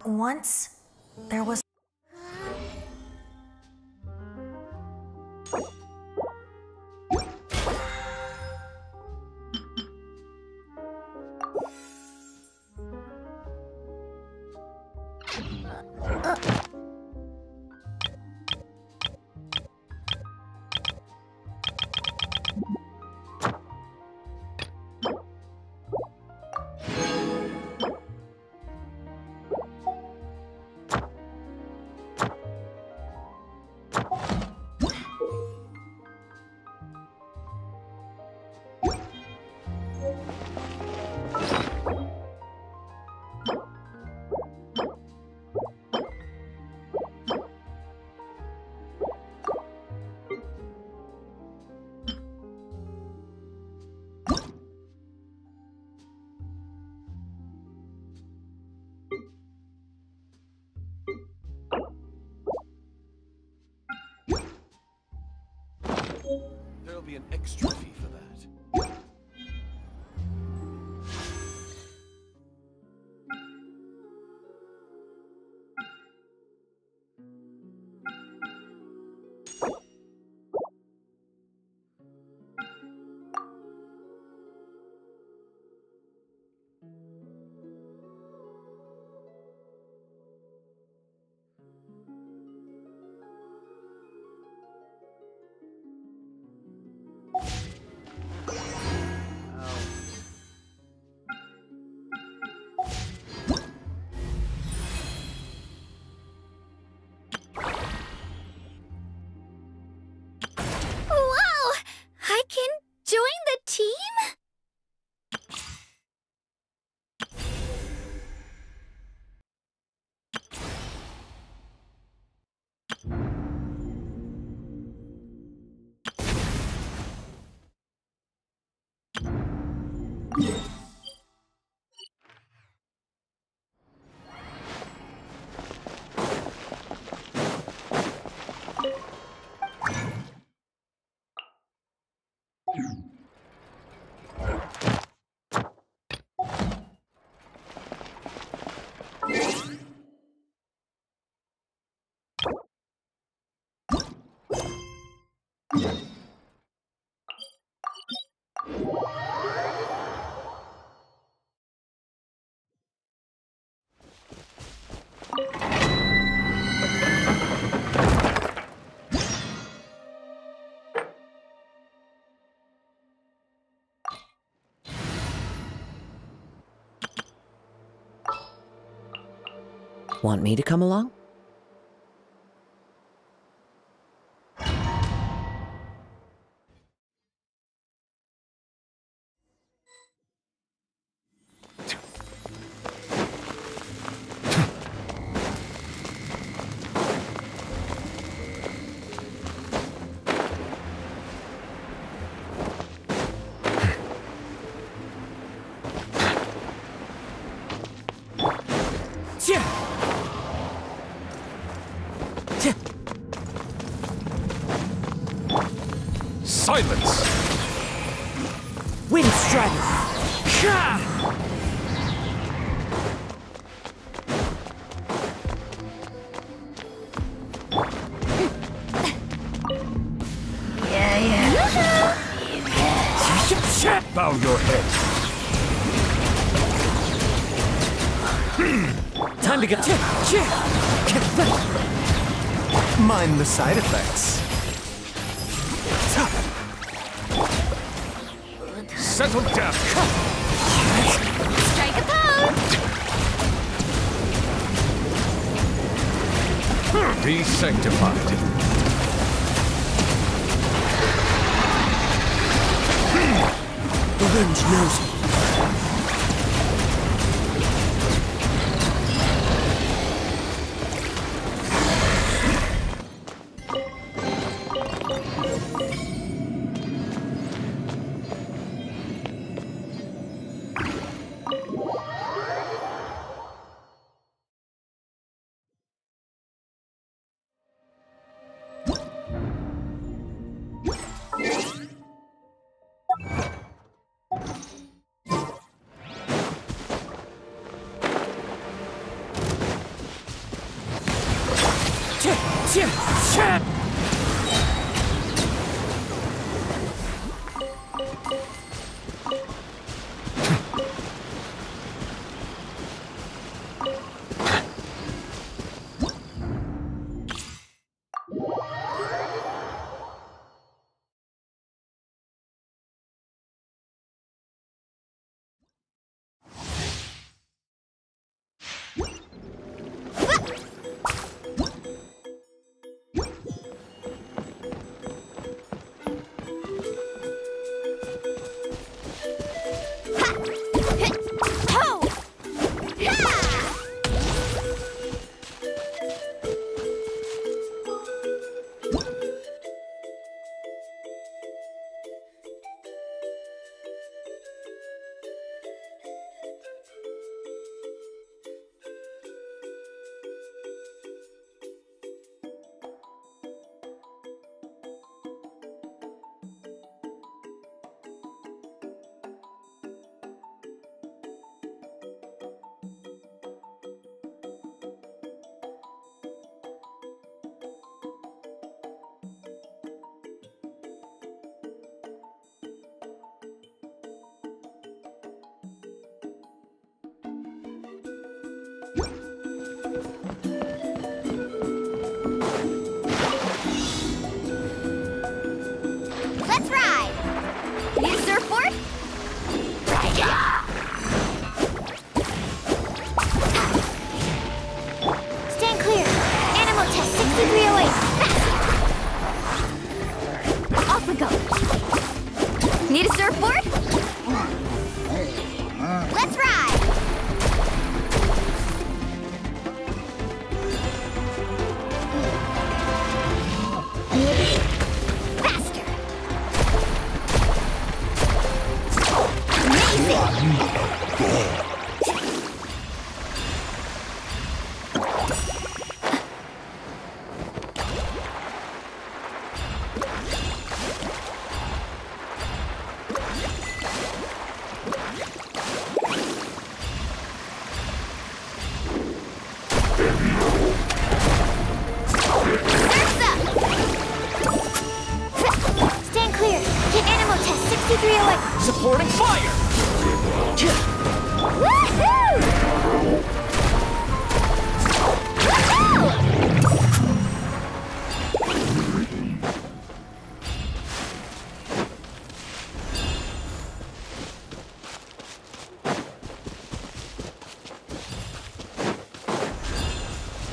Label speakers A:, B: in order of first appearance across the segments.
A: Once, there was...
B: There'll be an extra fee for that.
C: Want me to come along?
B: Silence!
C: Wind strike!
B: Bow your head.
C: Time to go.
D: Mind the side effects.
B: Settle down.
E: Strike a pose!
B: Be sanctified.
C: The wind knows me.
E: Let's ride! Need a surfboard? Stand clear. Animal test 6308. Off we go. Need a surfboard? Let's ride! Faster! Amazing! Surf's up! Stand clear. Get animal test 6308.
C: Supporting fire!
E: Woohoo!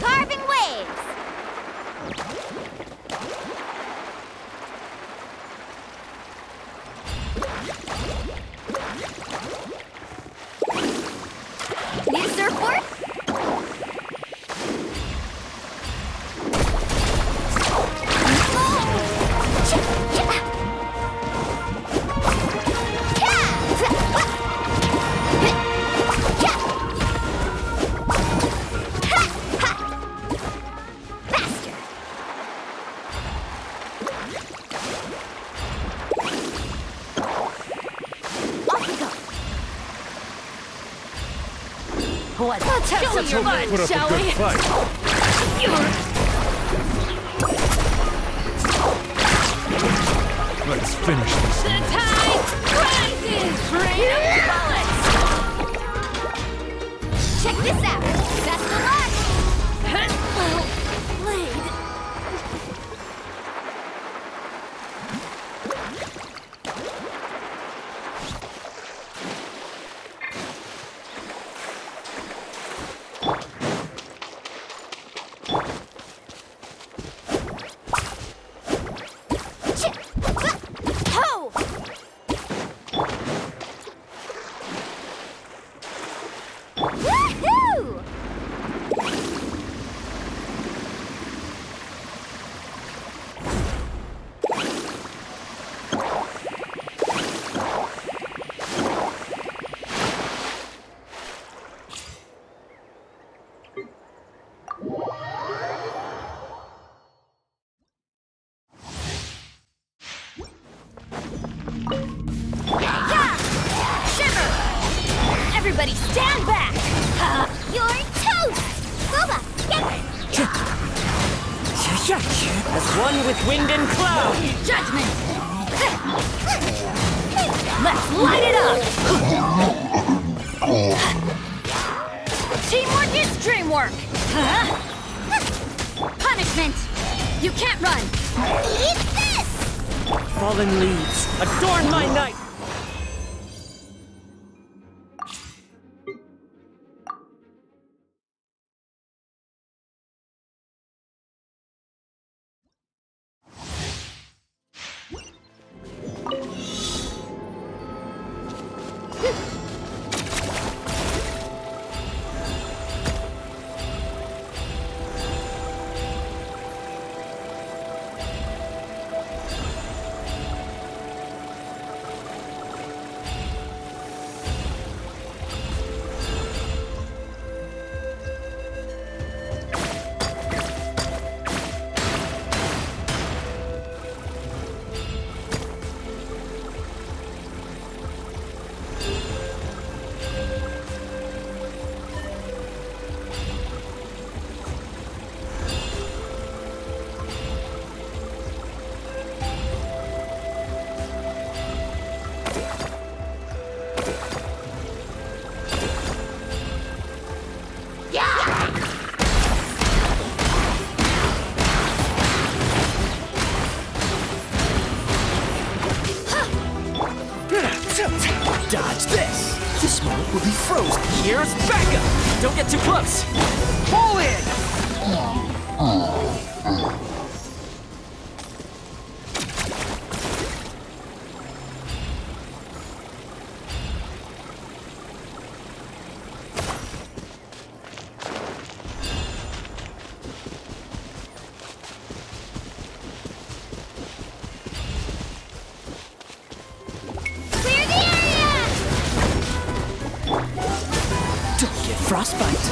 E: Carving waves! Need a surfboard? Faster! Off we go!
C: What?
B: Let's
C: Show me your butt,
B: put up
C: shall
B: a good
C: we?
B: fight. Let's finish this.
C: The tide rises! Freedom bullets!
E: Check this out! Best of luck!
C: Well played.
F: As one with wind and cloud.
C: Judgment! Let's light it up! Teamwork is dreamwork! Huh? Punishment! You can't run! Eat this!
F: Fallen leaves, adorn my night.
D: Dodge this! This moment will be frozen. Here's backup!
F: Don't get too close.
D: Pull in!
F: Frostbite.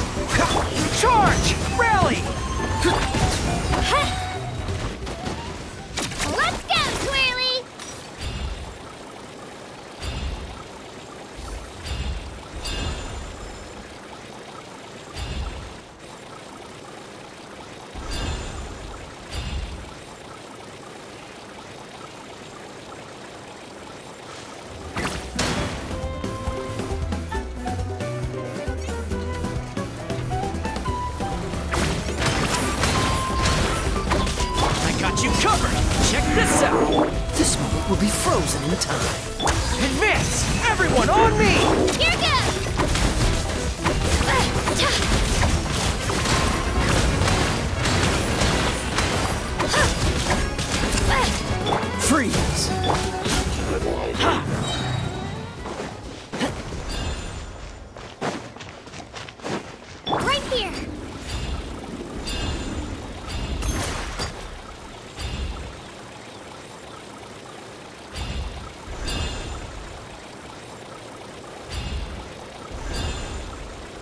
D: Charge! Rally!
E: Let's go, Twirly!
F: You covered! Check this out!
D: This moment will be frozen in time. Advance! Everyone on me!
E: Here goes!
D: Freeze!
E: Right here!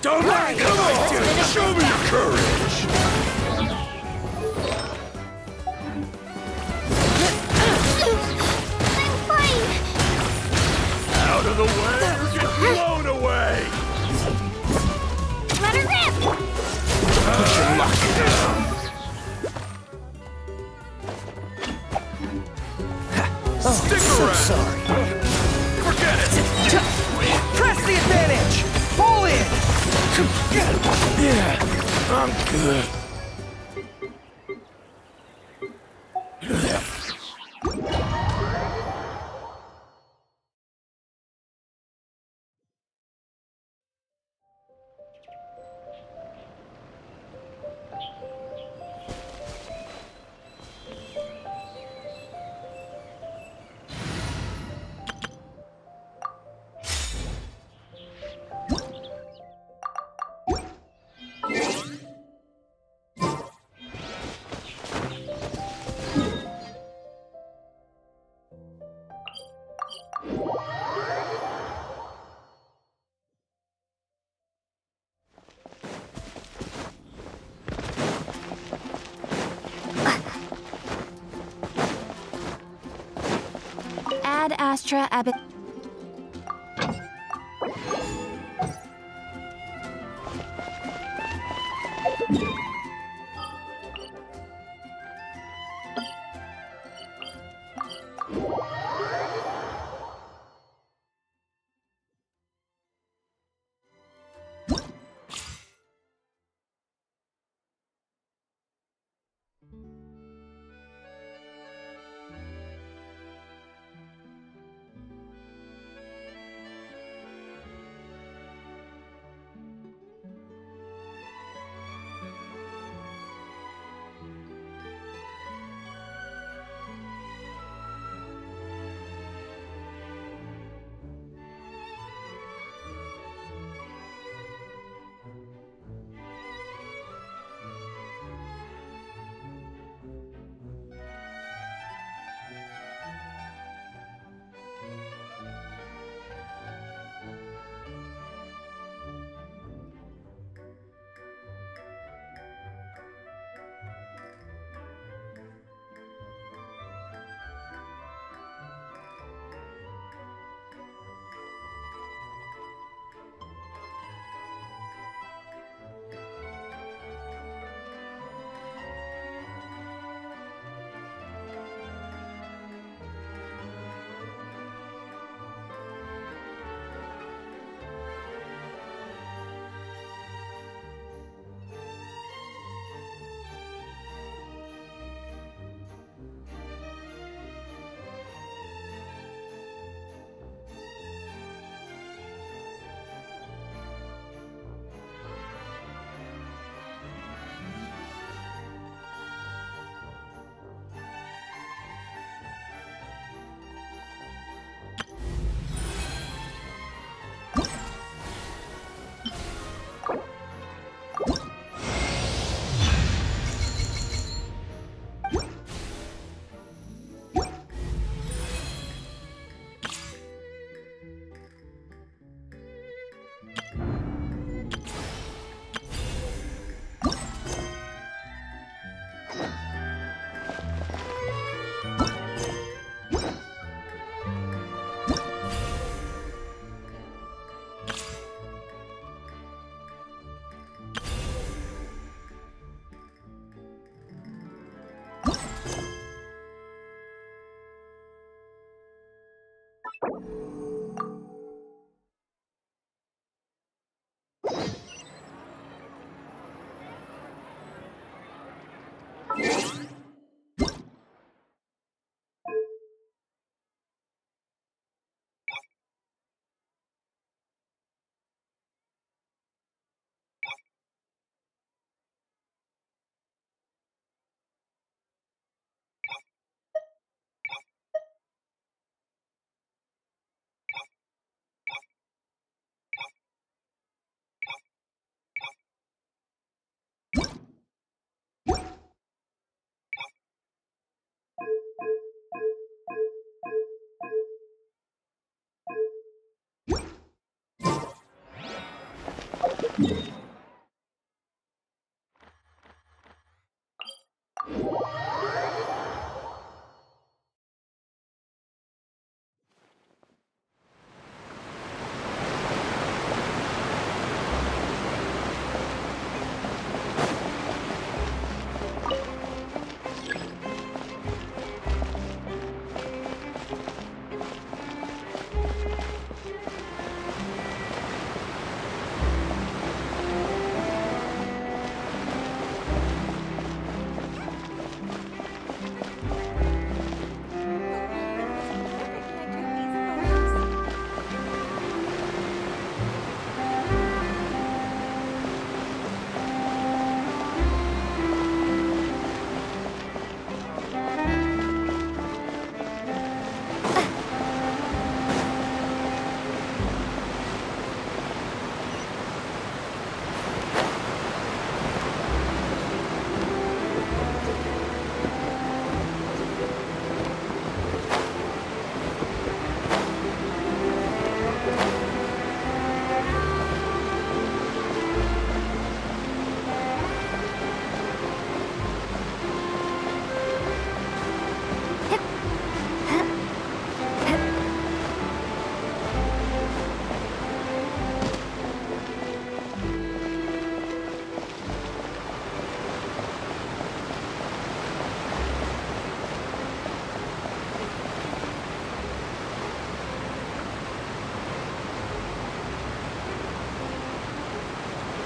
B: Don't let come on, dude! Show me your courage!
E: I'm fine!
B: Out of the way or get blown away!
E: Let her rip!
B: Push your luck. Stick
D: so
B: around!
D: sorry.
B: Forget it!
D: Press the advantage! Pull in!
B: Yeah, I'm good.
E: Ad Astra Abbott.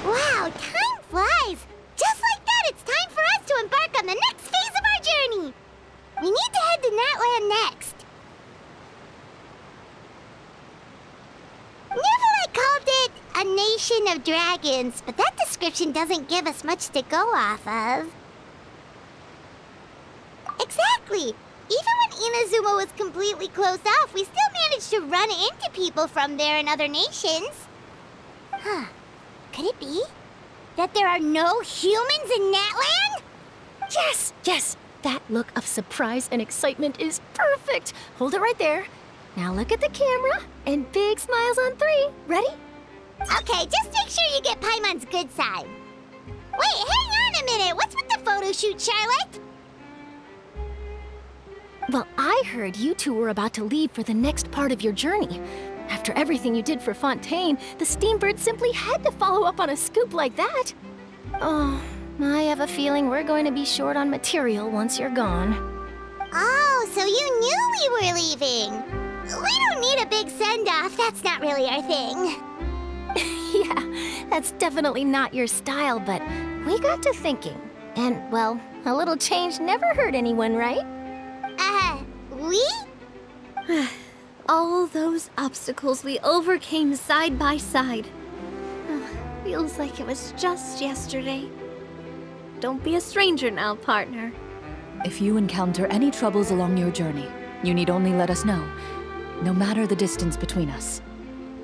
E: Wow, time flies! Just like that, it's time for us to embark on the next phase of our journey! We need to head to Natlan next. Neverlight called it a nation of dragons, but that description doesn't give us much to go off of. Exactly! Even when Inazuma was completely closed off, we still managed to run into people from there in other nations. Huh. Could it be that there are no humans in Natlan?
C: Yes, yes. That look of surprise and excitement is perfect. Hold it right there. Now look at the camera and big smiles on 3. Ready?
E: Okay, just make sure you get Paimon's good side. Wait, hang on a minute. What's with the photo shoot, Charlotte?
C: Well, I heard you two were about to leave for the next part of your journey. After everything you did for Fontaine, the Steambird simply had to follow up on a scoop like that. Oh, I have a feeling we're going to be short on material once you're gone.
E: Oh, so you knew we were leaving. We don't need a big send-off. That's not really our thing.
C: Yeah, that's definitely not your style, but we got to thinking. And, well, a little change never hurt anyone, right?
E: We?
G: All those obstacles we overcame side by side. Feels like it was just yesterday. Don't be a stranger now, partner.
H: If you encounter any troubles along your journey, you need only let us know, no matter the distance between us.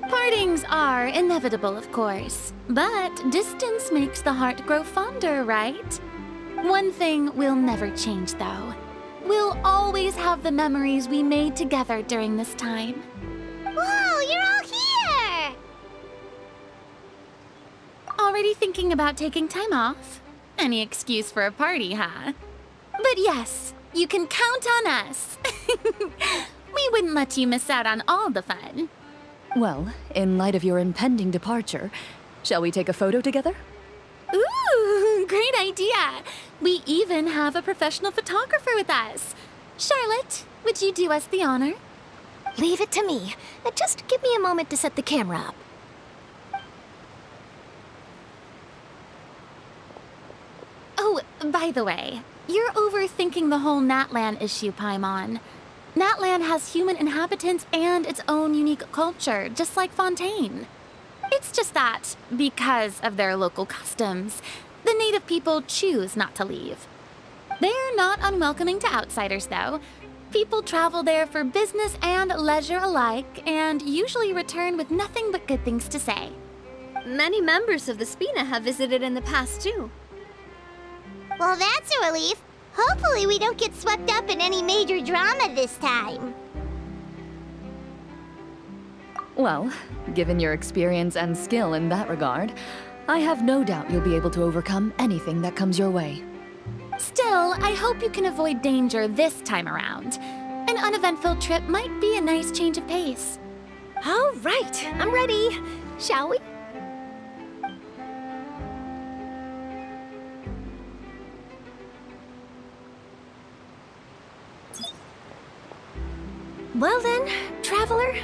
G: Partings are inevitable, of course, but distance makes the heart grow fonder, right? One thing will never change, though. We'll always have the memories we made together during this time.
E: Whoa, you're all here!
G: Already thinking about taking time off? Any excuse for a party, huh? But yes, you can count on us. We wouldn't let you miss out on all the fun.
H: Well, in light of your impending departure, shall we take a photo together?
G: Ooh, great idea! We even have a professional photographer with us. Charlotte, would you do us the honor?
C: Leave it to me. Just give me a moment to set the camera up.
G: Oh, by the way, you're overthinking the whole Natlan issue, Paimon. Natlan has human inhabitants and its own unique culture, just like Fontaine. It's just that, because of their local customs, the native people choose not to leave. They're not unwelcoming to outsiders, though. People travel there for business and leisure alike, and usually return with nothing but good things to say.
I: Many members of the Spina have visited in the past, too.
E: Well, that's a relief. Hopefully we don't get swept up in any major drama this time.
H: Well, given your experience and skill in that regard, I have no doubt you'll be able to overcome anything that comes your way.
G: Still, I hope you can avoid danger this time around. An uneventful trip might be a nice change of pace.
C: All right, I'm ready. Shall we? Well then, traveler.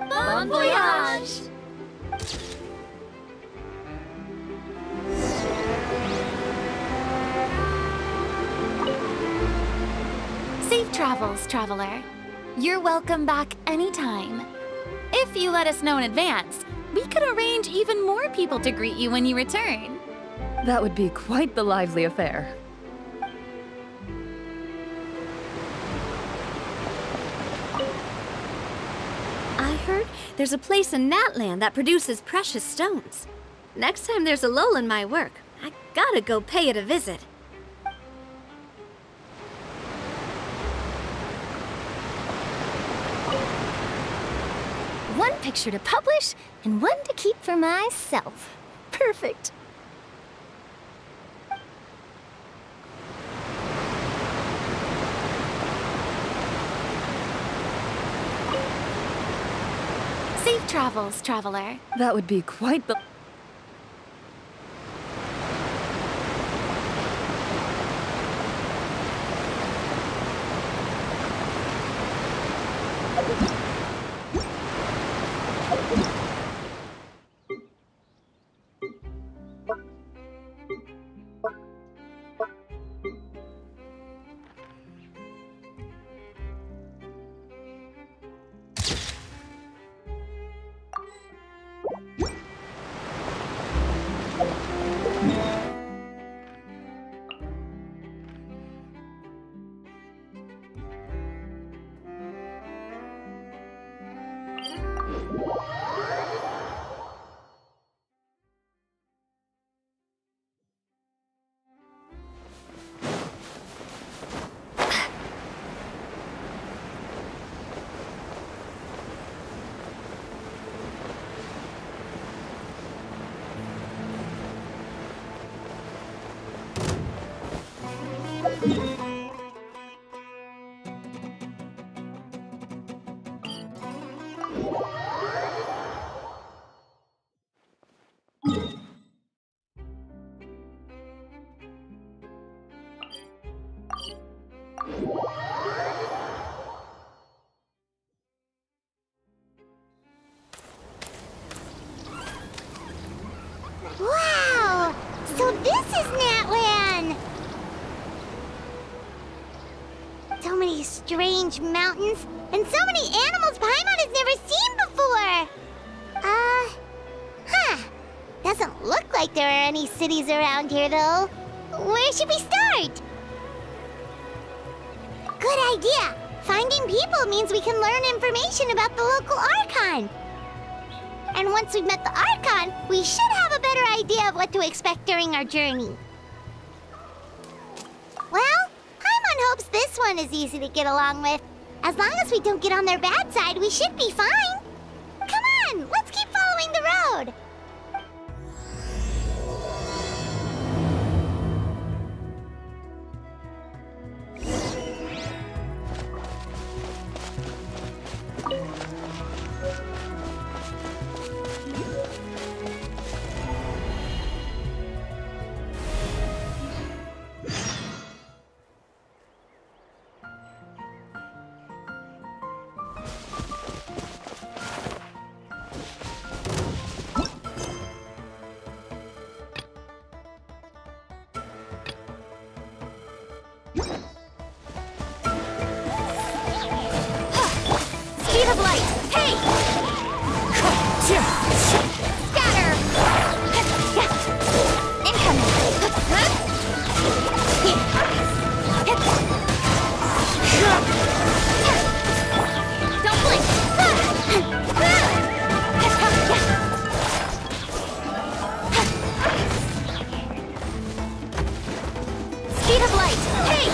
G: Bon voyage! Safe travels, traveler. You're welcome back anytime. If you let us know in advance, we could arrange even more people to greet you when you return.
H: That would be quite the lively affair.
I: I heard there's a place in Natlan that produces precious stones. Next time there's a lull in my work, I gotta go pay it a visit.
C: One picture to publish and one to keep for myself. Perfect.
G: Safe travels, traveler.
H: That would be quite the...
E: Wow! So this is Natlan! So many strange mountains, and so many animals Paimon has never seen before! Doesn't look like there are any cities around here, though. Where should we start? Good idea! Finding people means we can learn information about the local Archon. And once we've met the Archon, we should have a better idea of what to expect during our journey. Well, Paimon hopes this one is easy to get along with. As long as we don't get on their bad side, we should be fine. Come on, let's keep following the road. Speed of light! Hey! Scatter! Incoming! Don't blink! Speed of light! Hey!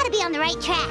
E: gotta be on the right track.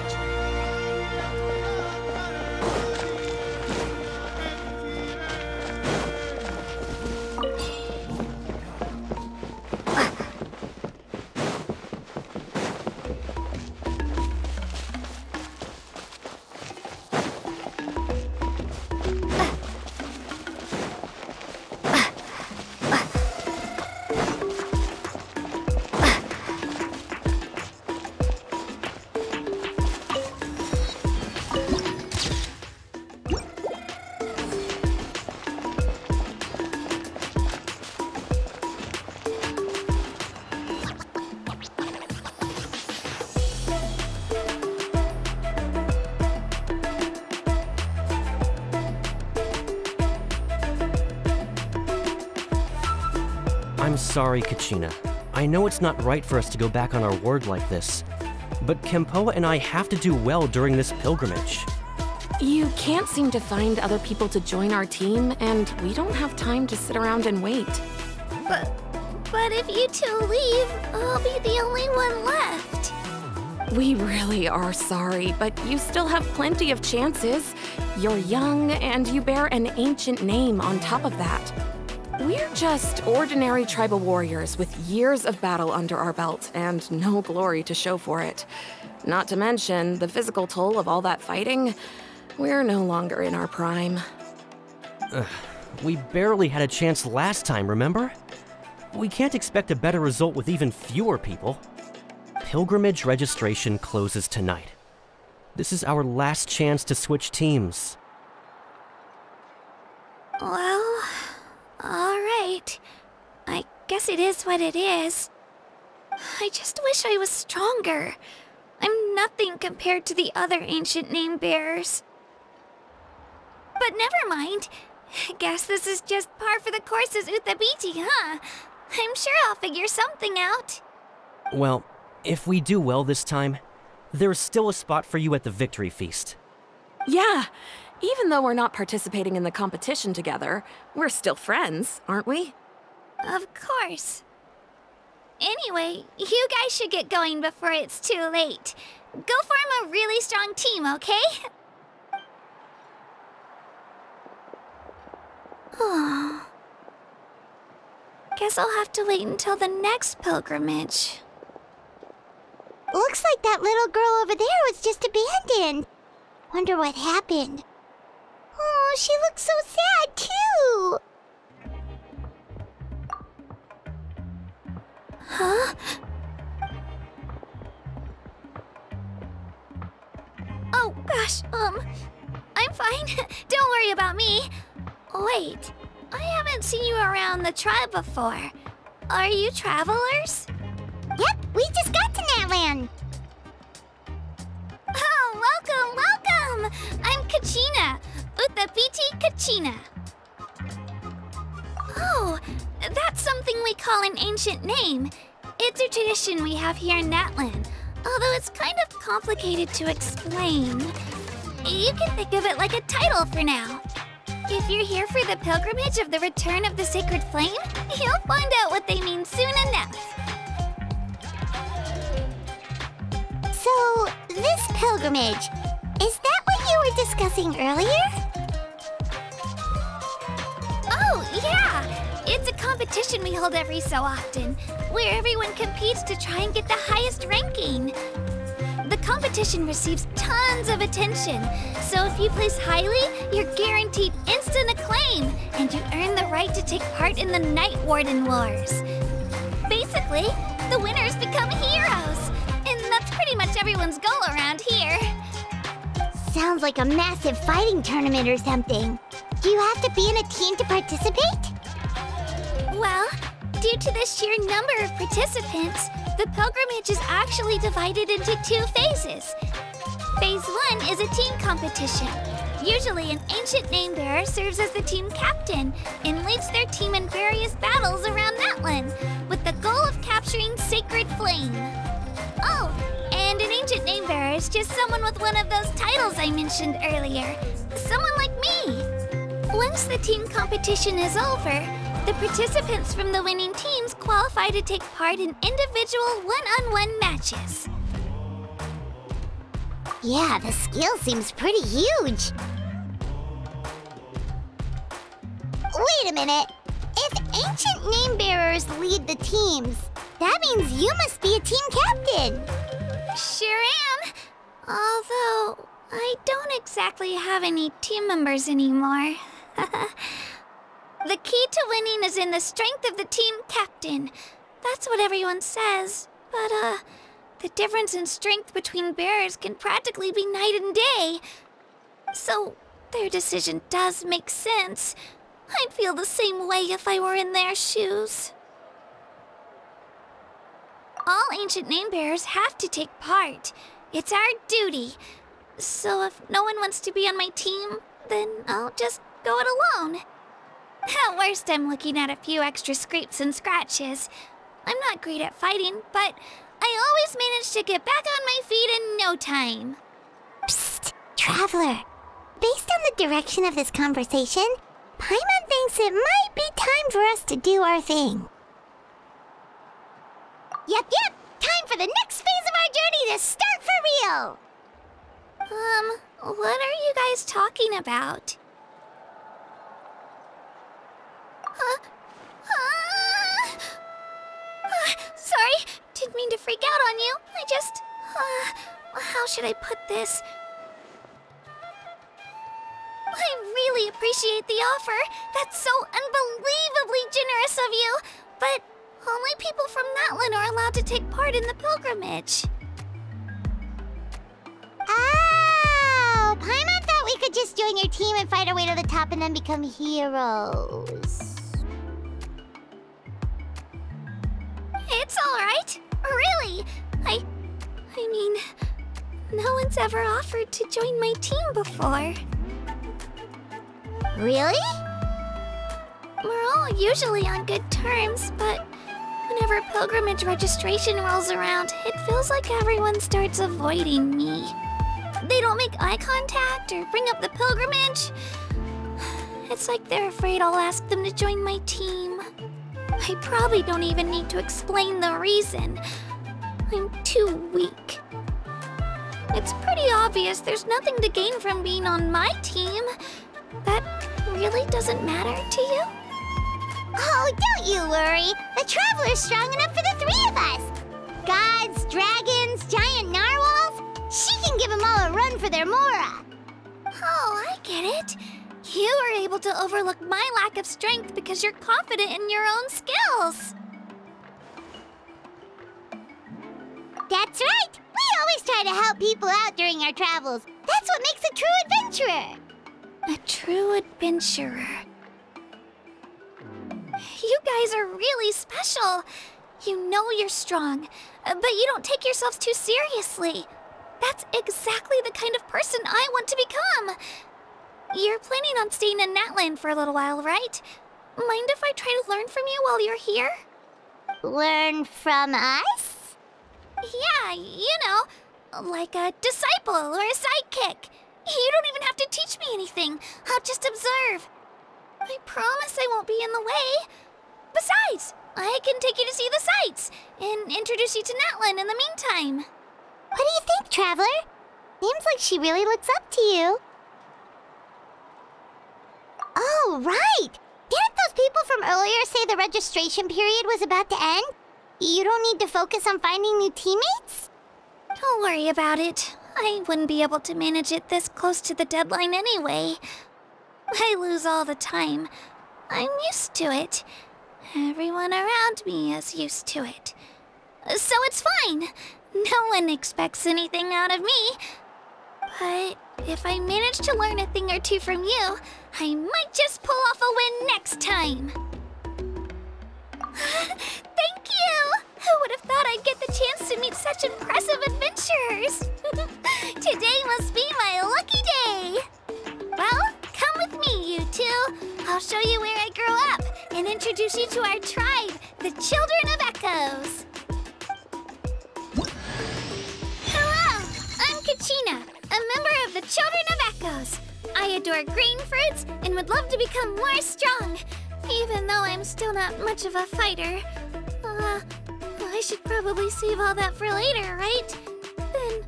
J: I'm sorry, Kachina. I know it's not right for us to go back on our word like this, but Kenpoa and I have to do well during this pilgrimage.
K: You can't seem to find other people to join our team, and we don't have time to sit around and wait.
E: But if you two leave, I'll be the only one left.
K: We really are sorry, but you still have plenty of chances. You're young, and you bear an ancient name on top of that. We're just ordinary tribal warriors with years of battle under our belt and no glory to show for it. Not to mention the physical toll of all that fighting. We're no longer in our prime.
J: We barely had a chance last time, remember? We can't expect a better result with even fewer people. Pilgrimage registration closes tonight. This is our last chance to switch teams.
I: Well, all right. I guess it is what it is. I just wish I was stronger. I'm nothing compared to the other ancient name bearers. But never mind. Guess this is just par for the course as Uthabiti, huh? I'm sure I'll figure something out.
J: Well, if we do well this time, there's still a spot for you at the Victory Feast.
K: Yeah, even though we're not participating in the competition together, we're still friends, aren't we?
I: Of course. Anyway, you guys should get going before it's too late. Go form a really strong team, okay? Guess I'll have to wait until the next pilgrimage.
E: Looks like that little girl over there was just abandoned. Wonder what happened. Oh, she looks so sad, too.
I: Huh? Oh, gosh, I'm fine. Don't worry about me. Wait, I haven't seen you around the tribe before. Are you travelers?
E: Yep, we just got to Natlan.
I: Oh, welcome! I'm Kachina, Uthabiti Kachina. Oh, that's something we call an ancient name. It's a tradition we have here in Natlan, although it's kind of complicated to explain. You can think of it like a title for now. If you're here for the pilgrimage of the return of the sacred flame, you'll find out what they mean soon enough.
E: So, this pilgrimage, is that what you were discussing earlier?
I: Oh, yeah! It's a competition we hold every so often, where everyone competes to try and get the highest ranking. The competition receives tons of attention, so if you place highly, you're guaranteed instant acclaim, and you earn the right to take part in the Night Warden Wars. Basically, the winners become heroes, and that's pretty much everyone's goal around here.
E: Sounds like a massive fighting tournament or something. Do you have to be in a team to participate?
I: Well, due to the sheer number of participants, the pilgrimage is actually divided into 2 phases. Phase 1 is a team competition. Usually an ancient name bearer serves as the team captain and leads their team in various battles around Natlan, with the goal of capturing Sacred Flame. Oh, and an ancient name bearer is just someone with one of those titles I mentioned earlier. Someone like me. Once the team competition is over, the participants from the winning teams qualify to take part in individual one-on-one matches.
E: Yeah, the skill seems pretty huge. Wait a minute. If ancient name bearers lead the teams, that means you must be a team captain.
I: Sure am. Although, I don't exactly have any team members anymore. The key to winning is in the strength of the team captain. That's what everyone says. But, the difference in strength between bearers can practically be night and day. So, their decision does make sense. I'd feel the same way if I were in their shoes. All ancient name bearers have to take part. It's our duty. So if no one wants to be on my team, then I'll just go it alone. At worst, I'm looking at a few extra scrapes and scratches. I'm not great at fighting, but I always manage to get back on my feet in no time.
E: Psst, Traveler. Based on the direction of this conversation, Paimon thinks it might be time for us to do our thing. Yep. Time for the next phase of our journey to start for real!
I: What are you guys talking about? Sorry, didn't mean to freak out on you. I just, how should I put this? I really appreciate the offer. That's so unbelievably generous of you. But only people from Natlan are allowed to take part in the pilgrimage.
E: Oh, Paimon thought we could just join your team and fight our way to the top and then become heroes.
I: It's alright. Really. I mean, no one's ever offered to join my team before.
E: Really?
I: We're all usually on good terms, but whenever pilgrimage registration rolls around, it feels like everyone starts avoiding me. They don't make eye contact or bring up the pilgrimage. It's like they're afraid I'll ask them to join my team. I probably don't even need to explain the reason. I'm too weak. It's pretty obvious there's nothing to gain from being on my team. That really doesn't matter to you?
E: Oh, don't you worry. The Traveler's strong enough for the three of us. Gods, dragons, giant narwhals. She can give them all a run for their Mora.
I: Oh, I get it. You were able to overlook my lack of strength because you're confident in your own skills.
E: That's right. We always try to help people out during our travels. That's what makes a true adventurer.
I: A true adventurer. You guys are really special. You know you're strong, but you don't take yourselves too seriously. That's exactly the kind of person I want to become. You're planning on staying in Natlan for a little while, right? Mind if I try to learn from you while you're here?
E: Learn from us?
I: Yeah, you know, like a disciple or a sidekick. You don't even have to teach me anything. I'll just observe. I promise I won't be in the way. Besides, I can take you to see the sights and introduce you to Natlan in the meantime.
E: What do you think, Traveler? Seems like she really looks up to you. Oh, right! Didn't those people from earlier say the registration period was about to end? You don't need to focus on finding new teammates?
I: Don't worry about it. I wouldn't be able to manage it this close to the deadline anyway. I lose all the time. I'm used to it. Everyone around me is used to it. So it's fine. No one expects anything out of me. But if I manage to learn a thing or two from you, I might just pull off a win next time. Thank you! Who would have thought I'd get the chance to meet such impressive adventurers? Today must be my lucky day. Well, come with me, you two. I'll show you where I grew up and introduce you to our tribe, the Children of Echoes. Hello, I'm Kachina, a member of the Children of Echoes. I adore green fruits and would love to become more strong, even though I'm still not much of a fighter. I should probably save all that for later, right? Then,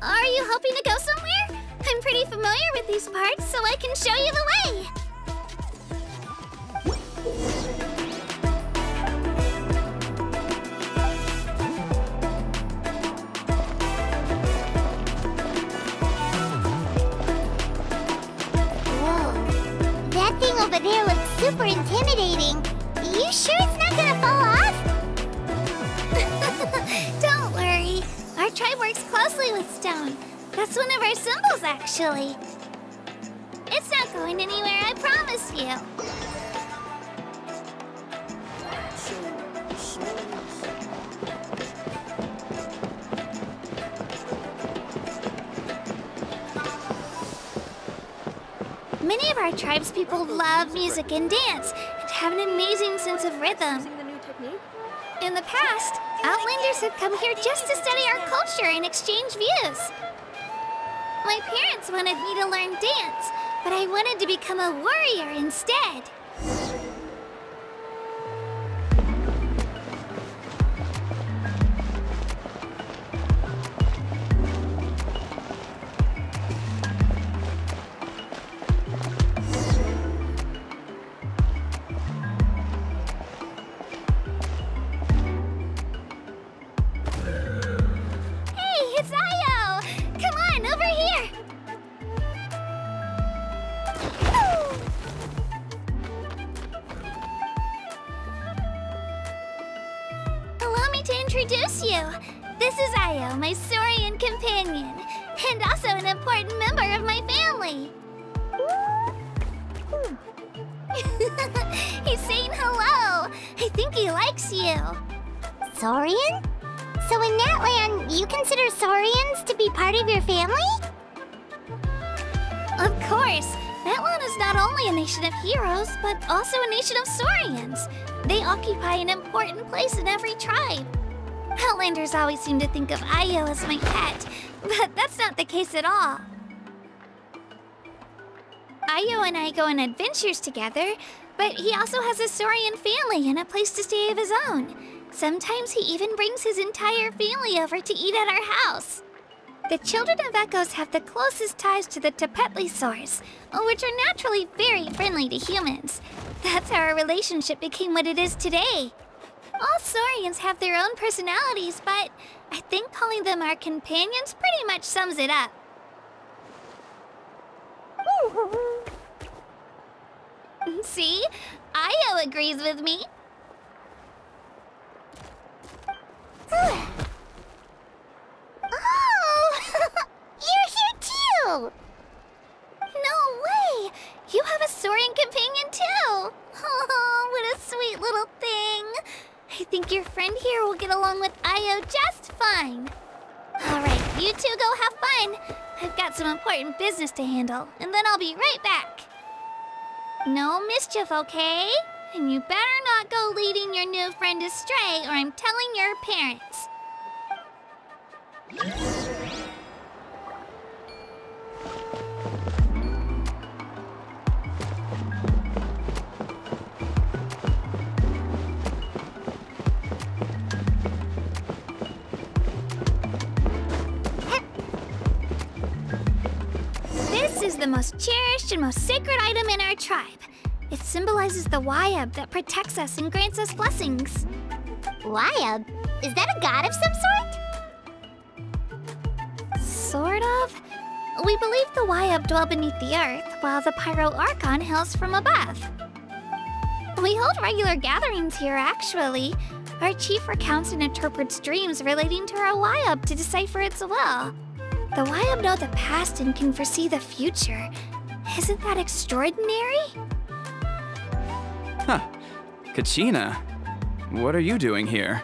I: are you hoping to go somewhere? I'm pretty familiar with these parts, so I can show you the way.
E: Whoa. That thing over there looks super intimidating. You sure it's not gonna fall off?
I: Don't worry. Our tribe works closely with stone. That's one of our symbols, actually. It's not going anywhere, I promise you. Many of our tribespeople love music and dance and have an amazing sense of rhythm. In the past, Outlanders have come here just to study our culture and exchange views. My parents wanted me to learn dance, but I wanted to become a warrior instead. Introduce you. This is Ayo, my Saurian companion, and also an important member of my family. He's saying hello. I think he likes you.
E: Saurian? So in that land, you consider Saurians to be part of your family?
I: Of course. That land is not only a nation of heroes, but also a nation of Saurians. They occupy an important place in every tribe. Outlanders always seem to think of Ayo as my pet, but that's not the case at all. Ayo and I go on adventures together, but he also has a Saurian family and a place to stay of his own. Sometimes he even brings his entire family over to eat at our house. The children of Echoes have the closest ties to the Tepetlisaurs, which are naturally very friendly to humans. That's how our relationship became what it is today. All Saurians have their own personalities, but I think calling them our companions pretty much sums it up. See? Ayo agrees with me.
E: Oh! You're here too!
I: No way! You have a Saurian companion too! Oh, what a sweet little thing! I think your friend here will get along with Ayo just fine. Alright, you two go have fun. I've got some important business to handle, and then I'll be right back. No mischief, okay? And you better not go leading your new friend astray, or I'm telling your parents. This is the most cherished and most sacred item in our tribe. It symbolizes the Wayab that protects us and grants us blessings.
E: Wayab? Is that a god of some sort?
I: Sort of. We believe the Wayab dwell beneath the earth, while the Pyro Archon hails from above. We hold regular gatherings here, actually. Our chief recounts and interprets dreams relating to our Wayab to decipher its will. The Wayab know the past and can foresee the future. Isn't that extraordinary?
L: Huh. Kachina, what are you doing here?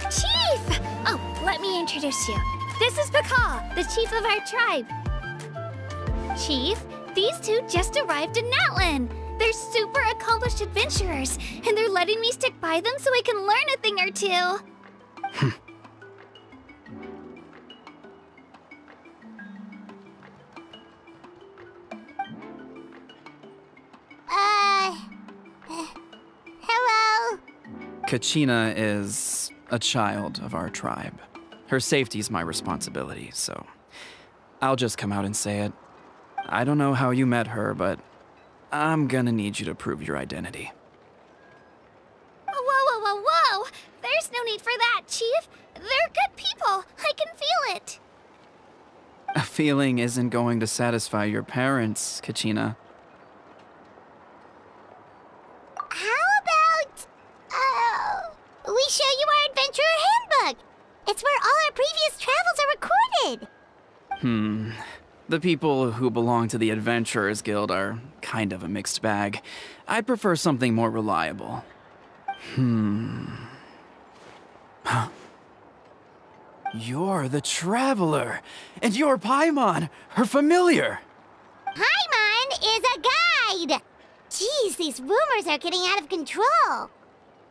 I: Chief! Oh, let me introduce you. This is Pakal, the chief of our tribe. Chief, these two just arrived in Natlan. They're super accomplished adventurers, and they're letting me stick by them so I can learn a thing or two.
E: Hello?
L: Kachina is a child of our tribe. Her safety's my responsibility, so I'll just come out and say it. I don't know how you met her, but I'm gonna need you to prove your identity.
I: Whoa, whoa, whoa, whoa! There's no need for that, Chief. They're good people. I can feel it.
L: A feeling isn't going to satisfy your parents, Kachina.
E: How about, we show you our adventurer handbook? It's where all our previous travels are recorded.
L: The people who belong to the Adventurers Guild are kind of a mixed bag. I'd prefer something more reliable. Huh. You're the Traveler, and you're Paimon, her familiar.
E: Paimon is a guide! Jeez, these rumors are getting out of control.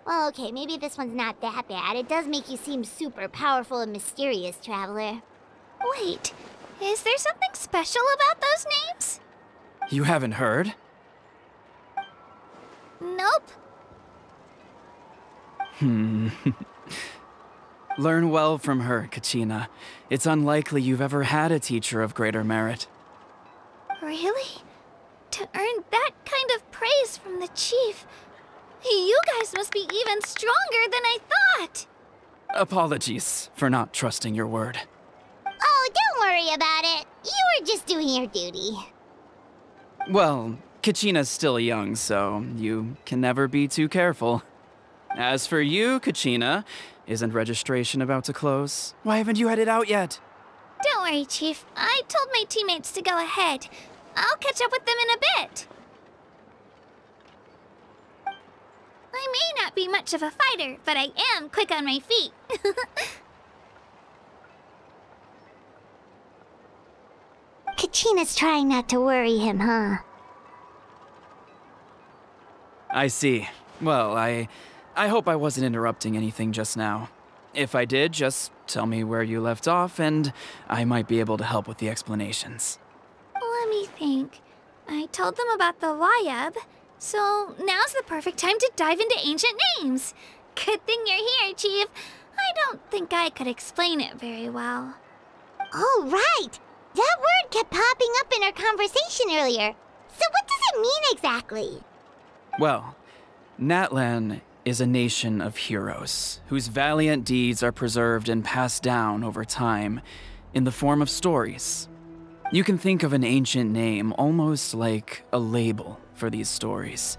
E: Well, okay, maybe this one's not that bad. It does make you seem super powerful and mysterious, Traveler.
I: Wait, is there something special about those names?
L: You haven't heard?
I: Nope.
L: Learn well from her, Kachina. It's unlikely you've ever had a teacher of greater merit.
I: Really? To earn that kind of praise from the Chief, you guys must be even stronger than I thought!
L: Apologies for not trusting your word.
E: Oh, don't worry about it. You were just doing your duty.
L: Well, Kachina's still young, so you can never be too careful. As for you, Kachina, isn't registration about to close? Why haven't you headed out yet?
I: Don't worry, Chief. I told my teammates to go ahead. I'll catch up with them in a bit. I may not be much of a fighter, but I am quick on my feet.
E: Kachina's trying not to worry him, huh?
L: I see. Well, I hope I wasn't interrupting anything just now. If I did, just tell me where you left off, and I might be able to help with the explanations.
I: Let me think. I told them about the Wayab, so now's the perfect time to dive into ancient names. Good thing you're here, Chief. I don't think I could explain it very well.
E: Oh, right! That word kept popping up in our conversation earlier. So what does it mean exactly?
L: Well, Natlan is a nation of heroes whose valiant deeds are preserved and passed down over time in the form of stories. You can think of an ancient name almost like a label for these stories.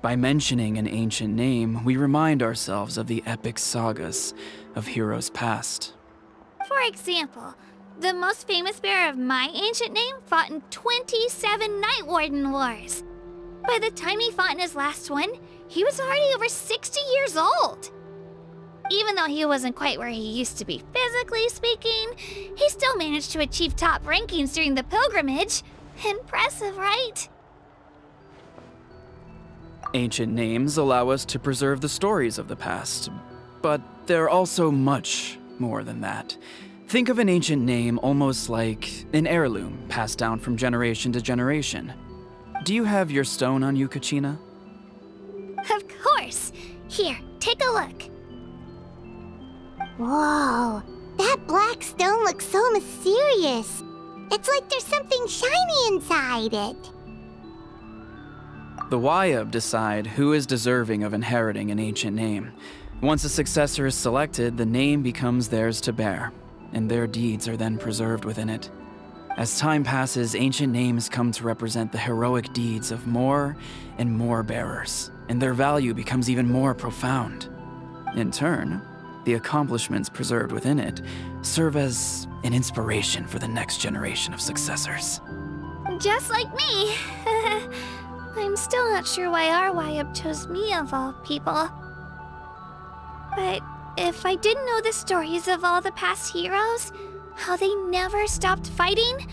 L: By mentioning an ancient name, we remind ourselves of the epic sagas of heroes past.
I: For example, the most famous bearer of my ancient name fought in 27 Night Warden Wars. By the time he fought in his last one, he was already over 60 years old. Even though he wasn't quite where he used to be physically speaking, he still managed to achieve top rankings during the pilgrimage. Impressive, right?
L: Ancient names allow us to preserve the stories of the past, but they're also much more than that. Think of an ancient name almost like an heirloom passed down from generation to generation. Do you have your stone on you, Kachina?
I: Of course. Here, take a look.
E: Whoa, that black stone looks so mysterious. It's like there's something shiny inside it.
L: The Wayab decide who is deserving of inheriting an ancient name. Once a successor is selected, the name becomes theirs to bear, and their deeds are then preserved within it. As time passes, ancient names come to represent the heroic deeds of more and more bearers, and their value becomes even more profound. In turn, the accomplishments preserved within it serve as an inspiration for the next generation of successors.
I: Just like me. I'm still not sure why our Wayab chose me of all people. But if I didn't know the stories of all the past heroes, how they never stopped fighting,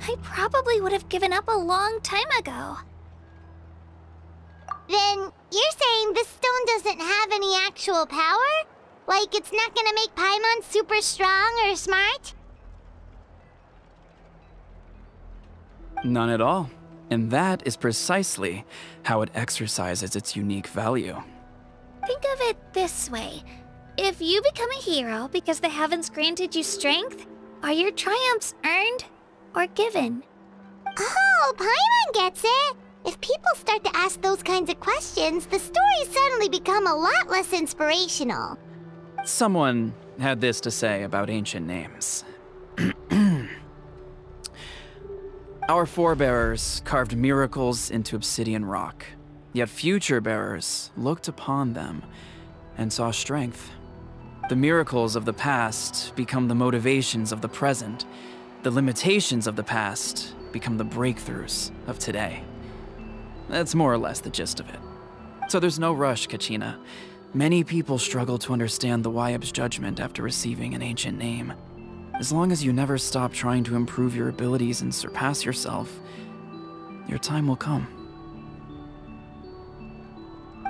I: I probably would have given up a long time ago.
E: Then you're saying this stone doesn't have any actual power? Like it's not gonna make Paimon super strong or smart?
L: None at all. And that is precisely how it exercises its unique value.
I: Think of it this way. If you become a hero because the heavens granted you strength, are your triumphs earned or given.
E: Oh, Paimon gets it! If people start to ask those kinds of questions, the stories suddenly become a lot less inspirational.
L: Someone had this to say about ancient names. Our forebears carved miracles into obsidian rock, yet future bearers looked upon them and saw strength. The miracles of the past become the motivations of the present. The limitations of the past become the breakthroughs of today. That's more or less the gist of it. So there's no rush, Kachina. Many people struggle to understand the Wyeb's judgment after receiving an ancient name. As long as you never stop trying to improve your abilities and surpass yourself, your time will come.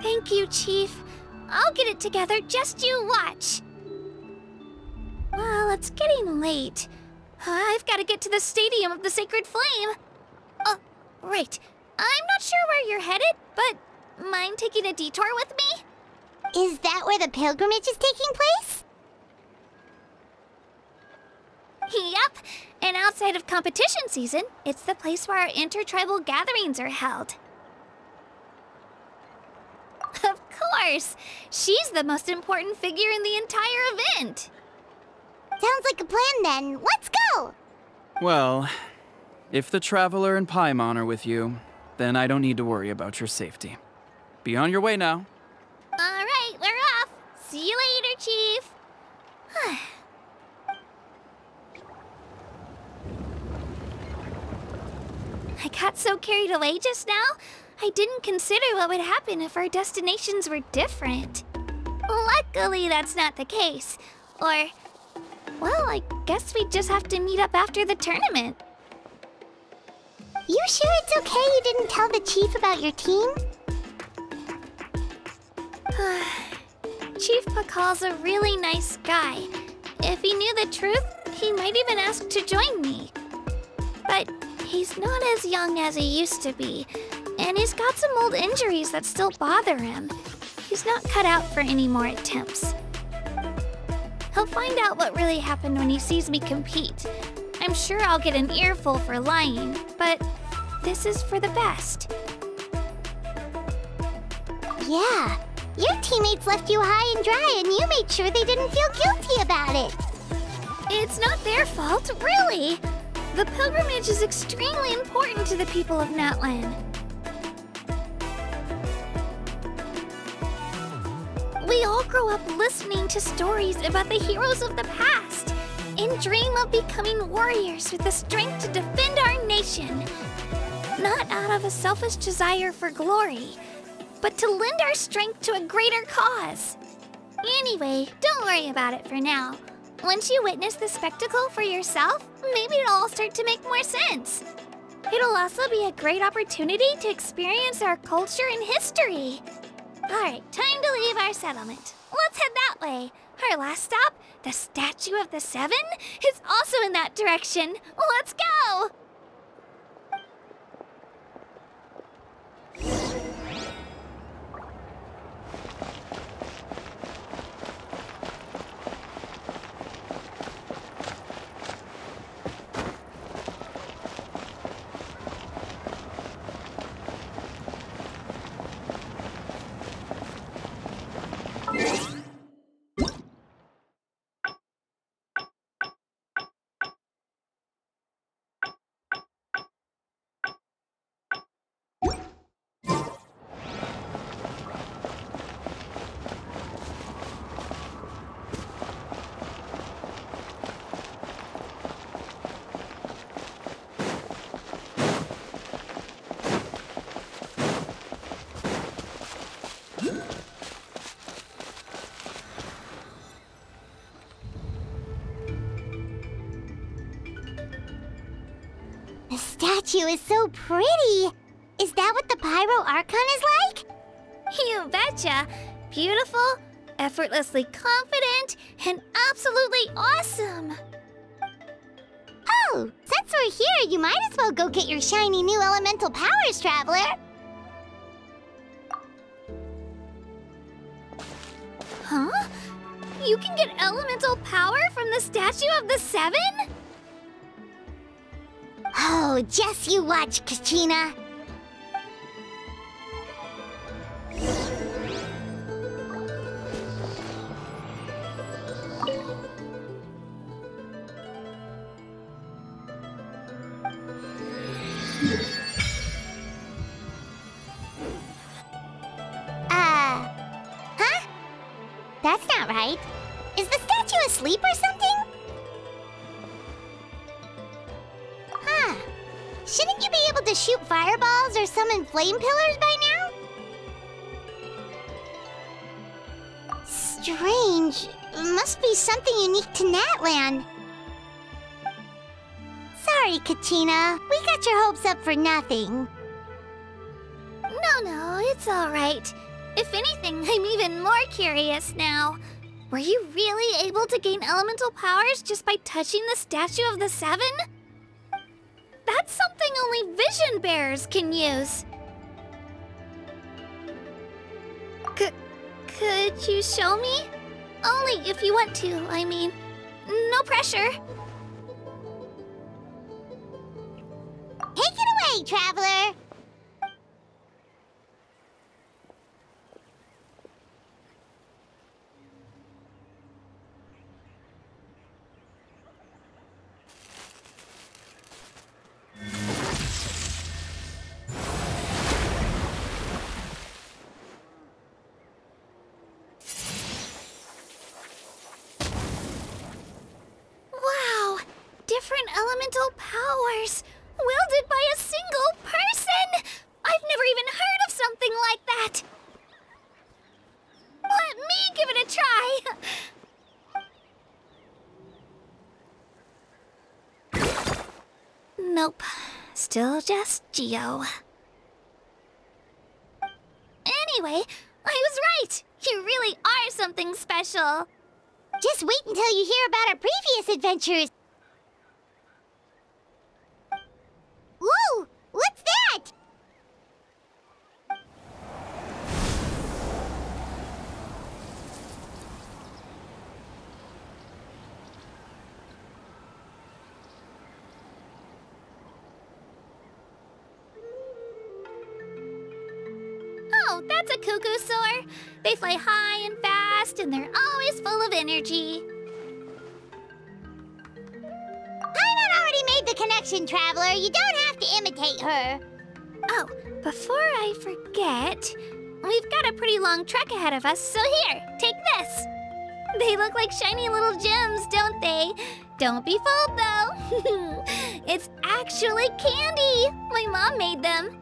I: Thank you, Chief. I'll get it together, just you watch. Well, it's getting late. I've got to get to the Stadium of the Sacred Flame. Oh, right. I'm not sure where you're headed, but mind taking a detour with me?
E: Is that where the pilgrimage is taking place?
I: Yep, and outside of competition season, it's the place where our intertribal gatherings are held. Of course! She's the most important figure in the entire event!
E: Sounds like a plan then. Let's go!
L: Well, if the Traveler and Paimon are with you, then I don't need to worry about your safety. Be on your way now.
I: Alright, we're off! See you later, Chief! I got so carried away just now, I didn't consider what would happen if our destinations were different. Luckily, that's not the case. Or, well, I guess we just have to meet up after the tournament.
E: You sure it's okay you didn't tell the Chief about your team?
I: Chief Pakal's a really nice guy. If he knew the truth, he might even ask to join me. But he's not as young as he used to be, and he's got some old injuries that still bother him. He's not cut out for any more attempts. He'll find out what really happened when he sees me compete. I'm sure I'll get an earful for lying, but this is for the best.
E: Yeah, your teammates left you high and dry and you made sure they didn't feel guilty about it.
I: It's not their fault, really. The pilgrimage is extremely important to the people of Natlan. We all grow up listening to stories about the heroes of the past and dream of becoming warriors with the strength to defend our nation. Not out of a selfish desire for glory, but to lend our strength to a greater cause. Anyway, don't worry about it for now. Once you witness the spectacle for yourself, maybe it'll all start to make more sense. It'll also be a great opportunity to experience our culture and history. Alright, time to leave our settlement. Let's head that way. Our last stop, the Statue of the Seven, is also in that direction. Let's go!
E: The statue is so pretty. Is that what the Pyro Archon is like?
I: You betcha. Beautiful, effortlessly confident, and absolutely awesome.
E: Oh, since we're here, you might as well go get your shiny new elemental powers, Traveler.
I: Huh? You can get elemental power from the Statue of the Seven?
E: Oh, just you watch, Kachina. Huh? That's not right. Is the statue asleep or something? Huh. Shouldn't you be able to shoot fireballs or summon flame pillars by now? Strange. Must be something unique to Natlan. Sorry, Kachina. We got your hopes up for nothing.
I: No, it's all right. If anything, I'm even more curious now. Were you really able to gain elemental powers just by touching the Statue of the Seven? That's something only vision bearers can use. Could you show me? Only if you want to, I mean. No pressure.
E: Take it away, Traveler!
I: Wow! Different elemental powers! Wielded by a single person! I've never even heard of something like that! Let me give it a try! Nope. Still just Geo. Anyway, I was right! You really are something special!
E: Just wait until you hear about our previous adventures! Whoa! What's that?
I: Oh, that's a cuckoo soar. They fly high and fast, and they're always full of energy.
E: Paimon already made the connection, Traveler. You don't have to imitate her.
I: Oh, before I forget, we've got a pretty long trek ahead of us, so here, take this. They look like shiny little gems, don't they? Don't be fooled, though. It's actually candy. My mom made them.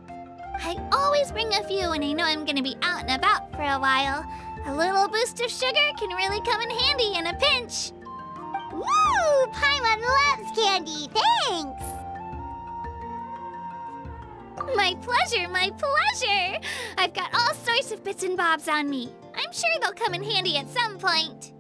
I: I always bring a few when I know I'm gonna be out and about for a while. A little boost of sugar can really come in handy in a pinch.
E: Woo! Paimon loves candy. Thanks!
I: My pleasure, my pleasure! I've got all sorts of bits and bobs on me. I'm sure they'll come in handy at some point.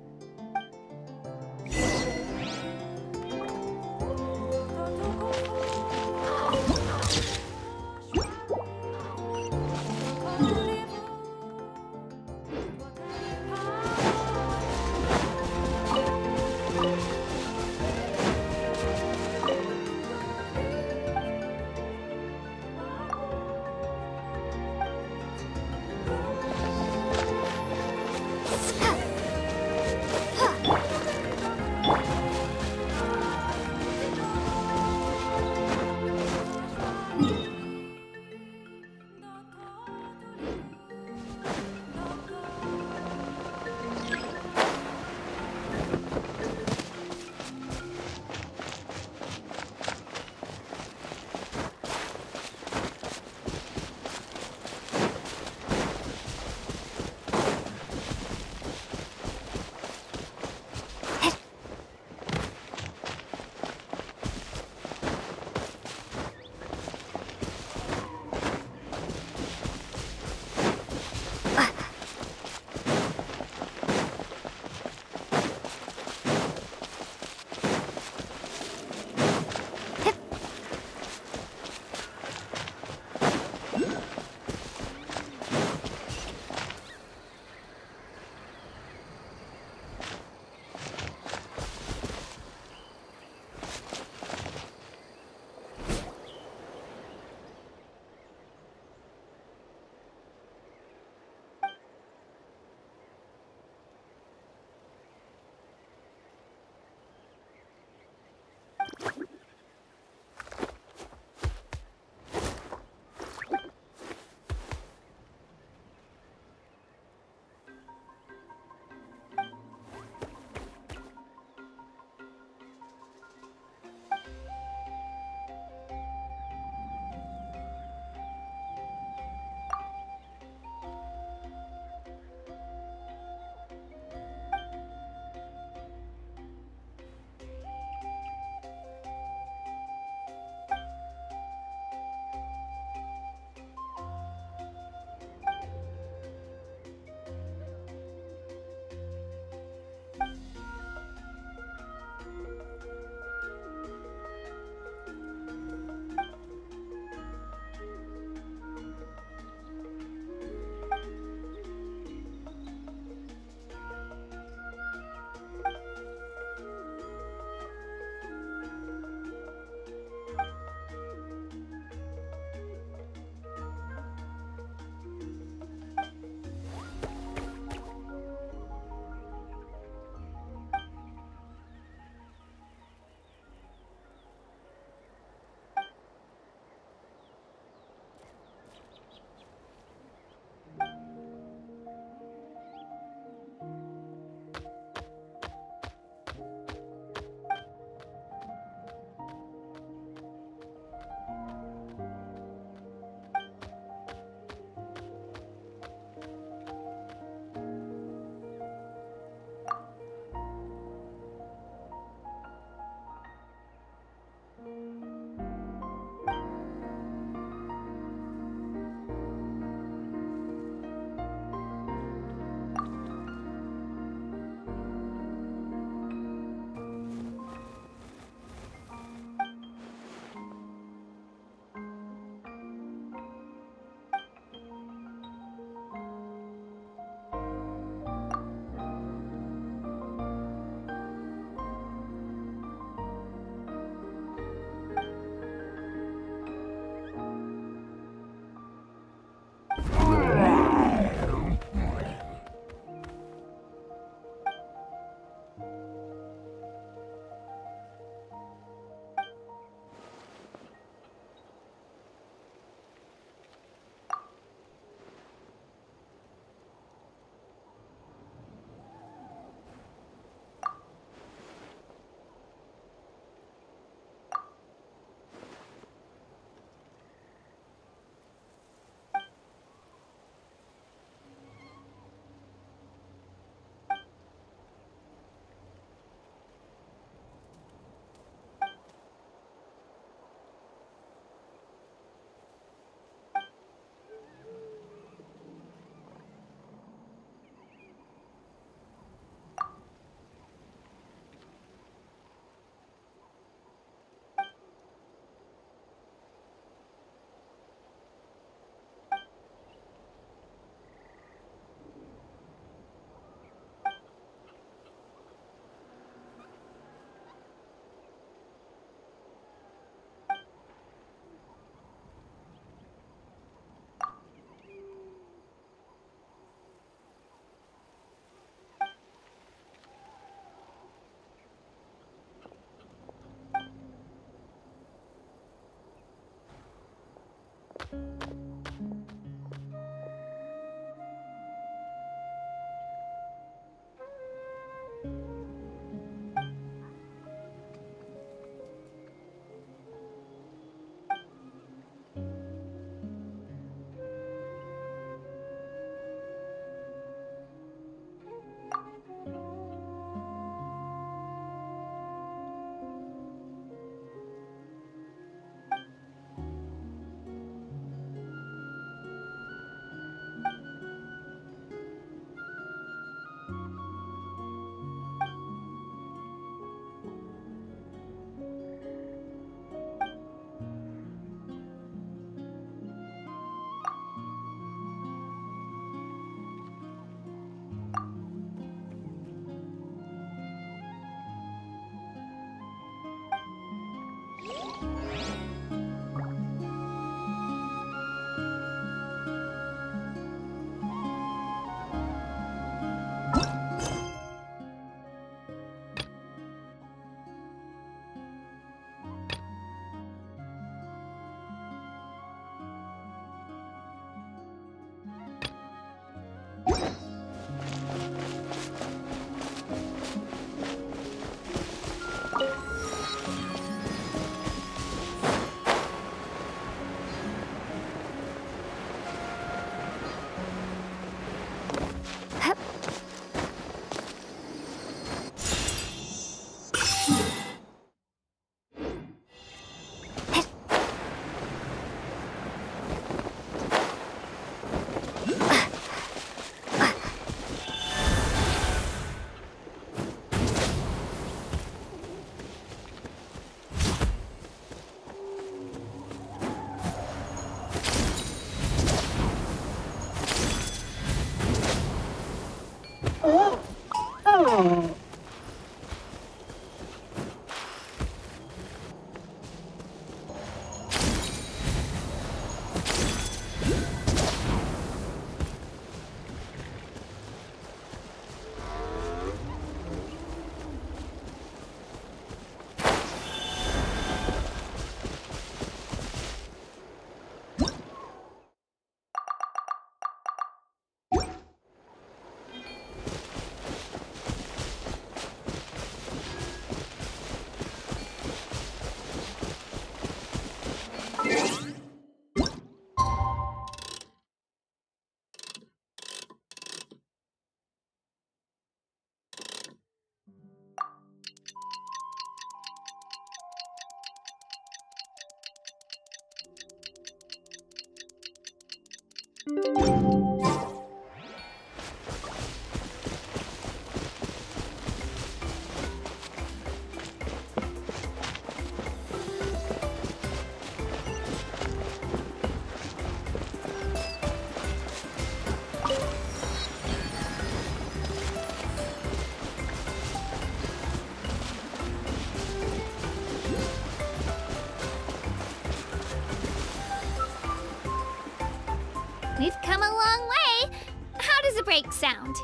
I: We've come a long way. How does a break sound?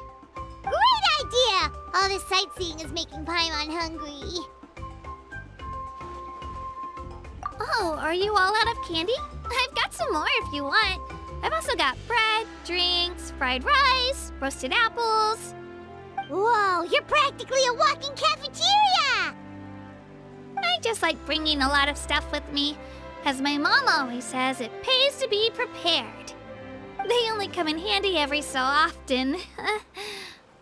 E: Great idea! All this sightseeing is making Paimon hungry.
I: Oh, are you all out of candy? I've got some more if you want. I've also got bread, drinks, fried rice, roasted apples.
E: Whoa, you're practically a walking cafeteria!
I: I just like bringing a lot of stuff with me. As my mom always says, it pays to be prepared. They only come in handy every so often.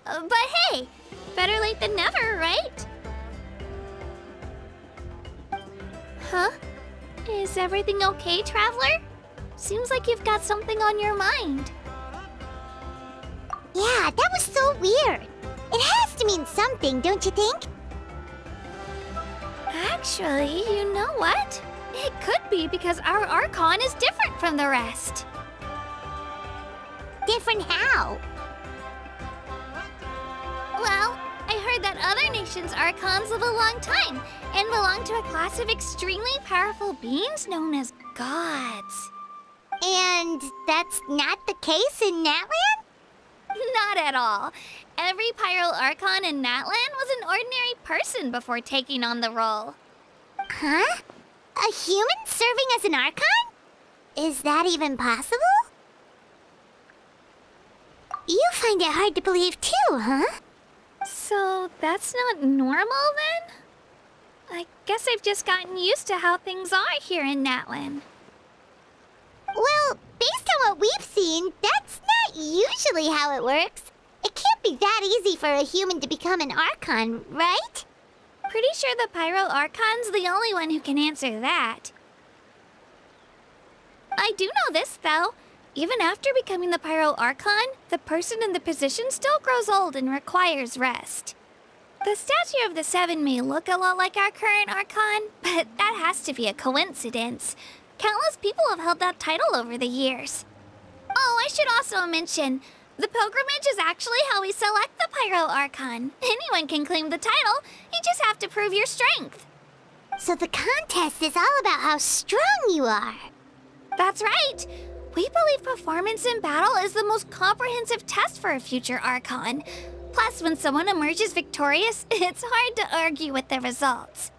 I: But hey, better late than never, right? Huh? Is everything okay, Traveler? Seems like you've got something on your mind.
E: Yeah, that was so weird. It has to mean something, don't you think?
I: Actually, you know what? It could be because our Archon is different from the rest.
E: Different how?
I: Well, I heard that other nations' Archons live a long time and belong to a class of extremely powerful beings known as gods.
E: And that's not the case in Natlan?
I: Not at all. Every Pyro Archon in Natlan was an ordinary person before taking on the role.
E: Huh? A human serving as an Archon? Is that even possible? You find it hard to believe too, huh?
I: So that's not normal then? I guess I've just gotten used to how things are here in Natlan.
E: Well, based on what we've seen, that's not usually how it works. It can't be that easy for a human to become an Archon, right?
I: Pretty sure the Pyro Archon's the only one who can answer that. I do know this, though. Even after becoming the Pyro Archon, the person in the position still grows old and requires rest. The statue of the Seven may look a lot like our current Archon, but that has to be a coincidence. Countless people have held that title over the years. Oh, I should also mention, the pilgrimage is actually how we select the Pyro Archon. Anyone can claim the title, you just have to prove your strength.
E: So the contest is all about how strong you are.
I: That's right. We believe performance in battle is the most comprehensive test for a future Archon. Plus, when someone emerges victorious, it's hard to argue with the results.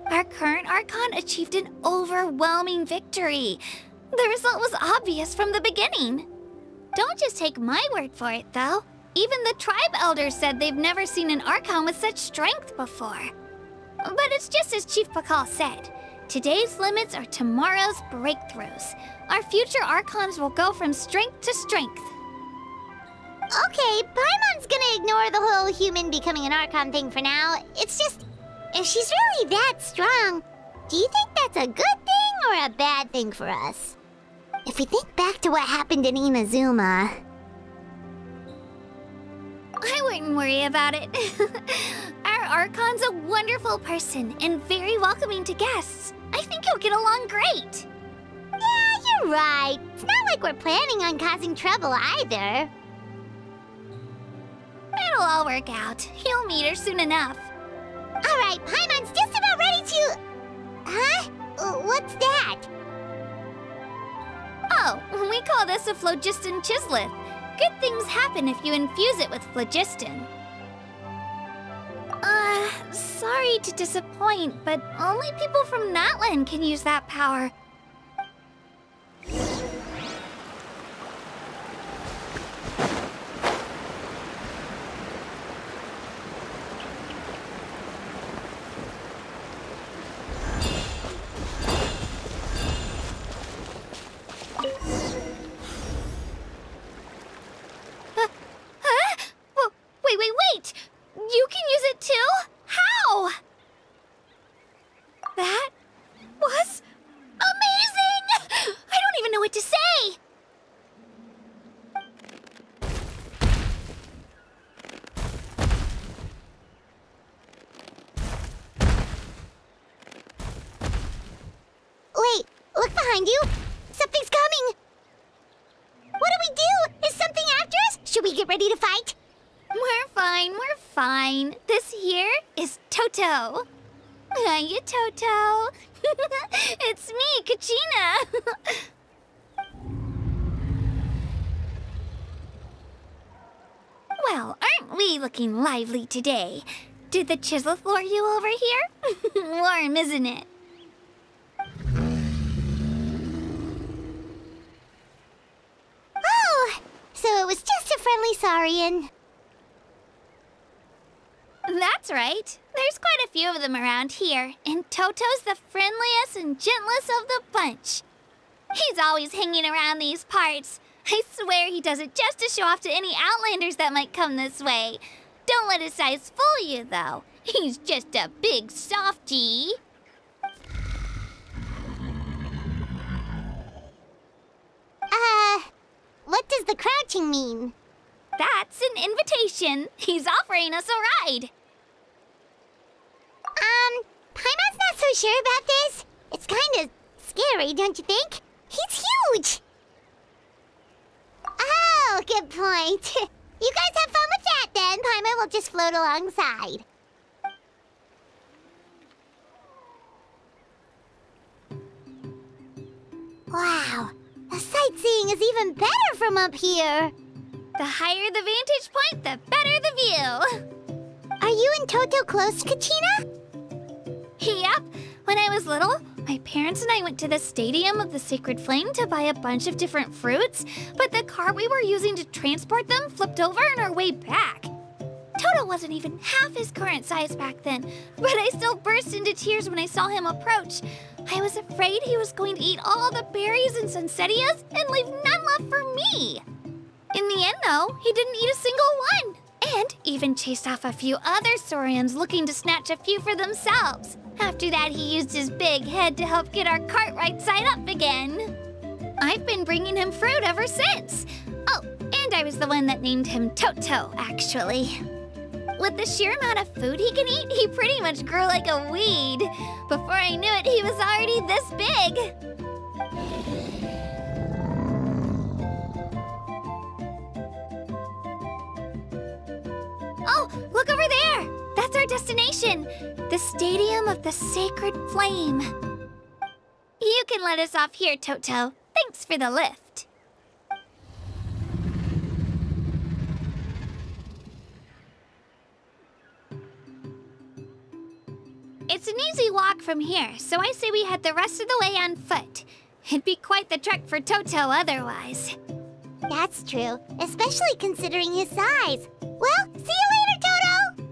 I: Our current Archon achieved an overwhelming victory. The result was obvious from the beginning. Don't just take my word for it, though. Even the tribe elders said they've never seen an Archon with such strength before. But it's just as Chief Pakal said. Today's limits are tomorrow's breakthroughs. Our future Archons will go from strength to strength.
E: Okay, Paimon's gonna ignore the whole human becoming an Archon thing for now. It's just, if she's really that strong, do you think that's a good thing or a bad thing for us? If we think back to what happened in Inazuma...
I: I wouldn't worry about it. Our Archon's a wonderful person and very welcoming to guests. I think you'll get along great.
E: Yeah, you're right. It's not like we're planning on causing trouble either.
I: It'll all work out. You'll meet her soon enough.
E: All right, Paimon's just about ready to... Huh? What's that?
I: Oh, we call this a phlogiston chisleth. Good things happen if you infuse it with phlogiston. Sorry to disappoint, but only people from Natlan can use that power. Wait! You can use it too? How? That was amazing!
E: behind you! Something's coming! What do we do? Is something after us? Should we get ready to fight?
I: We're fine. This here is Toto. Hiya, Toto. It's me, Kachina. Well, aren't we looking lively today? Did the chisel lure you over here? Warm, isn't it?
E: Oh, so it was just a friendly saurian.
I: That's right. There's quite a few of them around here, and Toto's the friendliest and gentlest of the bunch. He's always hanging around these parts. I swear he does it just to show off to any Outlanders that might come this way. Don't let his size fool you, though. He's just a big softie.
E: What does the crouching mean?
I: That's an invitation. He's offering us a ride.
E: Paimon's not so sure about this. It's kind of scary, don't you think? He's huge! Oh, good point. You guys have fun with that, then. Paimon will just float alongside. Wow, the sightseeing is even better from up here.
I: The higher the vantage point, the better the view.
E: Are you and Toto close, Kachina?
I: Yep. When I was little, my parents and I went to the Stadium of the Sacred Flame to buy a bunch of different fruits, but the cart we were using to transport them flipped over on our way back. Toto wasn't even half his current size back then, but I still burst into tears when I saw him approach. I was afraid he was going to eat all the berries and sunsettias and leave none left for me. In the end, though, he didn't eat a single one, and even chased off a few other saurians looking to snatch a few for themselves. After that, he used his big head to help get our cart right side up again. I've been bringing him fruit ever since. Oh, and I was the one that named him Toto, actually. With the sheer amount of food he can eat, he pretty much grew like a weed. Before I knew it, he was already this big. Oh, look over there! That's our destination! The Stadium of the Sacred Flame. You can let us off here, Toto. Thanks for the lift. It's an easy walk from here, so I say we head the rest of the way on foot. It'd be quite the trek for Toto otherwise.
E: That's true, especially considering his size. Well, see you later, Toto!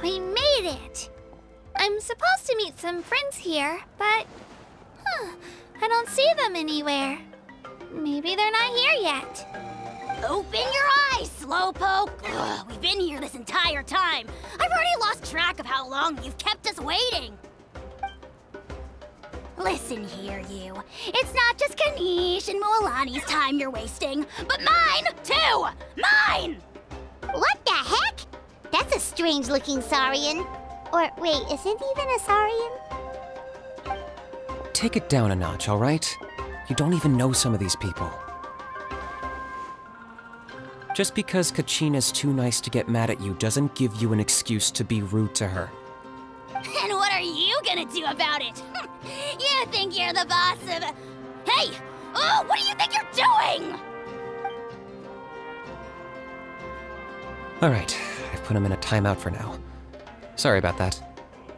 I: We made it! I'm supposed to meet some friends here, but... I don't see them anywhere. Maybe they're not here yet.
E: Open your eyes, Slowpoke! Ugh, we've been here this entire time. I've already lost track of how long you've kept us waiting. Listen here, you. It's not just Kanish and Moalani's time you're wasting, but mine, too! Mine! What the heck? That's a strange-looking Saurian. Or, wait, is it even a Saurian?
D: Take it down a notch, all right? You don't even know some of these people. Just because Kachina's too nice to get mad at you doesn't give you an excuse to be rude to her.
E: And what are you gonna do about it? You think you're the boss of... Hey! Oh, what do you think you're doing?
D: All right, I've put him in a timeout for now. Sorry about that.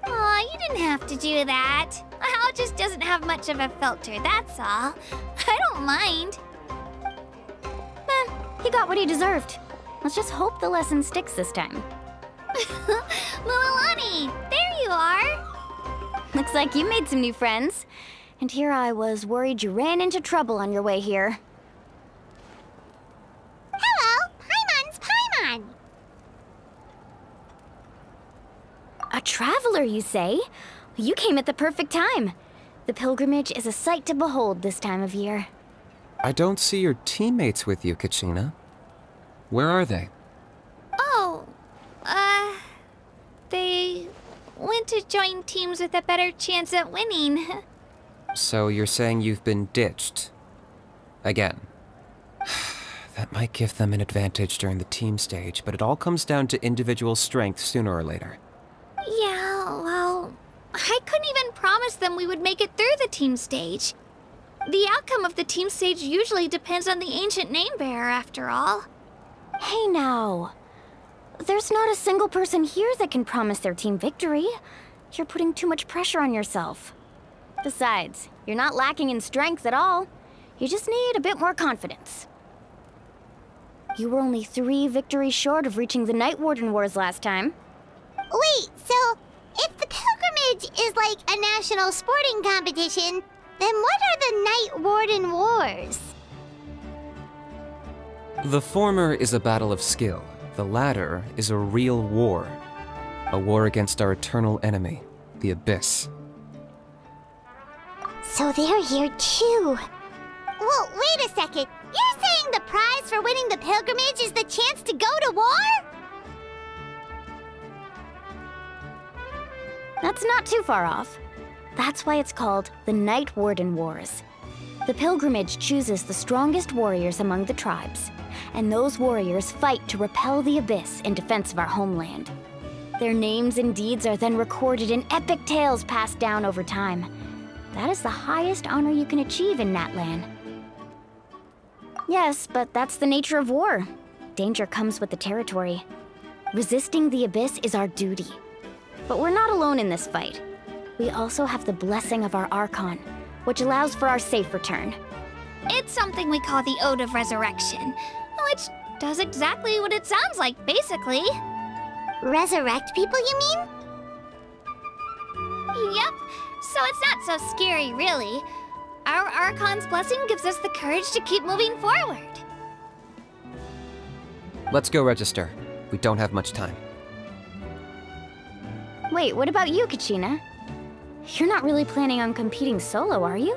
I: Aw, you didn't have to do that. Hal just doesn't have much of a filter, that's all. I don't mind.
C: He got what he deserved. Let's just hope the lesson sticks this time.
I: Moalani, there you are.
C: Looks like you made some new friends. And here I was worried you ran into trouble on your way here.
E: Hello, Paimon's Paimon.
C: A traveler, you say? You came at the perfect time. The pilgrimage is a sight to behold this time of year.
M: I don't see your teammates with you, Kachina. Where are they?
I: Oh, they went to join teams with a better chance at winning.
M: So you're saying you've been ditched? Again. That might give them an advantage during the team stage, but it all comes down to individual strength sooner or later.
I: Yeah, well, I couldn't even promise them we would make it through the team stage. The outcome of the team stage usually depends on the ancient name bearer, after all.
C: Hey now. There's not a single person here that can promise their team victory. You're putting too much pressure on yourself. Besides, you're not lacking in strength at all. You just need a bit more confidence. You were only 3 victories short of reaching the Night Warden Wars last time.
E: Wait, so if the pilgrimage is like a national sporting competition, then what are the Night Warden Wars?
M: The former is a battle of skill. The latter is a real war. A war against our eternal enemy, the Abyss.
E: So they're here too. Well, wait a second. You're saying the prize for winning the pilgrimage is the chance to go to war?
C: That's not too far off. That's why it's called the Night Warden Wars. The pilgrimage chooses the strongest warriors among the tribes, and those warriors fight to repel the Abyss in defense of our homeland. Their names and deeds are then recorded in epic tales passed down over time. That is the highest honor you can achieve in Natlan. Yes, but that's the nature of war. Danger comes with the territory. Resisting the Abyss is our duty. But we're not alone in this fight. We also have the blessing of our Archon, which allows for our safe return.
I: It's something we call the Ode of Resurrection, which does exactly what it sounds like, basically.
E: Resurrect people, you mean?
I: Yep, so it's not so scary, really. Our Archon's blessing gives us the courage to keep moving forward.
M: Let's go register. We don't have much time.
C: Wait, what about you, Kachina? You're not really planning on competing solo, are you?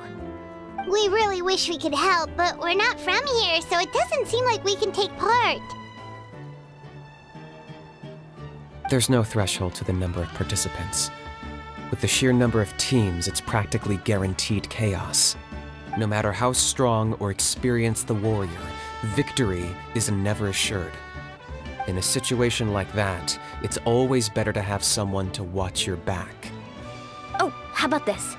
E: We really wish we could help, but we're not from here, so it doesn't seem like we can take part.
M: There's no threshold to the number of participants. With the sheer number of teams, it's practically guaranteed chaos. No matter how strong or experienced the warrior, victory is never assured. In a situation like that, it's always better to have someone to watch your back.
C: Oh, how about this?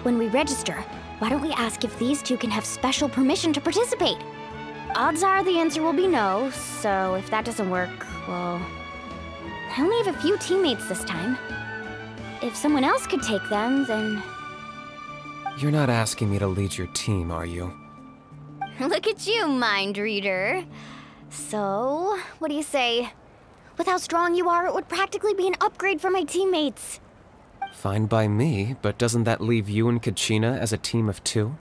C: When we register, why don't we ask if these two can have special permission to participate? Odds are the answer will be no, so if that doesn't work, well... I only have a few teammates this time. If someone else could take them, then...
M: You're not asking me to lead your team, are you?
C: Look at you, mind reader. So, what do you say? With how strong you are, it would practically be an upgrade for my teammates.
M: Fine by me, but doesn't that leave you and Kachina as a team of 2?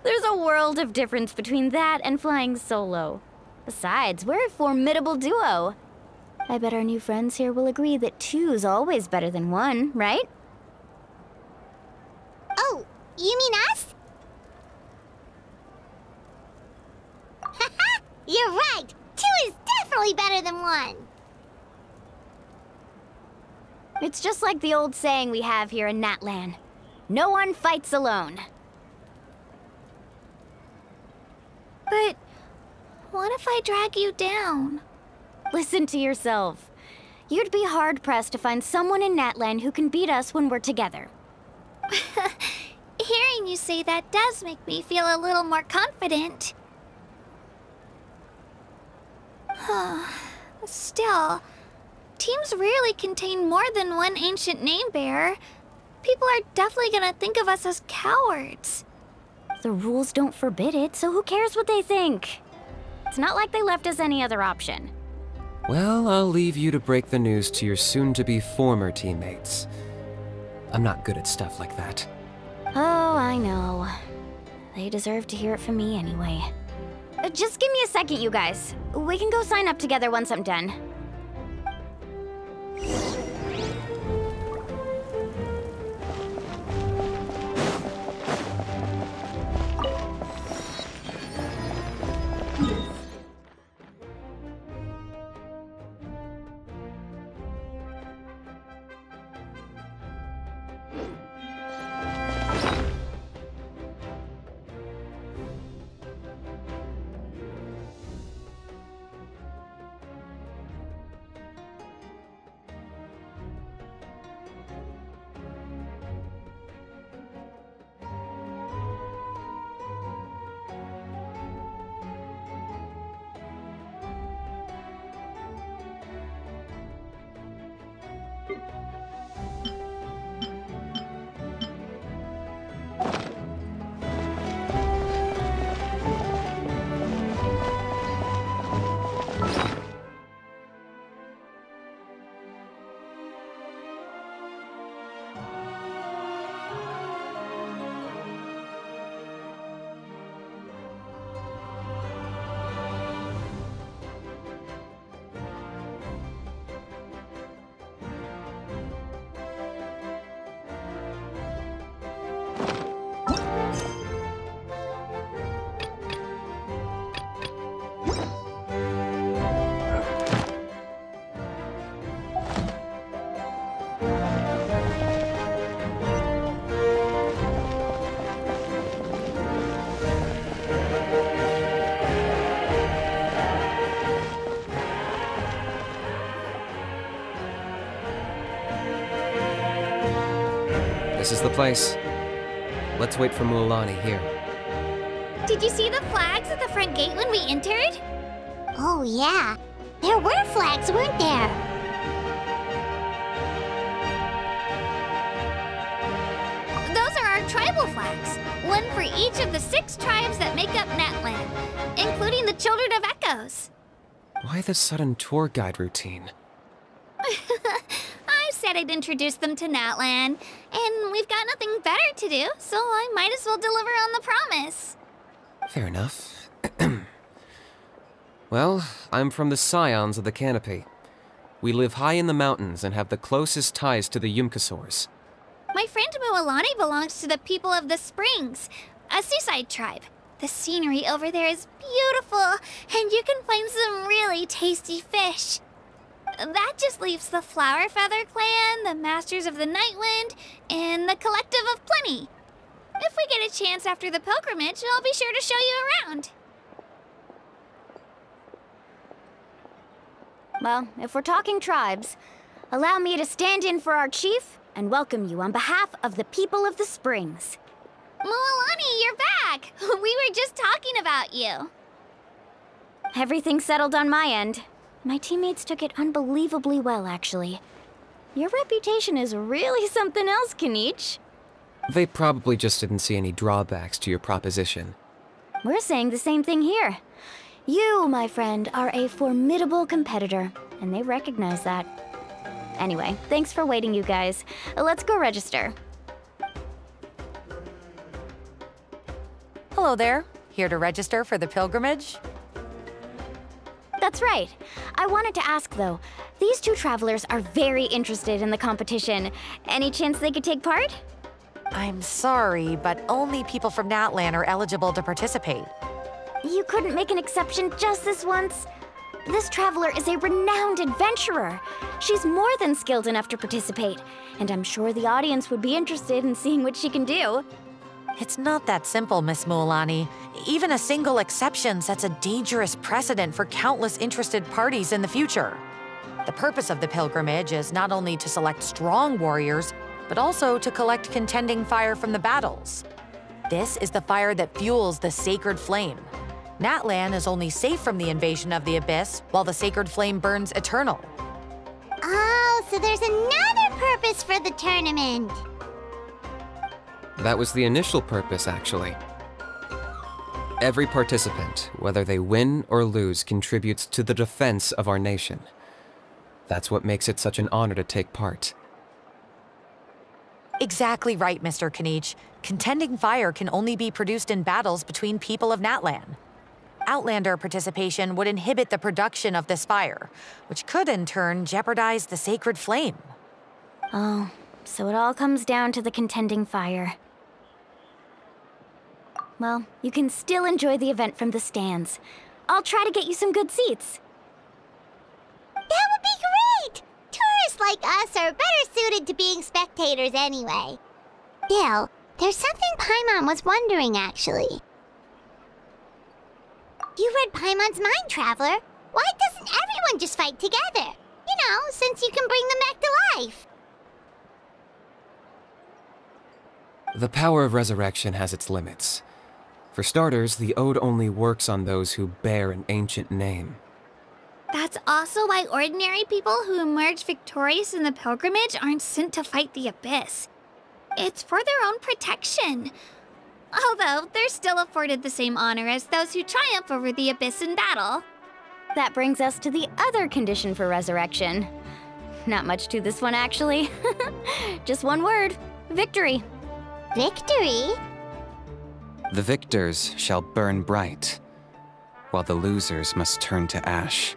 C: There's a world of difference between that and flying solo. Besides, we're a formidable duo. I bet our new friends here will agree that 2's always better than 1, right?
E: Oh, you mean us? Haha, you're right! 2 is definitely better than 1!
C: It's just like the old saying we have here in Natlan. No one fights alone.
I: But what if I drag you down?
C: Listen to yourself. You'd be hard-pressed to find someone in Natlan who can beat us when we're together.
I: Hearing you say that does make me feel a little more confident. Still, teams rarely contain more than one ancient name bearer. People are definitely gonna think of us as cowards.
C: The rules don't forbid it, so who cares what they think? It's not like they left us any other option.
M: Well, I'll leave you to break the news to your soon-to-be former teammates. I'm not good at stuff like that.
C: Oh, I know. They deserve to hear it from me anyway. Just give me a second, you guys. We can go sign up together once I'm done.
M: This is the place. Let's wait for Mualani here.
I: Did you see the flags at the front gate when we entered?
E: Oh yeah, there were flags, weren't there?
I: Those are our tribal flags. One for each of the 6 tribes that make up Natlan, including the Children of Echoes.
M: Why the sudden tour guide routine?
I: I said I'd introduce them to Natlan, and we've got nothing better to do, so I might as well deliver on the promise.
M: Fair enough. Well, I'm from the Scions of the Canopy. We live high in the mountains and have the closest ties to the Yumkasaurs.
I: My friend Mualani belongs to the people of the Springs, a seaside tribe. The scenery over there is beautiful, and you can find some really tasty fish. That just leaves the Flower Feather Clan, the Masters of the Nightwind, and the Collective of Plenty. If we get a chance after the pilgrimage, I'll be sure to show you around.
N: Well, if we're talking tribes, allow me to stand in for our chief and welcome you on behalf of the people of the Springs.
I: Mualani, you're back! We were just talking about you.
N: Everything's settled on my end. My teammates took it unbelievably well, actually. Your reputation is really something else, Kinich.
M: They probably just didn't see any drawbacks to your proposition.
N: We're saying the same thing here. You, my friend, are a formidable competitor, and they recognize that. Anyway, thanks for waiting, you guys. Let's go register.
A: Hello there. Here to register for the pilgrimage?
N: That's right. I wanted to ask, though. These two travelers are very interested in the competition. Any chance they could take part?
A: I'm sorry, but only people from Natlan are eligible to participate.
N: You couldn't make an exception just this once? This traveler is a renowned adventurer. She's more than skilled enough to participate, and I'm sure the audience would be interested in seeing what she can do.
A: It's not that simple, Miss Mualani. Even a single exception sets a dangerous precedent for countless interested parties in the future. The purpose of the pilgrimage is not only to select strong warriors, but also to collect contending fire from the battles. This is the fire that fuels the sacred flame. Natlan is only safe from the invasion of the Abyss, while the sacred flame burns eternal.
E: Oh, so there's another purpose for the tournament.
M: That was the initial purpose, actually. Every participant, whether they win or lose, contributes to the defense of our nation. That's what makes it such an honor to take part.
A: Exactly right, Mr. Kinich. Contending fire can only be produced in battles between people of Natlan. Outlander participation would inhibit the production of this fire, which could in turn jeopardize the sacred flame.
N: Oh, so it all comes down to the contending fire. Well, you can still enjoy the event from the stands. I'll try to get you some good seats.
E: That would be great! Tourists like us are better suited to being spectators anyway. Still, there's something Paimon was wondering, actually. You read Paimon's mind, Traveler. Why doesn't everyone just fight together? You know, since you can bring them back to life.
M: The power of resurrection has its limits. For starters, the Ode only works on those who bear an ancient name.
I: That's also why ordinary people who emerge victorious in the pilgrimage aren't sent to fight the Abyss. It's for their own protection. Although, they're still afforded the same honor as those who triumph over the Abyss in battle.
N: That brings us to the other condition for resurrection. Not much to this one, actually. Just one word: victory.
E: Victory?
M: The victors shall burn bright, while the losers must turn to ash.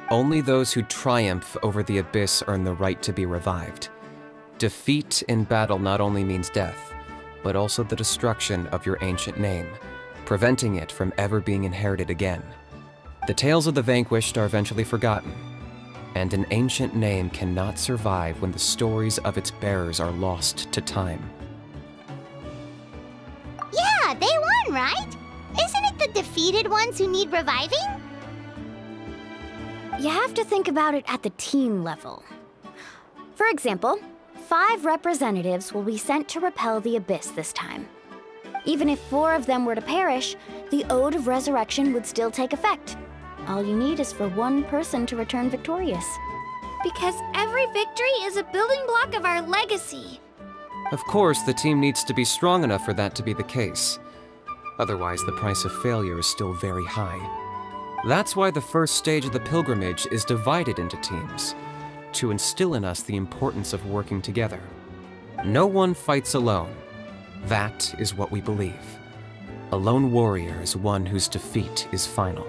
M: Only those who triumph over the Abyss earn the right to be revived. Defeat in battle not only means death, but also the destruction of your ancient name, preventing it from ever being inherited again. The tales of the vanquished are eventually forgotten, and an ancient name cannot survive when the stories of its bearers are lost to time.
E: Yeah, they won, right? Isn't it the defeated ones who need reviving?
N: You have to think about it at the team level. For example, 5 representatives will be sent to repel the Abyss this time. Even if 4 of them were to perish, the Ode of Resurrection would still take effect. All you need is for 1 person to return victorious.
I: Because every victory is a building block of our legacy.
M: Of course, the team needs to be strong enough for that to be the case. Otherwise, the price of failure is still very high. That's why the first stage of the pilgrimage is divided into teams, to instill in us the importance of working together. No one fights alone. That is what we believe. A lone warrior is one whose defeat is final.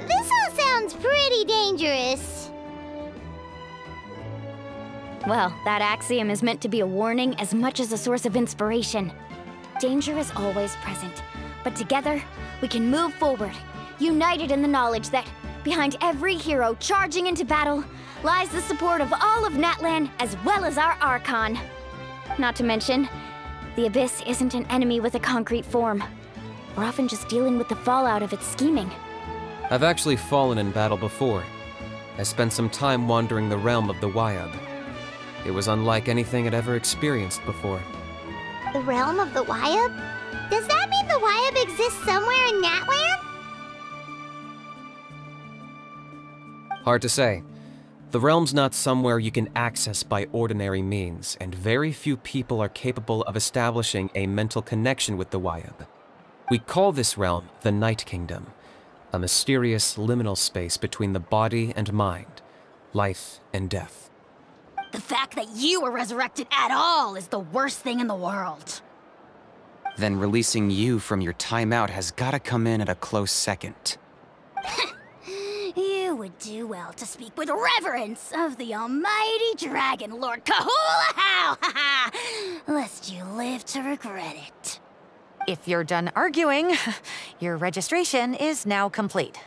E: This all sounds pretty dangerous.
N: Well, that axiom is meant to be a warning as much as a source of inspiration. Danger is always present, but together, we can move forward, united in the knowledge that Behind every hero charging into battle lies the support of all of Natlan as well as our Archon. Not to mention, the Abyss isn't an enemy with a concrete form. We're often just dealing with the fallout of its scheming.
M: I've actually fallen in battle before. I spent some time wandering the realm of the Wyab. It was unlike anything I'd ever experienced before.
E: The realm of the Wyab? Does that mean the Wyab exists somewhere in Natlan?
M: Hard to say. The realm's not somewhere you can access by ordinary means, and very few people are capable of establishing a mental connection with the Wyab. We call this realm the Night Kingdom, a mysterious liminal space between the body and mind, life and death.
O: The fact that you were resurrected at all is the worst thing in the world.
D: Then releasing you from your timeout has gotta come in at a close second.
O: You would do well to speak with reverence of the almighty Dragon Lord Kahula-How, lest you live to regret it.
A: If you're done arguing, your registration is now complete.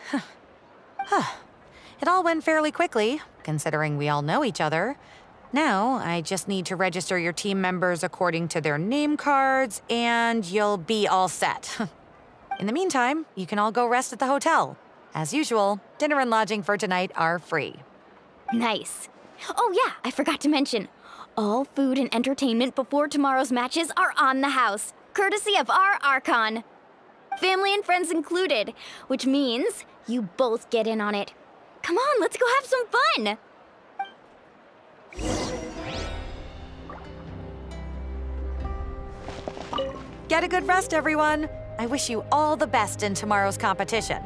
A: It all went fairly quickly, considering we all know each other. Now, I just need to register your team members according to their name cards, and you'll be all set. In the meantime, you can all go rest at the hotel. As usual, dinner and lodging for tonight are free.
N: Nice. Oh yeah, I forgot to mention, all food and entertainment before tomorrow's matches are on the house, courtesy of our Archon. Family and friends included, which means you both get in on it. Come on, let's go have some fun!
A: Get a good rest, everyone. I wish you all the best in tomorrow's competition.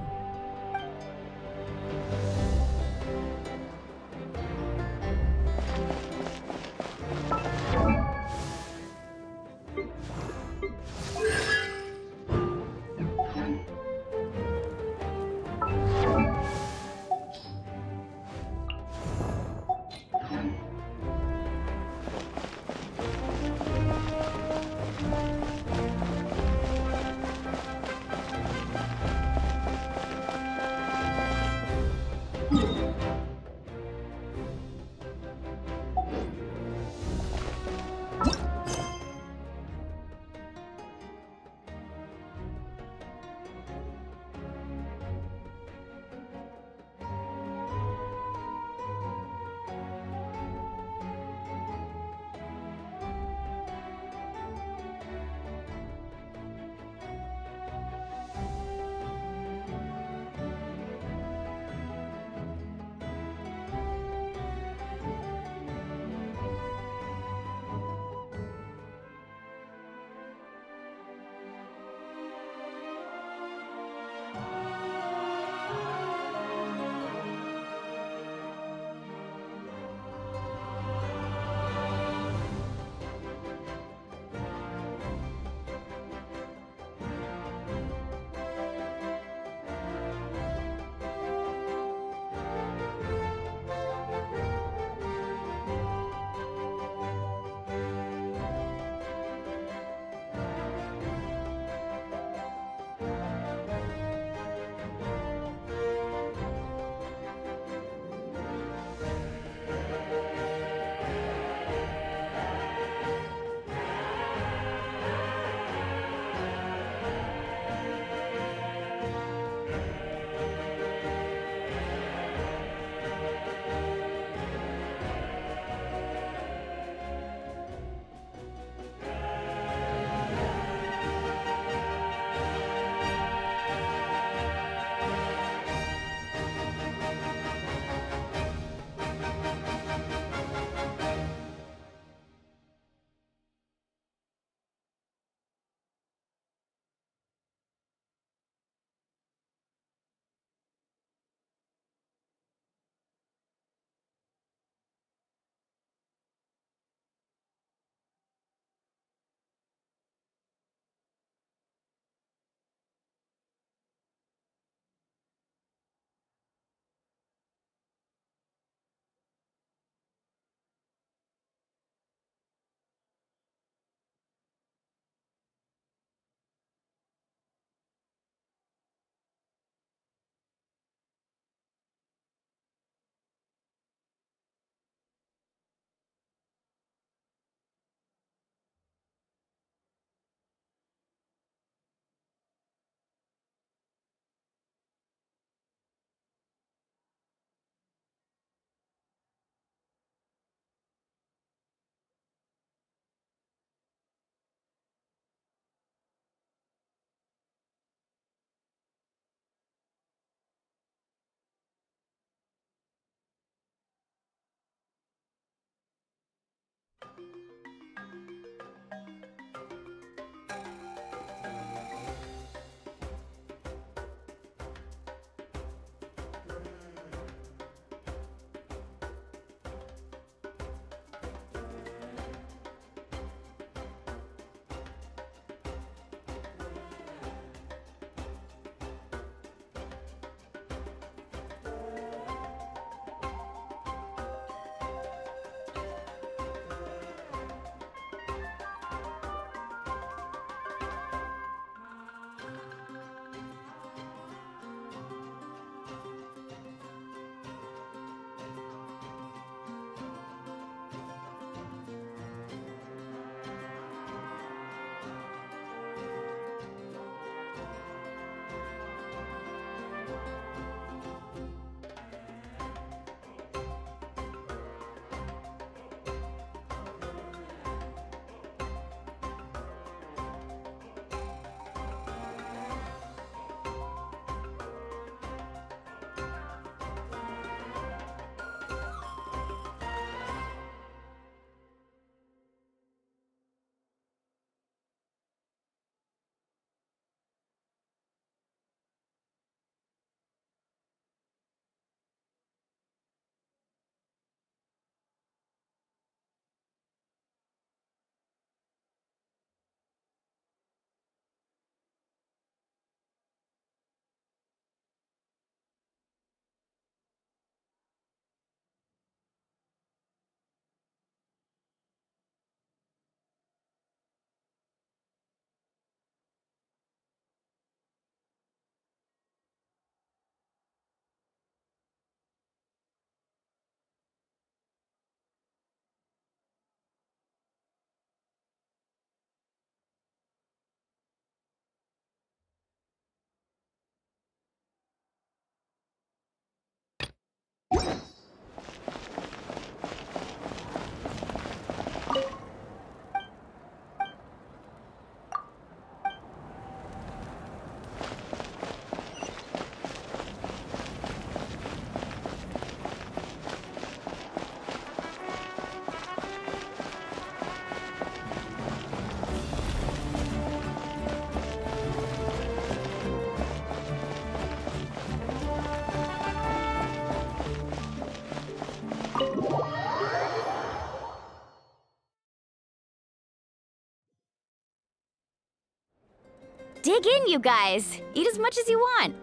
N: Dig in, you guys. Eat as much as you want.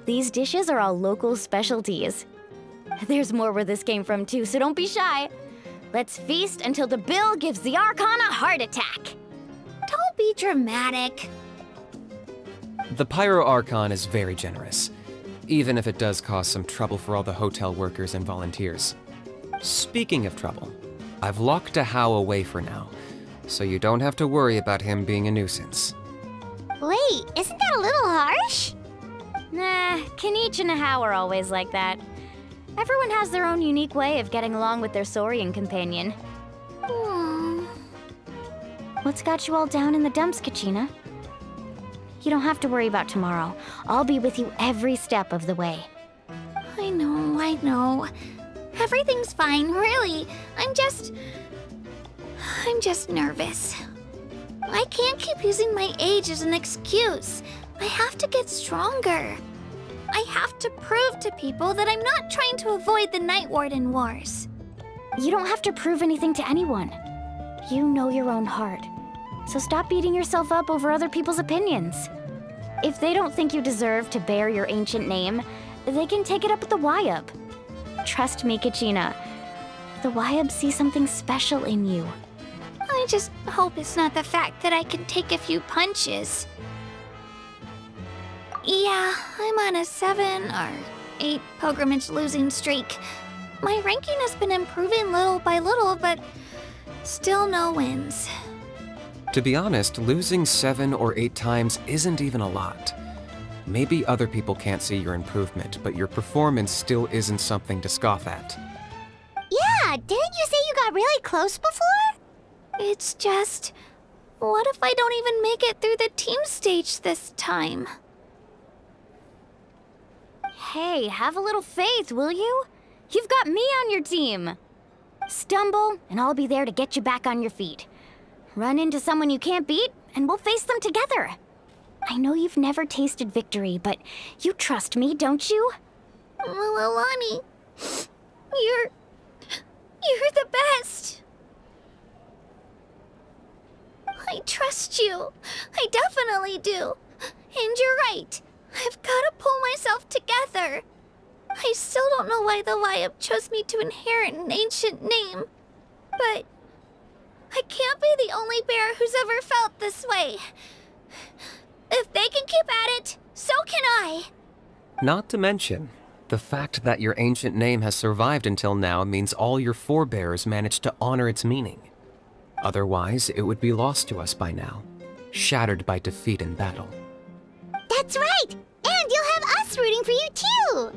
N: These dishes are all local specialties. There's more where this came from too, so don't be shy. Let's feast until the bill gives the Archon a heart attack.
I: Don't be dramatic.
M: The Pyro Archon is very generous, even if it does cause some trouble for all the hotel workers and volunteers. Speaking of trouble, I've locked Ahau away for now, so you don't have to worry about him being a nuisance.
E: Wait, isn't that a little harsh?
N: Nah, Kinich and Ahau are always like that. Everyone has their own unique way of getting along with their Saurian companion. What's got you all down in the dumps, Kachina? You don't have to worry about tomorrow. I'll be with you every step of the way.
I: I know. Everything's fine, really. I'm just nervous. I can't keep using my age as an excuse. I have to get stronger. I have to prove to people that I'm not trying to avoid the Night Warden Wars.
N: You don't have to prove anything to anyone. You know your own heart. So stop beating yourself up over other people's opinions. If they don't think you deserve to bear your ancient name, they can take it up with the Wyub. Trust me, Kachina. The Wyub see something special in you.
I: I just hope it's not the fact that I can take a few punches. Yeah, I'm on a 7 or 8 pilgrimage losing streak. My ranking has been improving little by little, but still no wins.
M: To be honest, losing 7 or 8 times isn't even a lot. Maybe other people can't see your improvement, but your performance still isn't something to scoff at.
E: Yeah, didn't you say you got really close before?
I: It's just, what if I don't even make it through the team stage this time?
N: Hey, have a little faith, will you? You've got me on your team. Stumble, and I'll be there to get you back on your feet. Run into someone you can't beat, and we'll face them together. I know you've never tasted victory, but you trust me, don't you?
I: Alani, you're the best. I trust you. I definitely do. And you're right. I've got to pull myself together. I still don't know why the Wyub chose me to inherit an ancient name. But I can't be the only bear who's ever felt this way. If they can keep at it, so can I.
M: Not to mention, the fact that your ancient name has survived until now means all your forebears managed to honor its meaning. Otherwise, it would be lost to us by now, shattered by defeat in battle.
E: That's right! And you'll have us rooting for you too!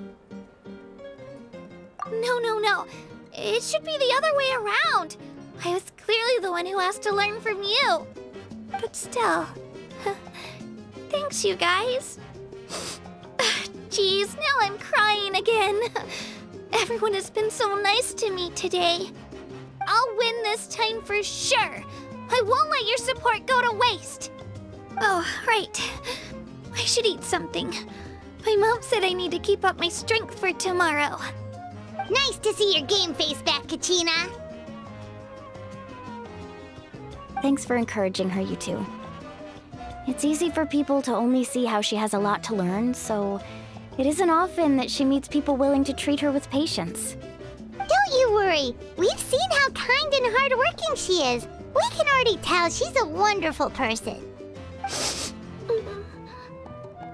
I: No. It should be the other way around. I was clearly the one who asked to learn from you. But still, thanks you guys. Geez, now I'm crying again. Everyone has been so nice to me today. I'll win this time for sure. I won't let your support go to waste. Oh, right. I should eat something. My mom said I need to keep up my strength for tomorrow.
E: Nice to see your game face back, Kachina.
N: Thanks for encouraging her, you two. It's easy for people to only see how she has a lot to learn, so it isn't often that she meets people willing to treat her with patience.
E: Don't you worry. We've seen how kind and hardworking she is. We can already tell she's a wonderful person.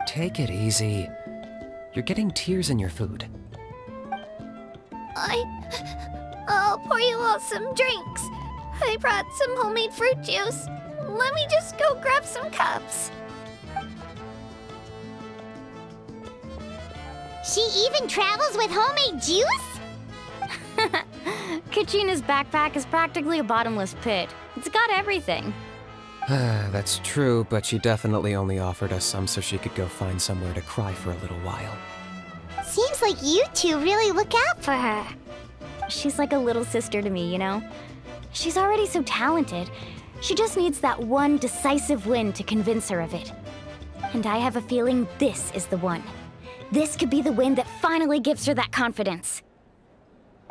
M: Take it easy. You're getting tears in your food.
I: I'll pour you all some drinks. I brought some homemade fruit juice. Let me just go grab some cups.
E: She even travels with homemade juice?
N: Kachina's backpack is practically a bottomless pit. It's got everything.
M: That's true, but she definitely only offered us some so she could go find somewhere to cry for a little while.
E: Seems like you two really look out for her.
N: She's like a little sister to me, you know? She's already so talented. She just needs that one decisive win to convince her of it. And I have a feeling this is the one. This could be the win that finally gives her that confidence.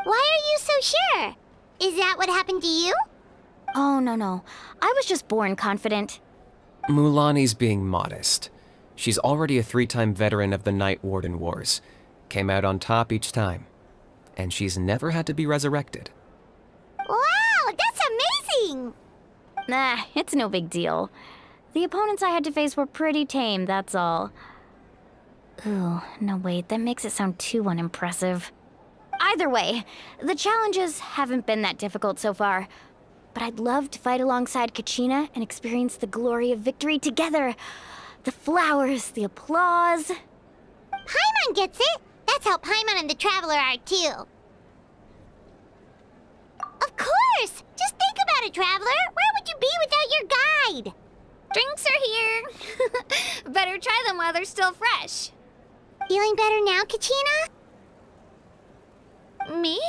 E: Why are you so sure? Is that what happened to you?
N: Oh, no. I was just born confident.
M: Mulaney's being modest. She's already a 3-time veteran of the Night Warden Wars. Came out on top each time. And she's never had to be resurrected.
E: Wow, that's amazing!
N: Nah, it's no big deal. The opponents I had to face were pretty tame, that's all. Ooh, no wait, that makes it sound too unimpressive. Either way, the challenges haven't been that difficult so far. But I'd love to fight alongside Kachina and experience the glory of victory together. The flowers, the applause.
E: Paimon gets it! That's how Paimon and the Traveler are too. Of course! Just think about it, Traveler! Where would you be without your guide?
I: Drinks are here. Better try them while they're still fresh.
E: Feeling better now, Kachina?
I: Me?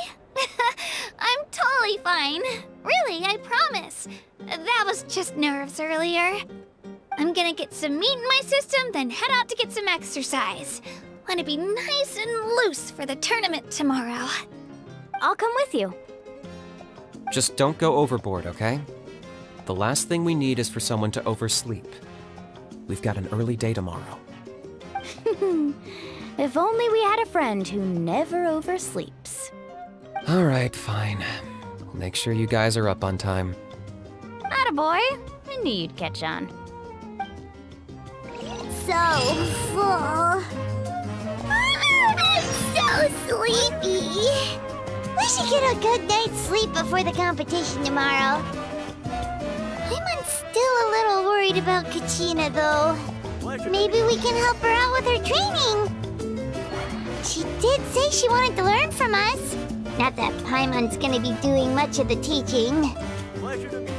I: I'm totally fine. Really, I promise. That was just nerves earlier. I'm gonna get some meat in my system, then head out to get some exercise. Want to be nice and loose for the tournament tomorrow.
N: I'll come with you.
M: Just don't go overboard, okay? The last thing we need is for someone to oversleep. We've got an early day tomorrow.
N: If only we had a friend who never oversleeps.
M: Alright, fine. I'll make sure you guys are up on time.
N: Attaboy. I knew you'd catch on.
E: So full. I'm so sleepy. We should get a good night's sleep before the competition tomorrow. I'm still a little worried about Kachina, though. Maybe we can help her out with her training. She did say she wanted to learn from us. Not that Paimon's gonna be doing much of the teaching.
B: Pleasure to meet you.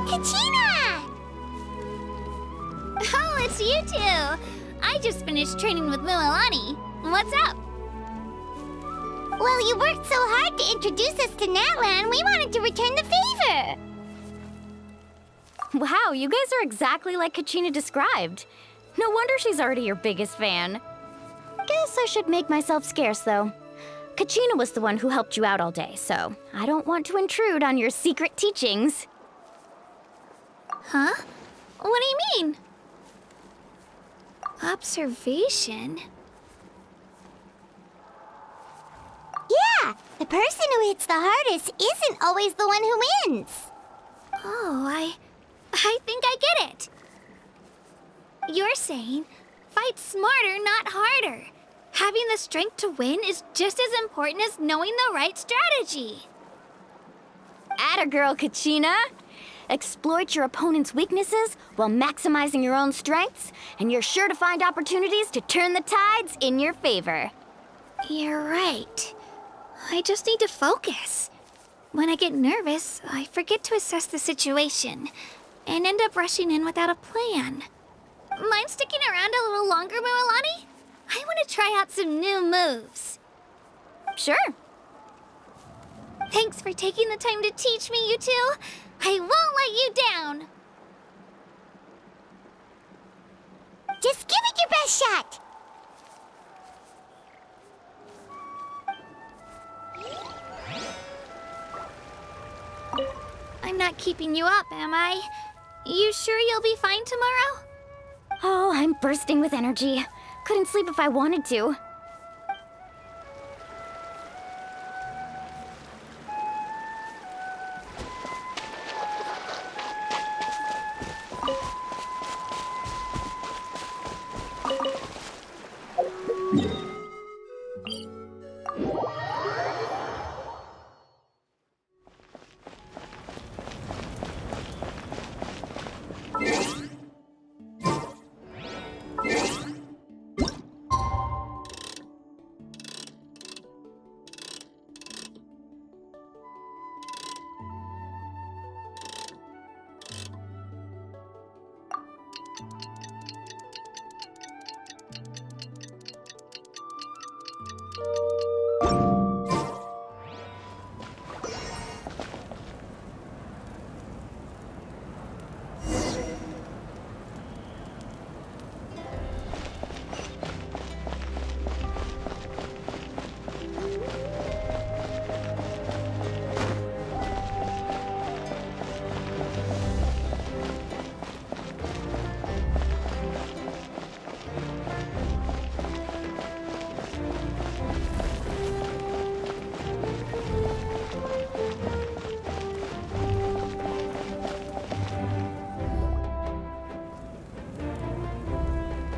E: Kachina!
I: Oh, it's you two. I just finished training with Mualani. What's up?
E: Well, you worked so hard to introduce us to Natlan, we wanted to return the favor.
N: Wow, you guys are exactly like Kachina described. No wonder she's already your biggest fan. Guess I should make myself scarce, though. Kachina was the one who helped you out all day, so I don't want to intrude on your secret teachings.
I: Huh? What do you mean? Observation?
E: Yeah, the person who hits the hardest isn't always the one who wins.
I: Oh, I think I get it. You're saying, fight smarter, not harder. Having the strength to win is just as important as knowing the right strategy.
N: Atta girl, Kachina! Exploit your opponent's weaknesses while maximizing your own strengths, and you're sure to find opportunities to turn the tides in your favor.
I: You're right. I just need to focus. When I get nervous, I forget to assess the situation, and end up rushing in without a plan. Mind sticking around a little longer, Mualani? I want to try out some new moves.
N: Sure.
I: Thanks for taking the time to teach me, you two. I won't let you down.
E: Just give it your best shot.
I: I'm not keeping you up, am I? You sure you'll be fine tomorrow?
N: Oh, I'm bursting with energy. Couldn't sleep if I wanted to.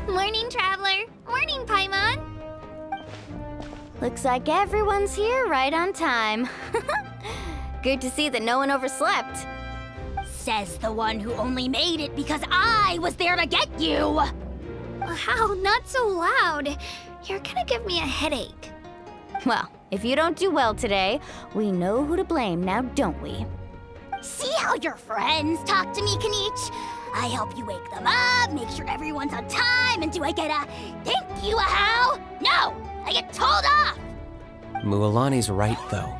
I: Morning, Traveler. Morning, Paimon.
N: Looks like everyone's here right on time. Good to see that no one overslept.
O: Says the one who only made it because I was there to get you!
I: Wow, not so loud. You're gonna give me a headache.
N: Well, if you don't do well today, we know who to blame now, don't we?
O: See how your friends talk to me, Kanich? I help you wake them up, make sure everyone's on time, and do I get a thank you, how? No! I get told off!
M: Mualani's right, though.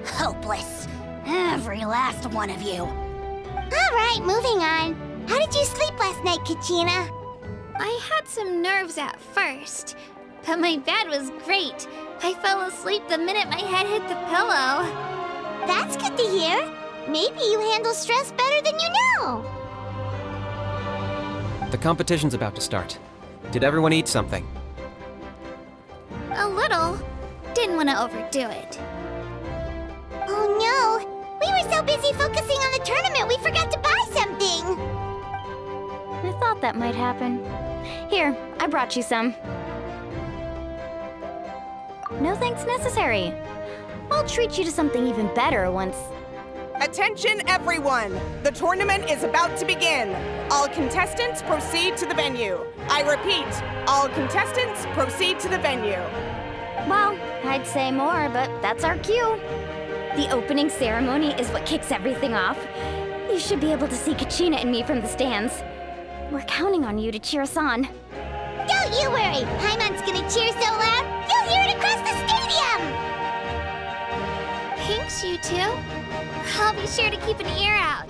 O: Hopeless. Every last one of you.
E: Alright, moving on. How did you sleep last night, Kachina?
I: I had some nerves at first, but my bed was great. I fell asleep the minute my head hit the pillow.
E: That's good to hear. Maybe you handle stress better than you know.
M: The competition's about to start. Did everyone eat something?
I: A little. Didn't want to overdo it.
E: Oh no! We were so busy focusing on the tournament we forgot to buy something!
N: I thought that might happen. Here, I brought you some. No thanks necessary. I'll treat you to something even better once...
P: Attention everyone! The tournament is about to begin. All contestants proceed to the venue. I repeat, all contestants proceed to the venue.
N: Well, I'd say more, but that's our cue. The opening ceremony is what kicks everything off. You should be able to see Kachina and me from the stands. We're counting on you to cheer us on.
E: Don't you worry! Paimon's gonna cheer so loud, you'll hear it across the stadium!
I: Thanks, you two. I'll be sure to keep an ear out.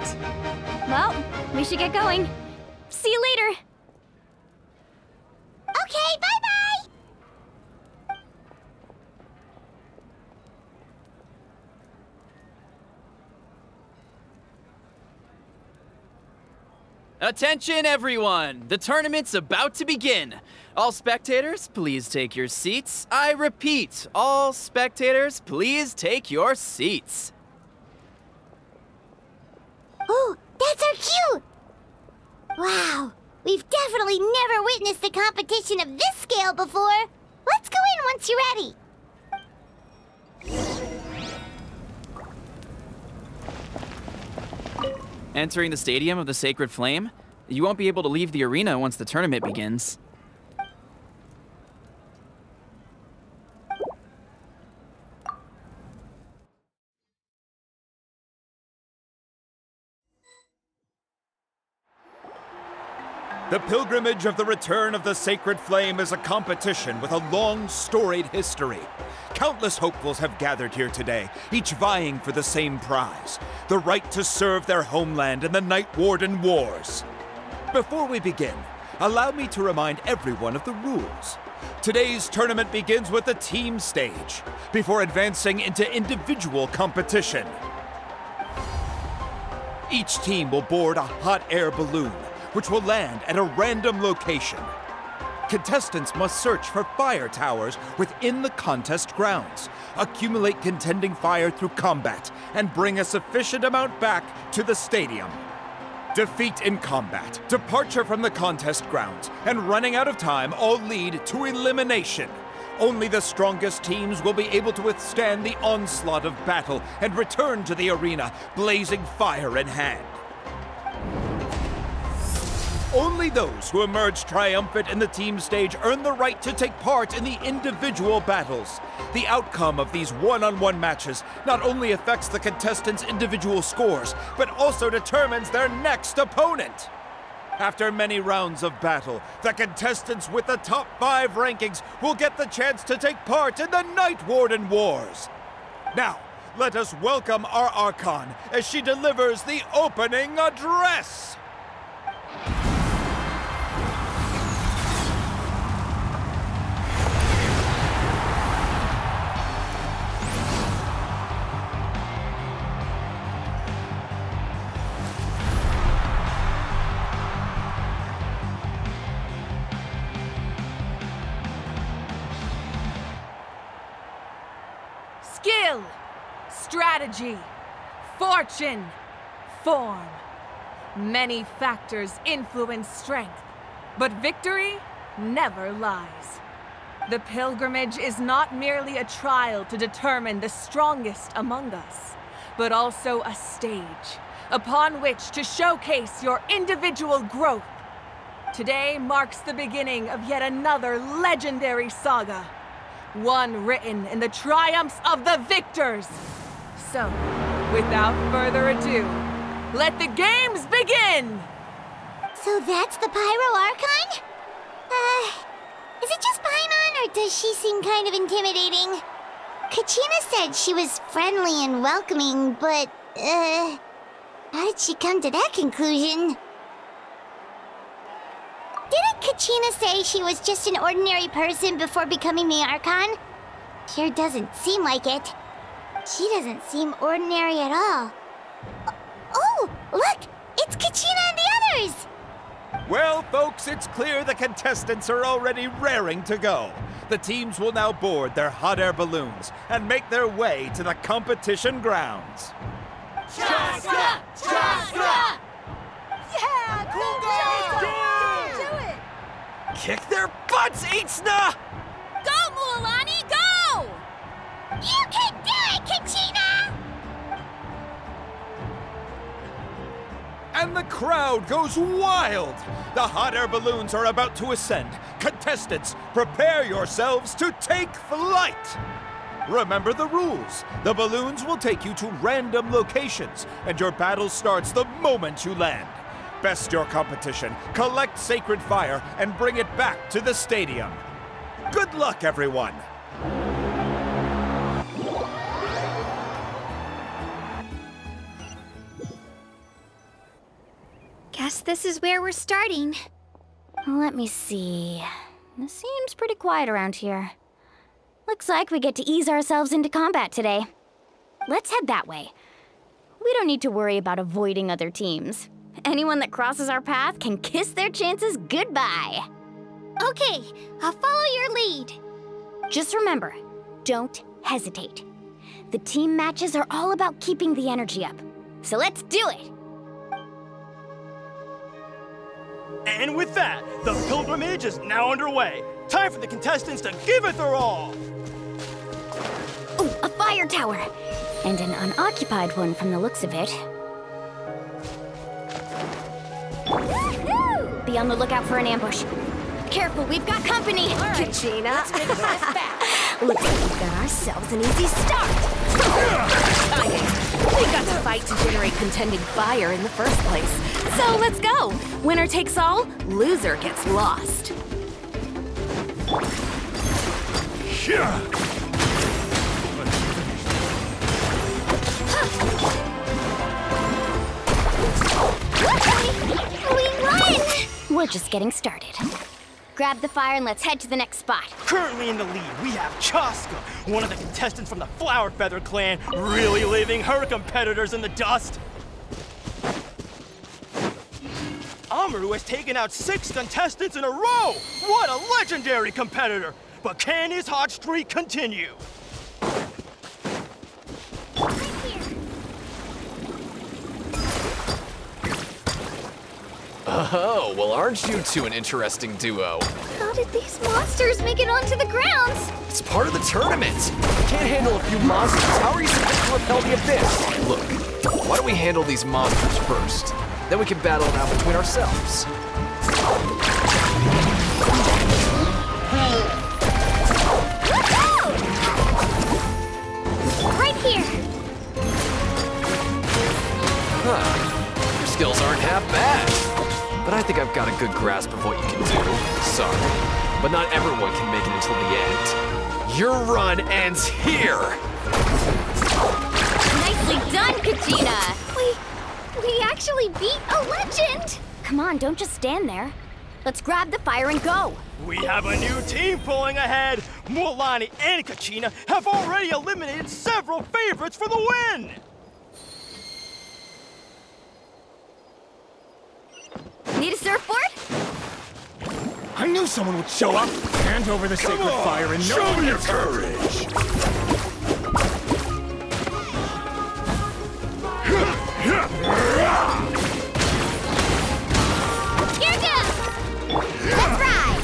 N: Well, we should get going. See you later.
E: Okay, bye-bye!
F: Attention, everyone! The tournament's about to begin. All spectators, please take your seats. I repeat, all spectators, please take your seats.
E: Oh, that's our cue! Wow, we've definitely never witnessed a competition of this scale before. Let's go in once you're ready.
L: Entering the Stadium of the Sacred Flame, you won't be able to leave the arena once the tournament begins.
Q: The Pilgrimage of the Return of the Sacred Flame is a competition with a long, storied history. Countless hopefuls have gathered here today, each vying for the same prize, the right to serve their homeland in the Night Warden Wars. Before we begin, allow me to remind everyone of the rules. Today's tournament begins with the team stage, before advancing into individual competition. Each team will board a hot air balloon, which will land at a random location. Contestants must search for fire towers within the contest grounds, accumulate contending fire through combat, and bring a sufficient amount back to the stadium. Defeat in combat, departure from the contest grounds, and running out of time all lead to elimination. Only the strongest teams will be able to withstand the onslaught of battle and return to the arena, blazing fire in hand. Only those who emerge triumphant in the team stage earn the right to take part in the individual battles. The outcome of these one-on-one matches not only affects the contestants' individual scores, but also determines their next opponent. After many rounds of battle, the contestants with the top 5 rankings will get the chance to take part in the Night Warden Wars. Now, let us welcome our Archon as she delivers the opening address.
R: Skill, strategy, fortune, form. Many factors influence strength, but victory never lies. The pilgrimage is not merely a trial to determine the strongest among us, but also a stage upon which to showcase your individual growth. Today marks the beginning of yet another legendary saga. One written in the triumphs of the victors. So, without further ado, let the games begin!
E: So that's the Pyro Archon? Is it just Paimon, or does she seem kind of intimidating? Kachina said she was friendly and welcoming, but, how did she come to that conclusion? Didn't Kachina say she was just an ordinary person before becoming the Archon? Sure doesn't seem like it. She doesn't seem ordinary at all. Oh, look! It's Kachina and the others!
Q: Well, folks, it's clear the contestants are already raring to go. The teams will now board their hot air balloons and make their way to the competition grounds.
R: Chaska! Chaska! Yeah, cool guys! Do it!
Q: Kick their butts, Itzna!
I: Go, Mualani, go!
E: You can do it, Kachina!
Q: And the crowd goes wild! The hot air balloons are about to ascend. Contestants, prepare yourselves to take flight! Remember the rules. The balloons will take you to random locations, and your battle starts the moment you land. Best your competition, collect sacred fire, and bring it back to the stadium. Good luck, everyone!
N: Guess this is where we're starting. Let me see. It seems pretty quiet around here. Looks like we get to ease ourselves into combat today. Let's head that way. We don't need to worry about avoiding other teams. Anyone that crosses our path can kiss their chances goodbye.
E: Okay, I'll follow your lead.
N: Just remember, don't hesitate. The team matches are all about keeping the energy up. So let's do it!
S: And with that, the pilgrimage is now underway. Time for the contestants to give it their all!
N: Ooh, a fire tower! And an unoccupied one from the looks of it. Be on the lookout for an ambush. Careful, we've got company!
R: All right, Kachina, let's make this fast.
N: Looks like we've got ourselves an easy start!
K: We got to fight to generate contending fire in the first place. So let's go. Winner takes all, loser gets lost.
N: We won! We're just getting started. Grab the fire and let's head to the next spot.
S: Currently in the lead, we have Chaska, one of the contestants from the Flower Feather clan, really leaving her competitors in the dust. Amaru has taken out 6 contestants in a row! What a legendary competitor! But can his hot streak continue?
T: Oh, well, aren't you two an interesting duo?
N: How did these monsters make it onto the grounds?
T: It's part of the tournament. You can't handle a few monsters. How are you supposed to repel the abyss? Look, why don't we handle these monsters first? Then we can battle it out between ourselves.
N: Right here!
T: Huh. Your skills aren't half bad. But I think I've got a good grasp of what you can do. Sorry, but not everyone can make it until the end. Your run ends here!
N: Nicely done, Kachina! We actually beat a legend! Come on, don't just stand there. Let's grab the fire and go!
S: We have a new team pulling ahead! Mualani and Kachina have already eliminated several favorites for the win!
N: Need a surfboard?
B: I knew someone would show up! Hand over the sacred fire and show me your courage!
N: Here goes! Let's ride!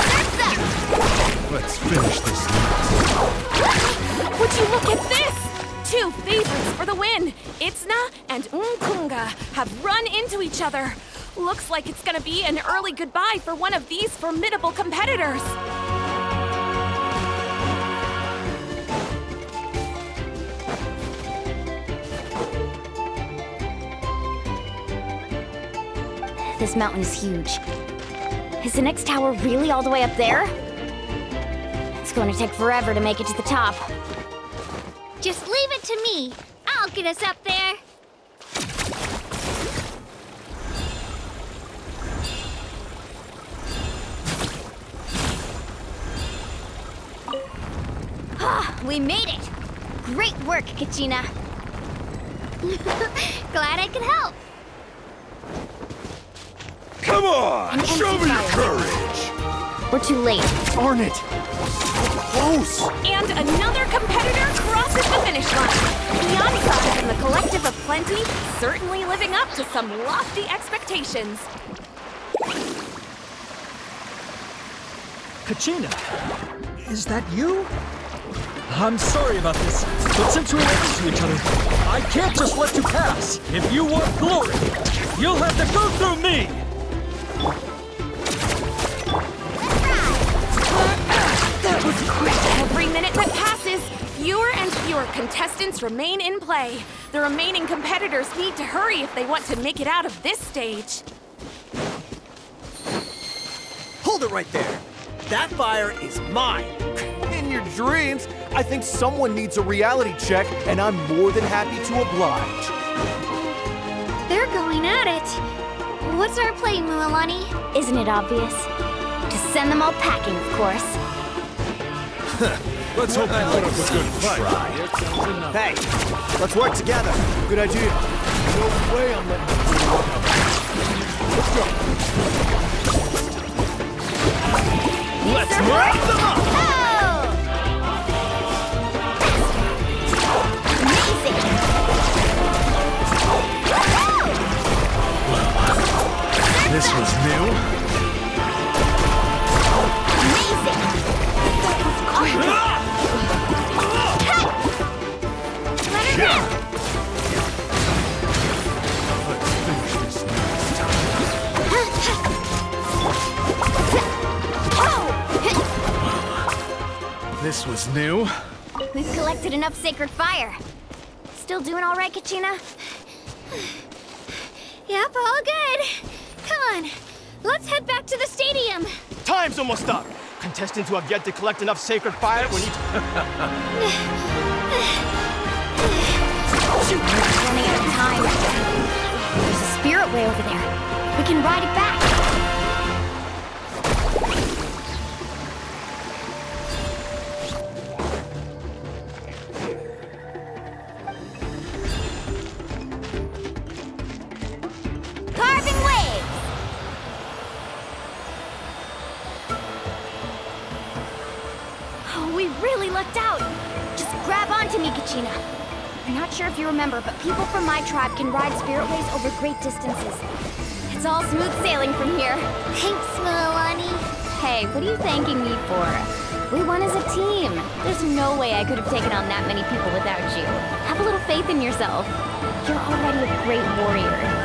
N: Surf's up!
B: Let's finish this now.
K: Would you look at this? 2 favorites for the win. Itzna and Unkunga have run into each other. Looks like it's gonna be an early goodbye for one of these formidable competitors.
N: This mountain is huge. Is the next tower really all the way up there? It's going to take forever to make it to the top.
E: Just leave it to me. I'll get us up there.
N: We made it! Great work, Kachina.
E: Glad I could help.
B: Come on! Show me your courage!
N: We're too late.
S: Darn it!
T: Close!
K: And another competitor crosses the finish line. Beyonce and the Collective of Plenty certainly living up to some lofty expectations.
U: Kachina, is that you? I'm sorry about this, but since we ran into each other, I can't just let you pass. If you want glory, you'll have to go through me!
K: That was quick! Every minute that passes, fewer and fewer contestants remain in play. The remaining competitors need to hurry if they want to make it out of this stage.
V: Hold it right there. That fire is mine.
Q: In your dreams, I think someone needs a reality check, and I'm more than happy to oblige.
E: They're going at it. What's our play, Mualani?
N: Isn't it obvious? To send them all packing, of course.
B: Let's hope you put up a good fight.
V: Hey, let's work together. Good idea.
B: No way I'm letting you walk out. Let's go.
S: Let's wrap them up!
B: This was new.
N: Amazing!
B: Let's finish this next time. This was new.
N: We've collected enough sacred fire. still doing all right, Kachina?
I: Yep, all good. Come on, let's head back to the stadium.
S: Time's almost up. Contestants who have yet to collect enough sacred fire will need to...
N: Shoot, we're running out of time. There's a spirit way over there. We can ride it back.
E: Carving waves!
N: Oh, we really lucked out. Just grab onto me, Kachina. I'm not sure if you remember, but people from my tribe can ride spiritways over great distances. It's all smooth sailing from here.
E: Thanks, Milani.
N: Hey, what are you thanking me for? We won as a team. There's no way I could have taken on that many people without you. Have a little faith in yourself. You're already a great warrior.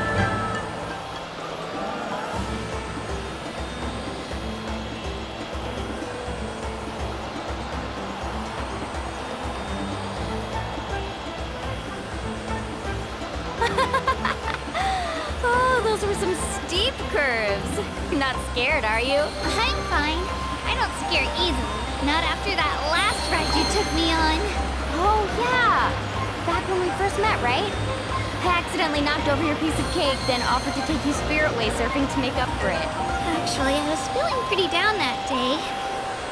N: Oh, those were some steep curves. Not scared, are you?
E: I'm fine. I don't scare easily. Not after that last ride you took me on.
N: Oh, yeah. Back when we first met, right? I accidentally knocked over your piece of cake, then offered to take you spiritway surfing to make up for it.
E: Actually, I was feeling pretty down that day.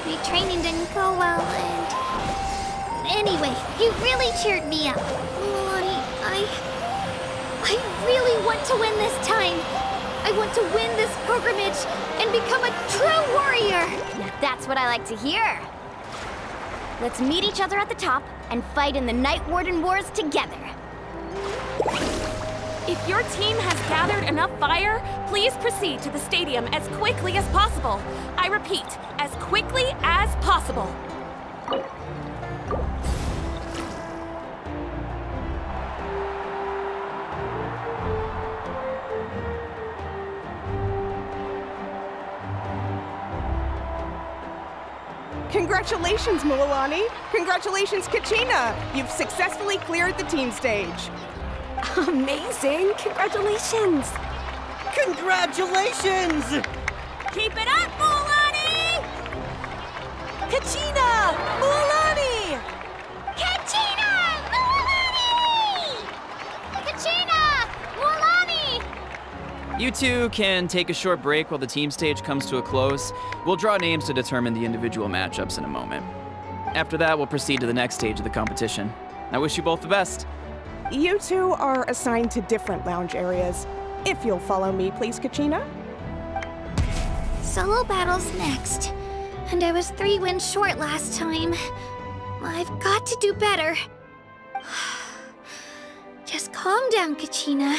E: My training didn't go well, and... Anyway, you really cheered me up. Milani, I really want to win this time. I want to win this pilgrimage and become a true warrior.
N: Now that's what I like to hear. Let's meet each other at the top and fight in the Night Warden Wars together.
K: If your team has gathered enough fire, please proceed to the stadium as quickly as possible. I repeat, as quickly as possible.
P: Congratulations, Milani! Congratulations, Kachina! You've successfully cleared the team stage.
K: Amazing! Congratulations!
V: Congratulations!
R: Keep it up, Milani! Kachina! Milani!
E: Kachina! Milani! Kachina! Milani!
F: You two can take a short break while the team stage comes to a close. We'll draw names to determine the individual matchups in a moment. After that, we'll proceed to the next stage of the competition. I wish you both the best.
P: You two are assigned to different lounge areas. If you'll follow me, please, Kachina.
E: Solo battle's next. And I was 3 wins short last time. I've got to do better. Just calm down, Kachina.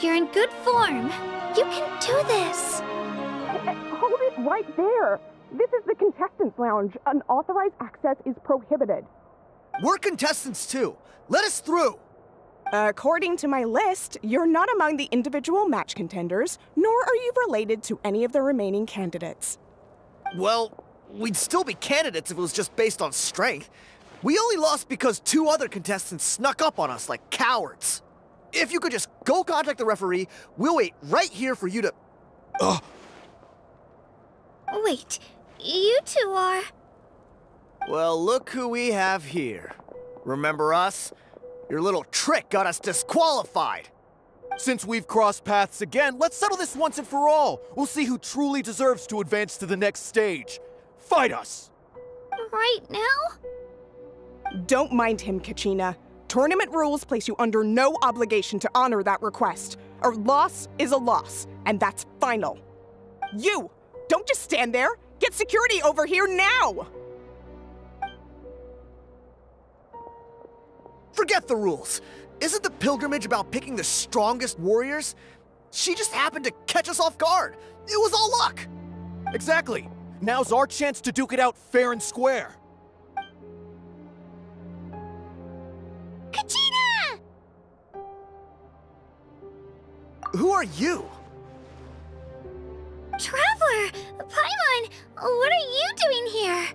E: You're in good form. You can do this.
P: Hold it right there. This is the contestants' lounge. Unauthorized access is prohibited.
V: We're contestants too. Let us through.
P: According to my list, you're not among the individual match contenders, nor are you related to any of the remaining candidates.
V: Well, we'd still be candidates if it was just based on strength. We only lost because 2 other contestants snuck up on us like cowards. If you could just go contact the referee, we'll wait right here for you to...
E: Wait, you two are...
V: Well, look who we have here. Remember us? Your little trick got us disqualified. Since we've crossed paths again, let's settle this once and for all. We'll see who truly deserves to advance to the next stage. Fight us!
E: Right now?
P: Don't mind him, Kachina. Tournament rules place you under no obligation to honor that request. A loss is a loss, and that's final. You! Don't just stand there! Get security over here now!
V: Forget the rules. Isn't the pilgrimage about picking the strongest warriors? She just happened to catch us off guard. It was all luck. Exactly. Now's our chance to duke it out fair and square.
E: Kachina!
V: Who are you?
E: Traveler! Paimon! What are you doing here?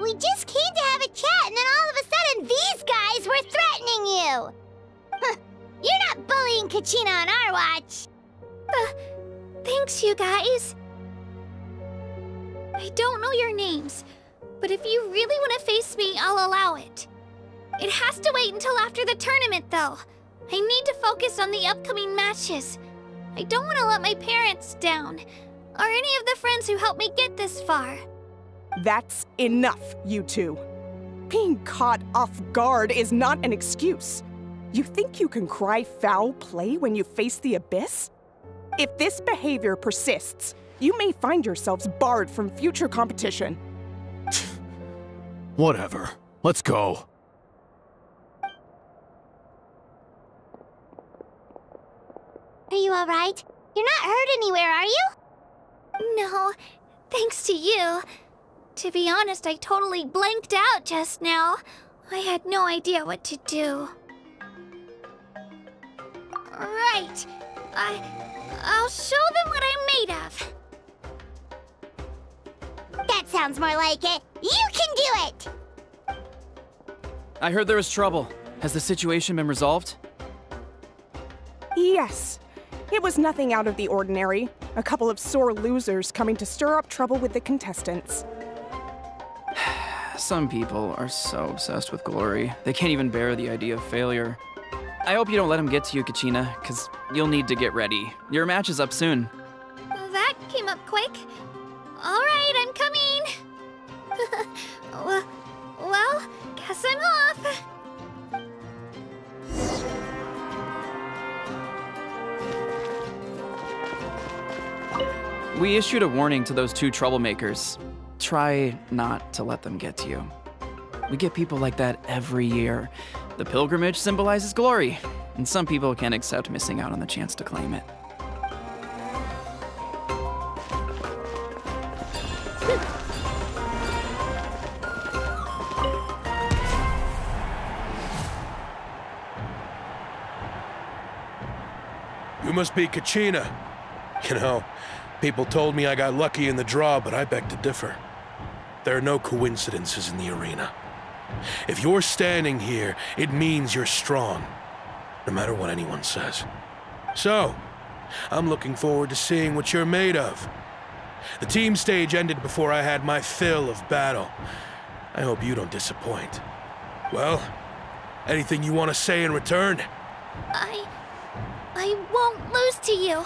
E: We just came to have a chat, and then all of a sudden these guys were threatening you! You're not bullying Kachina on our watch!
I: Thanks, you guys. I don't know your names, but if you really want to face me, I'll allow it. It has to wait until after the tournament, though. I need to focus on the upcoming matches. I don't want to let my parents down, or any of the friends who helped me get this far.
P: That's enough, you two. Being caught off guard is not an excuse. You think you can cry foul play when you face the abyss? If this behavior persists, you may find yourselves barred from future competition.
B: Whatever. Let's go.
E: Are you alright? You're not hurt anywhere, are you?
I: No, thanks to you. To be honest, I totally blanked out just now. I had no idea what to do. Right. I'll show them what I'm made of.
E: That sounds more like it. You can do it!
L: I heard there was trouble. Has the situation been resolved?
P: Yes. It was nothing out of the ordinary. A couple of sore losers coming to stir up trouble with the contestants.
L: Some people are so obsessed with glory, they can't even bear the idea of failure. I hope you don't let him get to you, Kachina, because you'll need to get ready. Your match is up soon.
I: That came up quick. All right, I'm coming. Well, guess I'm off.
L: We issued a warning to those two troublemakers. Try not to let them get to you. We get people like that every year. The pilgrimage symbolizes glory, and some people can't accept missing out on the chance to claim it.
G: You must be Kachina. You know, people told me I got lucky in the draw, but I beg to differ. There are no coincidences in the arena. If you're standing here, it means you're strong, no matter what anyone says. So, I'm looking forward to seeing what you're made of. The team stage ended before I had my fill of battle. I hope you don't disappoint. Well, anything you want to say in return?
I: I won't lose to you.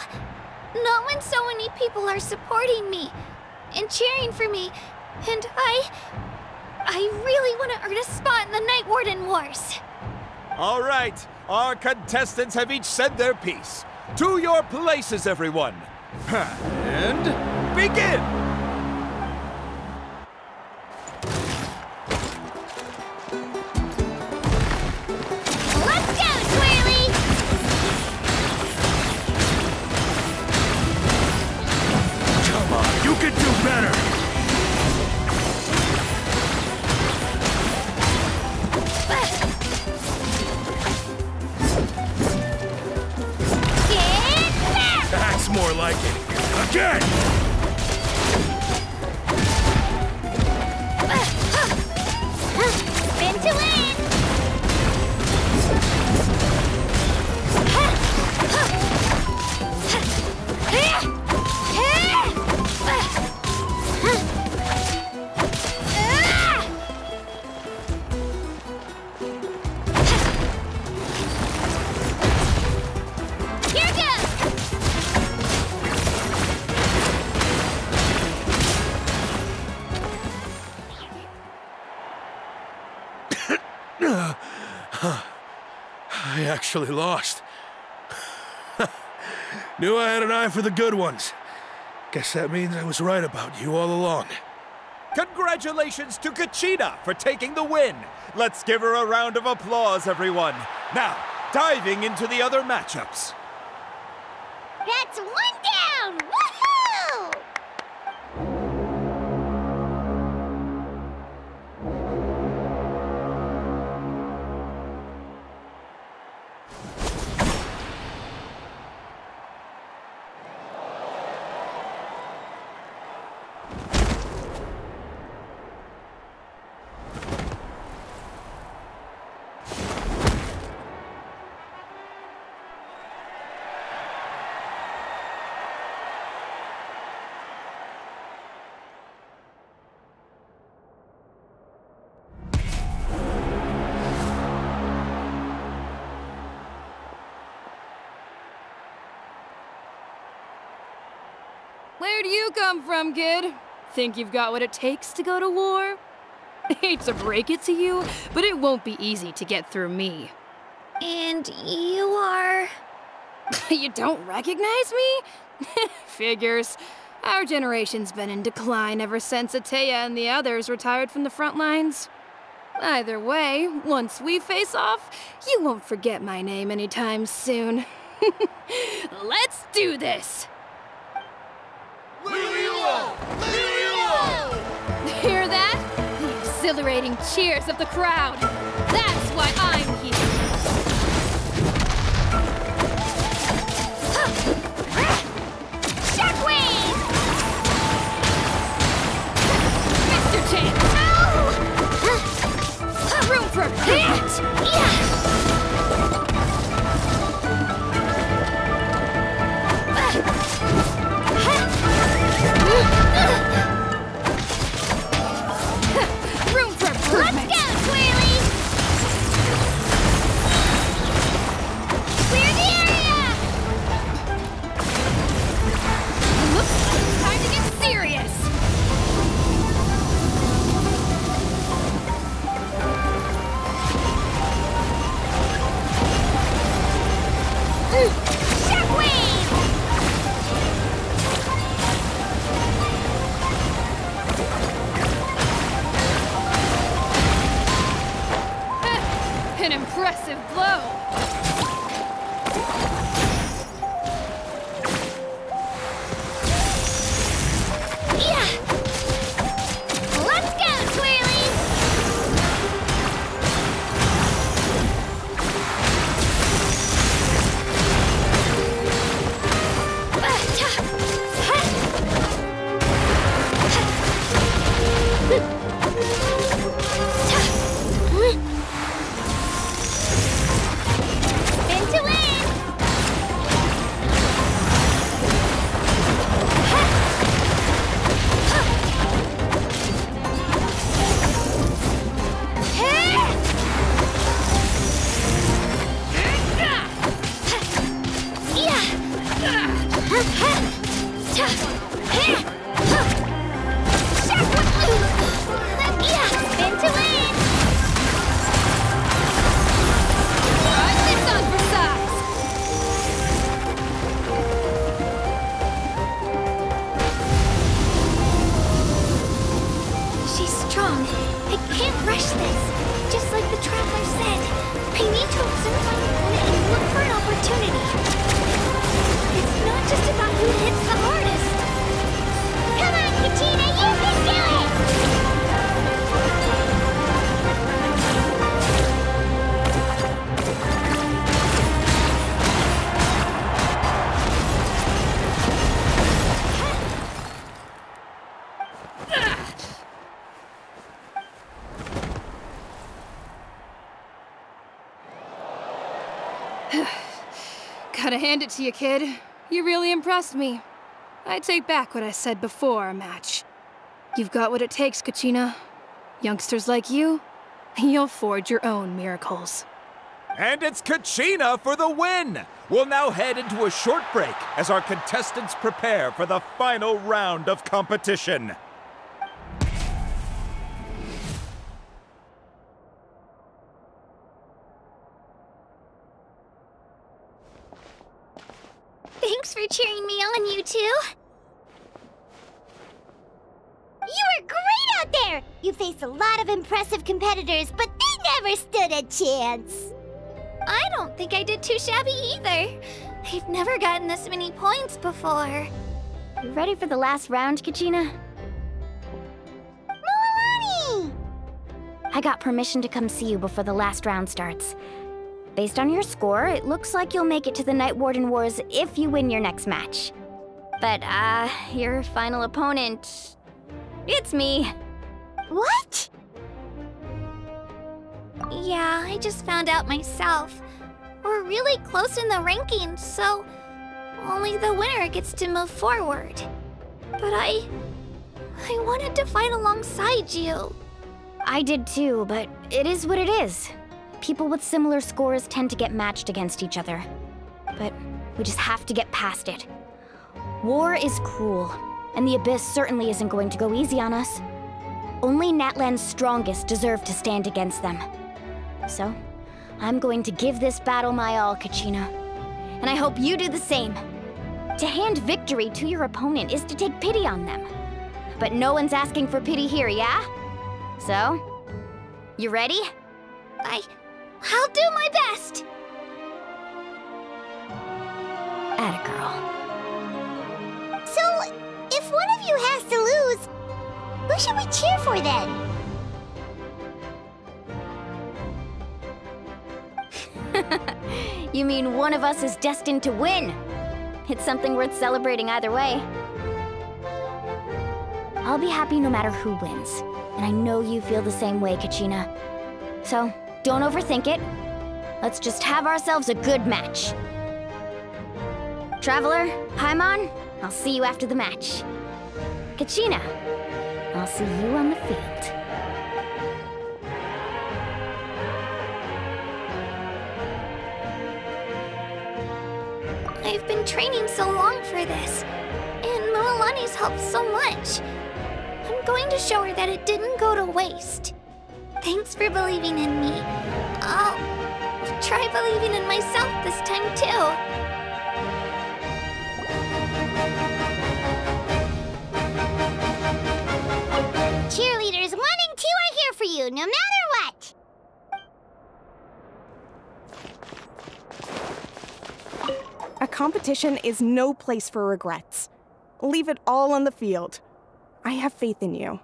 I: Not when so many people are supporting me and cheering for me, and I really want to earn a spot in the Night Warden Wars.
Q: All right, our contestants have each said their piece. To your places, everyone. And begin!
E: Let's go, Swirly!
B: Come on, you can do better!
G: That's more like it. Again!
E: Spin to win! Here goes!
G: I actually lost. Knew I had an eye for the good ones. Guess that means I was right about you all along.
Q: Congratulations to Kachina for taking the win. Let's give her a round of applause, everyone. Now, diving into the other matchups.
E: That's one down! Woohoo!
H: Where do you come from, kid? Think you've got what it takes to go to war? Hate to break it to you, but it won't be easy to get through me.
I: And you are...
H: You don't recognize me? Figures. Our generation's been in decline ever since Atea and the others retired from the front lines. Either way, once we face off, you won't forget my name anytime soon. Let's do this! Hear that? The exhilarating cheers of the crowd. That's why I'm here.
I: Shockwave!
H: Mr. Chance! Room for hit! Yeah! Room for improvement!
I: Let's go, Twirly! Clear the area!
H: Looks like it's time to get serious!
I: Shockwave!
H: An impressive blow!
I: Yeah! Let's go, Twirly! Into land! Into land!
H: Ride this on for size!
I: She's strong. I can't rush this. Just like the Traveler said, I need to observe my opponent and look for an opportunity. It's not just about who hits the hardest. Come on, Kachina, you can do it!
H: Gotta hand it to you, kid. You really impressed me. I take back what I said before our match. You've got what it takes, Kachina. Youngsters like you, you'll forge your own miracles.
Q: And it's Kachina for the win! We'll now head into a short break as our contestants prepare for the final round of competition.
I: Thanks for cheering me on, you two.
E: You were great out there! You faced a lot of impressive competitors, but they never stood a chance.
I: I don't think I did too shabby either. I've never gotten this many points before.
N: You ready for the last round, Kachina?
E: Mualani!
N: I got permission to come see you before the last round starts. Based on your score, it looks like you'll make it to the Night Warden Wars if you win your next match. But, your final opponent... it's me.
E: What?
I: Yeah, I just found out myself. We're really close in the rankings, so only the winner gets to move forward. But I wanted to fight alongside you.
N: I did too, but it is what it is. People with similar scores tend to get matched against each other. But we just have to get past it. War is cruel, and the Abyss certainly isn't going to go easy on us. Only Natlan's strongest deserve to stand against them. So, I'm going to give this battle my all, Kachina. And I hope you do the same. To hand victory to your opponent is to take pity on them. But no one's asking for pity here, yeah? So, you ready?
I: I'll do my best!
N: Atta girl.
E: So, if one of you has to lose, who should we cheer for then?
N: You mean one of us is destined to win? It's something worth celebrating either way. I'll be happy no matter who wins. And I know you feel the same way, Kachina. So, don't overthink it. Let's just have ourselves a good match. Traveler, Paimon, I'll see you after the match. Kachina, I'll see you on the field.
I: I've been training so long for this, and Mualani's helped so much. I'm going to show her that it didn't go to waste. Thanks for believing in me. I'll try believing in myself this time too.
E: Cheerleaders 1 and 2 are here for you, no matter what!
P: A competition is no place for regrets. Leave it all on the field. I have faith in you.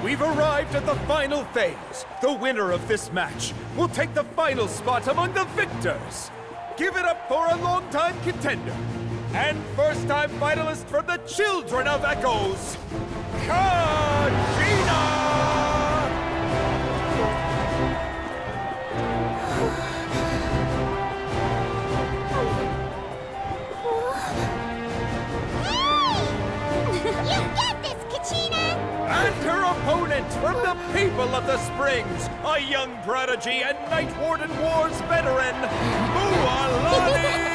Q: We've arrived at the final phase. The winner of this match will take the final spot among the victors. Give it up for a longtime contender and first-time finalist from the Children of Echoes, Kachina!
E: You got this, Kachina!
Q: And her opponent from the people of the Springs, a young prodigy and Night Warden Wars veteran, Mualani!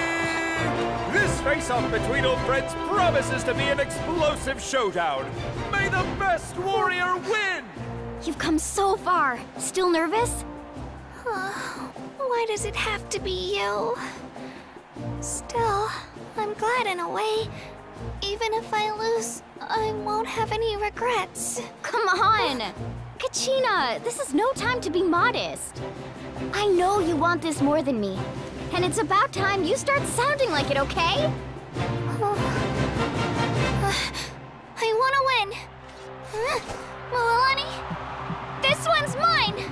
Q: This face-off between old friends promises to be an explosive showdown. May the best warrior win!
N: You've come so far. Still nervous?
I: Why does it have to be you? Still, I'm glad in a way. Even if I lose, I won't have any regrets.
N: Come on! Kachina, this is no time to be modest. I know you want this more than me. And it's about time you start sounding like it, okay?
I: I want to win. Mualani, this one's mine!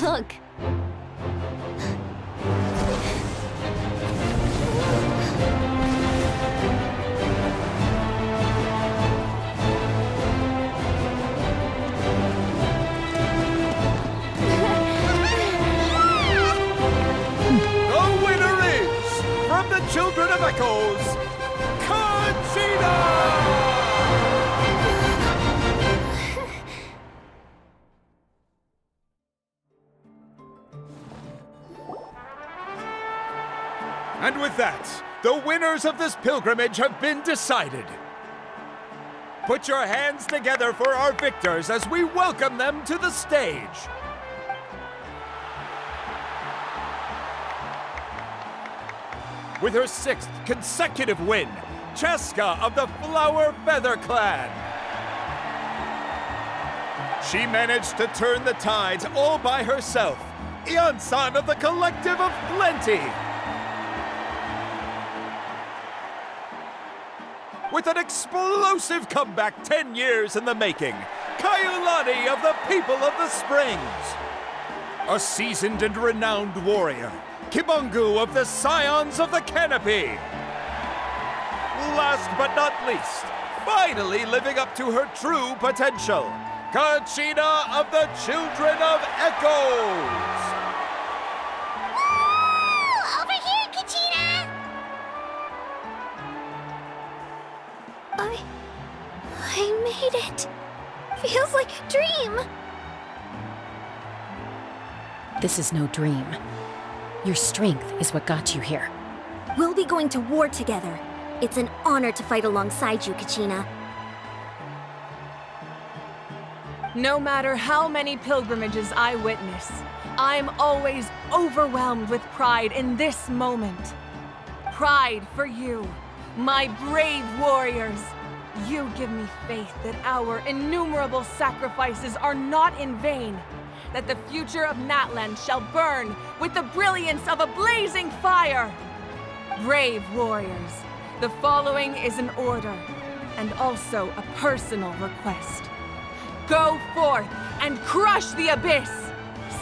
N: Look.
Q: The winner is, from the Children of Echoes, Kachina! And with that, the winners of this pilgrimage have been decided. Put your hands together for our victors as we welcome them to the stage. With her 6th consecutive win, Cheska of the Flower Feather Clan. She managed to turn the tides all by herself. Ian-san of the Collective of Plenty. With an explosive comeback 10 years in the making, Kaiulani of the People of the Springs. A seasoned and renowned warrior, Kibungu of the Scions of the Canopy. Last but not least, finally living up to her true potential, Kachina of the Children of Echoes.
E: Woo! Over here, Kachina!
I: I made it. Feels like a dream.
C: This is no dream. Your strength is what got you here.
J: We'll be going to war together. It's an honor to fight alongside you, Kachina.
R: No matter how many pilgrimages I witness, I'm always overwhelmed with pride in this moment. Pride for you, my brave warriors. You give me faith that our innumerable sacrifices are not in vain, that the future of Natlan shall burn with the brilliance of a blazing fire. Brave warriors, the following is an order, and also a personal request. Go forth and crush the abyss!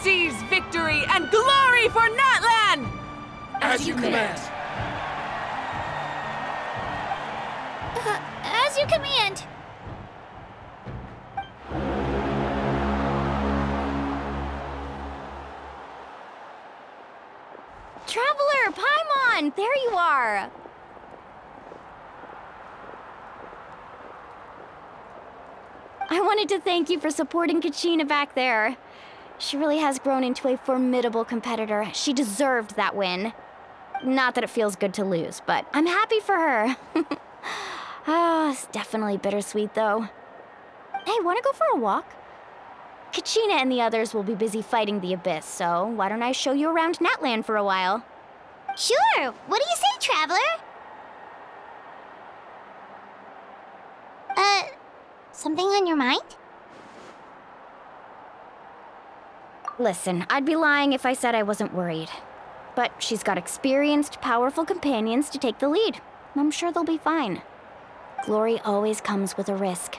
R: Seize victory and glory for Natlan!
B: As you command.
I: As you command.
N: Traveler, Paimon, there you are. I wanted to thank you for supporting Kachina back there. She really has grown into a formidable competitor. She deserved that win. Not that it feels good to lose, but I'm happy for her. It's definitely bittersweet, though. Hey, wanna go for a walk? Kachina and the others will be busy fighting the Abyss, so why don't I show you around Natlan for a while?
E: Sure. What do you say, Traveler? Something on your mind?
N: Listen, I'd be lying if I said I wasn't worried. But she's got experienced, powerful companions to take the lead. I'm sure they'll be fine. Glory always comes with a risk.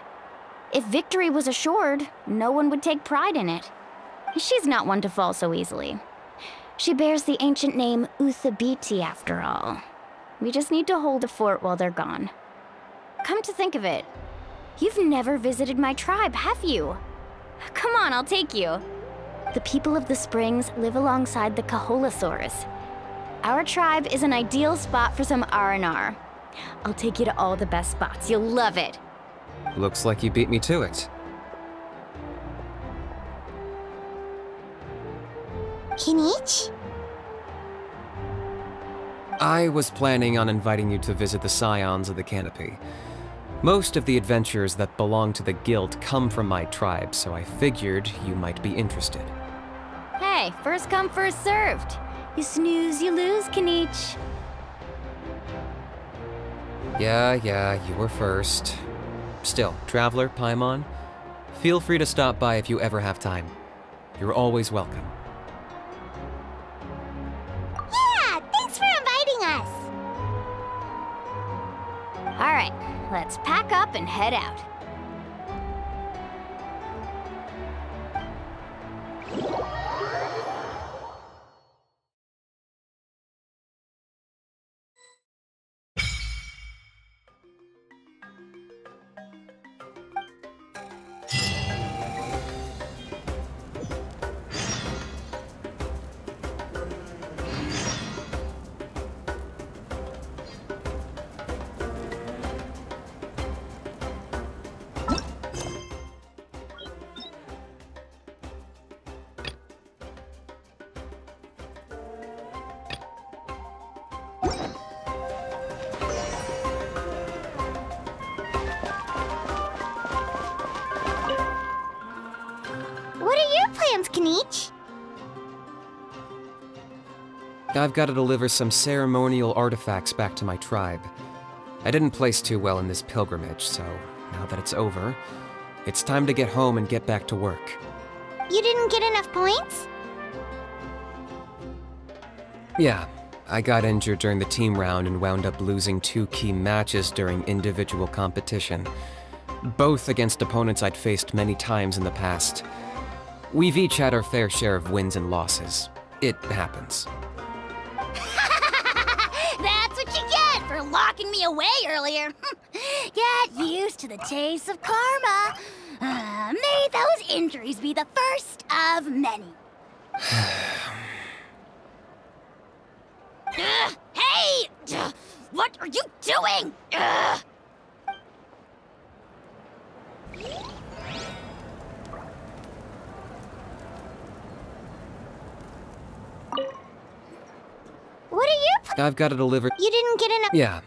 N: If victory was assured, no one would take pride in it. She's not one to fall so easily. She bears the ancient name Uthabiti, after all. We just need to hold the fort while they're gone. Come to think of it, you've never visited my tribe, have you? Come on, I'll take you. The people of the Springs live alongside the Kaholasaurus. Our tribe is an ideal spot for some R&R. I'll take you to all the best spots. You'll love it.
M: Looks like you beat me to it.
E: Kinich?
M: I was planning on inviting you to visit the Scions of the Canopy. Most of the adventurers that belong to the guild come from my tribe, so I figured you might be interested.
N: Hey, first come, first served. You snooze, you lose, Kinich.
M: Yeah, you were first. Still, Traveler, Paimon, feel free to stop by if you ever have time. You're always welcome.
E: Yeah, thanks for inviting us.
N: All right, let's pack up and head out.
E: Kenichi?
M: I've got to deliver some ceremonial artifacts back to my tribe. I didn't place too well in this pilgrimage, so now that it's over, it's time to get home and get back to work.
E: You didn't get enough points?
M: Yeah, I got injured during the team round and wound up losing 2 key matches during individual competition, both against opponents I'd faced many times in the past. We've each had our fair share of wins and losses. It happens.
O: That's what you get for locking me away earlier. Get used to the taste of karma. May those injuries be the first of many. Hey! What are you doing?
E: What are you?
M: I've got to deliver.
E: You didn't get enough.
M: Yeah.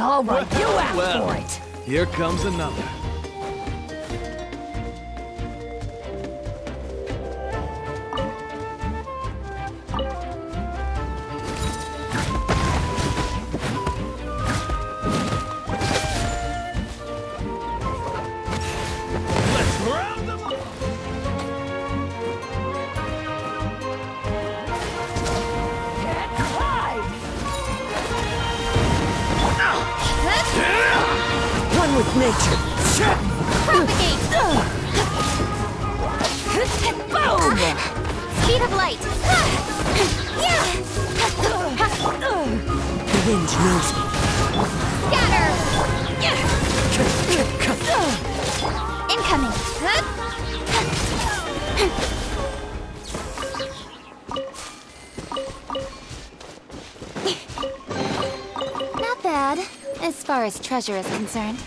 A: All right, you asked
D: Well,
A: for it.
D: here comes another.
B: Let's round them up!
A: One with nature.
E: Propagate!
A: Boom!
E: Speed of light!
A: The wind knows me.
E: Scatter! Incoming! Not bad, as far as treasure is concerned.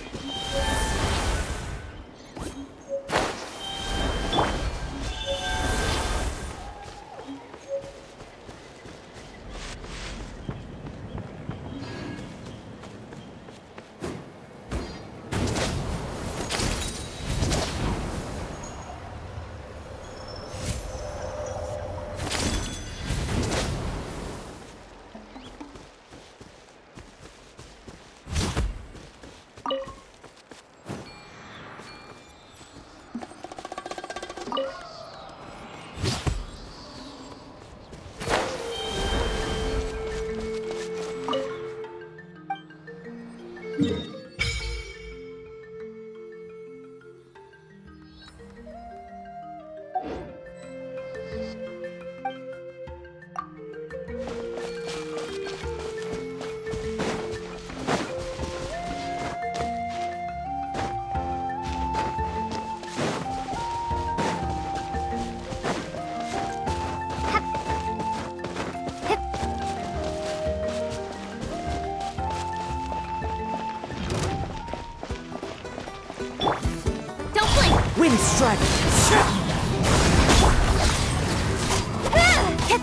A: Wind strike.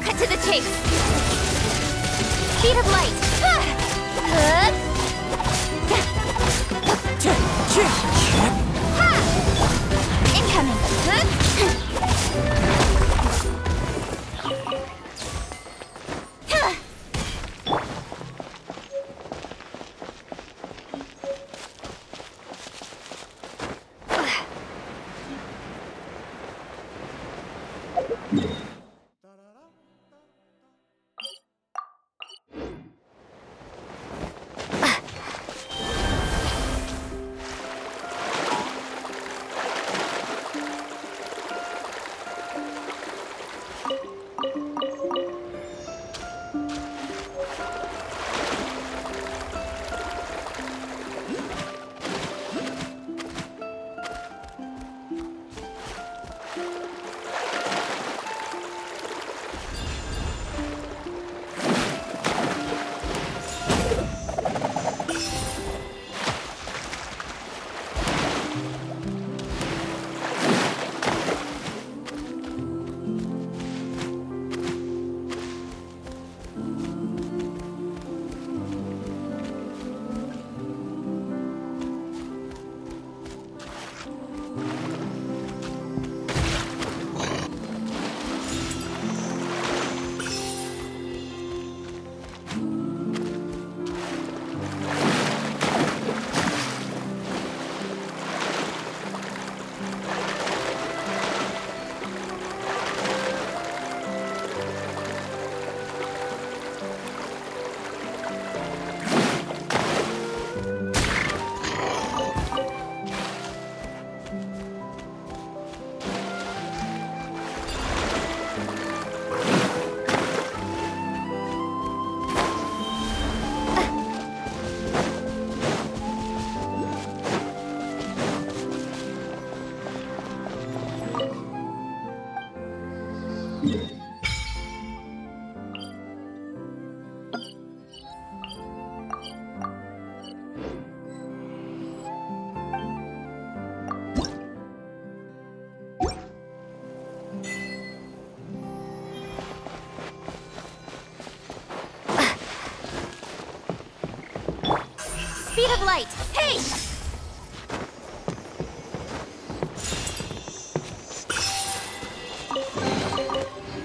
E: Cut to the chase. Speed of light. Incoming. Speed of light! Hey!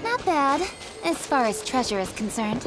E: Not bad, as far as treasure is concerned.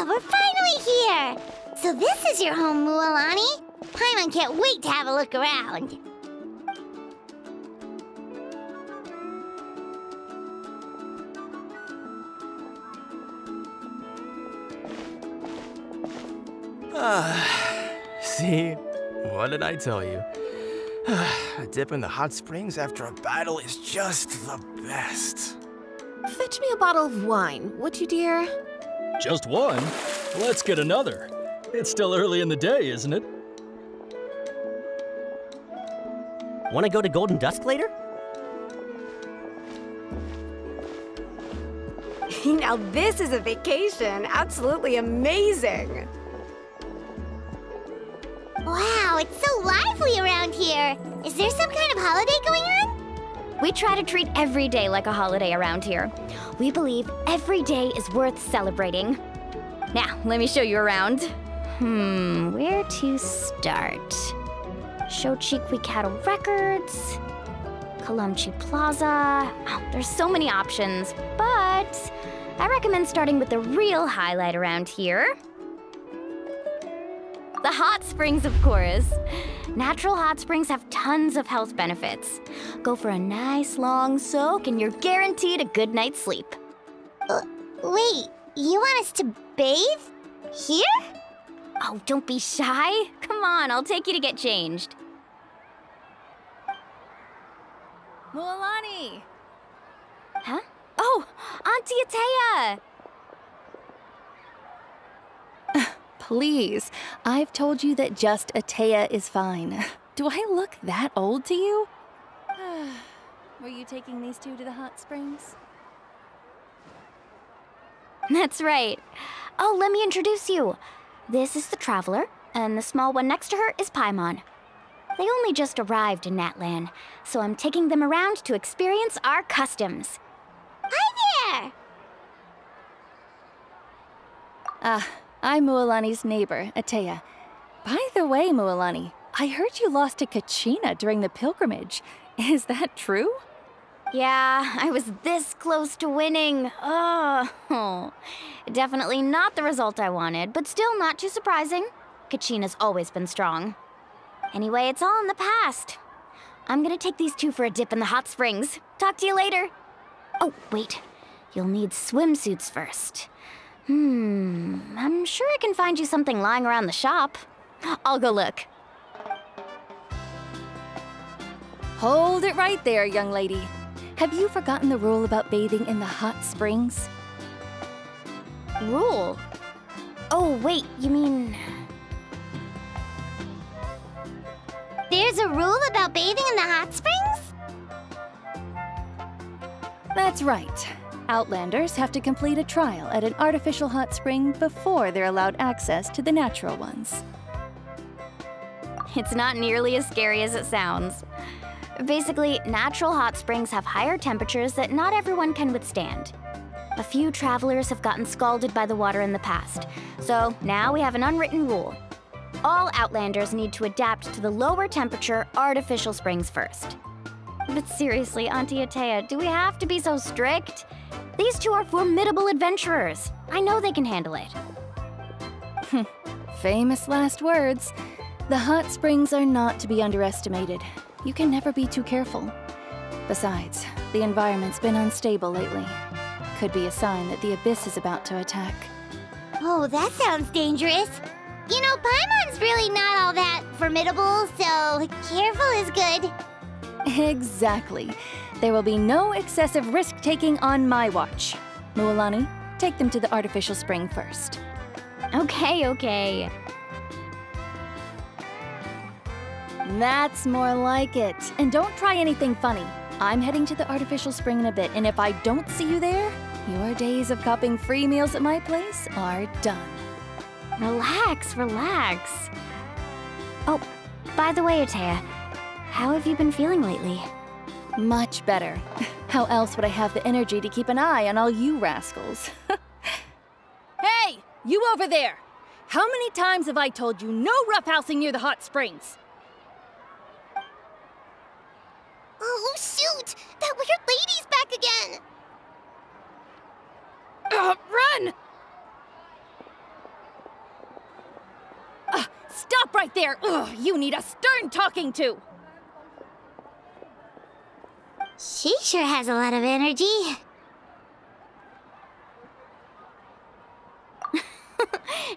E: We're finally here! So this is your home, Mualani? Paimon can't wait to have a look around.
S: See? What did I tell you? A dip in the hot springs after a battle is just the best.
J: Fetch me a bottle of wine, would you, dear?
U: Just one? Let's get another. It's still early in the day, isn't it?
D: Want to go to Golden Dusk later?
N: Now this is a vacation. Absolutely amazing.
E: Wow, it's so lively around here. Is there some kind of holiday going on?
N: We try to treat every day like a holiday around here. We believe every day is worth celebrating. Now, let me show you around. Where to start? Shochiqui Cattle Records, Kalamchi Plaza. Oh, there's so many options, but I recommend starting with the real highlight around here. The hot springs, of course. Natural hot springs have tons of health benefits. Go for a nice long soak and you're guaranteed a good night's sleep.
E: Wait, you want us to bathe? Here?
N: Oh, don't be shy. Come on, I'll take you to get changed.
C: Mualani!
N: Huh? Oh, Auntie Atea!
C: Please, I've told you that just Atea is fine. Do I look that old to you? Were you taking these two to the hot springs?
N: That's right. Oh, let me introduce you. This is the Traveler, and the small one next to her is Paimon. They only just arrived in Natlan, so I'm taking them around to experience our customs.
E: Hi there!
C: I'm Mualani's neighbor, Atea. By the way, Mualani, I heard you lost to Kachina during the pilgrimage. Is that true?
N: Yeah, I was this close to winning. Oh, definitely not the result I wanted, but still not too surprising. Kachina's always been strong. Anyway, it's all in the past. I'm gonna take these two for a dip in the hot springs. Talk to you later. Oh, wait. You'll need swimsuits first. I'm sure I can find you something lying around the shop. I'll go look.
C: Hold it right there, young lady. Have you forgotten the rule about bathing in the hot springs?
N: Rule? Oh, wait, you mean...
E: There's a rule about bathing in the hot springs?
C: That's right. Outlanders have to complete a trial at an artificial hot spring before they're allowed access to the natural ones.
N: It's not nearly as scary as it sounds. Basically, natural hot springs have higher temperatures that not everyone can withstand. A few travelers have gotten scalded by the water in the past, so now we have an unwritten rule. All Outlanders need to adapt to the lower temperature artificial springs first. But seriously, Auntie Atea, do we have to be so strict? These two are formidable adventurers. I know they can handle it.
C: Famous last words. The hot springs are not to be underestimated. You can never be too careful. Besides, the environment's been unstable lately. Could be a sign that the Abyss is about to attack.
E: Oh, that sounds dangerous. You know, Paimon's really not all that formidable, so careful is good.
C: Exactly. There will be no excessive risk-taking on my watch. Mualani, take them to the artificial spring first.
N: Okay.
C: That's more like it. And don't try anything funny. I'm heading to the artificial spring in a bit, and if I don't see you there, your days of copping free meals at my place are done.
N: Relax. Oh, by the way, Atea, how have you been feeling lately?
C: Much better. How else would I have the energy to keep an eye on all you rascals? Hey, you over there! How many times have I told you no roughhousing near the hot springs?
E: Oh, shoot! That weird lady's back again!
C: Run! Stop right there! Ugh, you need a stern talking to!
E: She sure has a lot of energy.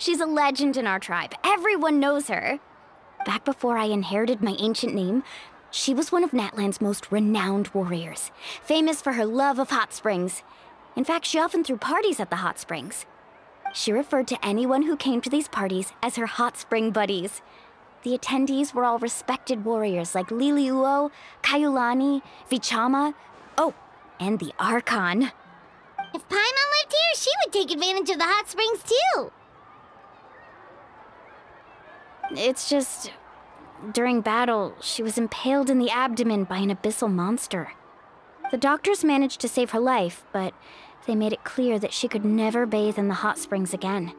N: She's a legend in our tribe. Everyone knows her. Back before I inherited my ancient name, she was one of Natlan's most renowned warriors, famous for her love of hot springs. In fact, she often threw parties at the hot springs. She referred to anyone who came to these parties as her hot spring buddies. The attendees were all respected warriors like Liliuo, Kaiulani, Vichama, and the Archon.
E: If Paimon lived here, she would take advantage of the hot springs too.
N: It's just... during battle, she was impaled in the abdomen by an abyssal monster. The doctors managed to save her life, but they made it clear that she could never bathe in the hot springs again.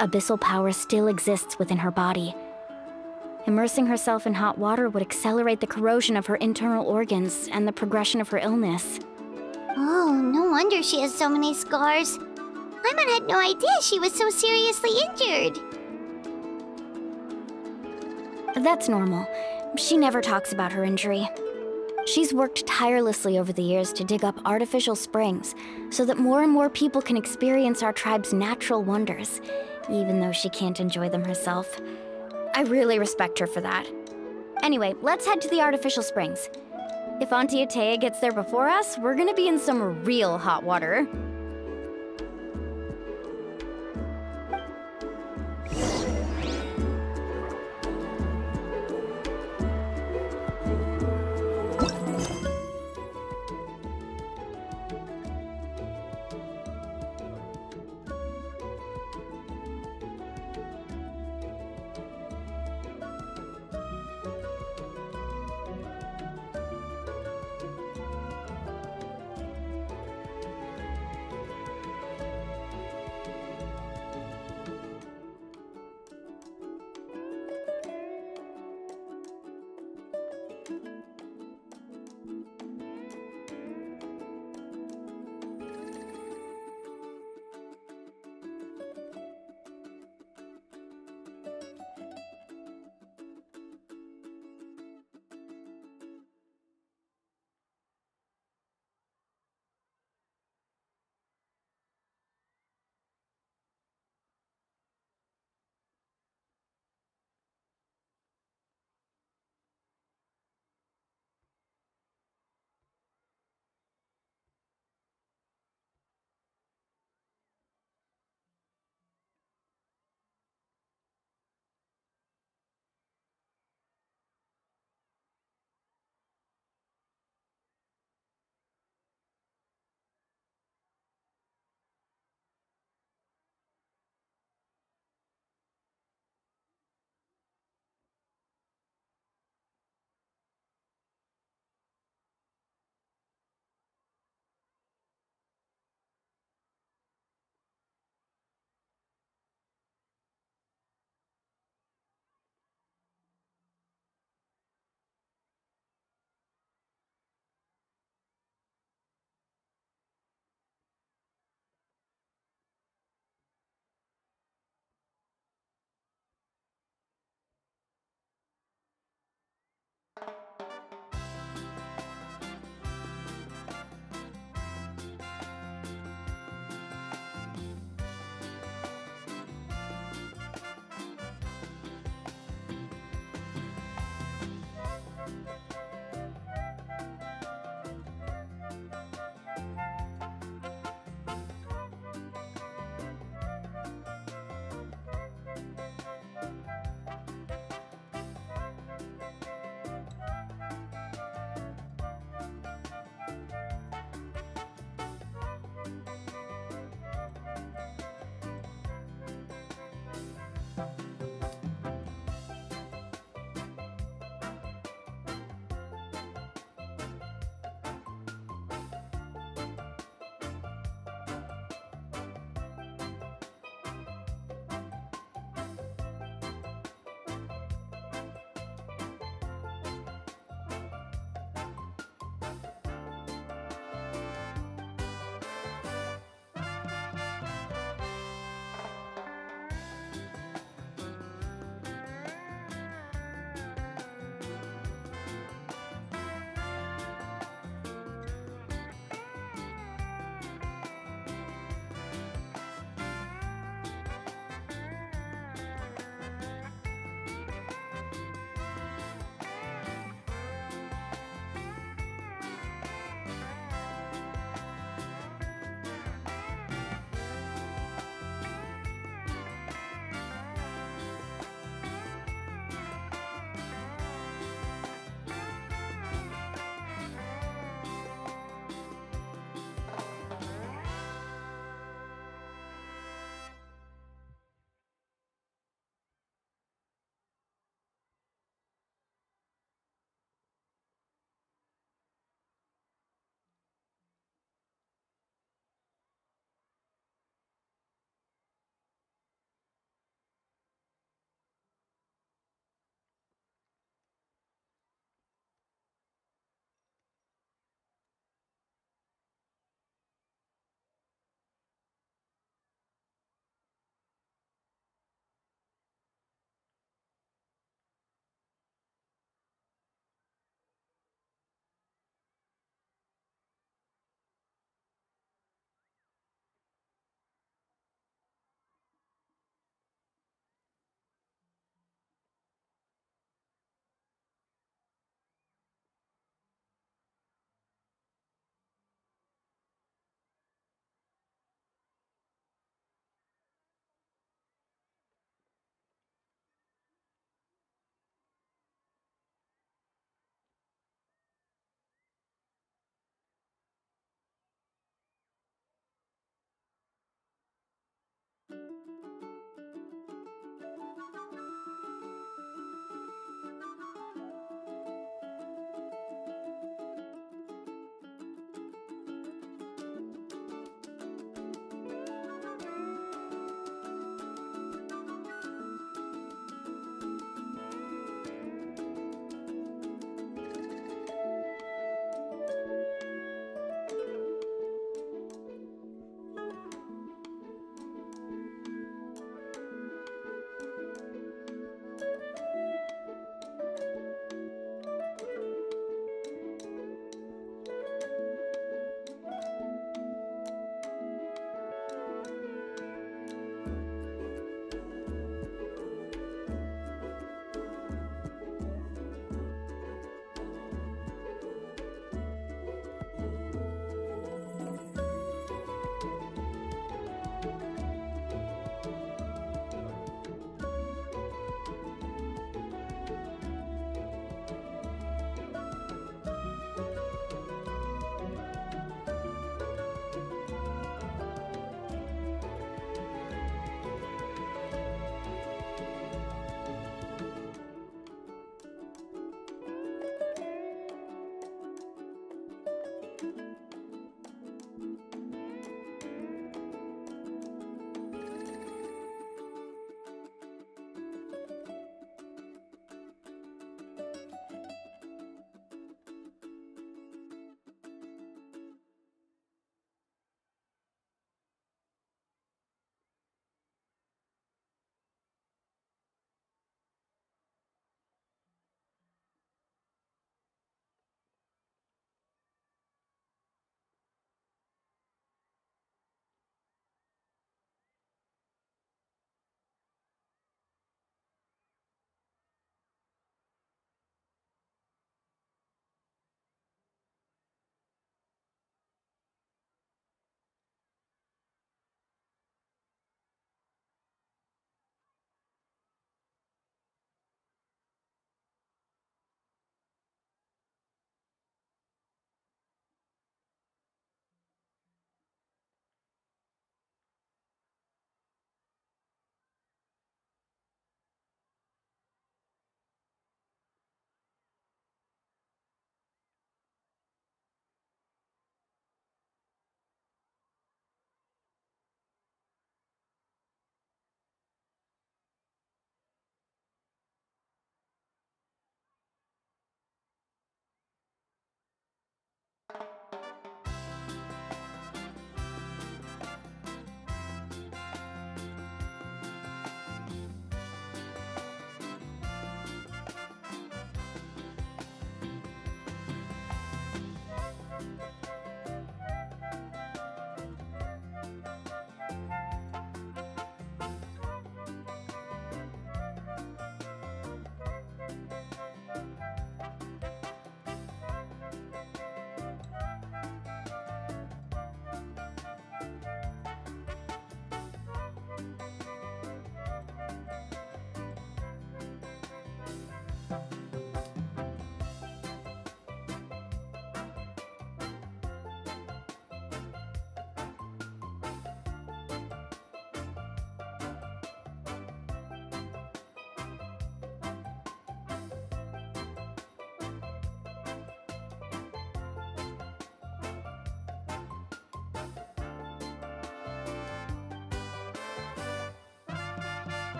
N: Abyssal power still exists within her body. Immersing herself in hot water would accelerate the corrosion of her internal organs and the progression of her illness.
E: Oh, no wonder she has so many scars. Paimon had no idea she was so seriously injured.
N: That's normal. She never talks about her injury. She's worked tirelessly over the years to dig up artificial springs so that more and more people can experience our tribe's natural wonders, even though she can't enjoy them herself. I really respect her for that. Anyway, let's head to the artificial springs. If Auntie Atea gets there before us, we're gonna be in some real hot water.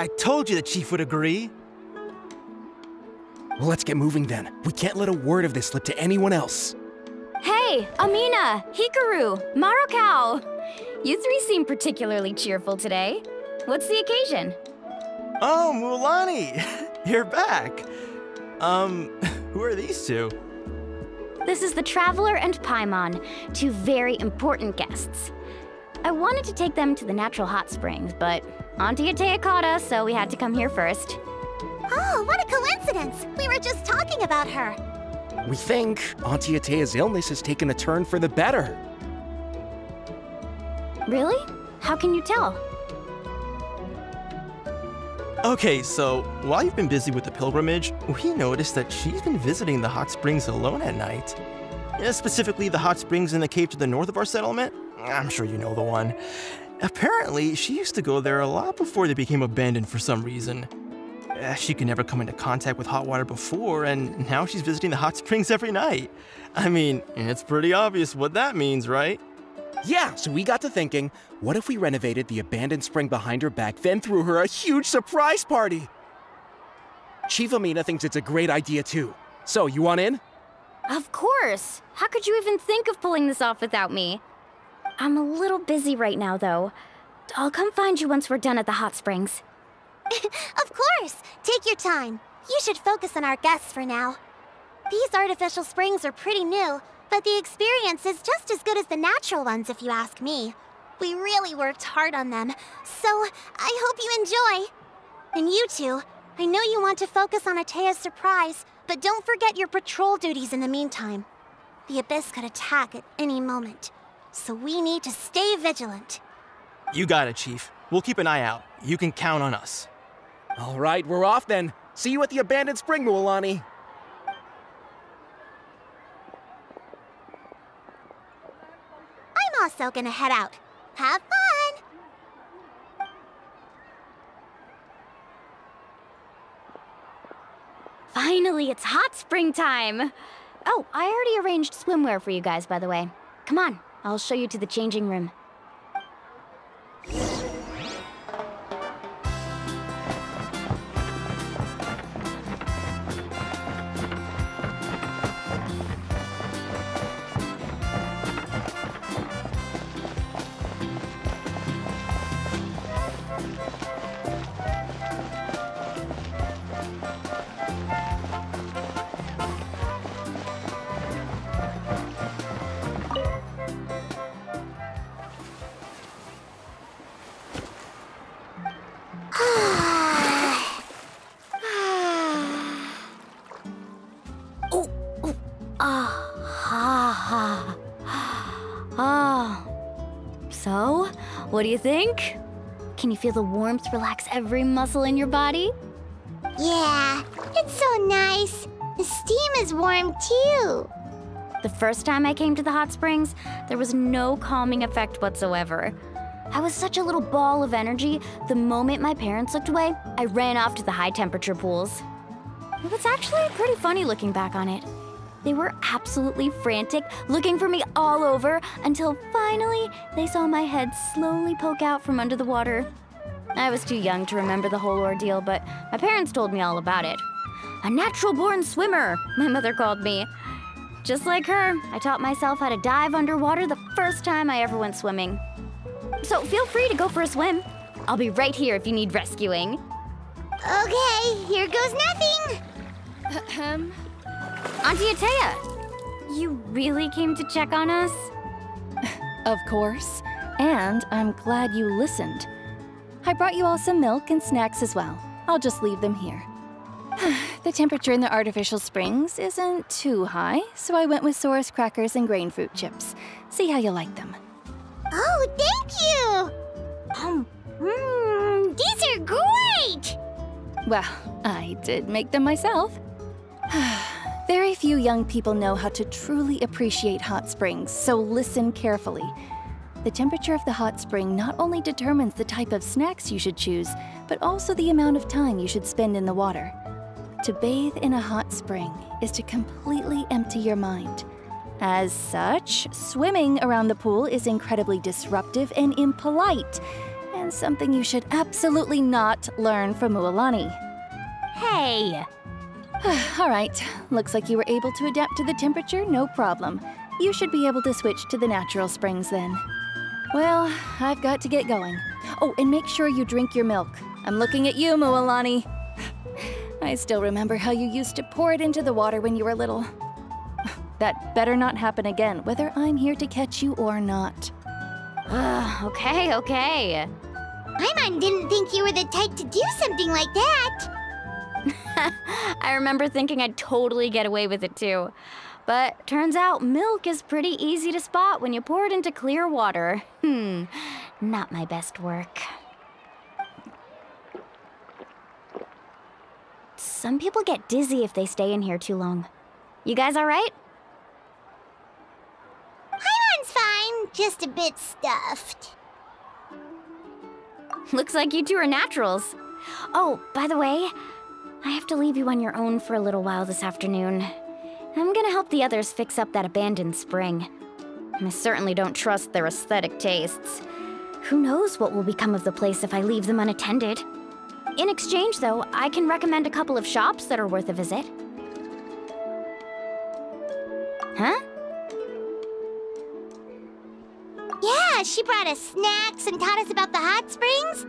S: I told you the chief would agree.
B: Well, let's get moving then. We can't let a word of this slip to anyone else.
N: Hey, Amina, Hikaru, Marukao. You three seem particularly cheerful today. What's the occasion?
S: Oh, Mualani, you're back. Who are these two?
N: This is the Traveler and Paimon, two very important guests. I wanted to take them to the natural hot springs, but Auntie Atea caught us, so we had to come here first.
E: Oh, what a coincidence! We were just talking about her.
B: We think Auntie Atea's illness has taken a turn for the better.
N: Really? How can you tell?
S: Okay, so while you've been busy with the pilgrimage, we noticed that she's been visiting the hot springs alone at night. Specifically, the hot springs in the cave to the north of our settlement. I'm sure you know the one. Apparently, she used to go there a lot before they became abandoned for some reason. She could never come into contact with hot water before, and now she's visiting the hot springs every night. I mean, it's pretty obvious what that means, right?
B: Yeah, so we got to thinking, what if we renovated the abandoned spring behind her back, then threw her a huge surprise party? Chief Amina thinks it's a great idea too. So, you want in?
N: Of course! How could you even think of pulling this off without me? I'm a little busy right now, though. I'll come find you once we're done at the hot springs.
E: Of course! Take your time. You should focus on our guests for now. These artificial springs are pretty new, but the experience is just as good as the natural ones, if you ask me. We really worked hard on them, so I hope you enjoy. And you two, I know you want to focus on Atea's surprise, but don't forget your patrol duties in the meantime. The Abyss could attack at any moment, so we need to stay vigilant.
S: You got it, Chief. We'll keep an eye out. You can count on us.
B: All right, we're off then. See you at the abandoned spring, Mualani.
E: I'm also gonna head out. Have fun!
N: Finally, it's hot spring time! Oh, I already arranged swimwear for you guys, by the way. Come on, I'll show you to the changing room. So, what do you think? Can you feel the warmth relax every muscle in your body?
E: Yeah, it's so nice. The steam is warm too.
N: The first time I came to the hot springs, there was no calming effect whatsoever. I was such a little ball of energy, the moment my parents looked away, I ran off to the high temperature pools. It was actually pretty funny looking back on it. They were absolutely frantic, looking for me all over, until finally they saw my head slowly poke out from under the water. I was too young to remember the whole ordeal, but my parents told me all about it. A natural-born swimmer, my mother called me. Just like her, I taught myself how to dive underwater the first time I ever went swimming. So feel free to go for a swim. I'll be right here if you need rescuing.
E: Okay, here goes nothing.
N: Auntie Atea, you really came to check on us?
C: Of course. And I'm glad you listened. I brought you all some milk and snacks as well. I'll just leave them here. The temperature in the artificial springs isn't too high, so I went with Saurus crackers and grain fruit chips. See how you like them.
E: Oh, thank you! These are great!
C: Well, I did make them myself. Very few young people know how to truly appreciate hot springs, so listen carefully. The temperature of the hot spring not only determines the type of snacks you should choose, but also the amount of time you should spend in the water. To bathe in a hot spring is to completely empty your mind. As such, swimming around the pool is incredibly disruptive and impolite, and and something you should absolutely not learn from Mualani.
N: Hey!
C: All right, looks like you were able to adapt to the temperature, no problem. You should be able to switch to the natural springs then. Well, I've got to get going. Oh, and make sure you drink your milk. I'm looking at you, Mualani. I still remember how you used to pour it into the water when you were little. That better not happen again, whether I'm here to catch you or not.
N: Okay.
E: Paimon didn't think you were the type to do something like that.
N: I remember thinking I'd totally get away with it too. But turns out milk is pretty easy to spot when you pour it into clear water. Not my best work. Some people get dizzy if they stay in here too long. You guys all right?
E: Paimon's fine, just a bit stuffed.
N: Looks like you two are naturals. Oh, by the way, I have to leave you on your own for a little while this afternoon. I'm gonna help the others fix up that abandoned spring. I certainly don't trust their aesthetic tastes. Who knows what will become of the place if I leave them unattended? In exchange, though, I can recommend a couple of shops that are worth a visit. Huh?
E: Yeah, she brought us snacks and taught us about the hot springs.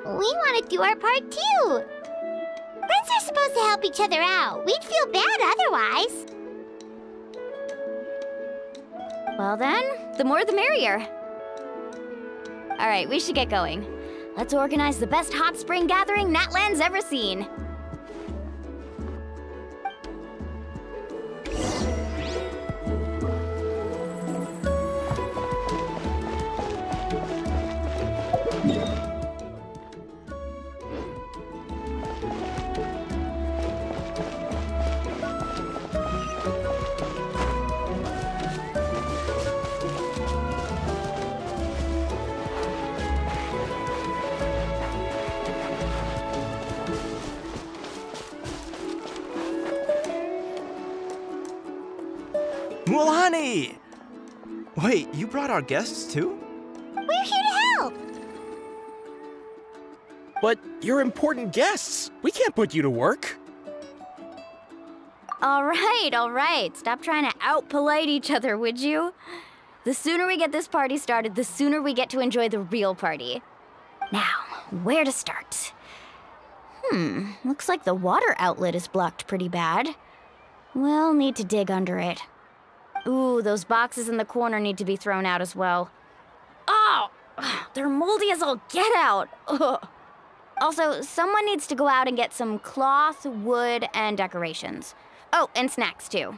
E: We want to do our part too. Friends are supposed to help each other out. We'd feel bad otherwise.
N: Well then, the more the merrier. All right, we should get going. Let's organize the best hot spring gathering Natlan's ever seen.
S: Mualani! Wait, you brought our guests too?
E: We're here to help.
B: But you're important guests. We can't put you to work.
N: All right. Stop trying to out-polite each other, would you? The sooner we get this party started, the sooner we get to enjoy the real party. Now, where to start? Looks like the water outlet is blocked pretty bad. We'll need to dig under it. Ooh, those boxes in the corner need to be thrown out as well. Oh! They're moldy as all get out! Ugh. Also, someone needs to go out and get some cloth, wood, and decorations. Oh, and snacks too.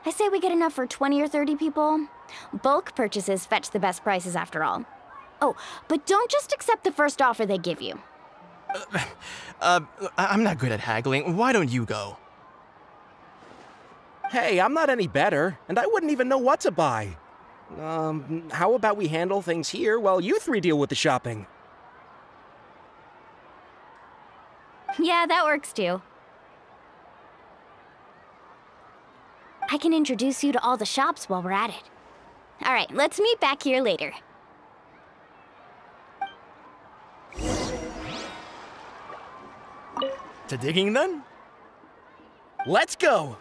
N: I say we get enough for 20 or 30 people. Bulk purchases fetch the best prices after all. Oh, but don't just accept the first offer they give you.
S: I'm not good at haggling. Why don't you go?
B: Hey, I'm not any better, and I wouldn't even know what to buy. How about we handle things here while you three deal with the shopping?
N: Yeah, that works too. I can introduce you to all the shops while we're at it. All right, let's meet back here later.
S: To digging then?
B: Let's go!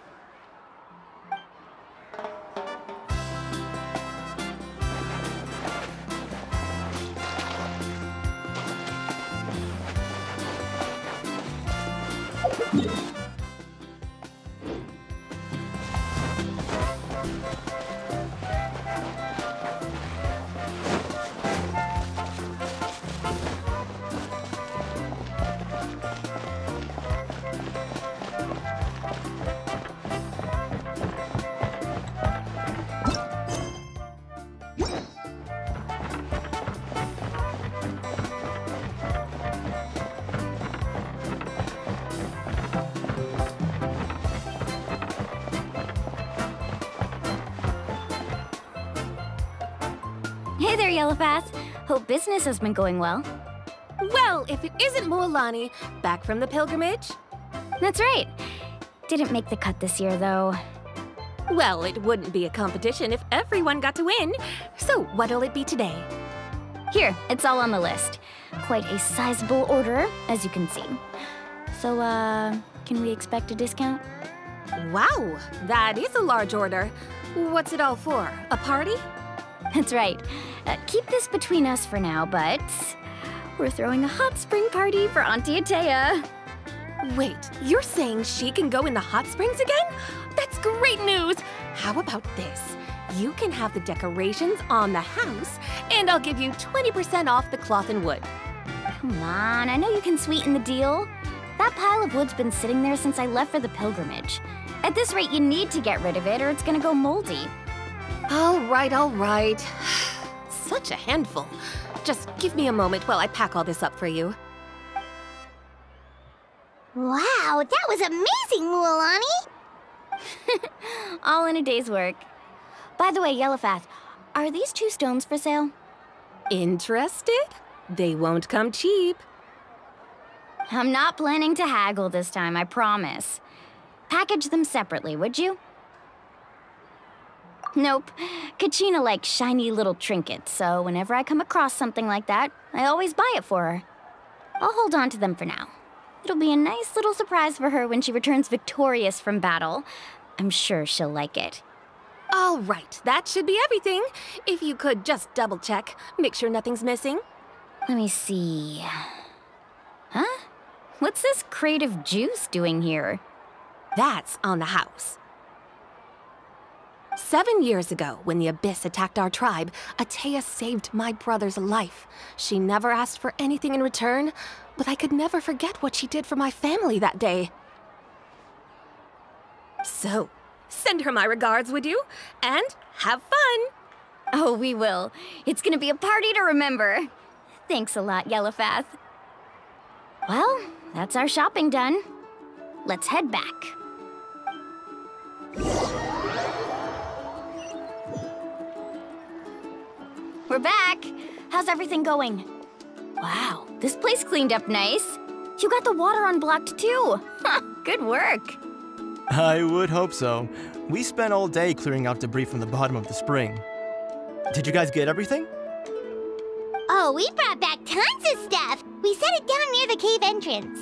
N: Hey there, Yellowpath. Hope business has been going well.
J: Well, if it isn't Mualani, back from the pilgrimage?
N: That's right. Didn't make the cut this year, though.
J: Well, it wouldn't be a competition if everyone got to win. So what'll it be today?
N: Here, it's all on the list. quite a sizable order, as you can see. So, can we expect a discount?
K: Wow, that is a large order. What's it all for? A party?
N: That's right. Keep this between us for now, but we're throwing a hot spring party for Auntie Atea.
K: Wait, you're saying she can go in the hot springs again? That's great news! How about this? You can have the decorations on the house, and I'll give you 20% off the cloth and wood.
N: Come on, I know you can sweeten the deal. That pile of wood's been sitting there since I left for the pilgrimage. At this rate, you need to get rid of it or it's gonna go moldy.
K: All right. Such a handful. Just give me a moment while I pack all this up for you.
E: Wow, that was amazing, Lulani!
N: All in a day's work. By the way, Yellowfath, are these 2 stones for sale?
K: Interested? They won't come cheap.
N: I'm not planning to haggle this time, I promise. Package them separately, would you? Nope. Kachina likes shiny little trinkets, so whenever I come across something like that, I always buy it for her. I'll hold on to them for now. It'll be a nice little surprise for her when she returns victorious from battle. I'm sure she'll like it.
K: All right, that should be everything. If you could just double check, make sure nothing's missing.
N: Let me see. Huh? What's this crate of juice doing here?
K: That's on the house. 7 years ago, when the Abyss attacked our tribe, Atea saved my brother's life. She never asked for anything in return, but I could never forget what she did for my family that day. So, send her my regards, would you? And have fun!
N: Oh, we will. It's gonna be a party to remember. Thanks a lot, Yellowfath. Well, that's our shopping done. Let's head back. We're back! How's everything going? Wow, this place cleaned up nice. You got the water unblocked too. Good work.
S: I would hope so. We spent all day clearing out debris from the bottom of the spring. Did you guys get everything?
E: Oh, we brought back tons of stuff. We set it down near the cave entrance.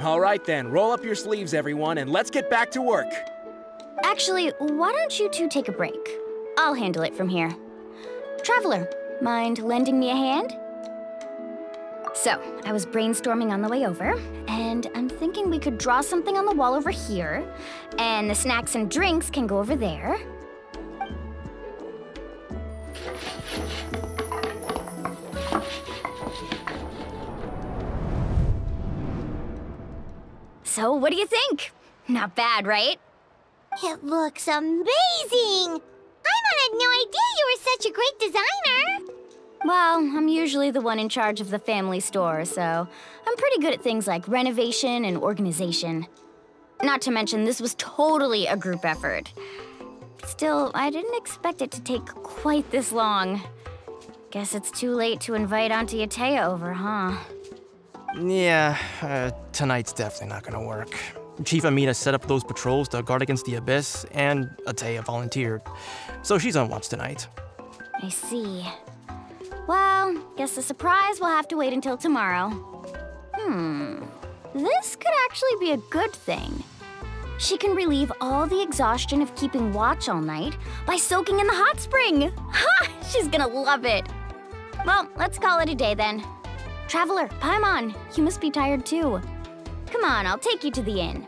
B: All right then, roll up your sleeves, everyone, and let's get back to work.
N: Actually, why don't you two take a break? I'll handle it from here. Traveler, mind lending me a hand? So, I was brainstorming on the way over, and I'm thinking we could draw something on the wall over here, and the snacks and drinks can go over there. So, what do you think? Not bad, right?
E: It looks amazing! Paimon had no idea you were such a great designer!
N: Well, I'm usually the one in charge of the family store, so I'm pretty good at things like renovation and organization. Not to mention, this was totally a group effort. Still, I didn't expect it to take quite this long. Guess it's too late to invite Auntie Atea over, huh?
S: Yeah, tonight's definitely not gonna work. Chief Amina set up those patrols to guard against the Abyss, and Atea volunteered. So she's on watch tonight.
N: I see. Well, guess the surprise will have to wait until tomorrow. This could actually be a good thing. She can relieve all the exhaustion of keeping watch all night by soaking in the hot spring. Ha! She's gonna love it. Well, let's call it a day then. Traveler, Paimon, you must be tired too. Come on, I'll take you to the inn.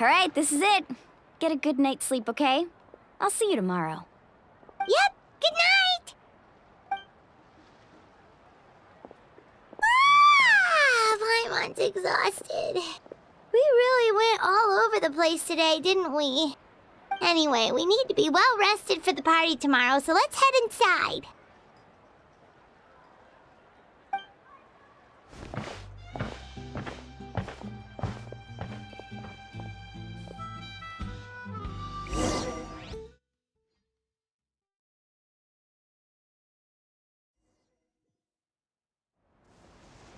N: All right, this is it. Get a good night's sleep, okay? I'll see you tomorrow.
E: Yep, good night! Paimon's exhausted. We really went all over the place today, didn't we? Anyway, we need to be well rested for the party tomorrow, so let's head inside.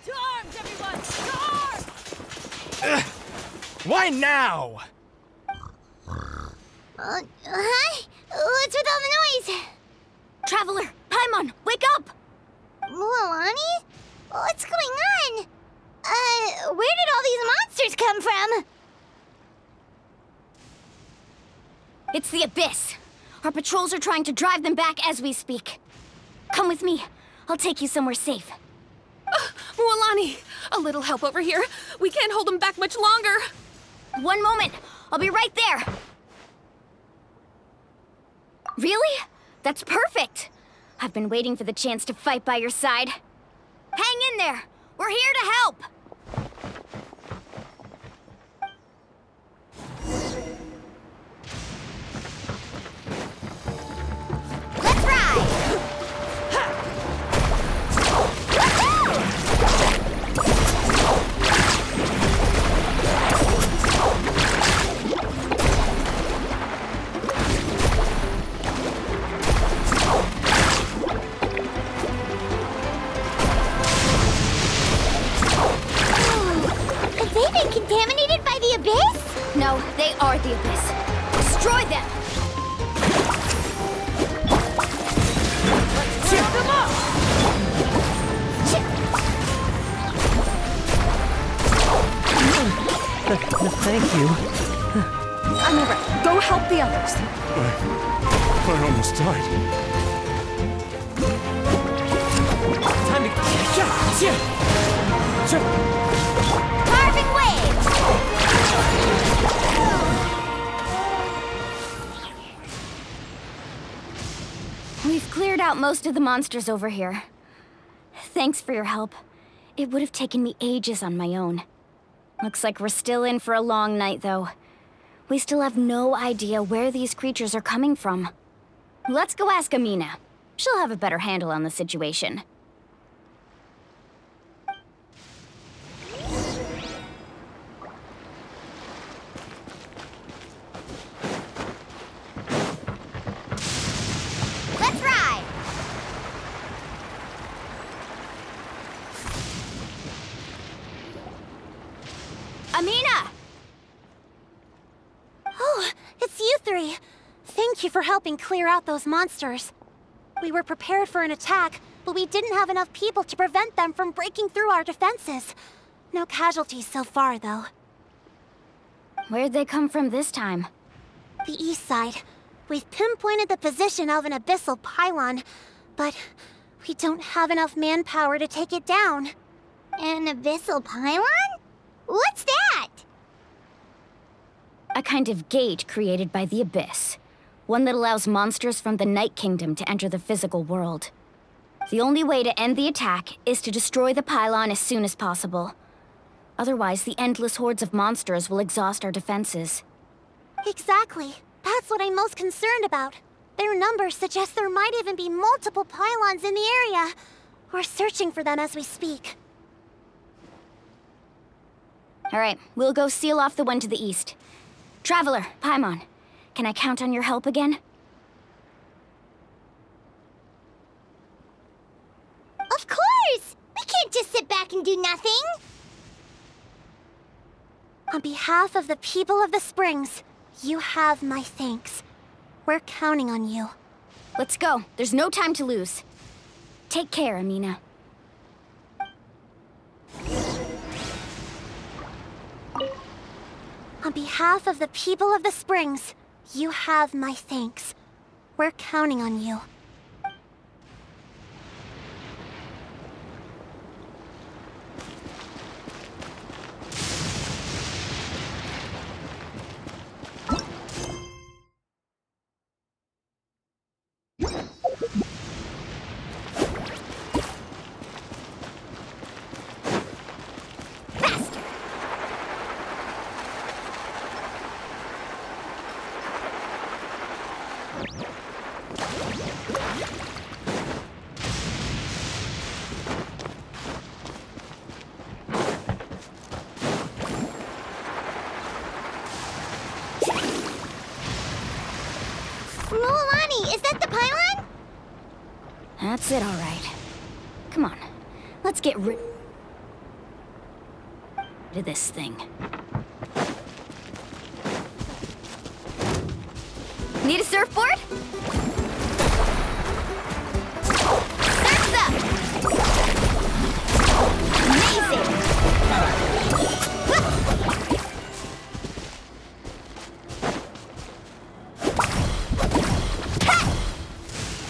R: To arms, everyone! To arms!
F: Why now?
E: Hi? What's with all the noise?
N: Traveler, Paimon, wake up!
E: Mualani? What's going on? Where did all these monsters come from?
N: It's the Abyss. Our patrols are trying to drive them back as we speak. Come with me. I'll take you somewhere safe.
K: Mualani, a little help over here. We can't hold them back much longer.
N: One moment. I'll be right there. Really? That's perfect. I've been waiting for the chance to fight by your side. Hang in there. We're here to help.
E: Let's ride! Have they been contaminated by the Abyss?
N: No, they are the Abyss. Destroy them!
R: Tear them up!
F: Thank you.
K: I'm over. Go help the others.
F: I almost died. Time to...
E: Carving waves!
N: We've cleared out most of the monsters over here. Thanks for your help. It would have taken me ages on my own. Looks like we're still in for a long night, though. We still have no idea where these creatures are coming from. Let's go ask Amina. She'll have a better handle on the situation.
E: Let's ride!
N: Amina!
O: Oh, it's you three. Thank you for helping clear out those monsters. We were prepared for an attack, but we didn't have enough people to prevent them from breaking through our defenses. No casualties so far, though.
N: Where'd they come from this time?
O: The east side. We've pinpointed the position of an abyssal pylon, but we don't have enough manpower to take it down.
E: An abyssal pylon? What's that?
N: A kind of gate created by the Abyss. One that allows monsters from the Night Kingdom to enter the physical world. The only way to end the attack is to destroy the pylon as soon as possible. Otherwise, the endless hordes of monsters will exhaust our defenses.
O: Exactly. That's what I'm most concerned about. Their numbers suggest there might even be multiple pylons in the area. We're searching for them as we speak.
N: All right, we'll go seal off the one to the east. Traveler, Paimon, can I count on your help again?
E: Of course! just sit back and do nothing.
O: On behalf of the people of the Springs, you have my thanks. We're counting on you.
N: Let's go. There's no time to lose. Take care, Amina.
O: On behalf of the people of the Springs, you have my thanks. We're counting on you.
E: Mualani, is that the pylon?
N: That's it, all right. Come on, let's get rid of this thing. Need a surfboard? Surf's up! Amazing!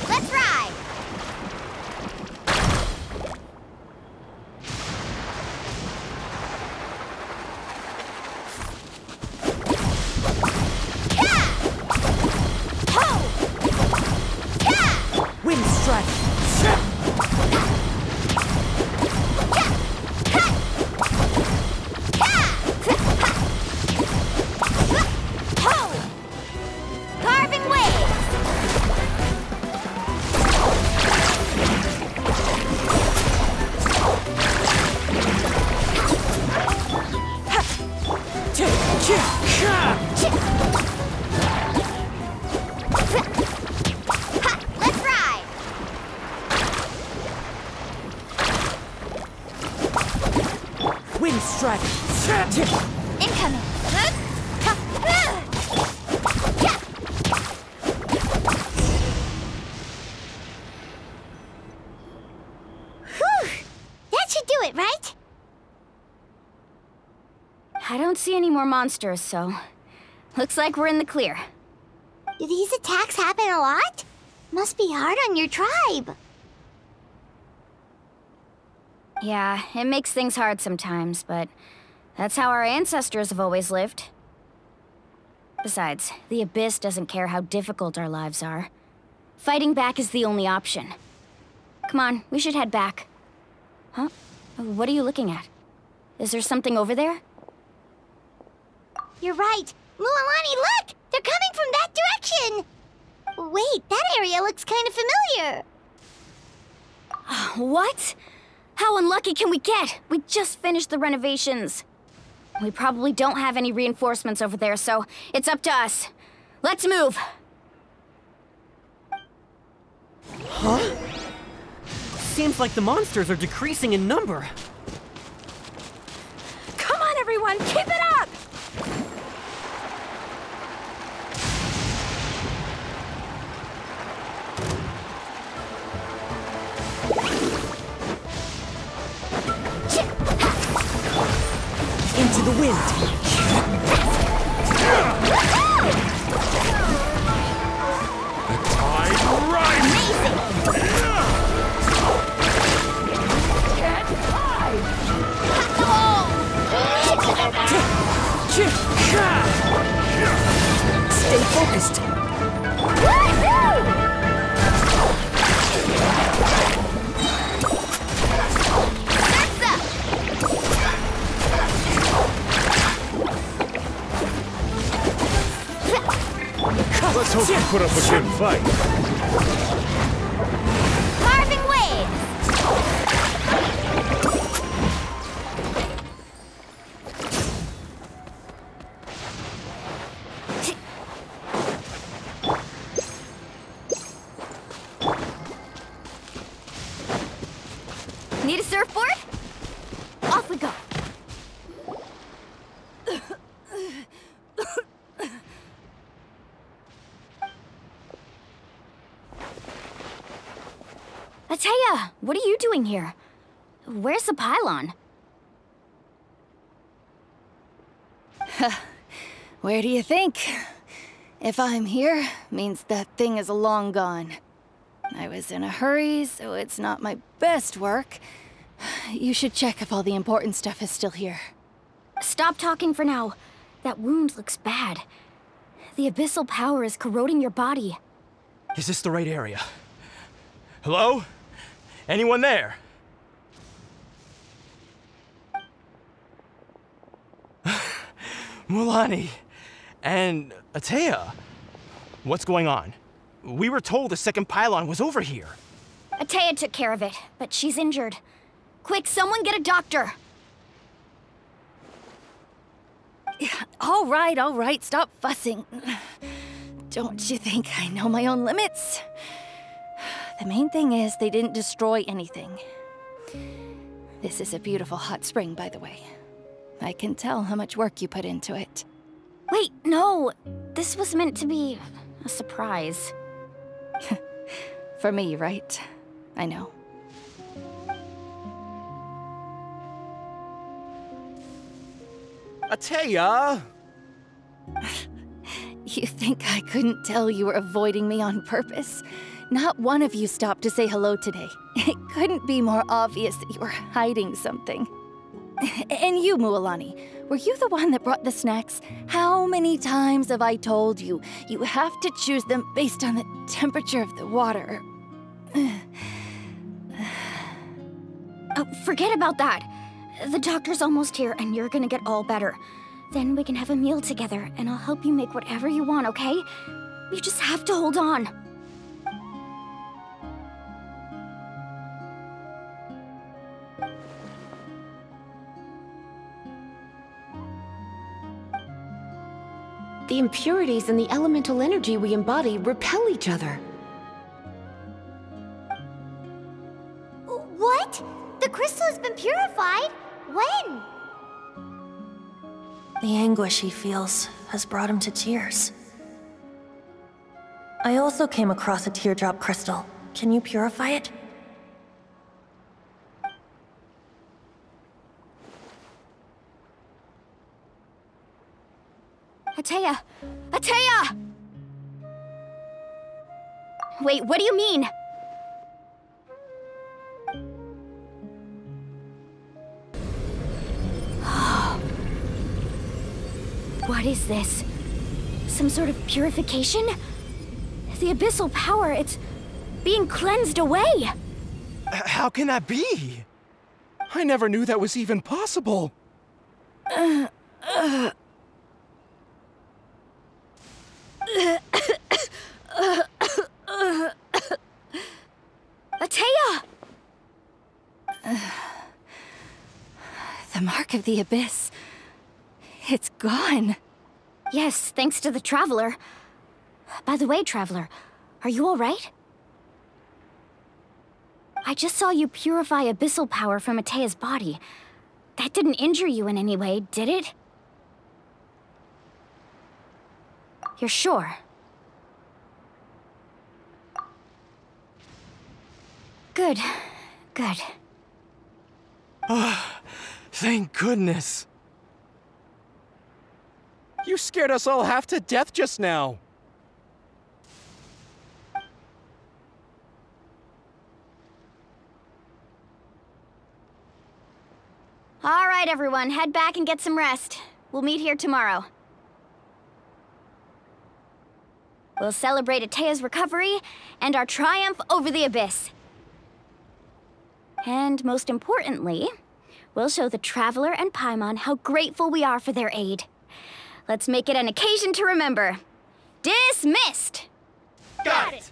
E: Let's ride!
A: Wind strike.
E: Carving waves! Let's ride!
A: Wind strike.
E: Incoming! Whew! That should do it, right?
N: I don't see any more monsters, so looks like we're in the clear.
E: Do these attacks happen a lot? Must be hard on your tribe.
N: Yeah, it makes things hard sometimes, but that's how our ancestors have always lived. Besides, the Abyss doesn't care how difficult our lives are. Fighting back is the only option. Come on, we should head back. Huh? What are you looking at? Is there something over there?
E: You're right. Mualani, look! They're coming from that direction! Wait, that area looks kind of familiar.
N: What? How unlucky can we get? We just finished the renovations. We probably don't have any reinforcements over there, so it's up to us. Let's move!
D: Huh? Seems like the monsters are decreasing in number.
K: Come on, everyone, keep it up!
A: Into the wind.
F: The tide rises!
A: Stay focused.
F: Let's hope you put up a good fight.
E: Carving waves!
N: Need a surfboard? we go. Ateya, what are you doing here? Where's the pylon?
C: Where do you think? If I'm here, means that thing is long gone. I was in a hurry, so it's not my best work. You should check if all the important stuff is still here.
N: Stop talking for now. That wound looks bad. The abyssal power is corroding your body.
S: Is this the right area? Hello? Anyone there? Mualani and Ateya. What's going on? We were told the second pylon was over here.
N: Ateya took care of it, but she's injured. Quick, someone get a doctor!
C: All right, stop fussing. Don't you think I know my own limits? The main thing is they didn't destroy anything. This is a beautiful hot spring, by the way. I can tell how much work you put into it.
N: Wait, no! This was meant to be a surprise.
C: For me, right? I know.
B: Ateya!
C: You think I couldn't tell you were avoiding me on purpose? Not one of you stopped to say hello today. It couldn't be more obvious that you were hiding something. And you, Mualani, were you the one that brought the snacks? How many times have I told you, you have to choose them based on the temperature of the water?
N: Oh, forget about that. The doctor's almost here, and you're gonna get all better. Then we can have a meal together, and I'll help you make whatever you want, okay? You just have to hold on.
K: The impurities and the elemental energy we embody repel each other.
E: What? The crystal has been purified? When?
T: The anguish he feels has brought him to tears. I also came across a teardrop crystal. Can you purify it?
N: Ateya! Ateya! Wait, what do you mean? What is this? Some sort of purification? The abyssal power, it's being cleansed away!
S: How can that be?
B: I never knew that was even possible.
N: Ateya!
C: The mark of the abyss. It's gone.
N: Yes, thanks to the Traveler. By the way, Traveler, are you all right? I just saw you purify abyssal power from Ateya's body. That didn't injure you in any way, did it? You're sure? Good. Good.
S: Oh, thank goodness.
B: You scared us all half to death just now.
N: All right, everyone, head back and get some rest. We'll meet here tomorrow. We'll celebrate Ateya's recovery and our triumph over the abyss. And most importantly, we'll show the Traveler and Paimon how grateful we are for their aid. Let's make it an occasion to remember. Dismissed!
S: Got it!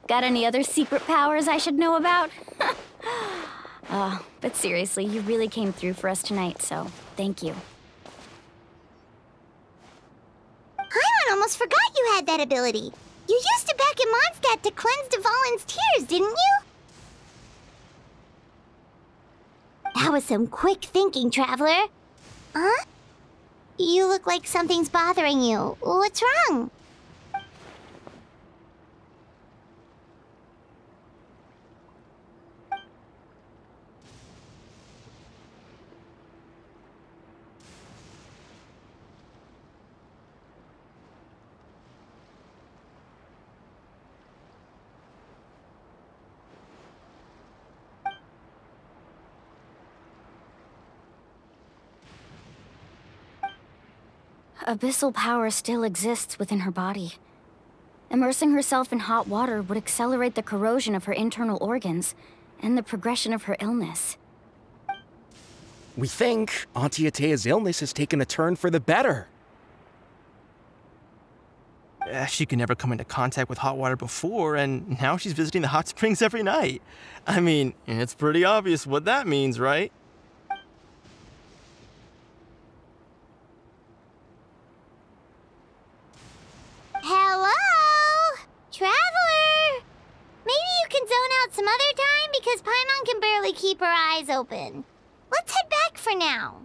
N: Got any other secret powers I should know about? But seriously, you really came through for us tonight, so thank you.
E: Paimon almost forgot you had that ability. You used it back in Mondstadt to cleanse Dvalin's tears, didn't you? That was some quick thinking, Traveler. Huh? You look like something's bothering you. What's wrong?
N: Abyssal power still exists within her body. Immersing herself in hot water would accelerate the corrosion of her internal organs and the progression of her illness.
B: We think Auntie Atea's illness has taken a turn for the better.
S: She could never come into contact with hot water before, and now she's visiting the hot springs every night. I mean, it's pretty obvious what that means, right?
E: Hello? Traveler? Maybe you can zone out some other time because Paimon can barely keep her eyes open. Let's head back for now.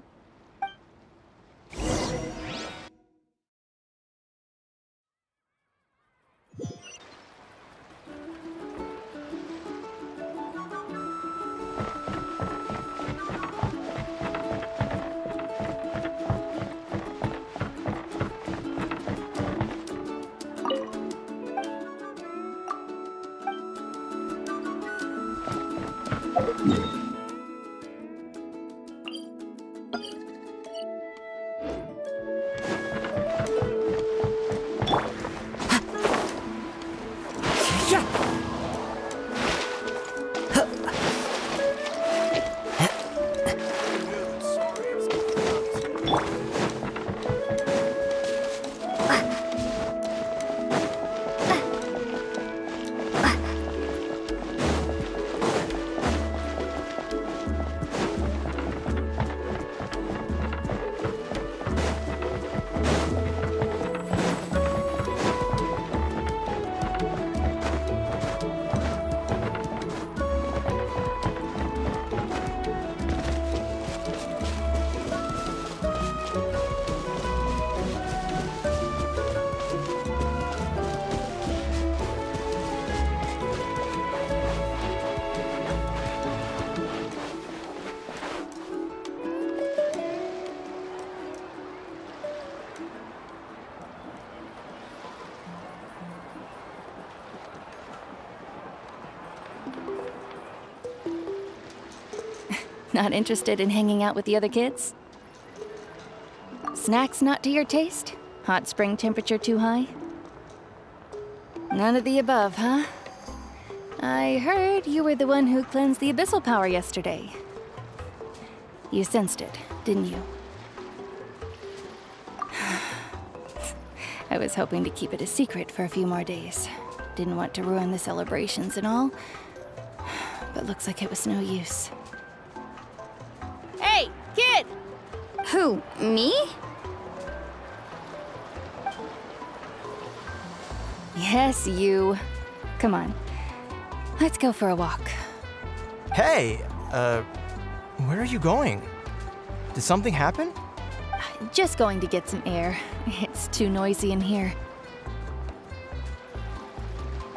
C: Not interested in hanging out with the other kids? Snacks not to your taste? Hot spring temperature too high? None of the above, huh? I heard you were the one who cleansed the abyssal power yesterday. You sensed it, didn't you? I was hoping to keep it a secret for a few more days. Didn't want to ruin the celebrations and all. But looks like it was no use.
O: Hey, kid!
N: Who, me?
C: Yes, you. Come on. Let's go for a walk.
S: Hey, where are you going? Did something happen?
C: Just going to get some air. It's too noisy in here.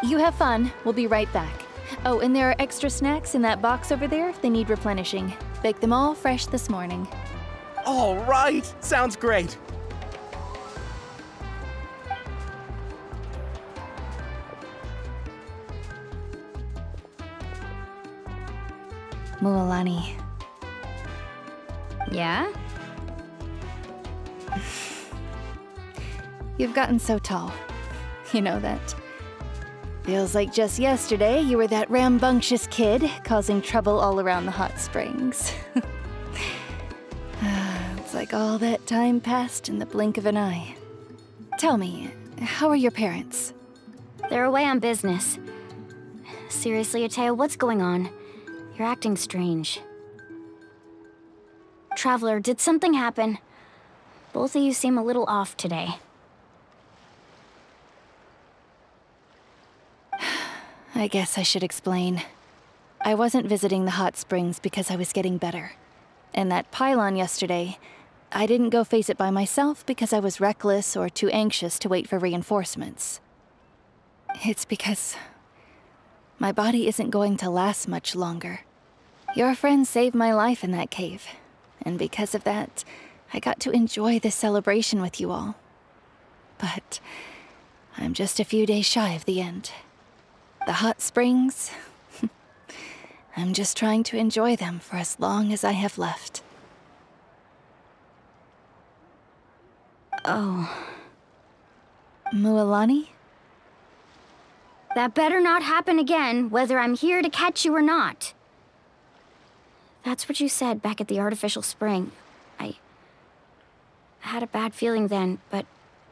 C: You have fun. We'll be right back. Oh, and there are extra snacks in that box over there if they need replenishing. Baked them all fresh this morning.
B: All right! Sounds great!
C: Mualani.
N: Yeah?
C: You've gotten so tall. You know that. Feels like just yesterday you were that rambunctious kid causing trouble all around the hot springs. It's like all that time passed in the blink of an eye. Tell me, how are your parents?
N: They're away on business. Seriously, Atea, what's going on? You're acting strange. Traveler, did something happen? Both of you seem a little off today.
C: I guess I should explain. I wasn't visiting the hot springs because I was getting better. And that pylon yesterday, I didn't go face it by myself because I was reckless or too anxious to wait for reinforcements. It's because my body isn't going to last much longer. Your friend saved my life in that cave, and because of that, I got to enjoy this celebration with you all. But I'm just a few days shy of the end. The hot springs, I'm just trying to enjoy them for as long as I have left. Oh. Mualani?
N: That better not happen again, whether I'm here to catch you or not. That's what you said back at the artificial spring. I had a bad feeling then, but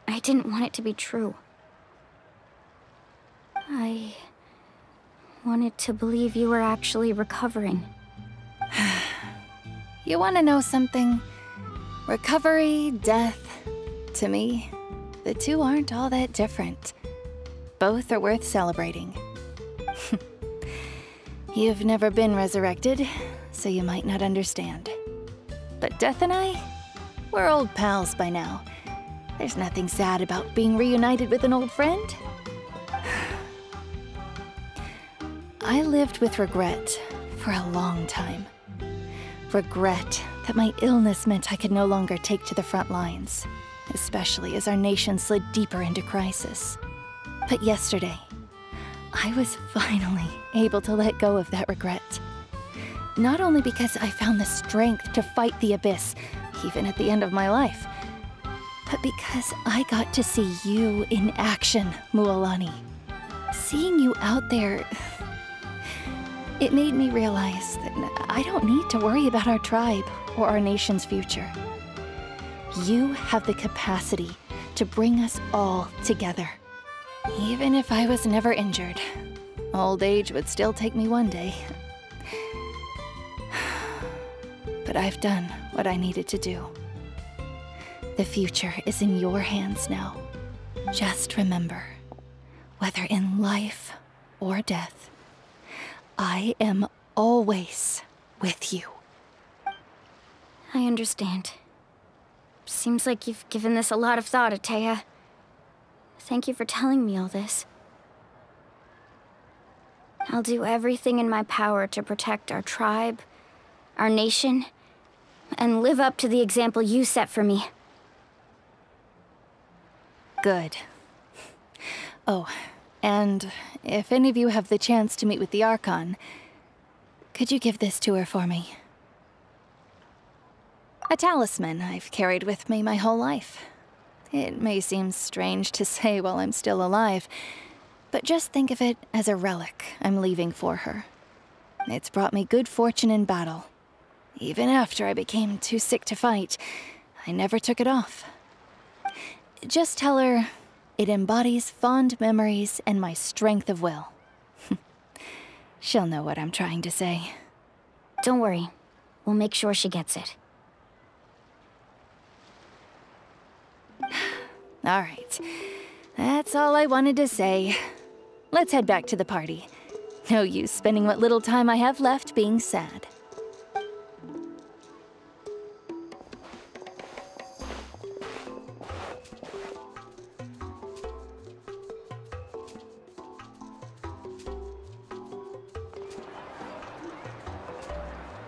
N: I didn't want it to be true. I wanted to believe you were actually recovering.
C: You want to know something? Recovery, death, to me, the two aren't all that different. Both are worth celebrating. You've never been resurrected, so you might not understand. But Death and I, we're old pals by now. There's nothing sad about being reunited with an old friend. I lived with regret for a long time. Regret that my illness meant I could no longer take to the front lines, especially as our nation slid deeper into crisis. But yesterday, I was finally able to let go of that regret. Not only because I found the strength to fight the Abyss, even at the end of my life, but because I got to see you in action, Mualani. Seeing you out there, it made me realize that I don't need to worry about our tribe or our nation's future. You have the capacity to bring us all together. Even if I was never injured, old age would still take me one day. But I've done what I needed to do. The future is in your hands now. Just remember, whether in life or death, I am always with you.
N: I understand. Seems like you've given this a lot of thought, Atea. Thank you for telling me all this. I'll do everything in my power to protect our tribe, our nation, and live up to the example you set for me.
C: Good. Oh, and if any of you have the chance to meet with the Archon, could you give this to her for me? A talisman I've carried with me my whole life. It may seem strange to say while I'm still alive, but just think of it as a relic I'm leaving for her. It's brought me good fortune in battle. Even after I became too sick to fight, I never took it off. Just tell her it embodies fond memories and my strength of will. She'll know what I'm trying to say.
N: Don't worry. We'll make sure she gets it.
C: All right. That's all I wanted to say. Let's head back to the party. No use spending what little time I have left being sad.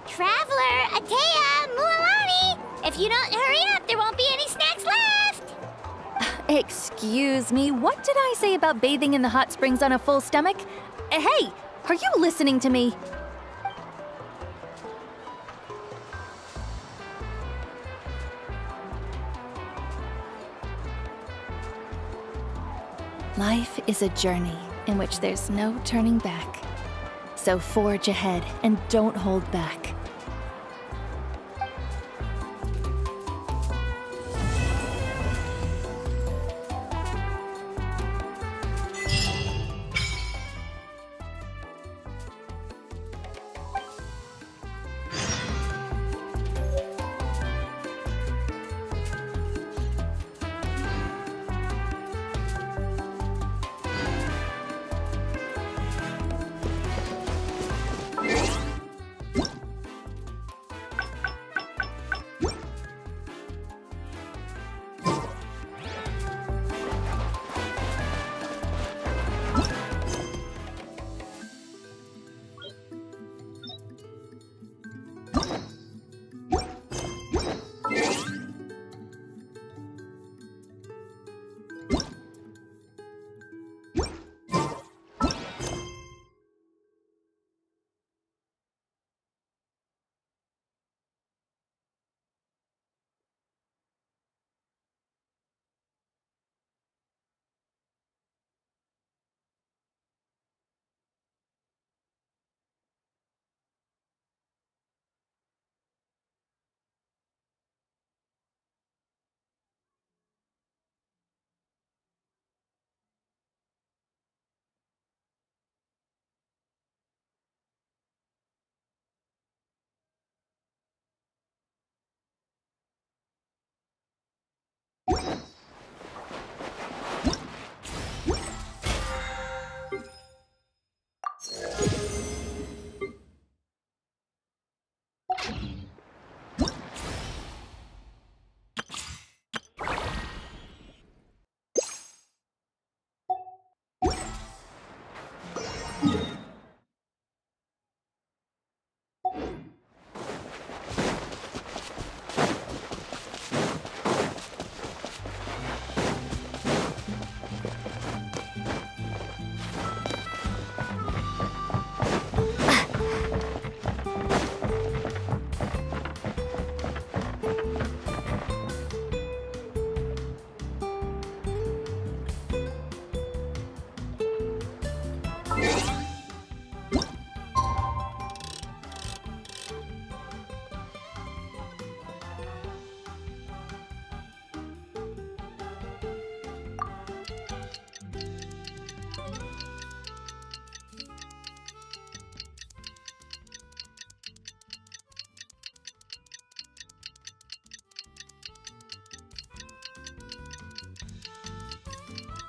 E: Traveler, Atea, Mualani! If you don't hurry up, there won't be any snacks left!
C: Excuse me, what did I say about bathing in the hot springs on a full stomach? Hey, are you listening to me? Life is a journey in which there's no turning back. So forge ahead and don't hold back.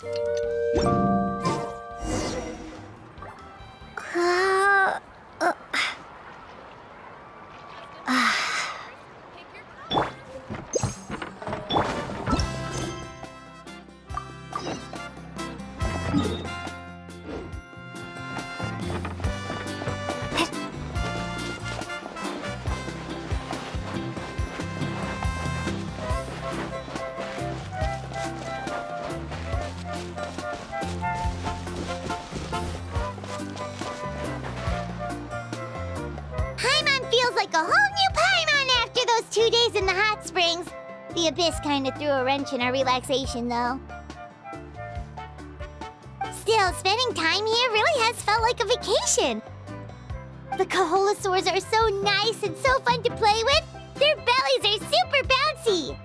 E: Paimon feels like a whole new Paimon after those 2 days in the hot springs. The Abyss kinda threw a wrench in our relaxation, though. Still, spending time here really has felt like a vacation. The Kaholosaurs are so nice and so fun to play with. Their bellies are super bouncy.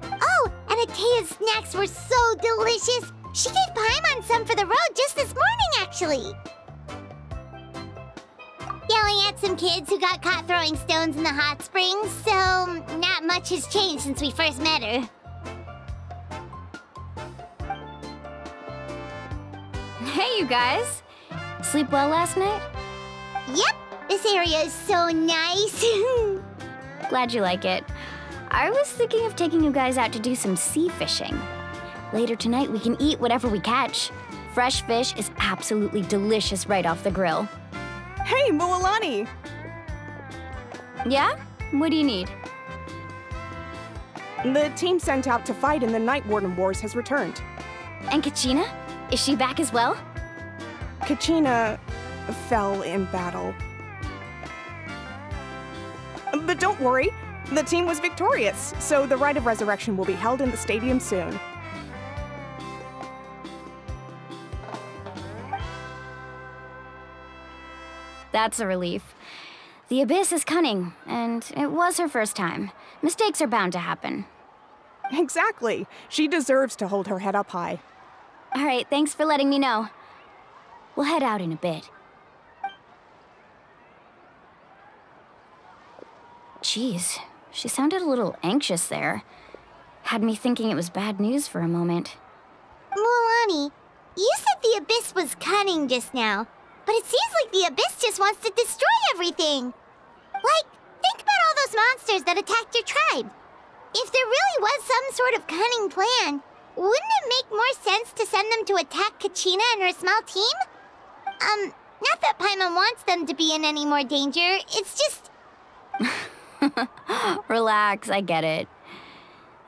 E: Oh, and Atea's snacks were so delicious. She gave Paimon some for the road just this morning, actually. Yelling at some kids who got caught throwing stones in the hot springs, so not much has changed since we first met her.
N: Hey, you guys. Sleep well last night?
E: Yep, this area is so nice.
N: Glad you like it. I was thinking of taking you guys out to do some sea fishing. Later tonight, we can eat whatever we catch. Fresh fish is absolutely delicious right off the grill.
P: Hey, Mualani!
N: Yeah? What do you need?
P: The team sent out to fight in the Night Warden Wars has returned.
N: And Kachina? Is she back as well?
P: Kachina fell in battle. But don't worry, the team was victorious, so the Rite of Resurrection will be held in the stadium soon.
N: That's a relief. The Abyss is cunning, and it was her first time. Mistakes are bound to happen.
P: Exactly. She deserves to hold her head up high.
N: All right, thanks for letting me know. We'll head out in a bit. Jeez, she sounded a little anxious there. Had me thinking it was bad news for a moment.
E: Mualani, you said the Abyss was cunning just now, but it seems like the Abyss just wants to destroy everything. Like, think about all those monsters that attacked your tribe. If there really was some sort of cunning plan, wouldn't it make more sense to send them to attack Kachina and her small team? Not that Paimon wants them to be in any more danger, it's just...
N: Relax, I get it.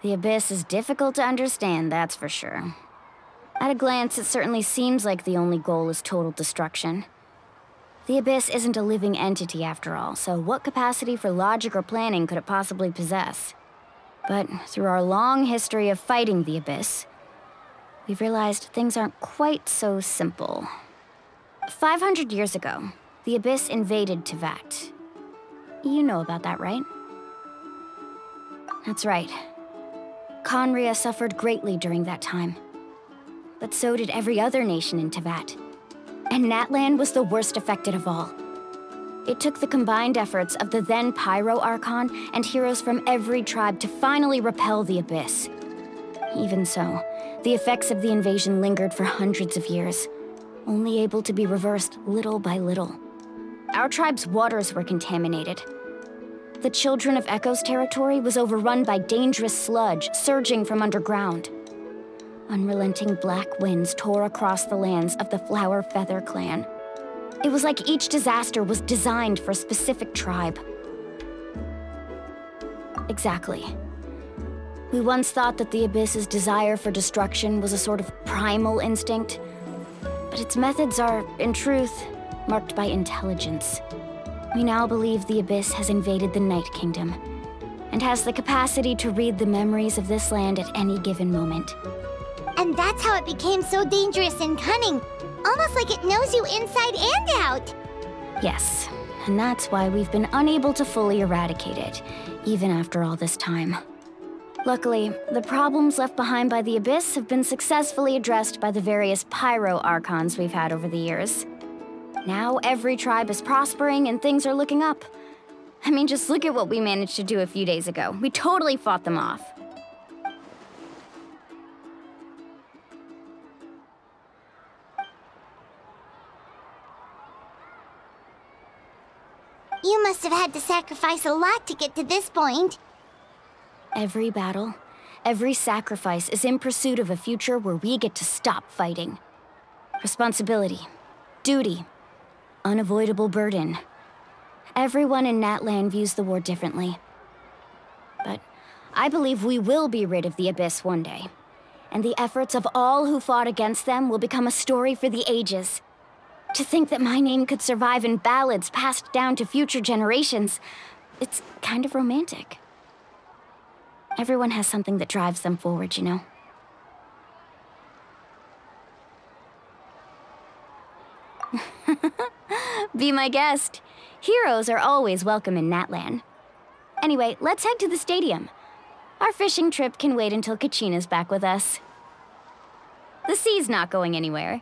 N: The Abyss is difficult to understand, that's for sure. At a glance, it certainly seems like the only goal is total destruction. The Abyss isn't a living entity after all, so what capacity for logic or planning could it possibly possess? But through our long history of fighting the Abyss, we've realized things aren't quite so simple. 500 years ago, the Abyss invaded Teyvat. You know about that, right? That's right. Khaenri'ah suffered greatly during that time. But so did every other nation in Teyvat. And Natlan was the worst affected of all. It took the combined efforts of the then Pyro Archon and heroes from every tribe to finally repel the Abyss. Even so, the effects of the invasion lingered for hundreds of years, only able to be reversed little by little. Our tribe's waters were contaminated. The Children of Echo's territory was overrun by dangerous sludge surging from underground. Unrelenting black winds tore across the lands of the Flower Feather clan. It was like each disaster was designed for a specific tribe. Exactly. We once thought that the Abyss's desire for destruction was a sort of primal instinct, but its methods are, in truth, marked by intelligence. We now believe the Abyss has invaded the Night Kingdom, and has the capacity to read the memories of this land at any given moment.
E: And that's how it became so dangerous and cunning. Almost like it knows you inside and out.
N: Yes, and that's why we've been unable to fully eradicate it, even after all this time. Luckily, the problems left behind by the Abyss have been successfully addressed by the various Pyro Archons we've had over the years. Now every tribe is prospering and things are looking up. I mean, just look at what we managed to do a few days ago. We totally fought them off.
E: You must have had to sacrifice a lot to get to this point.
N: Every battle, every sacrifice is in pursuit of a future where we get to stop fighting. Responsibility, duty, unavoidable burden. Everyone in Natlan views the war differently. But I believe we will be rid of the Abyss one day. And the efforts of all who fought against them will become a story for the ages. To think that my name could survive in ballads passed down to future generations, it's kind of romantic. Everyone has something that drives them forward, you know? Be my guest. Heroes are always welcome in Natlan. Anyway, let's head to the stadium. Our fishing trip can wait until Kachina's back with us. The sea's not going anywhere.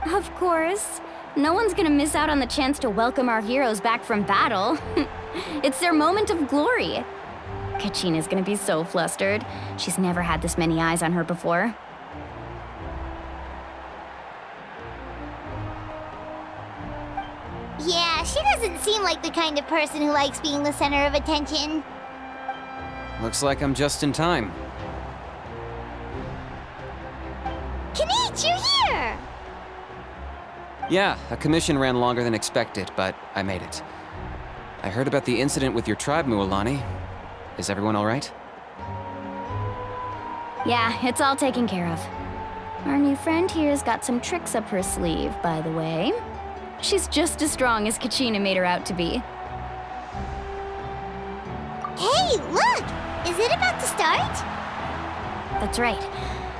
N: Of course. No one's gonna miss out on the chance to welcome our heroes back from battle. It's their moment of glory. Kachina's gonna be so flustered. She's never had this many eyes on her before.
E: Yeah, she doesn't seem like the kind of person who likes being the center of attention.
M: Looks like I'm just in time.
E: Kinich, you're here!
M: Yeah, a commission ran longer than expected, but I made it. I heard about the incident with your tribe, Mualani. Is everyone all right?
N: Yeah, it's all taken care of. Our new friend here's got some tricks up her sleeve, by the way. She's just as strong as Kachina made her out to be.
E: Hey, look! Is it about to start?
N: That's right.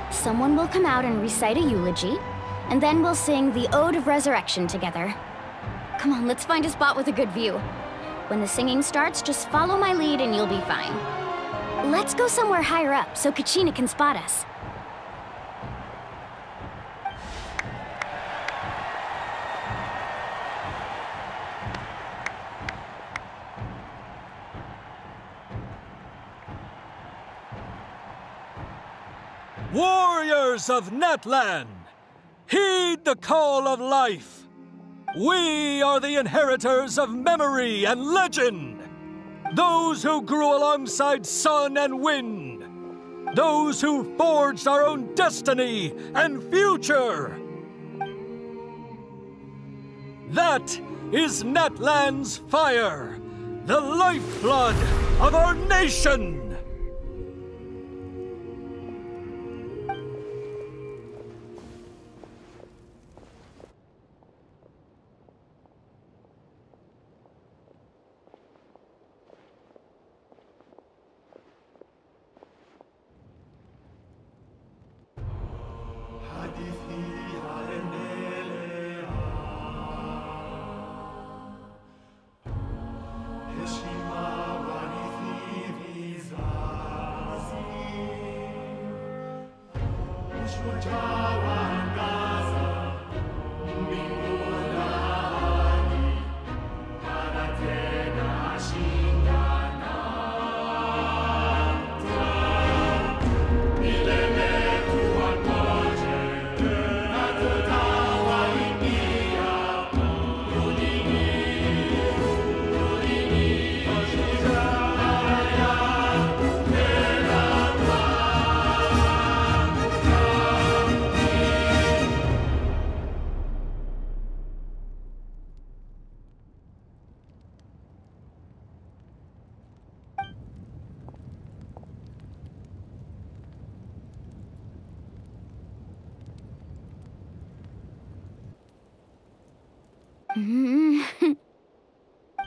N: Someone will come out and recite a eulogy, and then we'll sing the Ode of Resurrection together. Come on, let's find a spot with a good view. When the singing starts, just follow my lead and you'll be fine. Let's go somewhere higher up so Kachina can spot us.
U: Warriors of Natlan, heed the call of life. We are the inheritors of memory and legend. Those who grew alongside sun and wind. Those who forged our own destiny and future. That is Natlan's fire, the lifeblood of our nation.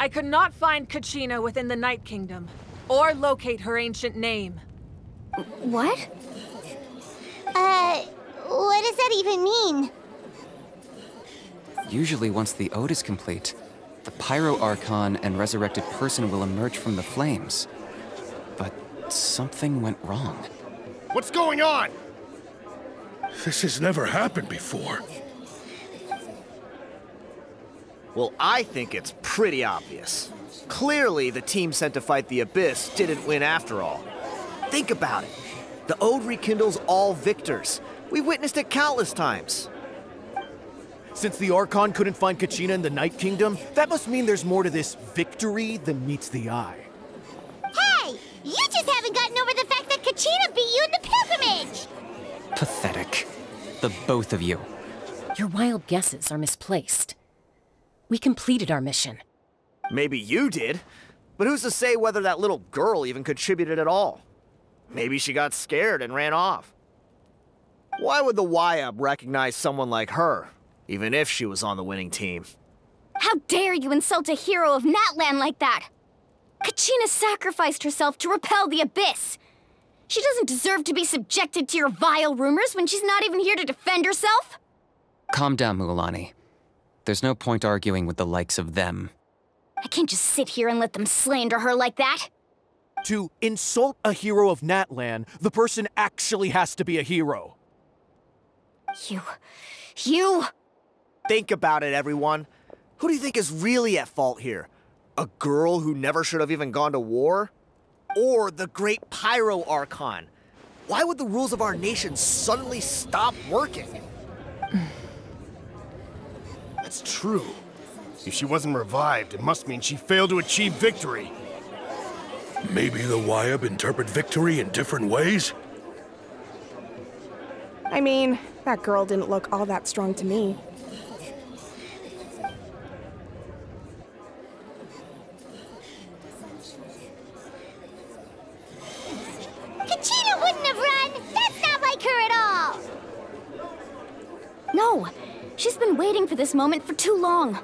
R: I could not find Kachina within the Night Kingdom, or locate her ancient name.
N: What?
E: What does that even mean?
L: Usually once the ode is complete, the Pyro Archon and resurrected person will emerge from the flames. But something went wrong.
F: What's going on?
G: This has never happened before.
V: Well, I think it's pretty obvious. Clearly, the team sent to fight the Abyss didn't win after all. Think about it. The Ode rekindles all victors. We witnessed it countless times.
B: Since the Archon couldn't find Kachina in the Night Kingdom, that must mean there's more to this victory than meets the eye.
E: Hey! You just haven't gotten over the fact that Kachina beat you in the pilgrimage!
L: Pathetic. The both of you.
W: Your wild guesses are misplaced. We completed our mission.
V: Maybe you did, but who's to say whether that little girl even contributed at all? Maybe she got scared and ran off. Why would the YUB recognize someone like her, even if she was on the winning team?
N: How dare you insult a hero of Natlan like that? Kachina sacrificed herself to repel the Abyss. She doesn't deserve to be subjected to your vile rumors when she's not even here to defend herself.
L: Calm down, Mualani. There's no point arguing with the likes of them.
N: I can't just sit here and let them slander her like that.
B: To insult a hero of Natlan, the person actually has to be a hero.
N: You...
V: Think about it, everyone. Who do you think is really at fault here? A girl who never should have even gone to war? Or the great Pyro Archon? Why would the rules of our nation suddenly stop working?
F: That's true. If she wasn't revived, it must mean she failed to achieve victory.
G: Maybe the YUB interpret victory in different ways?
P: I mean, that girl didn't look all that strong to me.
E: Kachina wouldn't have run! That's not like her at all!
N: No, she's been waiting for this moment for too long.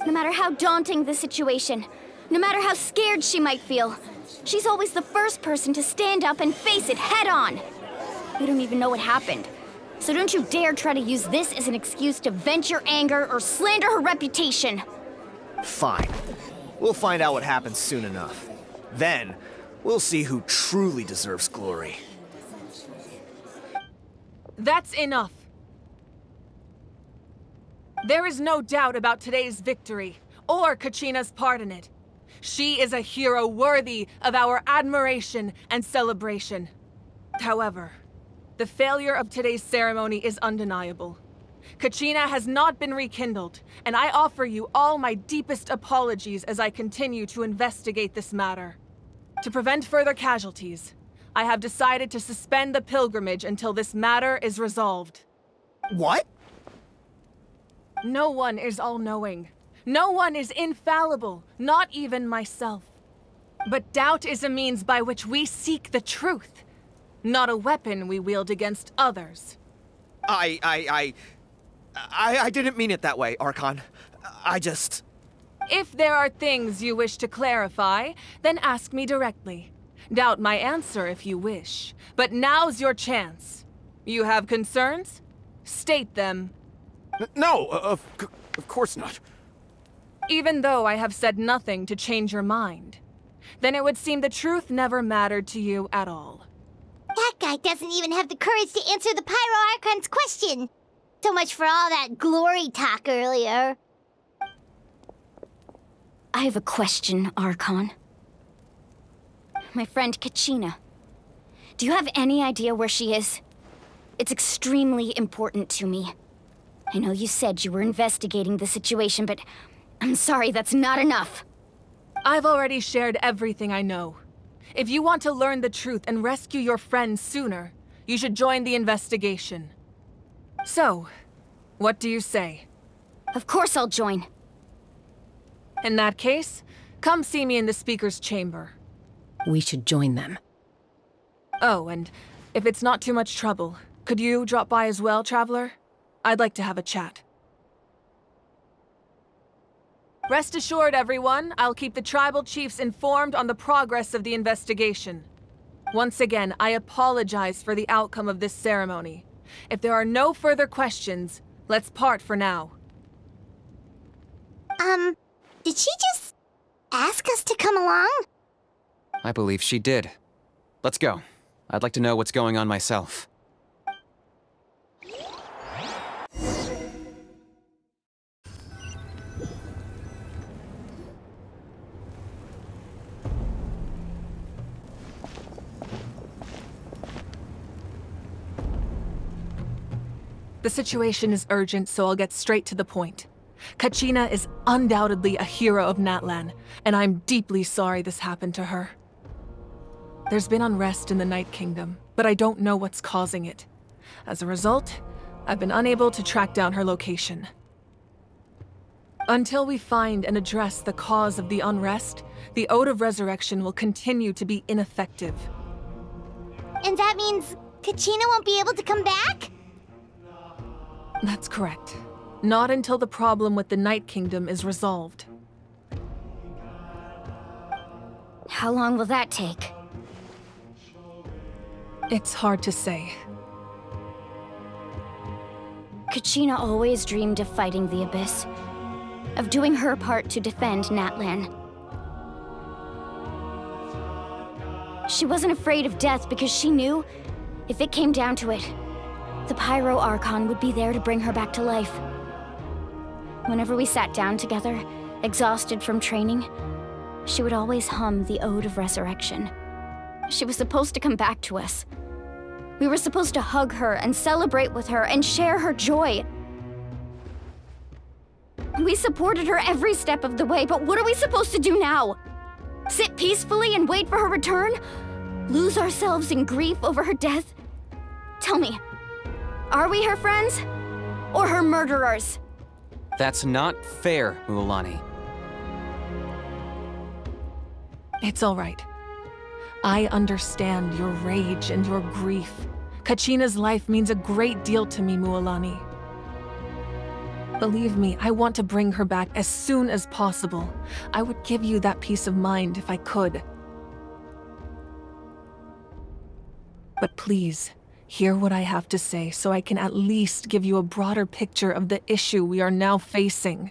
N: No matter how daunting the situation, no matter how scared she might feel, she's always the first person to stand up and face it head-on. You don't even know what happened, so don't you dare try to use this as an excuse to vent your anger or slander her reputation.
V: Fine. We'll find out what happens soon enough. Then, we'll see who truly deserves glory.
R: That's enough. There is no doubt about today's victory, or Kachina's part in it. She is a hero worthy of our admiration and celebration. However, the failure of today's ceremony is undeniable. Kachina has not been rekindled, and I offer you all my deepest apologies as I continue to investigate this matter. To prevent further casualties, I have decided to suspend the pilgrimage until this matter is resolved.
V: What?
R: No one is all-knowing. No one is infallible, not even myself. But doubt is a means by which we seek the truth, not a weapon we wield against others.
V: I didn't mean it that way, Archon. I just...
R: If there are things you wish to clarify, then ask me directly. Doubt my answer if you wish. But now's your chance. You have concerns? State them.
B: No, of course not.
R: Even though I have said nothing to change your mind, then it would seem the truth never mattered to you at all.
E: That guy doesn't even have the courage to answer the Pyro Archon's question. So much for all that glory talk earlier.
N: I have a question, Archon. My friend Kachina. Do you have any idea where she is? It's extremely important to me. I know you said you were investigating the situation, but I'm sorry, that's not enough.
R: I've already shared everything I know. If you want to learn the truth and rescue your friend sooner, you should join the investigation. So, what do you say?
N: Of course I'll join.
R: In that case, come see me in the speaker's chamber.
W: We should join them.
R: Oh, and if it's not too much trouble, could you drop by as well, Traveler? I'd like to have a chat. Rest assured, everyone, I'll keep the tribal chiefs informed on the progress of the investigation. Once again, I apologize for the outcome of this ceremony. If there are no further questions, let's part for now.
E: Did she just ask us to come along?
L: I believe she did. Let's go. I'd like to know what's going on myself.
R: The situation is urgent, so I'll get straight to the point. Kachina is undoubtedly a hero of Natlan, and I'm deeply sorry this happened to her. There's been unrest in the Night Kingdom, but I don't know what's causing it. As a result, I've been unable to track down her location. Until we find and address the cause of the unrest, the Ode of Resurrection will continue to be ineffective.
E: And that means Kachina won't be able to come back?
R: That's correct. Not until the problem with the Night Kingdom is resolved.
N: How long will that take?
R: It's hard to say.
N: Kachina always dreamed of fighting the Abyss, of doing her part to defend Natlan. She wasn't afraid of death because she knew, if it came down to it, the Pyro Archon would be there to bring her back to life. Whenever we sat down together, exhausted from training, she would always hum the Ode of Resurrection. She was supposed to come back to us. We were supposed to hug her and celebrate with her and share her joy. We supported her every step of the way, but what are we supposed to do now? Sit peacefully and wait for her return? Lose ourselves in grief over her death? Tell me, are we her friends? Or her murderers?
L: That's not fair, Mualani.
R: It's all right. I understand your rage and your grief. Kachina's life means a great deal to me, Mualani. Believe me, I want to bring her back as soon as possible. I would give you that peace of mind if I could. But please, hear what I have to say so I can at least give you a broader picture of the issue we are now facing.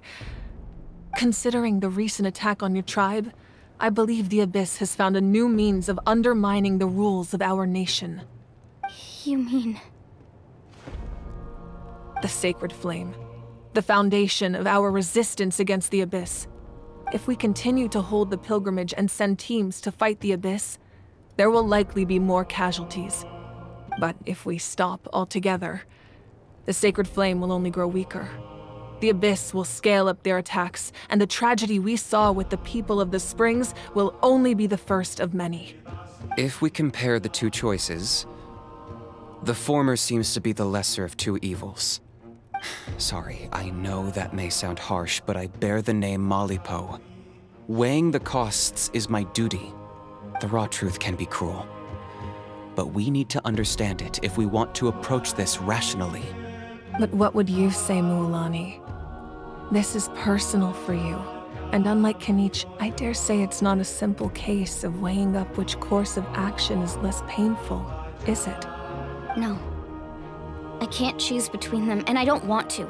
R: Considering the recent attack on your tribe, I believe the Abyss has found a new means of undermining the rules of our nation.
N: You mean...
R: The Sacred Flame. The foundation of our resistance against the Abyss. If we continue to hold the pilgrimage and send teams to fight the Abyss, there will likely be more casualties. But if we stop altogether, the Sacred Flame will only grow weaker. The Abyss will scale up their attacks, and the tragedy we saw with the people of the Springs will only be the first of many.
L: If we compare the two choices, the former seems to be the lesser of two evils. Sorry, I know that may sound harsh, but I bear the name Malipo. Weighing the costs is my duty. The raw truth can be cruel. But we need to understand it if we want to approach this rationally.
R: But what would you say, Mualani? This is personal for you. And unlike Kinich, I dare say it's not a simple case of weighing up which course of action is less painful, is it?
N: No. I can't choose between them, and I don't want to.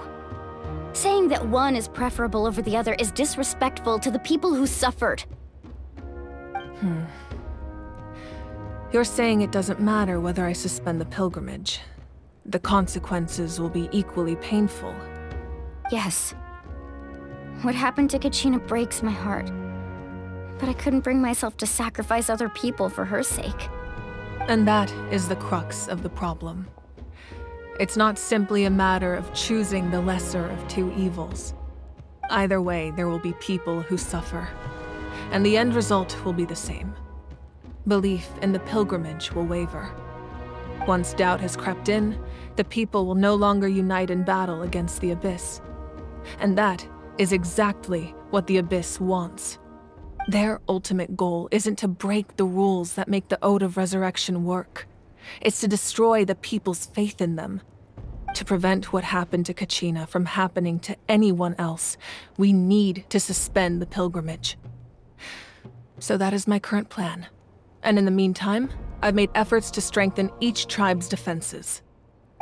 N: Saying that one is preferable over the other is disrespectful to the people who suffered.
R: You're saying it doesn't matter whether I suspend the pilgrimage. The consequences will be equally painful.
N: Yes. What happened to Kachina breaks my heart. But I couldn't bring myself to sacrifice other people for her sake.
R: And that is the crux of the problem. It's not simply a matter of choosing the lesser of two evils. Either way, there will be people who suffer. And the end result will be the same. Belief in the pilgrimage will waver. Once doubt has crept in, the people will no longer unite in battle against the Abyss. And that is exactly what the Abyss wants. Their ultimate goal isn't to break the rules that make the Ode of Resurrection work. It's to destroy the people's faith in them. To prevent what happened to Kachina from happening to anyone else, we need to suspend the pilgrimage. So that is my current plan. And in the meantime, I've made efforts to strengthen each tribe's defenses.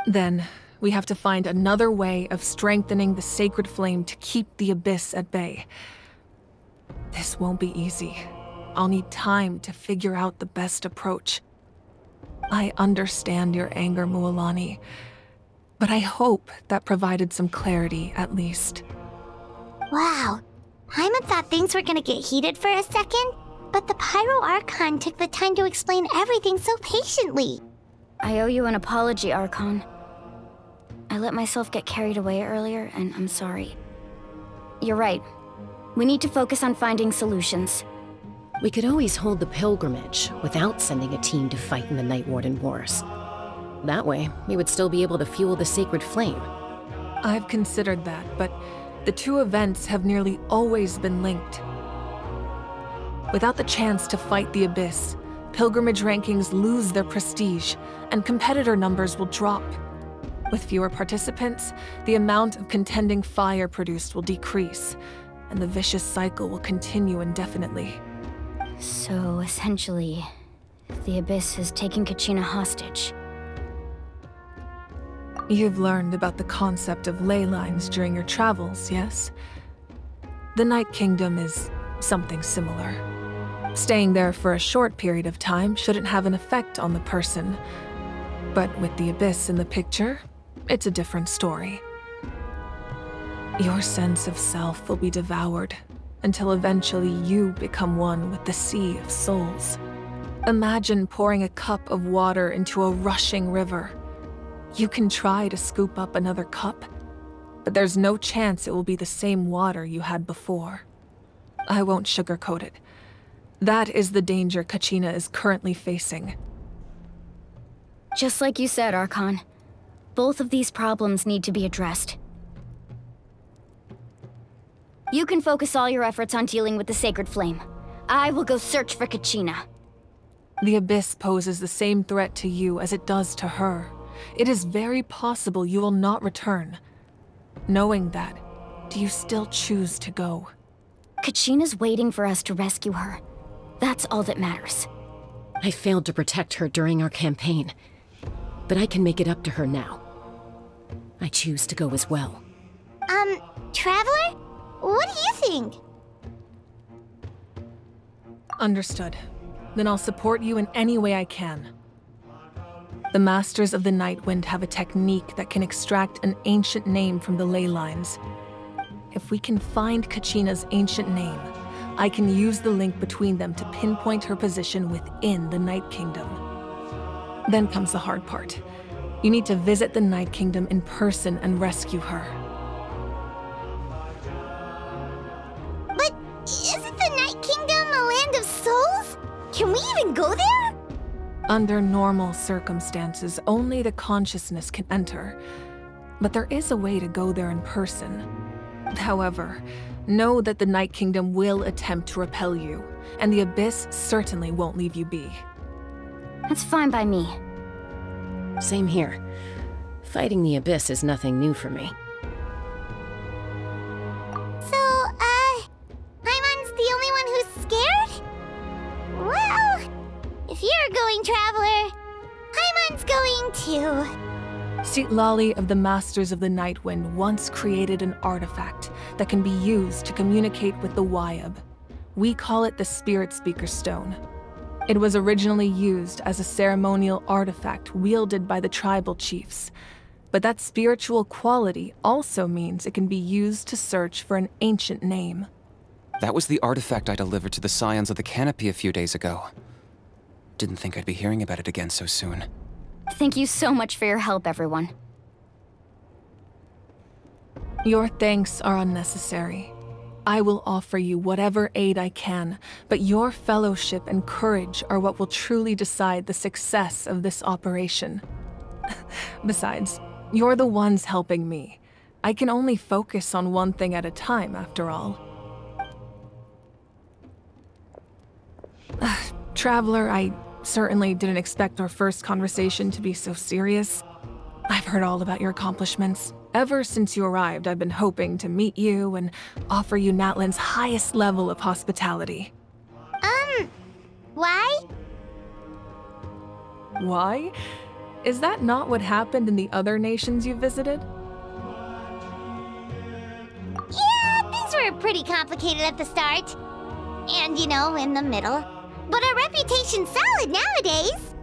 R: Then, we have to find another way of strengthening the sacred flame to keep the Abyss at bay. This won't be easy. I'll need time to figure out the best approach. I understand your anger, Mualani, but I hope that provided some clarity, at least.
E: Wow. Paimon thought things were gonna get heated for a second, but the Pyro Archon took the time to explain everything so patiently.
N: I owe you an apology, Archon. I let myself get carried away earlier, and I'm sorry. You're right. We need to focus on finding solutions.
W: We could always hold the pilgrimage without sending a team to fight in the Night Warden Wars. That way, we would still be able to fuel the sacred flame.
R: I've considered that, but the two events have nearly always been linked. Without the chance to fight the Abyss, pilgrimage rankings lose their prestige, and competitor numbers will drop. With fewer participants, the amount of contending fire produced will decrease, and the vicious cycle will continue indefinitely.
N: So, essentially, the Abyss is taking Kachina hostage.
R: You've learned about the concept of ley lines during your travels, yes? The Night Kingdom is something similar. Staying there for a short period of time shouldn't have an effect on the person. But with the Abyss in the picture, it's a different story. Your sense of self will be devoured until eventually you become one with the Sea of Souls. Imagine pouring a cup of water into a rushing river. You can try to scoop up another cup, but there's no chance it will be the same water you had before. I won't sugarcoat it. That is the danger Kachina is currently facing.
N: Just like you said, Archon. Both of these problems need to be addressed. You can focus all your efforts on dealing with the Sacred Flame. I will go search for Kachina.
R: The Abyss poses the same threat to you as it does to her. It is very possible you will not return. Knowing that, do you still choose to go?
N: Kachina's waiting for us to rescue her. That's all that matters.
W: I failed to protect her during our campaign, but I can make it up to her now. I choose to go as well.
E: Traveler? What do you think?
R: Understood. Then I'll support you in any way I can. The Masters of the Nightwind have a technique that can extract an ancient name from the ley lines. If we can find Kachina's ancient name, I can use the link between them to pinpoint her position within the Night Kingdom. Then comes the hard part. You need to visit the Night Kingdom in person and rescue her.
E: But isn't the Night Kingdom a land of souls? Can we even go there?
R: Under normal circumstances, only the consciousness can enter. But there is a way to go there in person. However, know that the Night Kingdom will attempt to repel you, and the Abyss certainly won't leave you be.
N: That's fine by me.
W: Same here. Fighting the Abyss is nothing new for me.
E: So, Paimon's the only one who's scared? Well, if you're going, Traveler, Paimon's going too.
R: Citlali of the Masters of the Nightwind once created an artifact that can be used to communicate with the Wayab. We call it the Spirit Speaker Stone. It was originally used as a ceremonial artifact wielded by the tribal chiefs, but that spiritual quality also means it can be used to search for an ancient name.
L: That was the artifact I delivered to the Scions of the Canopy a few days ago. Didn't think I'd be hearing about it again so soon.
N: Thank you so much for your help, everyone.
R: Your thanks are unnecessary. I will offer you whatever aid I can, but your fellowship and courage are what will truly decide the success of this operation. Besides, you're the ones helping me. I can only focus on one thing at a time, after all. Traveler, I certainly didn't expect our first conversation to be so serious. I've heard all about your accomplishments. Ever since you arrived, I've been hoping to meet you and offer you Natlan's highest level of hospitality.
E: Why?
R: Why? Is that not what happened in the other nations you visited?
E: Yeah, things were pretty complicated at the start. And, you know, in the middle. But our reputation's solid nowadays.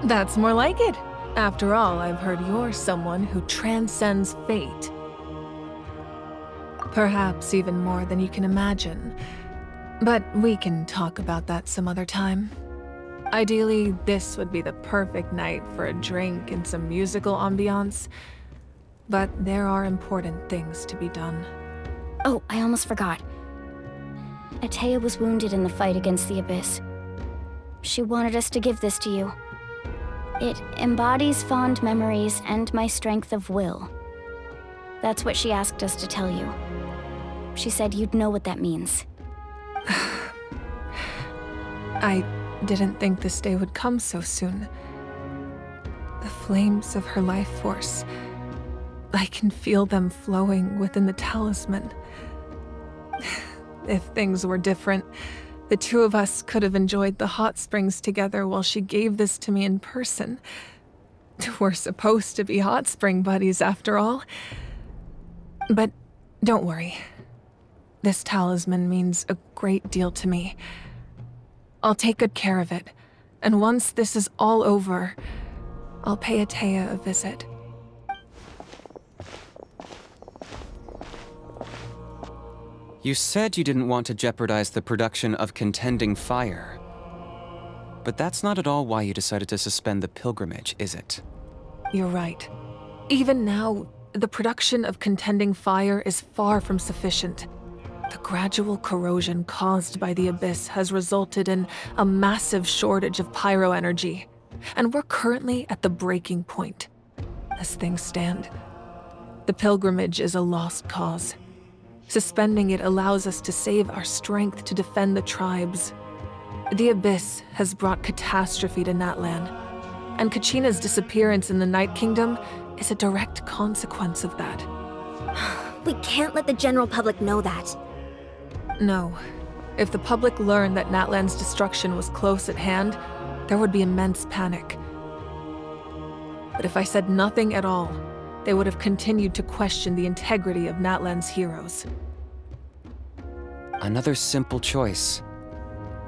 R: That's more like it. After all, I've heard you're someone who transcends fate. Perhaps even more than you can imagine. But we can talk about that some other time. Ideally, this would be the perfect night for a drink and some musical ambiance. But there are important things to be done.
N: Oh, I almost forgot. Atea was wounded in the fight against the Abyss. She wanted us to give this to you. It embodies fond memories and my strength of will. That's what she asked us to tell you. She said you'd know what that means.
R: I didn't think this day would come so soon. The flames of her life force. I can feel them flowing within the talisman. If things were different, the two of us could have enjoyed the hot springs together while she gave this to me in person. We're supposed to be hot spring buddies after all. But don't worry. This talisman means a great deal to me. I'll take good care of it, and once this is all over, I'll pay Atea a visit.
L: You said you didn't want to jeopardize the production of Contending Fire. But that's not at all why you decided to suspend the pilgrimage, is it?
R: You're right. Even now, the production of Contending Fire is far from sufficient. The gradual corrosion caused by the Abyss has resulted in a massive shortage of pyro energy, and we're currently at the breaking point. As things stand, the pilgrimage is a lost cause. Suspending it allows us to save our strength to defend the tribes. The Abyss has brought catastrophe to Natlan, and Kachina's disappearance in the Night Kingdom is a direct consequence of that.
J: We can't let the general public know that.
R: No. If the public learned that Natlan's destruction was close at hand, there would be immense panic. But if I said nothing at all, they would have continued to question the integrity of Natlan's heroes.
L: Another simple choice.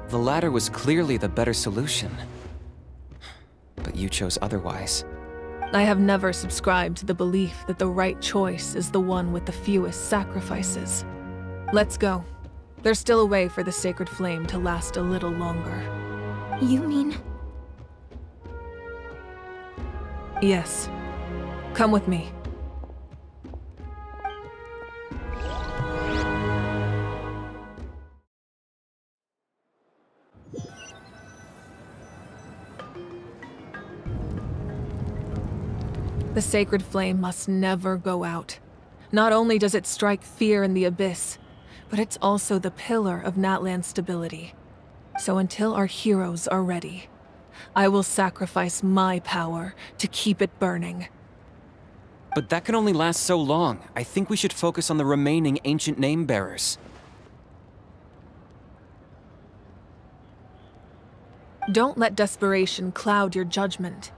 L: The latter was clearly the better solution. But you chose otherwise.
R: I have never subscribed to the belief that the right choice is the one with the fewest sacrifices. Let's go. There's still a way for the sacred flame to last a little longer.
J: You mean?
R: Yes. Come with me. The sacred flame must never go out. Not only does it strike fear in the Abyss, but it's also the pillar of Natlan's stability. So until our heroes are ready, I will sacrifice my power to keep it burning.
L: But that can only last so long. I think we should focus on the remaining ancient name-bearers.
R: Don't let desperation cloud your judgment.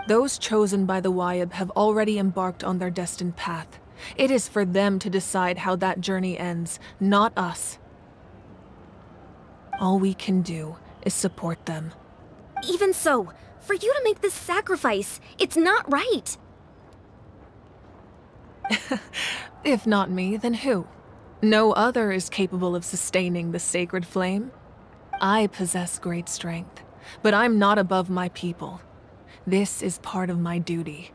R: Those chosen by the Wayab have already embarked on their destined path. It is for them to decide how that journey ends, not us. All we can do is support them.
J: Even so, for you to make this sacrifice, it's not right.
R: If not me, then who? No other is capable of sustaining the sacred flame. I possess great strength, but I'm not above my people. This is part of my duty.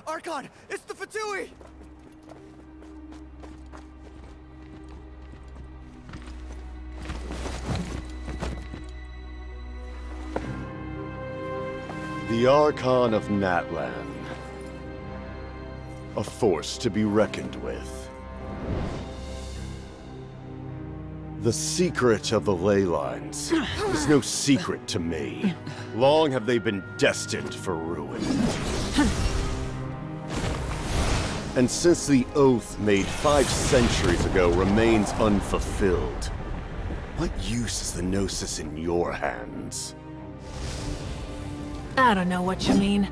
V: Archon, it's the Fatui!
H: The Archon of Natlan. A force to be reckoned with. The secret of the ley lines is no secret to me. Long have they been destined for ruin. And since the oath made 5 centuries ago remains unfulfilled, what use is the Gnosis in your hands?
R: I don't know what you mean.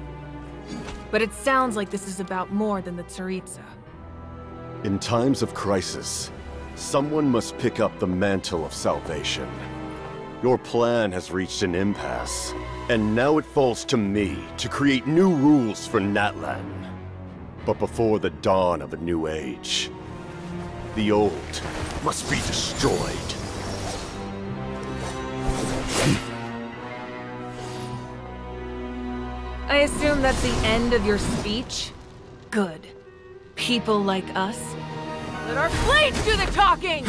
R: But it sounds like this is about more than the Tsaritsa.
H: In times of crisis, someone must pick up the mantle of salvation. Your plan has reached an impasse, and now it falls to me to create new rules for Natlan. But before the dawn of a new age, the old must be destroyed.
R: I assume that's the end of your speech? Good. People like us, let our blades do the talking!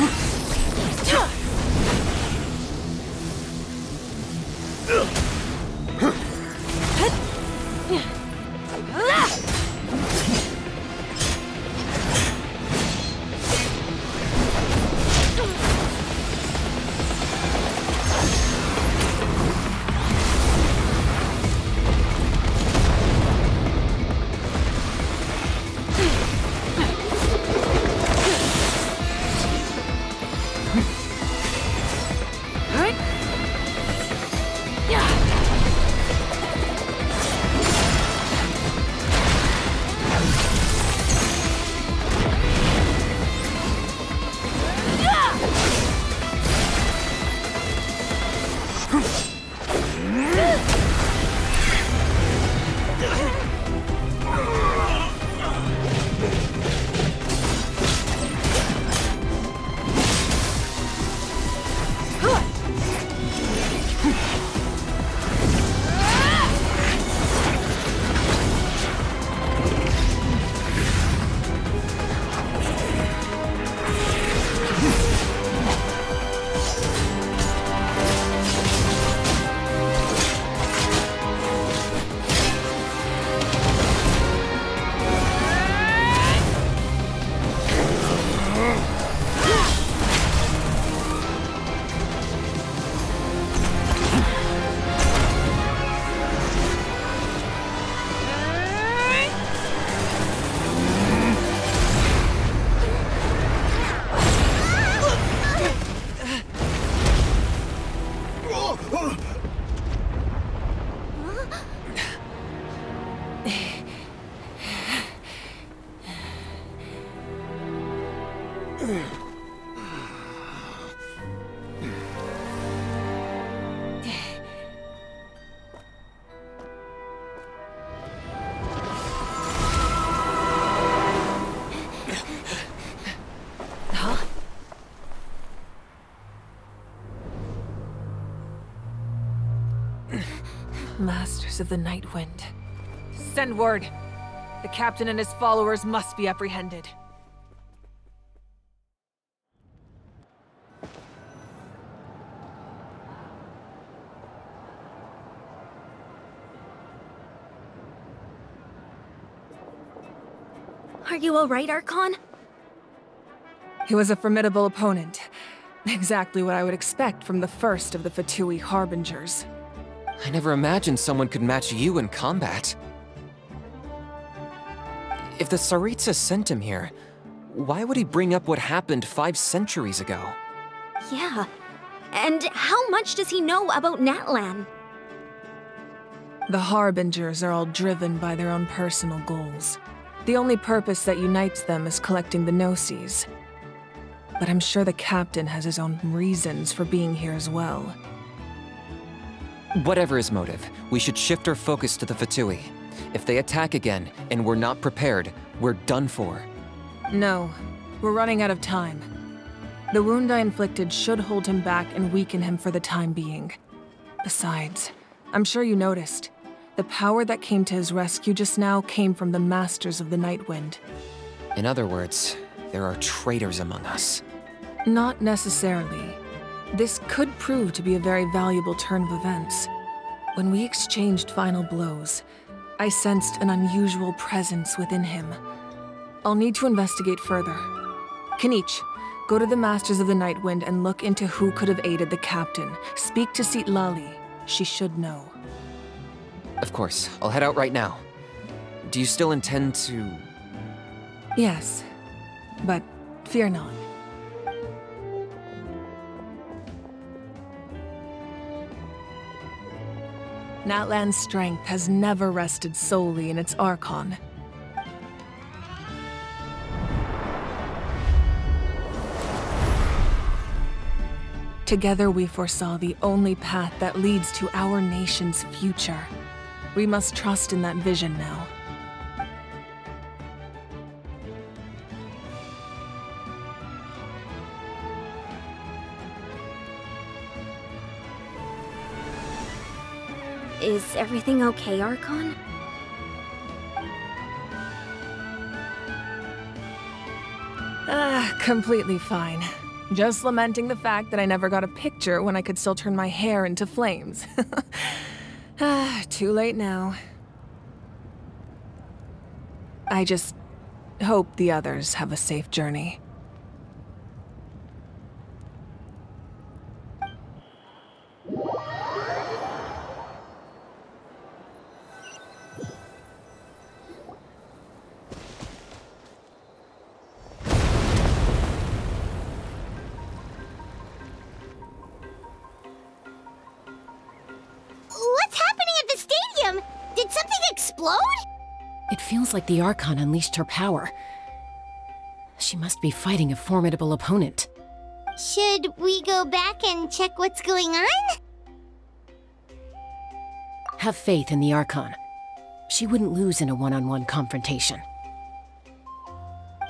R: Masters of the Night Wind. Send word. The captain and his followers must be apprehended.
J: Are you all right, Archon?
R: He was a formidable opponent. Exactly what I would expect from the first of the Fatui Harbingers.
L: I never imagined someone could match you in combat. If the Tsaritsa sent him here, why would he bring up what happened 5 centuries ago?
J: Yeah. And how much does he know about Natlan?
R: The Harbingers are all driven by their own personal goals. The only purpose that unites them is collecting the Gnosis. But I'm sure the captain has his own reasons for being here as well.
L: Whatever his motive, we should shift our focus to the Fatui. If they attack again, and we're not prepared, we're done for.
R: No, we're running out of time. The wound I inflicted should hold him back and weaken him for the time being. Besides, I'm sure you noticed, the power that came to his rescue just now came from the Masters of the Night Wind.
L: In other words, there are traitors among us.
R: Not necessarily. This could prove to be a very valuable turn of events. When we exchanged final blows, I sensed an unusual presence within him. I'll need to investigate further. Kinich, Go to the Masters of the Nightwind and look into who could have aided the captain. Speak to Citlali. She should know.
L: Of course. I'll head out right now. Do you still intend to...
R: Yes, but fear not. Natlan's strength has never rested solely in its Archon. Together we foresaw the only path that leads to our nation's future. We must trust in that vision now.
N: Is everything okay, Archon?
R: Completely fine. Just lamenting the fact that I never got a picture when I could still turn my hair into flames. Too late now. I just hope the others have a safe journey.
W: It feels like the Archon unleashed her power. She must be fighting a formidable opponent.
E: Should we go back and check what's going on?
W: Have faith in the Archon. She wouldn't lose in a one-on-one confrontation.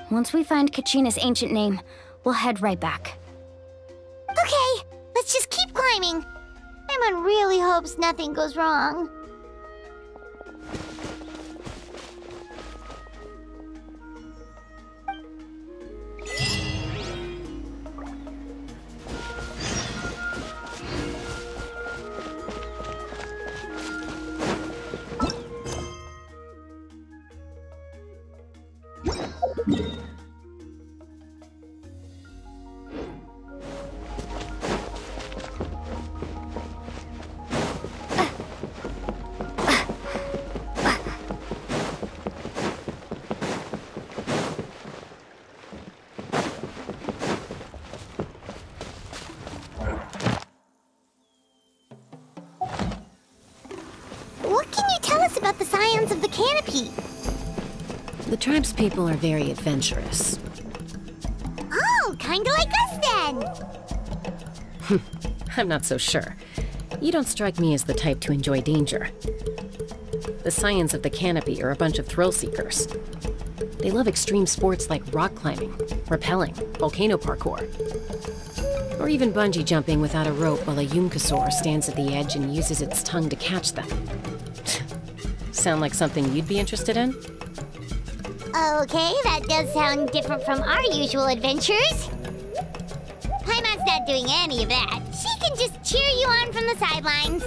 N: Once we find Kachina's ancient name, we'll head right back.
E: Okay, let's just keep climbing. Paimon really hopes nothing goes wrong. About the Scions of the Canopy.
W: The tribespeople are very adventurous.
E: Oh, kinda like us then!
W: I'm not so sure. You don't strike me as the type to enjoy danger. The Scions of the Canopy are a bunch of thrill-seekers. They love extreme sports like rock climbing, rappelling, volcano parkour, or even bungee jumping without a rope while a Yunkasaur stands at the edge and uses its tongue to catch them. Sound like something you'd be interested in?
E: Okay, that does sound different from our usual adventures. Paimon's not doing any of that. She can just cheer you on from the sidelines.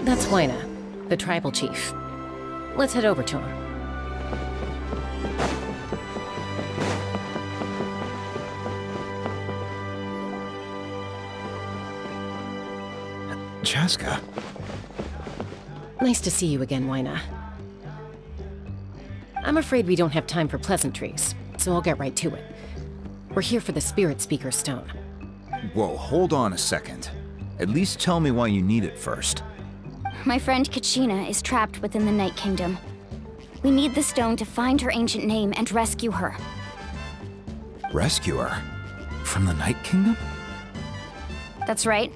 W: That's Wina, the tribal chief. Let's head over to him.
G: Chaska.
W: Nice to see you again, Wina. I'm afraid we don't have time for pleasantries. so I'll get right to it. We're here for the Spirit Speaker Stone.
D: Whoa, hold on a second. At least tell me why you need it first.
N: My friend Kachina is trapped within the Night Kingdom. We need the stone to find her ancient name and rescue her.
D: Rescue her? From the Night Kingdom?
N: That's right.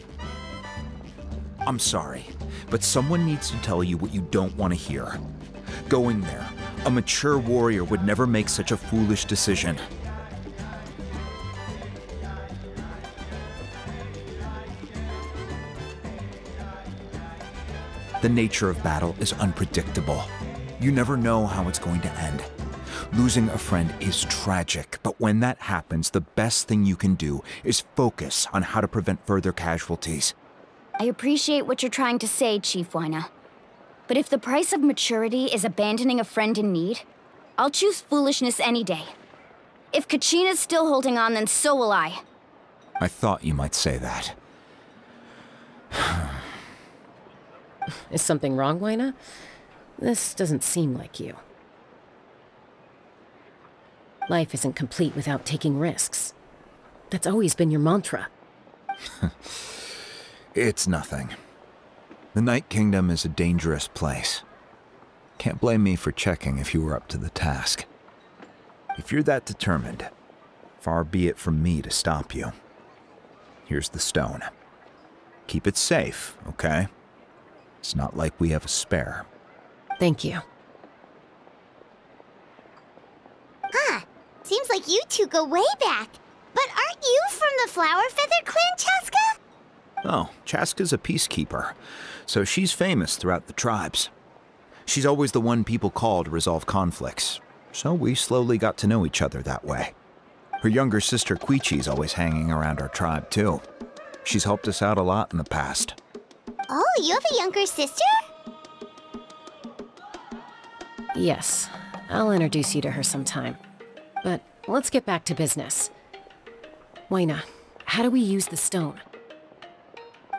D: I'm sorry, but someone needs to tell you what you don't want to hear. Going there, a mature warrior would never make such a foolish decision. The nature of battle is unpredictable. You never know how it's going to end. Losing a friend is tragic, but when that happens, the best thing you can do is focus on how to prevent further casualties.
N: I appreciate what you're trying to say, Chief Wyna. But if the price of maturity is abandoning a friend in need, I'll choose foolishness any day. If Kachina's still holding on, then so will I.
D: I thought you might say that.
W: Is something wrong, Wyna? This doesn't seem like you. Life isn't complete without taking risks. That's always been your mantra.
D: It's nothing. The Night Kingdom is a dangerous place. Can't blame me for checking if you were up to the task. If you're that determined, far be it from me to stop you. Here's the stone. Keep it safe, okay? It's not like we have a spare.
W: Thank you.
E: Huh. Seems like you two go way back. But aren't you from the Flower Feather Clan, Chaska?
D: Oh, Chaska's a peacekeeper, so she's famous throughout the tribes. She's always the one people call to resolve conflicts, so we slowly got to know each other that way. Her younger sister Quichi's always hanging around our tribe, too. She's helped us out a lot in the past.
E: Oh, you have a younger sister?
W: Yes, I'll introduce you to her sometime. But let's get back to business. Wyna, how do we use the stone?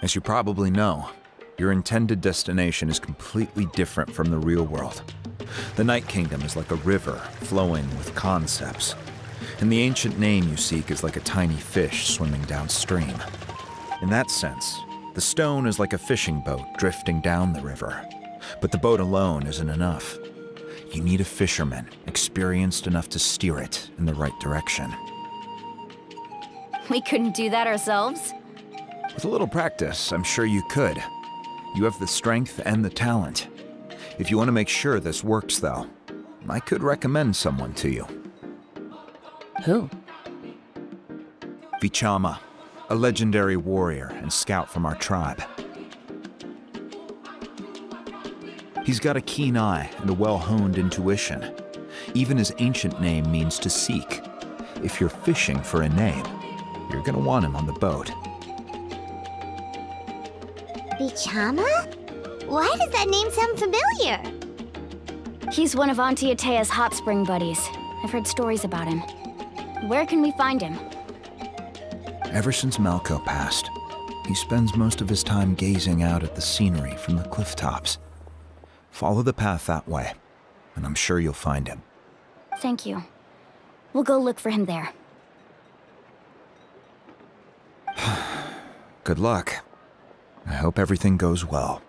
D: As you probably know, your intended destination is completely different from the real world. The Night Kingdom is like a river flowing with concepts, and the ancient name you seek is like a tiny fish swimming downstream. In that sense, the stone is like a fishing boat drifting down the river, but the boat alone isn't enough. You need a fisherman experienced enough to steer it in the right direction.
N: We couldn't do that ourselves?
D: With a little practice, I'm sure you could. You have the strength and the talent. If you want to make sure this works, though, I could recommend someone to you.
W: Who?
D: Vichama, a legendary warrior and scout from our tribe. He's got a keen eye and a well-honed intuition. Even his ancient name means to seek. If you're fishing for a name, you're gonna want him on the boat.
E: Vichama? Why does that name sound familiar?
N: He's one of Auntie Atea's hot spring buddies. I've heard stories about him. Where can we find him?
D: Ever since Malko passed, he spends most of his time gazing out at the scenery from the cliff tops. Follow the path that way, and I'm sure you'll find him.
N: Thank you. We'll go look for him there.
D: Good luck. I hope everything goes well.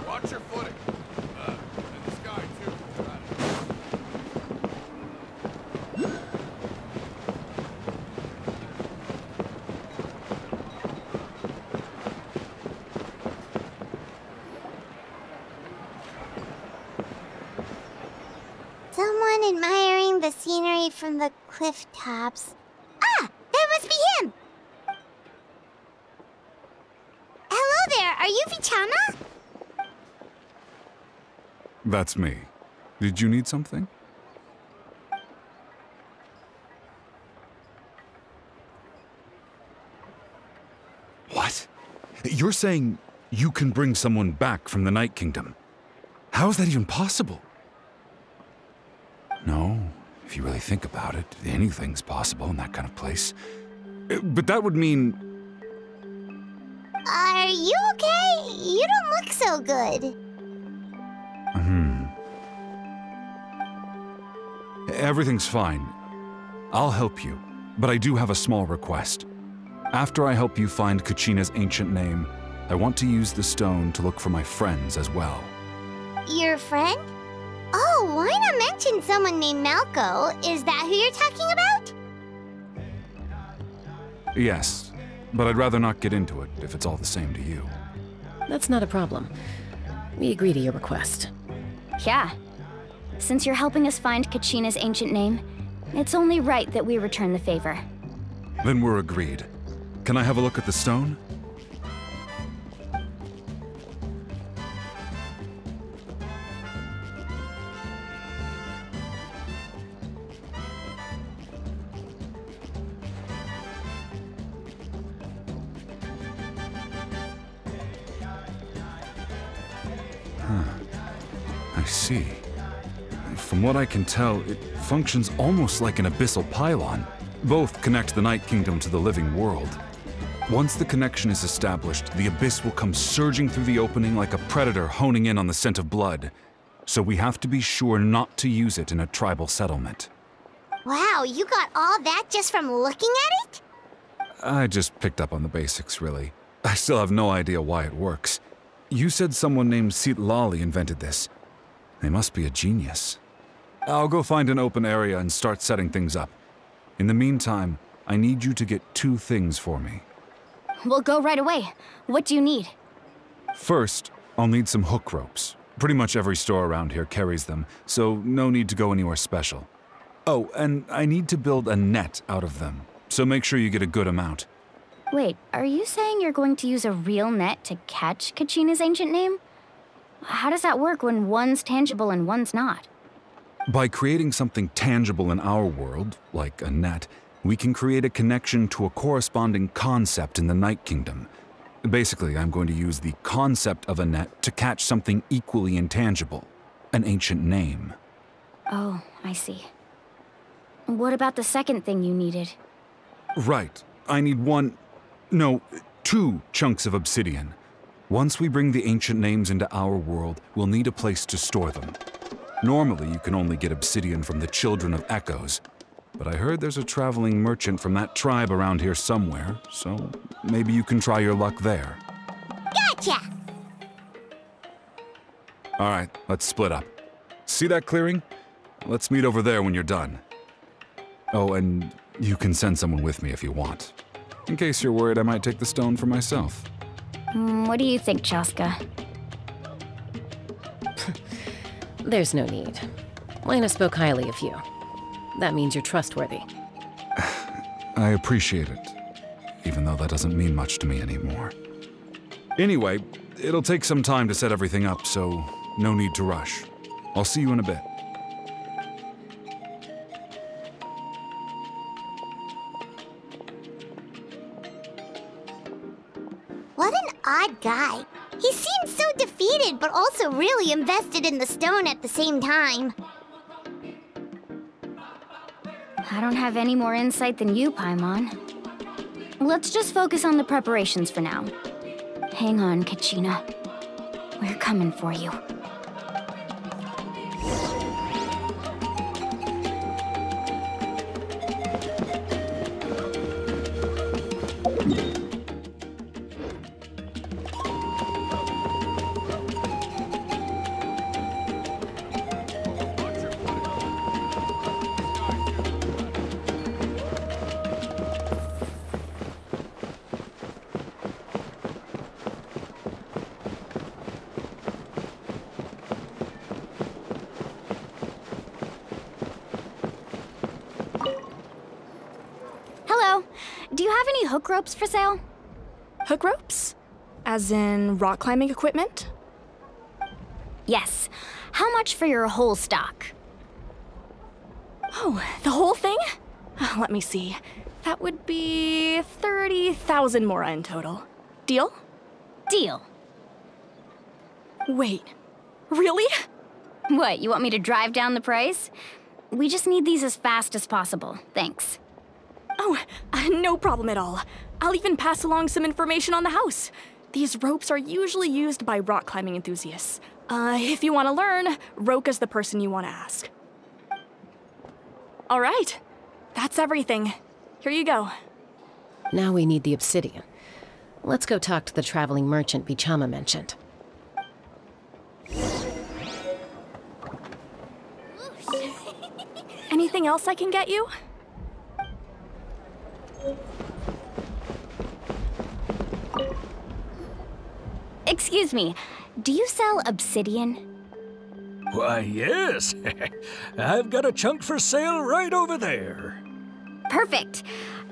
I: Watch your footing. In the sky, too.
E: Someone admiring the scenery from the cliff tops. Ah! That must be him! Hello there, are you Vichama?
I: That's me. Did you need something? What? You're saying you can bring someone back from the Night Kingdom? How is that even possible? No, If you really think about it, anything's possible in that kind of place. But that would mean...
E: Are you okay? You don't look so good.
I: Everything's fine. I'll help you, but I do have a small request. After I help you find Kachina's ancient name, I want to use the stone to look for my friends as well.
E: Your friend? Oh, why not mention someone named Malco? Is that who you're talking about?
I: Yes, but I'd rather not get into it if it's all the same to you.
W: That's not a problem. We agree to your request.
N: Yeah. Since you're helping us find Kachina's ancient name, it's only right that we return the favor.
I: Then we're agreed. Can I have a look at the stone? I see. From what I can tell, it functions almost like an abyssal pylon. Both connect the Night Kingdom to the living world. Once the connection is established, the abyss will come surging through the opening like a predator honing in on the scent of blood. So we have to be sure not to use it in a tribal settlement.
E: Wow, you got all that just from looking at it?
I: I just picked up on the basics, really. I still have no idea why it works. You said someone named Citlali invented this. They must be a genius. I'll go find an open area and start setting things up. In the meantime, I need you to get 2 things for me.
N: We'll go right away. What do you need?
I: First, I'll need some hook ropes. Pretty much every store around here carries them, so no need to go anywhere special. Oh, and I need to build a net out of them, so make sure you get a good amount.
N: Wait, are you saying you're going to use a real net to catch Kachina's ancient name? How does that work when one's tangible and one's not?
I: By creating something tangible in our world, like a net, we can create a connection to a corresponding concept in the Night Kingdom. Basically, I'm going to use the concept of a net to catch something equally intangible, an ancient name.
N: Oh, I see. What about the second thing you needed?
I: Right. I need 2 chunks of obsidian. Once we bring the ancient names into our world, we'll need a place to store them. Normally, you can only get obsidian from the Children of Echoes, but I heard there's a traveling merchant from that tribe around here somewhere, so maybe you can try your luck there.
E: Gotcha!
I: All right, let's split up. See that clearing? Let's meet over there when you're done. Oh, and you can send someone with me if you want. In case you're worried I might take the stone for myself.
N: What do you think, Chaska?
W: There's no need. Lena spoke highly of you. That means you're trustworthy.
I: I appreciate it, even though that doesn't mean much to me anymore. Anyway, it'll take some time to set everything up, so no need to rush. I'll see you in a bit.
E: What an odd guy. He seemed so defeated, but also really invested in the stone at the same time.
N: I don't have any more insight than you, Paimon. Let's just focus on the preparations for now. Hang on, Kachina. We're coming for you. Do you have any hook ropes for sale?
P: Hook ropes? As in rock climbing equipment?
N: Yes. How much for your whole stock?
P: Oh, the whole thing? Let me see. That would be 30,000 mora in total. Deal?
N: Deal.
P: Wait, really?
N: What, you want me to drive down the price? We just need these as fast as possible. Thanks.
A: Oh, no problem at all. I'll even pass along some information on the house. These ropes are usually used by rock climbing enthusiasts. If you want to learn, Roka's the person you want to ask. All right. That's everything. Here you go.
W: Now we need the obsidian. Let's go talk to the traveling merchant Vichama mentioned.
A: Anything else I can get you?
N: Excuse me, do you sell obsidian?
U: Why, yes. I've got a chunk for sale right over there.
N: Perfect.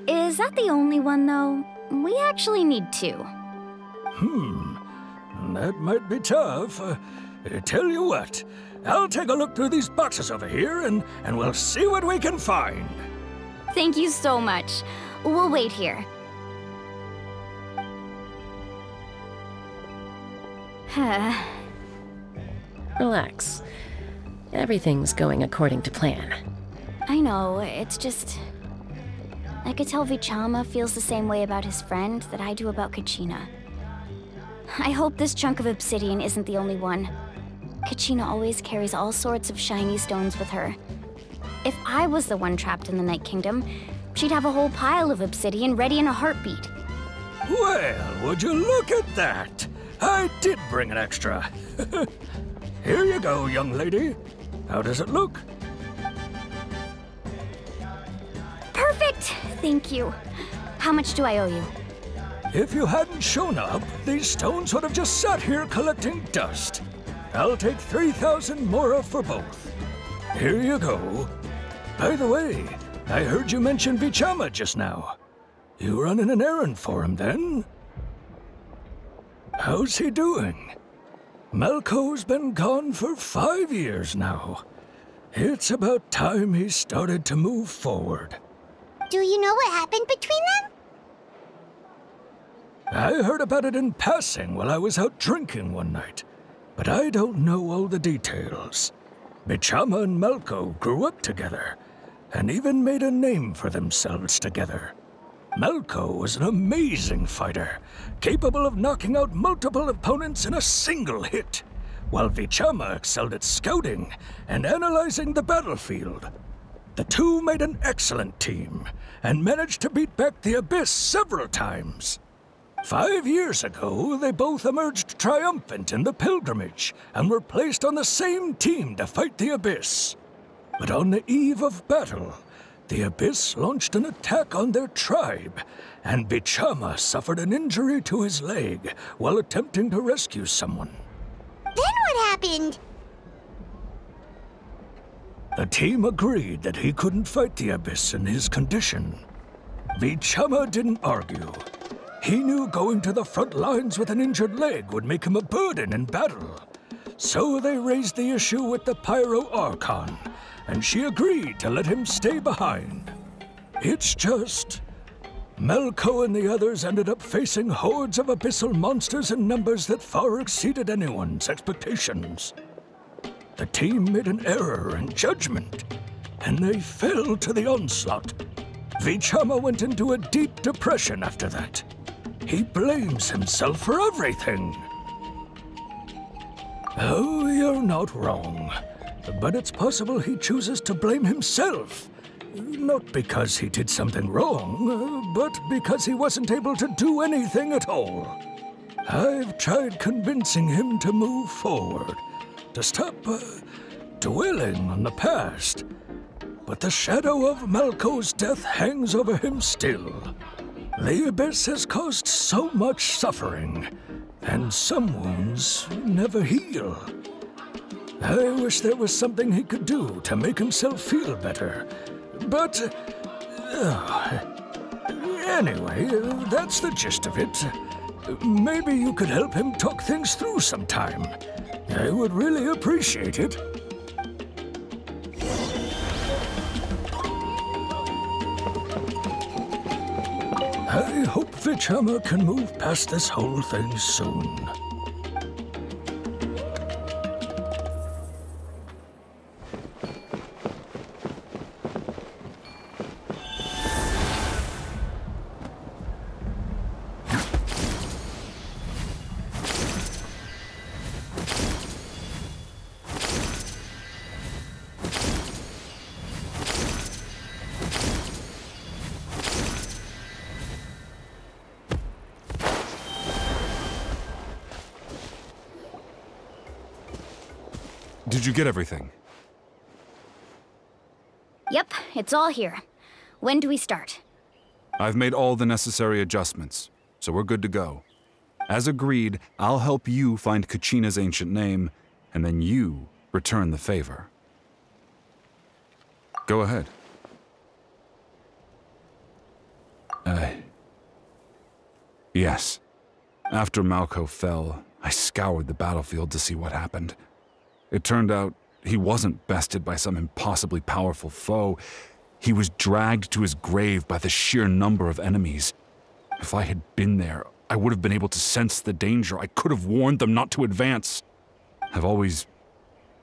N: Is that the only one, though? We actually need two.
U: That might be tough. Tell you what, I'll take a look through these boxes over here and we'll see what we can find.
N: Thank you so much. We'll wait here.
W: Relax. Everything's going according to plan.
N: I know, it's just... I could tell Vichama feels the same way about his friend that I do about Kachina. I hope this chunk of obsidian isn't the only one. Kachina always carries all sorts of shiny stones with her. If I was the one trapped in the Night Kingdom, she'd have a whole pile of obsidian ready in a heartbeat.
U: Well, would you look at that? I did bring an extra. Here you go, young lady. How does it look?
N: Perfect! Thank you. How much do I owe you?
U: If you hadn't shown up, these stones would have just sat here collecting dust. I'll take 3,000 mora for both. Here you go. By the way, I heard you mention Vichama just now. You running an errand for him, then? How's he doing? Malko's been gone for 5 years now. It's about time he started to move forward.
E: Do you know what happened between them?
U: I heard about it in passing while I was out drinking one night, but I don't know all the details. Vichama and Malko grew up together, and even made a name for themselves together. Malko was an amazing fighter, capable of knocking out multiple opponents in a single hit, while Vichama excelled at scouting and analyzing the battlefield. The two made an excellent team, and managed to beat back the Abyss several times. 5 years ago, they both emerged triumphant in the pilgrimage, and were placed on the same team to fight the Abyss. But on the eve of battle, the Abyss launched an attack on their tribe, and Vichama suffered an injury to his leg while attempting to rescue someone.
E: Then what happened?
U: The team agreed that he couldn't fight the Abyss in his condition. Vichama didn't argue. He knew going to the front lines with an injured leg would make him a burden in battle. So they raised the issue with the Pyro Archon, and she agreed to let him stay behind. It's just... Malko and the others ended up facing hordes of abyssal monsters in numbers that far exceeded anyone's expectations. The team made an error in judgment, and they fell to the onslaught. Vichama went into a deep depression after that. He blames himself for everything. Oh, you're not wrong. But it's possible he chooses to blame himself. Not because he did something wrong, but because he wasn't able to do anything at all. I've tried convincing him to move forward, to stop dwelling on the past. But the shadow of Malko's death hangs over him still. The Abyss has caused so much suffering, and some wounds never heal. I wish there was something he could do to make himself feel better. But... anyway, that's the gist of it. Maybe you could help him talk things through sometime. I would really appreciate it. I hope Vichama can move past this whole thing soon.
I: Did you get everything?
N: Yep, it's all here. When do we start?
I: I've made all the necessary adjustments, so we're good to go. As agreed, I'll help you find Kachina's ancient name, and then you return the favor. Go ahead. Yes. After Malco fell, I scoured the battlefield to see what happened. It turned out he wasn't bested by some impossibly powerful foe. He was dragged to his grave by the sheer number of enemies. If I had been there, I would have been able to sense the danger. I could have warned them not to advance. I've always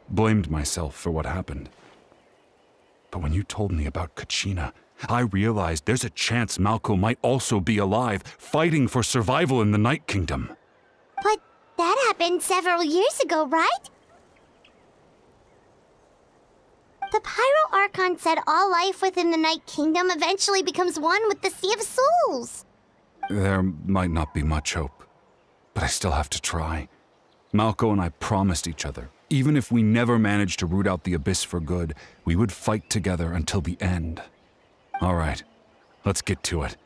I: blamed myself for what happened. But when you told me about Kachina, I realized there's a chance Malco might also be alive, fighting for survival in the Night Kingdom.
E: But that happened several years ago, right? The Pyro Archon said all life within the Night Kingdom eventually becomes one with the Sea of Souls.
I: There might not be much hope, but I still have to try. Malco and I promised each other, even if we never managed to root out the Abyss for good, we would fight together until the end. All right, let's get to it.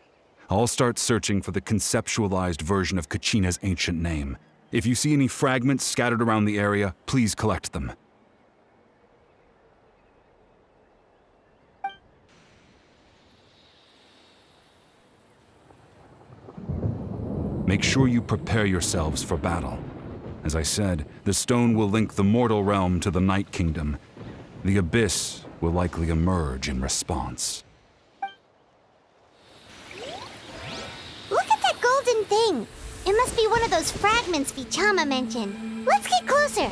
I: I'll start searching for the conceptualized version of Kachina's ancient name. If you see any fragments scattered around the area, please collect them. Make sure you prepare yourselves for battle. As I said, the stone will link the mortal realm to the Night Kingdom. The Abyss will likely emerge in response.
E: Look at that golden thing! It must be one of those fragments Vichama mentioned. Let's get closer!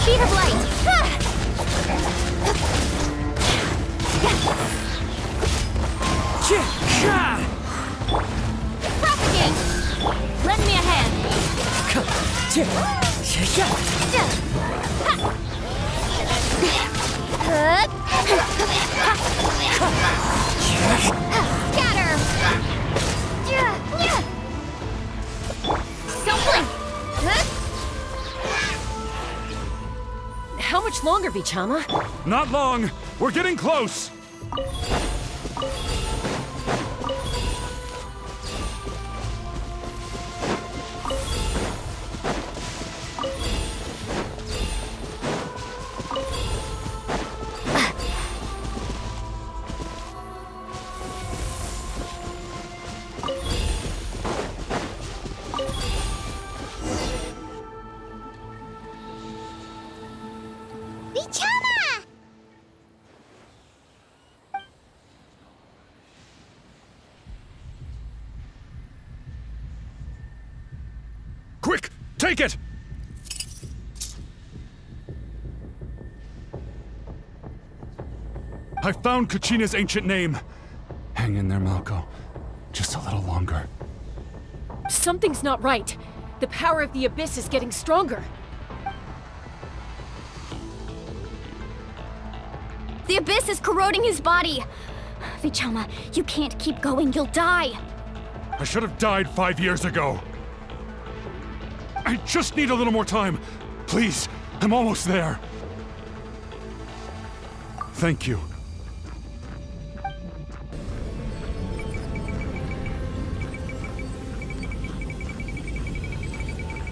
E: Speed of light! Propagate! Lend me a hand! Scatter! Don't blink!
W: How much longer, Vichama?
I: Not long! We're getting close! Quick! Take it! I found Kachina's ancient name. Hang in there, Malco. Just a little longer.
W: Something's not right. The power of the Abyss is getting stronger.
N: The Abyss is corroding his body. Vichama, you can't keep going. You'll die.
I: I should have died 5 years ago. I just need a little more time. Please, I'm almost there. Thank you.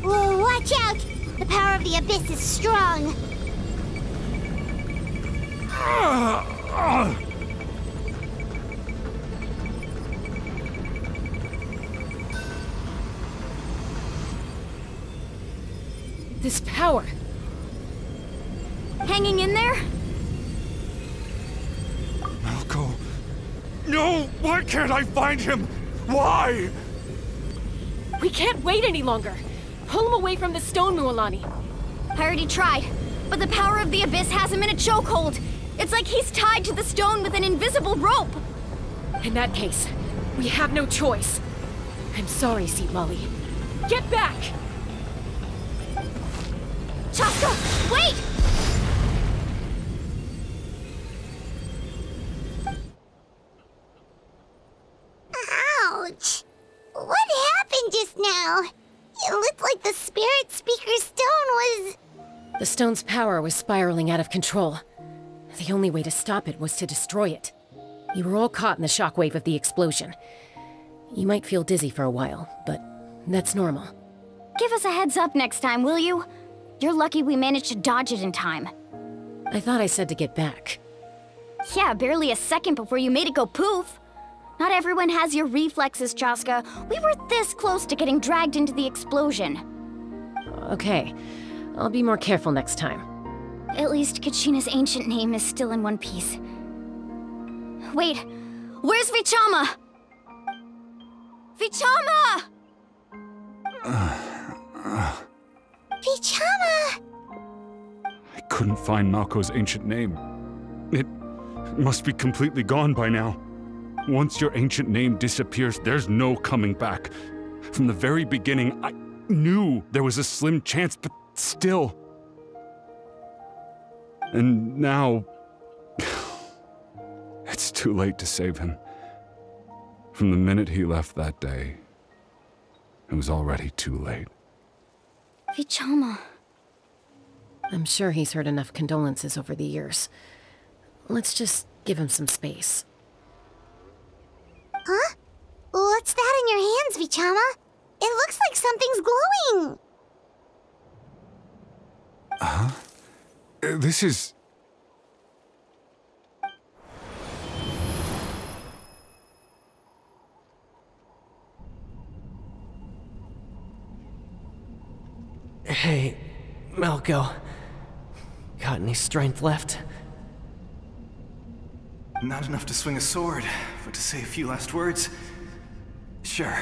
E: Whoa, watch out! The power of the Abyss is strong.
W: This power.
N: Hanging in there?
I: Malco. No! Why can't I find him? Why?
W: We can't wait any longer. Pull him away from the stone, Mualani.
N: I already tried, but the power of the Abyss has him in a chokehold. It's like he's tied to the stone with an invisible rope.
W: In that case, we have no choice. I'm sorry, Seat Molly. Get back!
N: Chaska, wait!
E: Ouch! What happened just now? It looked like the Spirit Speaker's stone was...
W: The stone's power was spiraling out of control. The only way to stop it was to destroy it. You were all caught in the shockwave of the explosion. You might feel dizzy for a while, but that's normal.
N: Give us a heads up next time, will you? You're lucky we managed to dodge it in time.
W: I thought I said to get back.
N: Yeah, barely a second before you made it go poof. Not everyone has your reflexes, Chaska. We were this close to getting dragged into the explosion.
W: Okay, I'll be more careful next time.
N: At least Kachina's ancient name is still in one piece. Wait, where's Vichama? Vichama!
E: Vichama!
I: I couldn't find Malco's ancient name. It must be completely gone by now. Once your ancient name disappears, there's no coming back. From the very beginning, I knew there was a slim chance, but still. And now... it's too late to save him. From the minute he left that day, it was already too late.
N: Vichama.
W: I'm sure he's heard enough condolences over the years. Let's just give him some space.
E: Huh? What's that in your hands, Vichama? It looks like something's glowing!
I: Huh? This is...
K: Hey, Malco. Got any strength left?
Q: Not enough to swing a sword, but to say a few last words? Sure.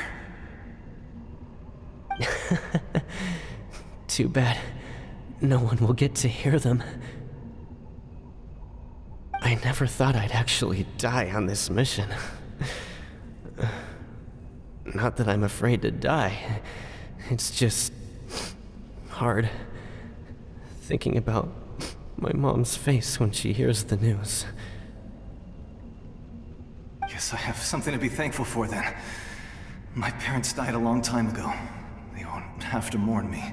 K: Too bad. No one will get to hear them. I never thought I'd actually die on this mission. Not that I'm afraid to die. It's just... hard. Thinking about my mom's face when she hears the news.
Q: Guess I have something to be thankful for then. My parents died a long time ago. They won't have to mourn me.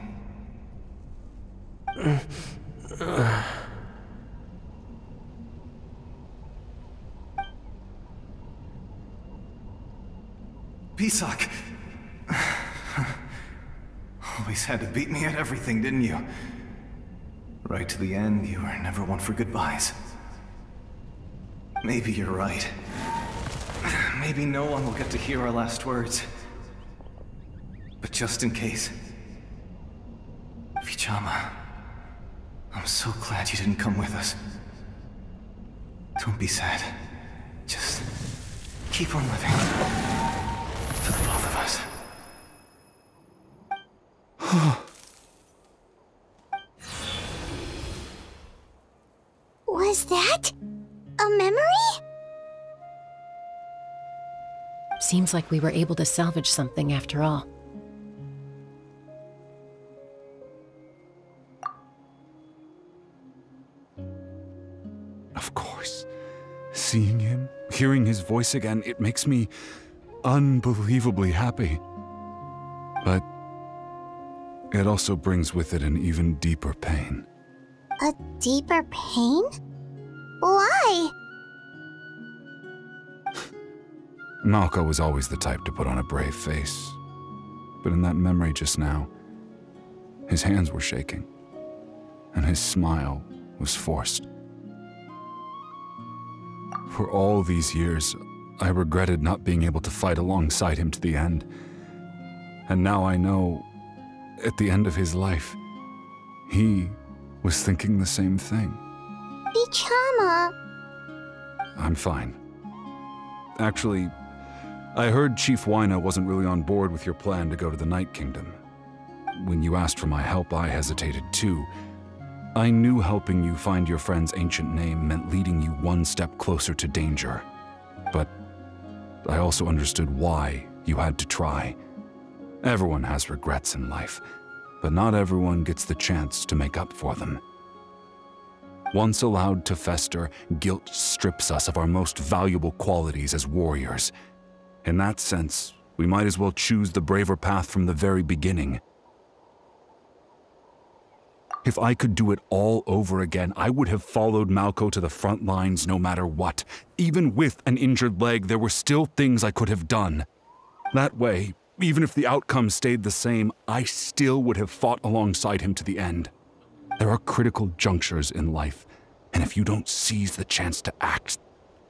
Q: Pisak! Always had to beat me at everything, didn't you? Right to the end, you were never one for goodbyes. Maybe you're right. Maybe no one will get to hear our last words. But just in case... Vichama, I'm so glad you didn't come with us. Don't be sad. Just keep on living. For the both of us.
E: Was that a memory?
W: Seems like we were able to salvage something after all.
I: Of course. Seeing him, hearing his voice again, it makes me unbelievably happy. But it also brings with it an even deeper pain.
E: A deeper pain? Why?
I: Malco was always the type to put on a brave face. But in that memory just now, his hands were shaking, and his smile was forced. For all these years, I regretted not being able to fight alongside him to the end. And now I know, at the end of his life, He was thinking the same thing.
E: Vichama!
I: I'm fine. Actually, I heard Chief Wyna wasn't really on board with your plan to go to the Night Kingdom. When you asked for my help, I hesitated too. I knew helping you find your friend's ancient name meant leading you one step closer to danger. But I also understood why you had to try. Everyone has regrets in life, but not everyone gets the chance to make up for them. Once allowed to fester, guilt strips us of our most valuable qualities as warriors. In that sense, we might as well choose the braver path from the very beginning. If I could do it all over again, I would have followed Malko to the front lines no matter what. Even with an injured leg, there were still things I could have done. That way, even if the outcome stayed the same, I still would have fought alongside him to the end. There are critical junctures in life, and if you don't seize the chance to act,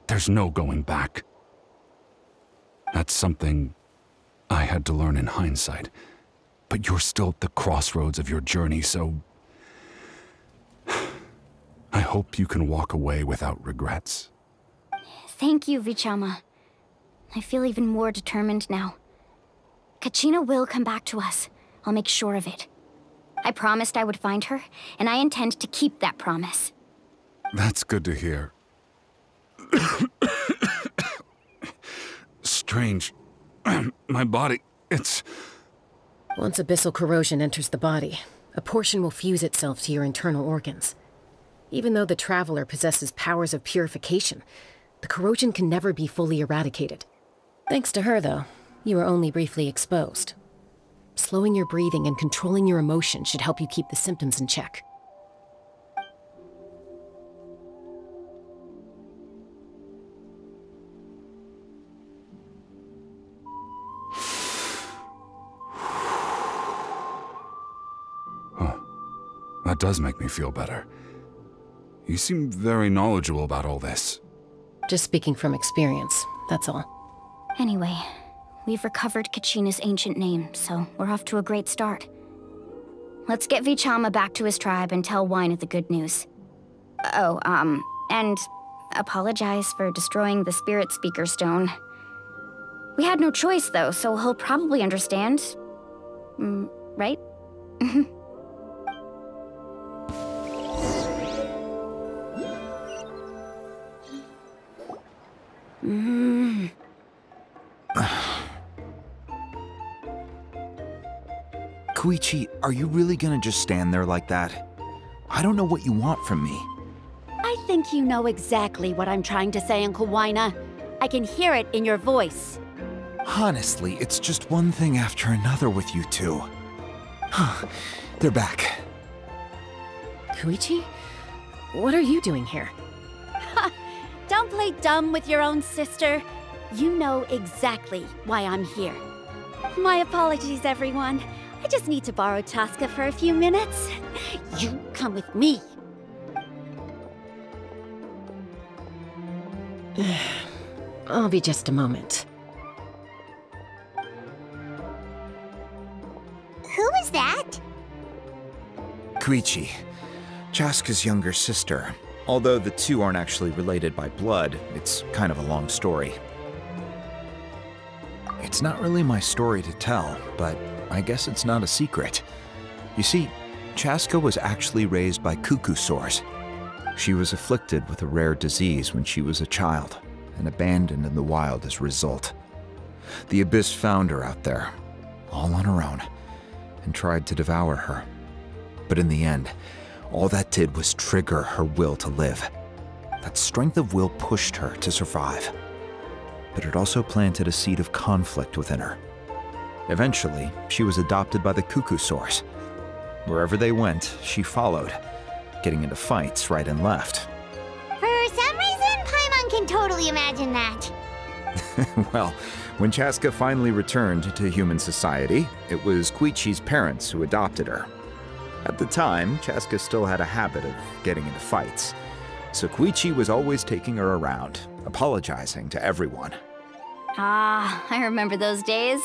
I: there's no going back. That's something I had to learn in hindsight. But you're still at the crossroads of your journey, so I hope you can walk away without regrets.
N: Thank you, Vichama. I feel even more determined now. Kachina will come back to us. I'll make sure of it. I promised I would find her, and I intend to keep that promise.
I: That's good to hear. Strange. My body, it's...
W: Once abyssal corrosion enters the body, a portion will fuse itself to your internal organs. Even though the Traveler possesses powers of purification, the corrosion can never be fully eradicated. Thanks to her, though, you are only briefly exposed. Slowing your breathing and controlling your emotions should help you keep the symptoms in check.
I: That does make me feel better. You seem very knowledgeable about all this.
W: Just speaking from experience, that's all.
N: Anyway, we've recovered Kachina's ancient name, so we're off to a great start. Let's get Vichama back to his tribe and tell Wyna the good news. Oh, and apologize for destroying the Spirit Speaker Stone. We had no choice, though, so he'll probably understand. Right?
D: Koichi, are you really gonna just stand there like that? I don't know what you want from me.
O: I think you know exactly what I'm trying to say, Uncle Wyna. I can hear it in your voice.
D: Honestly, it's just one thing after another with you two. They're back.
W: Koichi? What are you doing here?
O: Don't play dumb with your own sister. You know exactly why I'm here. My apologies, everyone. I just need to borrow Chaska for a few minutes. You come with me.
W: I'll be just a moment.
E: Who is that?
D: Koichi, Chaska's younger sister. Although the two aren't actually related by blood, it's kind of a long story. It's not really my story to tell, but I guess it's not a secret. You see, Chaska was actually raised by Cuckoosaurs. She was afflicted with a rare disease when she was a child, and abandoned in the wild as a result. The Abyss found her out there, all on her own, and tried to devour her. But in the end, all that did was trigger her will to live. That strength of will pushed her to survive. But it also planted a seed of conflict within her. Eventually, she was adopted by the Cuckoosaurs. Wherever they went, she followed, getting into fights right and left.
E: For some reason, Paimon can totally imagine that.
D: Well, when Chaska finally returned to human society, it was Koichi's parents who adopted her. At the time, Chaska still had a habit of getting into fights, so Koichi was always taking her around, apologizing to everyone.
N: Ah, I remember those days.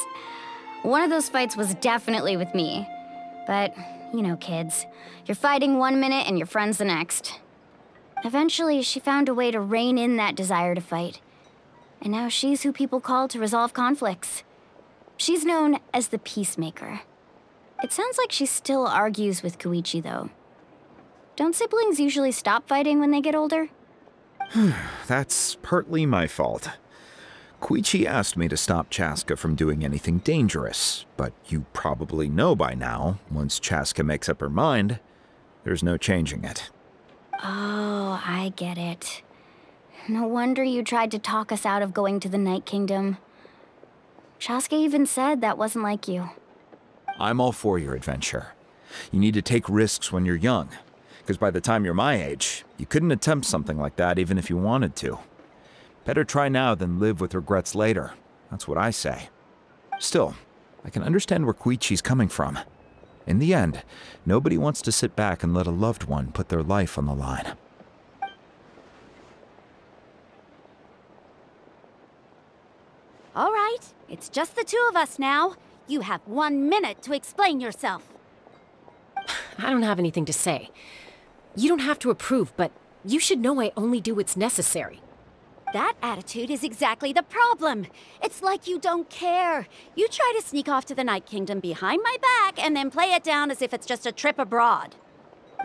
N: One of those fights was definitely with me, but You know, kids. You're fighting one minute and your friend's the next. Eventually, she found a way to rein in that desire to fight. And now she's who people call to resolve conflicts. She's known as the Peacemaker. It sounds like she still argues with Koichi, though. Don't siblings usually stop fighting when they get older?
D: That's partly my fault. Koichi asked me to stop Chaska from doing anything dangerous, but you probably know by now, once Chaska makes up her mind, there's no changing it.
N: Oh, I get it. No wonder you tried to talk us out of going to the Night Kingdom. Chaska even said that wasn't like you.
D: I'm all for your adventure. You need to take risks when you're young, because by the time you're my age, you couldn't attempt something like that even if you wanted to. Better try now than live with regrets later. That's what I say. Still, I can understand where Koichi's coming from. In the end, nobody wants to sit back and let a loved one put their life on the line.
O: All right, it's just the two of us now. You have 1 minute to explain yourself.
W: I don't have anything to say. You don't have to approve, but you should know I only do what's necessary.
O: That attitude is exactly the problem. It's like you don't care. You try to sneak off to the Night Kingdom behind my back and then play it down as if it's just a trip abroad.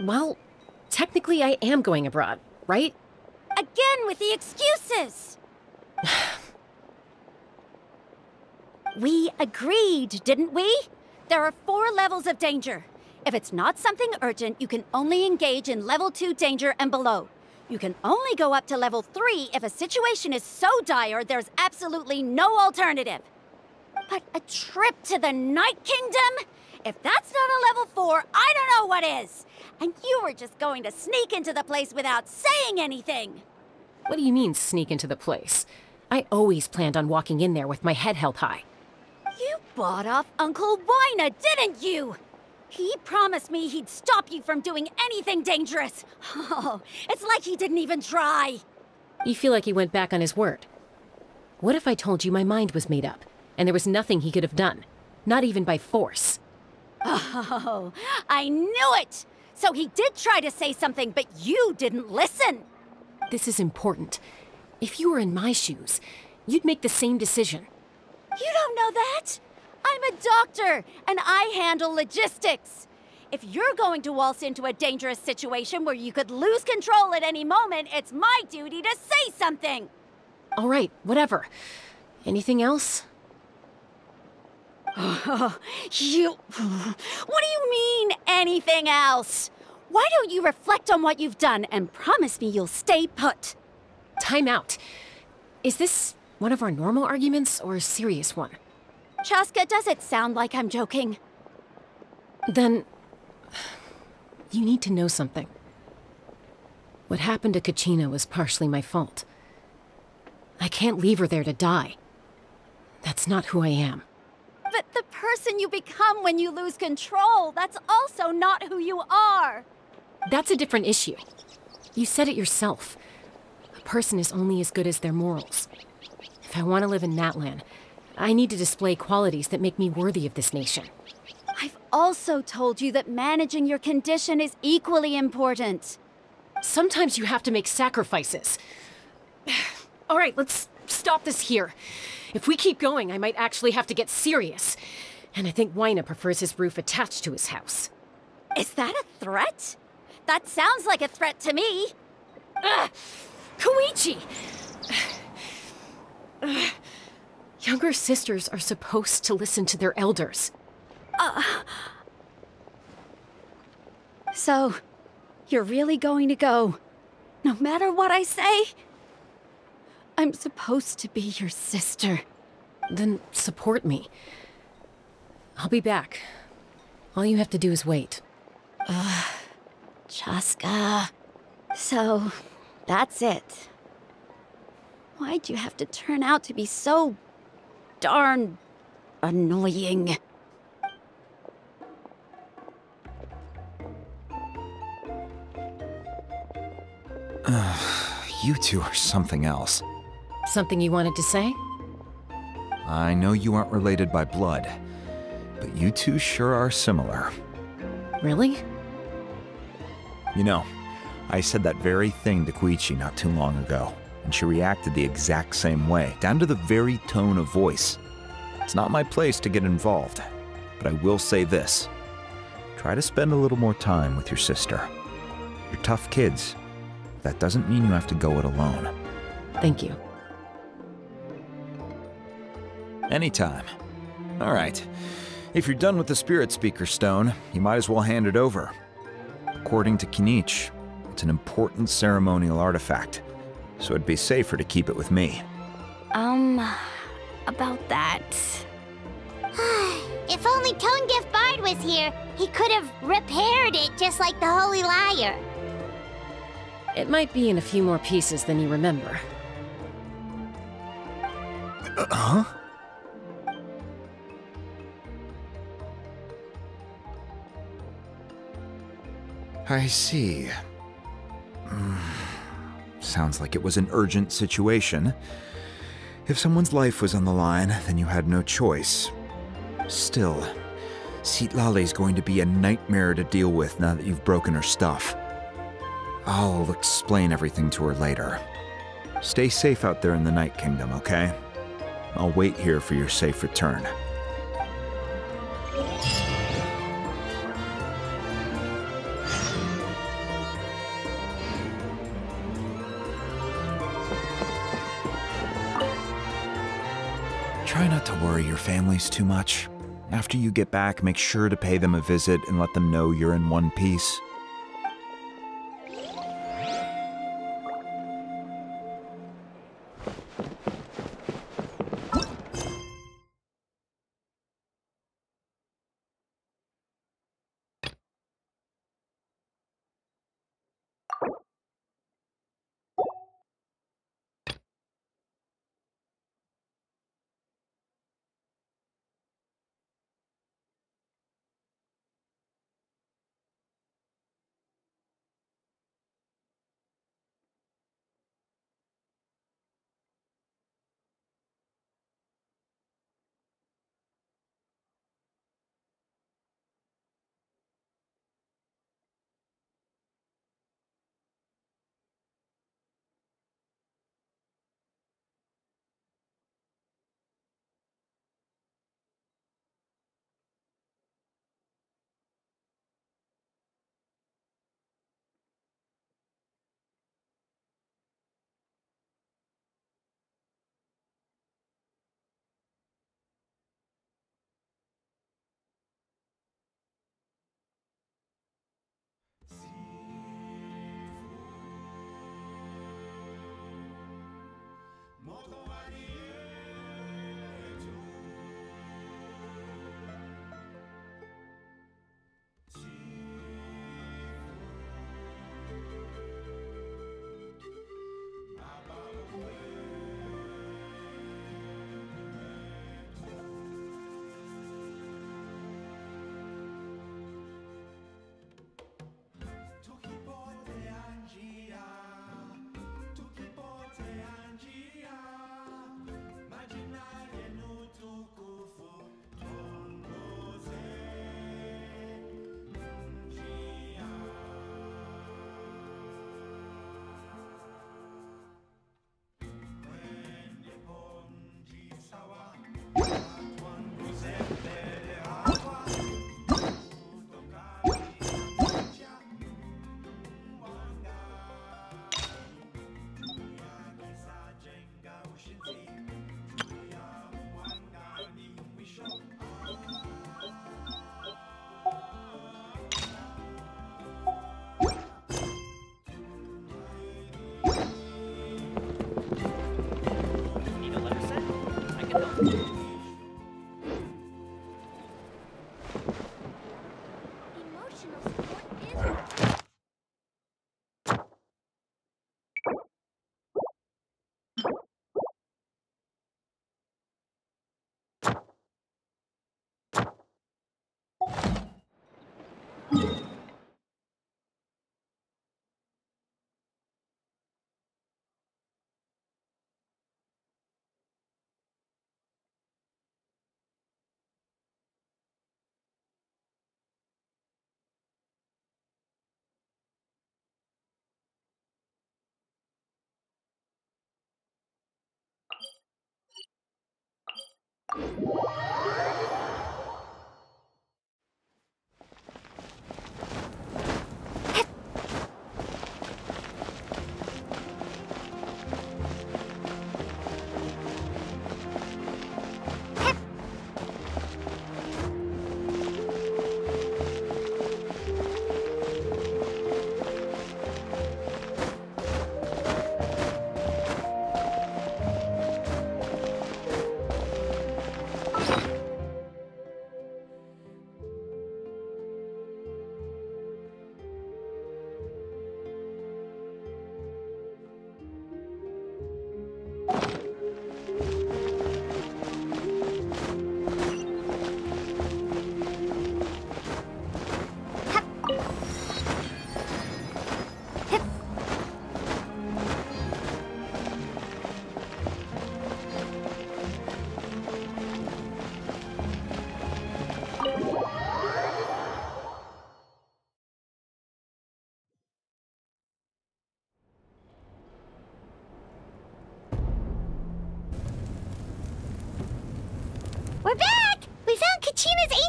W: Well, technically I am going abroad, right?
O: Again with the excuses! We agreed, didn't we? There are 4 levels of danger. If it's not something urgent, you can only engage in level 2 danger and below. You can only go up to level 3 if a situation is so dire there's absolutely no alternative. But a trip to the Night Kingdom? If that's not a level 4, I don't know what is. And you were just going to sneak into the place without saying anything.
W: What do you mean, sneak into the place? I always planned on walking in there with my head held high.
O: You bought off Uncle Wina, didn't you? He promised me he'd stop you from doing anything dangerous. Oh, it's like he didn't even try.
W: You feel like he went back on his word. What if I told you my mind was made up, and there was nothing he could have done? Not even by force.
O: Oh, I knew it! So he did try to say something, but you didn't listen.
W: This is important. If you were in my shoes, you'd make the same decision.
O: You don't know that? I'm a doctor, and I handle logistics. If you're going to waltz into a dangerous situation where you could lose control at any moment, it's my duty to say something.
W: All right, whatever. Anything else?
O: What do you mean, anything else? Why don't you reflect on what you've done and promise me you'll stay put?
W: Time out. Is this one of our normal arguments or a serious one?
O: Chaska, does it sound like I'm joking?
W: Then, you need to know something. What happened to Kachina was partially my fault. I can't leave her there to die. That's not who I am.
O: But the person you become when you lose control, that's also not who you are.
W: That's a different issue. You said it yourself. A person is only as good as their morals. If I want to live in Natlan, I need to display qualities that make me worthy of this nation.
O: I've also told you that managing your condition is equally important.
W: Sometimes you have to make sacrifices. All right, let's stop this here. If we keep going, I might actually have to get serious. And I think Wina prefers his roof attached to his house.
O: Is that a threat? That sounds like a threat to me.
W: Koichi! Younger sisters are supposed to listen to their elders.
O: So, you're really going to go, no matter what I say? I'm supposed to be your sister.
W: Then support me. I'll be back. All you have to do is wait.
O: Chaska. So, that's it. Why'd you have to turn out to be so darn annoying?
D: You two are something else.
W: Something you wanted to say?
D: I know you aren't related by blood, but you two sure are similar.
W: Really?
D: You know, I said that very thing to Koichi not too long ago, and she reacted the exact same way, down to the very tone of voice. It's not my place to get involved, but I will say this. Try to spend a little more time with your sister. You're tough kids. That doesn't mean you have to go it alone.
W: Thank you.
D: Anytime. All right. If you're done with the Spirit Speaker Stone, you might as well hand it over. According to Kinich, it's an important ceremonial artifact, so it'd be safer to keep it with me.
N: About that.
E: If only Tonegif Bard was here, he could have repaired it just like the Holy Liar.
W: It might be in a few more pieces than you remember.
D: Huh? I see. Sounds like it was an urgent situation. If someone's life was on the line, then you had no choice. Still, Citlali's going to be a nightmare to deal with now that you've broken her stuff. I'll explain everything to her later. Stay safe out there in the Night Kingdom, okay? I'll wait here for your safe return. Try not to worry your families too much. After you get back, make sure to pay them a visit and let them know you're in one piece.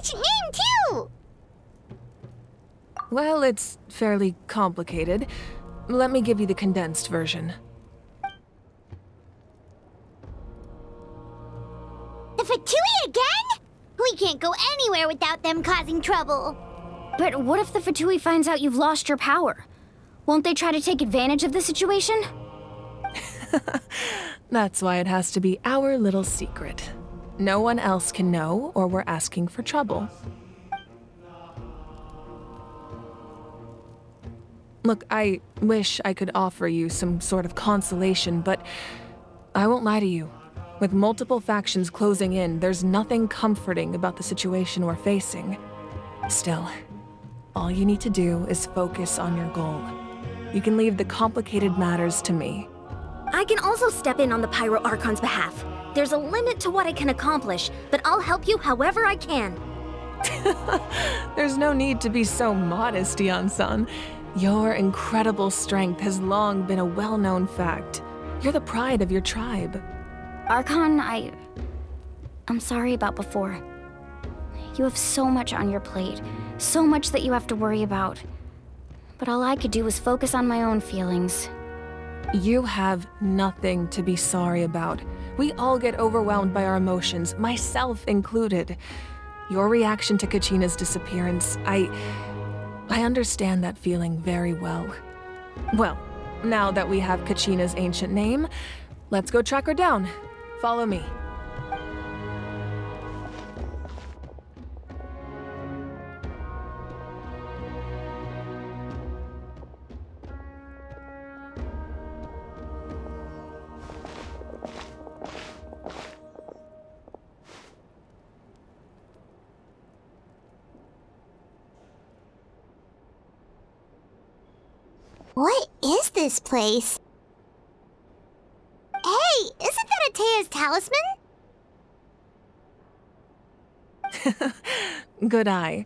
E: ancient name, too!
R: Well, it's fairly complicated. Let me give you the condensed version.
E: The Fatui again? We can't go anywhere without them causing trouble.
N: But what if the Fatui finds out you've lost your power? Won't they try to take advantage of the situation?
R: That's why it has to be our little secret. No one else can know, or we're asking for trouble. Look, I wish I could offer you some sort of consolation, but I won't lie to you. With multiple factions closing in, there's nothing comforting about the situation we're facing. Still, all you need to do is focus on your goal. You can leave the complicated matters to me.
J: I can also step in on the Pyro Archon's behalf. There's a limit to what I can accomplish, but I'll help you however I can.
R: There's no need to be so modest, Yan-san. Your incredible strength has long been a well-known fact. You're the pride of your tribe.
N: Archon, I'm sorry about before. You have so much on your plate, so much that you have to worry about. But all I could do was focus on my own feelings.
R: You have nothing to be sorry about. We all get overwhelmed by our emotions, myself included. Your reaction to Kachina's disappearance, I understand that feeling very well. Well, now that we have Kachina's ancient name, let's go track her down. Follow me.
E: What is this place? Hey, isn't that Atea's talisman?
R: Good eye.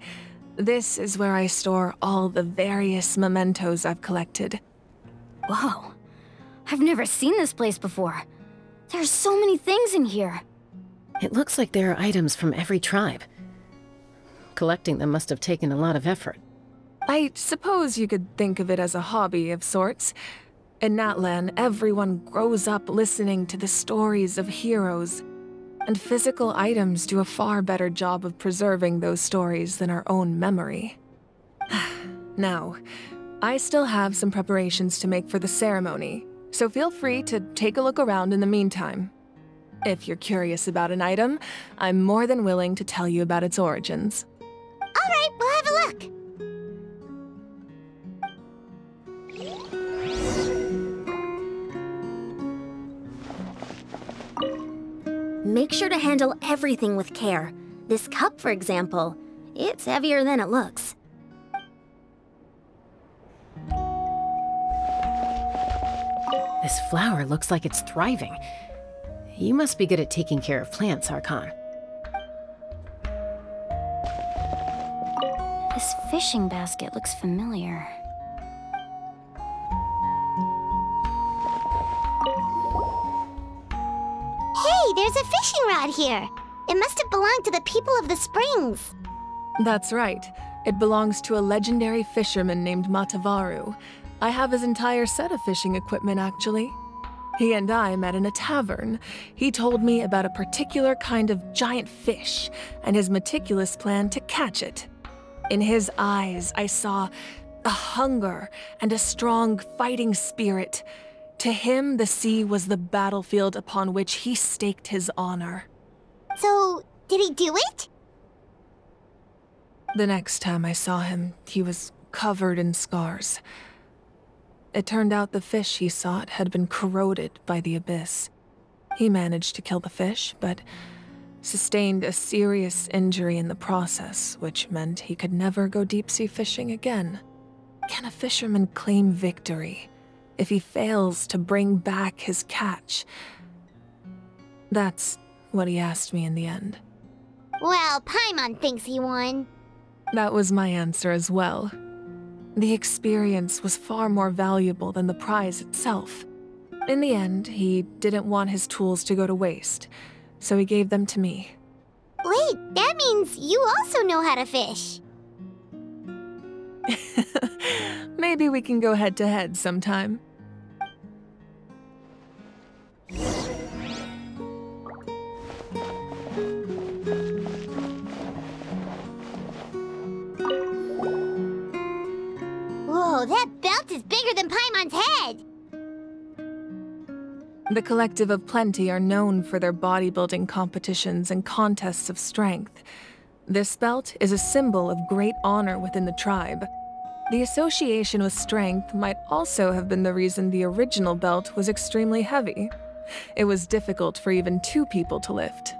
R: This is where I store all the various mementos I've collected.
N: Whoa. I've never seen this place before. There's so many things in here.
W: It looks like there are items from every tribe. Collecting them must have taken a lot of effort.
R: I suppose you could think of it as a hobby of sorts. In Natlan, everyone grows up listening to the stories of heroes, and physical items do a far better job of preserving those stories than our own memory. Now, I still have some preparations to make for the ceremony, so feel free to take a look around in the meantime. If you're curious about an item, I'm more than willing to tell you about its origins.
E: All right, we'll have a look.
J: Make sure to handle everything with care. This cup, for example, it's heavier than it looks.
W: This flower looks like it's thriving. You must be good at taking care of plants, Archon.
N: This fishing basket looks familiar.
E: Hey, there's a fishing rod here. It must have belonged to the people of the springs.
R: That's right. It belongs to a legendary fisherman named Matavaru. I have his entire set of fishing equipment, actually. He and I met in a tavern. He told me about a particular kind of giant fish and his meticulous plan to catch it. In his eyes, I saw a hunger and a strong fighting spirit. To him, the sea was the battlefield upon which he staked his honor.
E: So, did he do it?
R: The next time I saw him, he was covered in scars. It turned out the fish he sought had been corroded by the abyss. He managed to kill the fish, but sustained a serious injury in the process, which meant he could never go deep-sea fishing again. Can a fisherman claim victory if he fails to bring back his catch? That's what he asked me in the end.
E: Well, Paimon thinks he won.
R: That was my answer as well. The experience was far more valuable than the prize itself. In the end, he didn't want his tools to go to waste, so he gave them to me.
E: Wait, that means you also know how to fish.
R: Maybe we can go head-to-head sometime.
E: Whoa, that belt is bigger than Paimon's head!
R: The Collective of Plenty are known for their bodybuilding competitions and contests of strength. This belt is a symbol of great honor within the tribe. The association with strength might also have been the reason the original belt was extremely heavy. It was difficult for even 2 people to lift.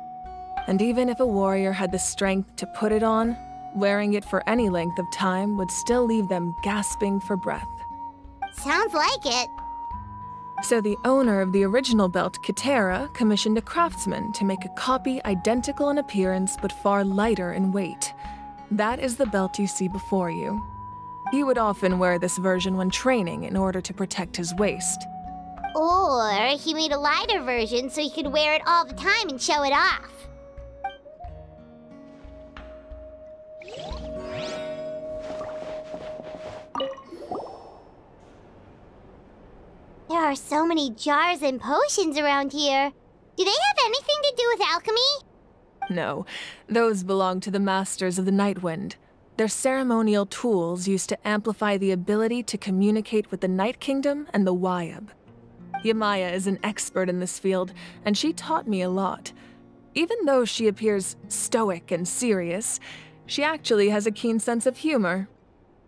R: And even if a warrior had the strength to put it on, wearing it for any length of time would still leave them gasping for breath.
E: Sounds like it.
R: So the owner of the original belt, Katera, commissioned a craftsman to make a copy identical in appearance but far lighter in weight. That is the belt you see before you. He would often wear this version when training in order to protect his waist.
E: Or he made a lighter version so he could wear it all the time and show it off. There are so many jars and potions around here. Do they have anything to do with alchemy?
R: No, those belong to the Masters of the Nightwind. They're ceremonial tools used to amplify the ability to communicate with the Night Kingdom and the Wyab. Yamaya is an expert in this field, and she taught me a lot. Even though she appears stoic and serious, she actually has a keen sense of humor.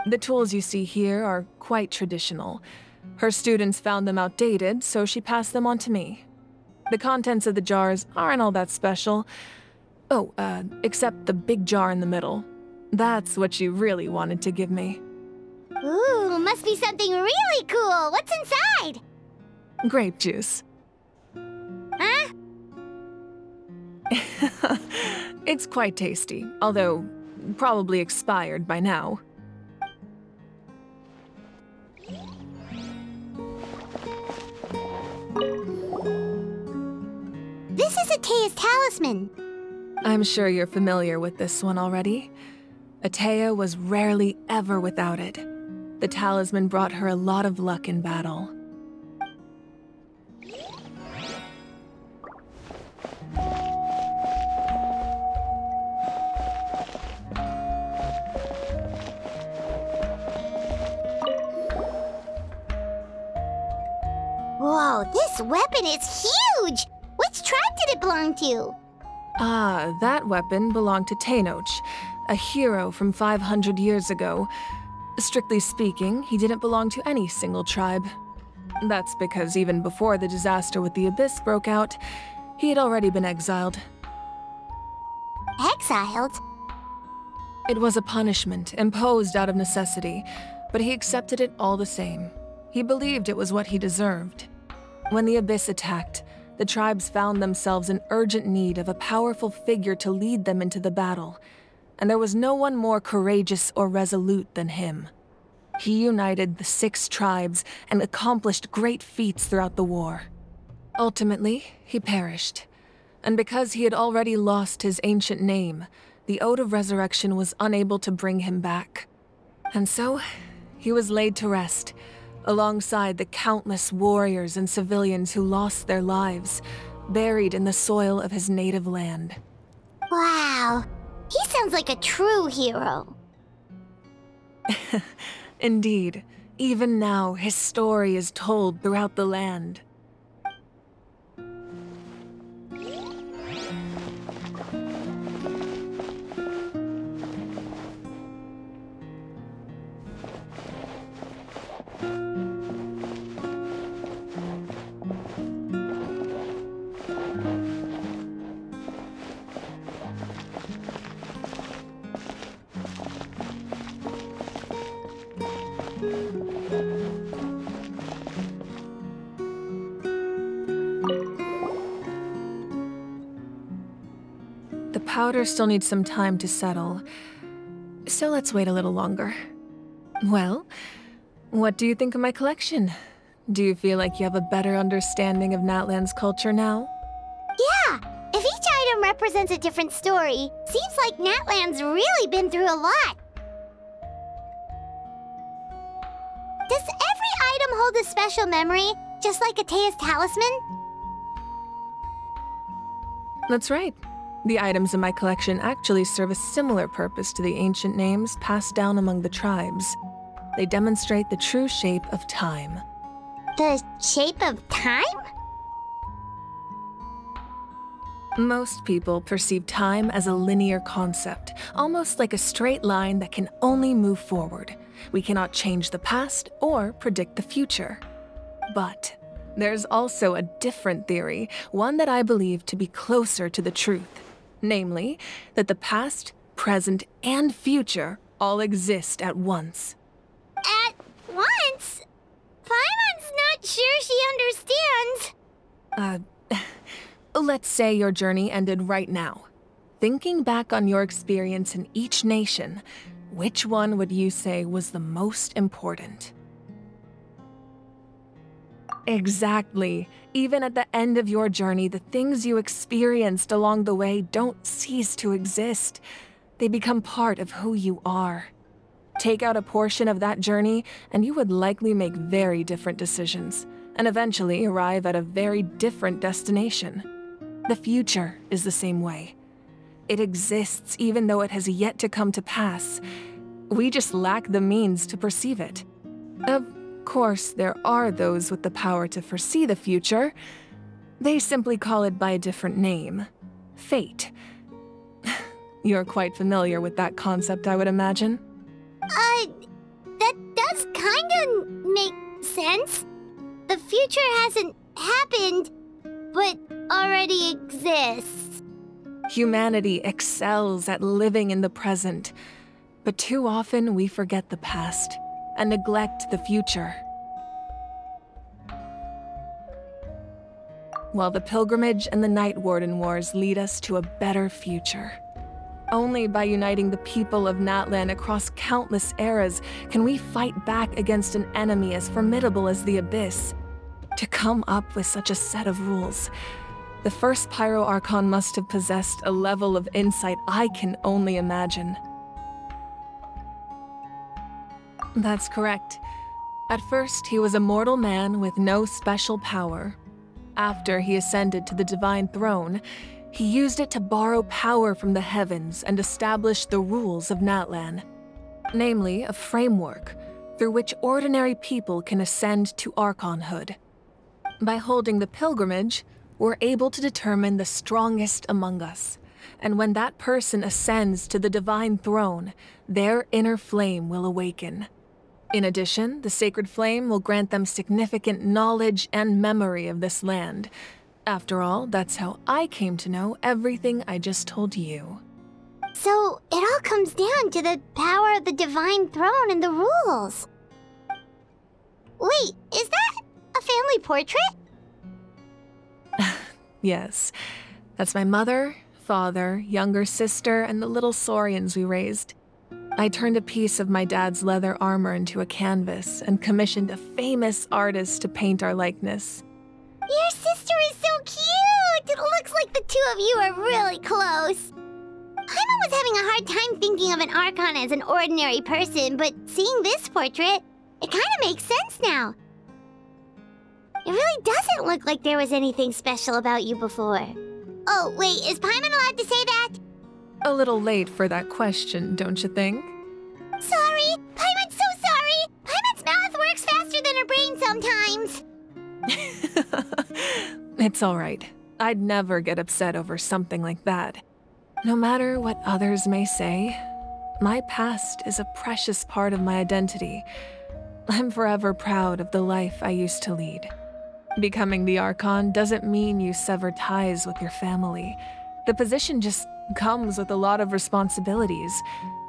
R: The tools you see here are quite traditional. Her students found them outdated, so she passed them on to me. The contents of the jars aren't all that special. Oh, except the big jar in the middle. That's what she really wanted to give me.
E: Ooh, must be something really cool. What's inside?
R: Grape juice.
E: Huh?
R: It's quite tasty, although probably expired by now.
E: This is Atea's talisman.
R: I'm sure you're familiar with this one already. Atea was rarely ever without it. The talisman brought her a lot of luck in battle.
E: Whoa, this weapon is huge! Which tribe did it belong to?
R: Ah, that weapon belonged to Tenoch, a hero from 500 years ago. Strictly speaking, he didn't belong to any single tribe. That's because even before the disaster with the Abyss broke out, he had already been exiled.
E: Exiled?
R: It was a punishment imposed out of necessity, but he accepted it all the same. He believed it was what he deserved. When the Abyss attacked, the tribes found themselves in urgent need of a powerful figure to lead them into the battle, and there was no one more courageous or resolute than him. He united the 6 tribes and accomplished great feats throughout the war. Ultimately, he perished, and because he had already lost his ancient name, the Ode of Resurrection was unable to bring him back. And so, he was laid to rest, alongside the countless warriors and civilians who lost their lives, buried in the soil of his native land.
E: Wow, he sounds like a true hero.
R: Indeed, even now his story is told throughout the land. The powder still needs some time to settle, so let's wait a little longer. Well, what do you think of my collection? Do you feel like you have a better understanding of Natlan's culture now?
E: Yeah, if each item represents a different story. Seems like Natlan's really been through a lot. Does every item hold a special memory, just like Atea's talisman?
R: That's right. The items in my collection actually serve a similar purpose to the ancient names passed down among the tribes. They demonstrate the true shape of time.
E: The shape of time?
R: Most people perceive time as a linear concept, almost like a straight line that can only move forward. We cannot change the past or predict the future. But there's also a different theory, one that I believe to be closer to the truth. Namely, that the past, present, and future all exist at once.
E: At once? Paimon's not sure she understands.
R: Let's say your journey ended right now. Thinking back on your experience in each nation, which one would you say was the most important? Exactly. Even at the end of your journey, the things you experienced along the way don't cease to exist. They become part of who you are. Take out a portion of that journey, and you would likely make very different decisions, and eventually arrive at a very different destination. The future is the same way. It exists even though it has yet to come to pass. We just lack the means to perceive it. Of course, there are those with the power to foresee the future. They simply call it by a different name. Fate. You're quite familiar with that concept, I would imagine.
E: That does kinda make sense. The future hasn't happened, but already exists.
R: Humanity excels at living in the present, but too often we forget the past and neglect the future. While the Pilgrimage and the Night Warden Wars lead us to a better future. Only by uniting the people of Natlan across countless eras can we fight back against an enemy as formidable as the Abyss. To come up with such a set of rules, the first Pyro Archon must have possessed a level of insight I can only imagine. That's correct. At first, he was a mortal man with no special power. After he ascended to the Divine Throne, he used it to borrow power from the heavens and establish the rules of Natlan. Namely, a framework through which ordinary people can ascend to Archonhood. By holding the pilgrimage, we're able to determine the strongest among us. And when that person ascends to the Divine Throne, their inner flame will awaken. In addition, the Sacred Flame will grant them significant knowledge and memory of this land. After all, that's how I came to know everything I just told you.
E: So, it all comes down to the power of the Divine Throne and the rules. Wait, is that a family portrait?
R: Yes. That's my mother, father, younger sister, and the little saurians we raised. I turned a piece of my dad's leather armor into a canvas and commissioned a famous artist to paint our likeness.
E: Your sister is so cute! It looks like the two of you are really close. Paimon was having a hard time thinking of an Archon as an ordinary person, but seeing this portrait, it kind of makes sense now. It really doesn't look like there was anything special about you before. Oh, wait, is Paimon allowed to say that?
R: A little late for that question, don't you think?
E: Sorry! Paimon's so sorry! Paimon's mouth works faster than her brain sometimes!
R: It's all right. I'd never get upset over something like that. No matter what others may say, my past is a precious part of my identity. I'm forever proud of the life I used to lead. Becoming the Archon doesn't mean you sever ties with your family. The position just comes with a lot of responsibilities,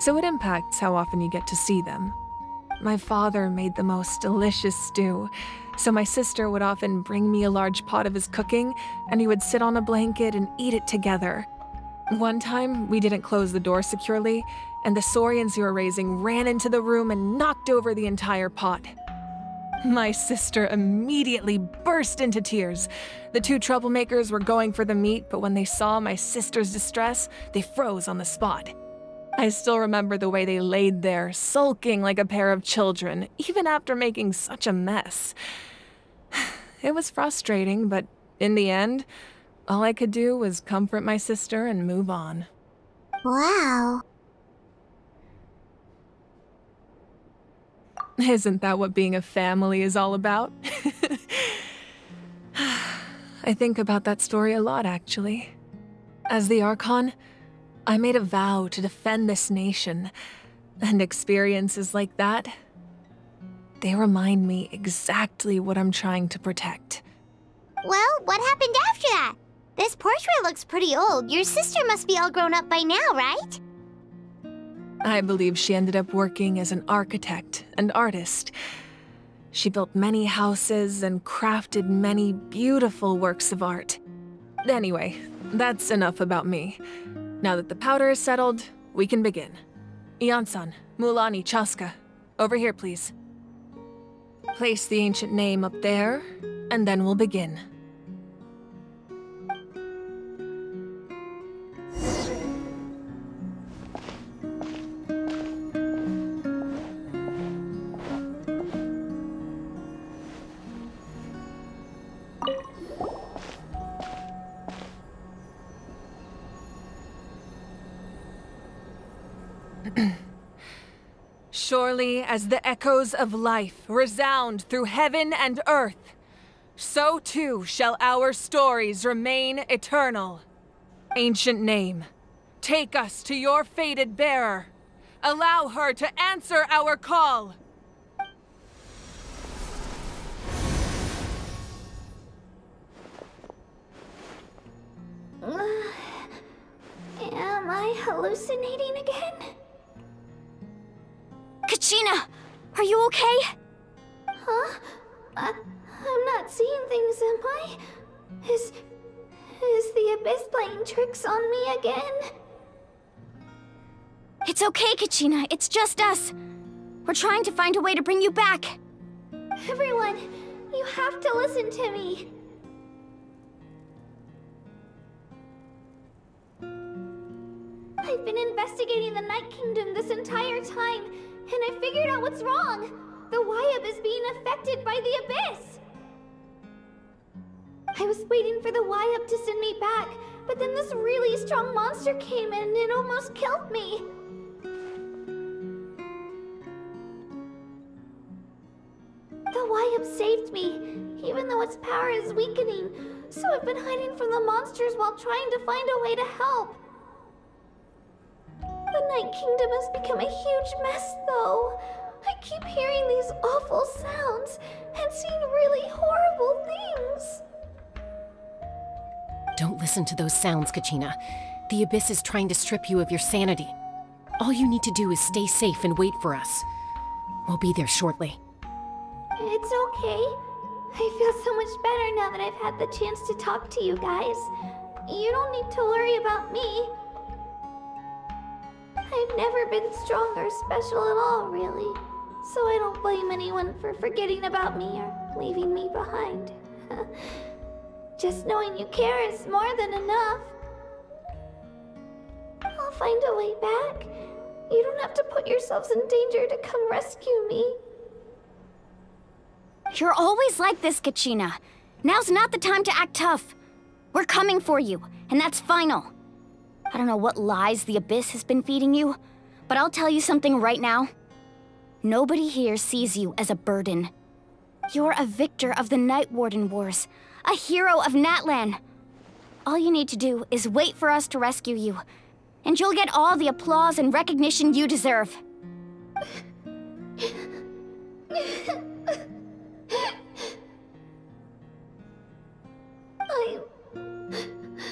R: so it impacts how often you get to see them. My father made the most delicious stew, so my sister would often bring me a large pot of his cooking, and he would sit on a blanket and eat it together. One time, we didn't close the door securely, and the saurians you were raising ran into the room and knocked over the entire pot. My sister immediately burst into tears. The two troublemakers were going for the meat, but when they saw my sister's distress, they froze on the spot. I still remember the way they laid there, sulking like a pair of children, even after making such a mess. It was frustrating, but in the end, all I could do was comfort my sister and move on.
E: Wow.
R: Isn't that what being a family is all about? I think about that story a lot, actually. As the Archon, I made a vow to defend this nation, and experiences like that, they remind me exactly what I'm trying to protect.
E: Well, what happened after that? This portrait looks pretty old. Your sister must be all grown up by now, right?
R: I believe she ended up working as an architect and artist. She built many houses and crafted many beautiful works of art. Anyway, that's enough about me. Now that the powder is settled, we can begin. Ian-san, Mulani, Chaska, over here, please. Place the ancient name up there, and then we'll begin. Surely as the echoes of life resound through heaven and earth, so too shall our stories remain eternal. Ancient name, take us to your fated bearer. Allow her to answer our call.
E: Am I hallucinating again?
J: Kachina! Are you okay?
E: Huh? I'm not seeing things, am I? Is the Abyss playing tricks on me again?
J: It's okay, Kachina. It's just us. We're trying to find a way to bring you back.
E: Everyone, you have to listen to me. I've been investigating the Night Kingdom this entire time, and I figured out what's wrong. The Wyab is being affected by the Abyss. I was waiting for the Wyab to send me back, but then this really strong monster came in and it almost killed me. The Wyab saved me, even though its power is weakening, so I've been hiding from the monsters while trying to find a way to help. The Night Kingdom has become a huge mess, though. I keep hearing these awful sounds and seeing really horrible things.
W: Don't listen to those sounds, Kachina. The Abyss is trying to strip you of your sanity. All you need to do is stay safe and wait for us. We'll be there shortly.
E: It's okay. I feel so much better now that I've had the chance to talk to you guys. You don't need to worry about me. I've never been strong or special at all, really. So I don't blame anyone for forgetting about me or leaving me behind. Just knowing you care is more than enough. I'll find a way back. You don't have to put yourselves in danger to come rescue me.
J: You're always like this, Kachina. Now's not the time to act tough. We're coming for you, and that's final. I don't know what lies the Abyss has been feeding you, but I'll tell you something right now. Nobody here sees you as a burden. You're a victor of the Night Warden Wars, a hero of Natlan. All you need to do is wait for us to rescue you, and you'll get all the applause and recognition you deserve.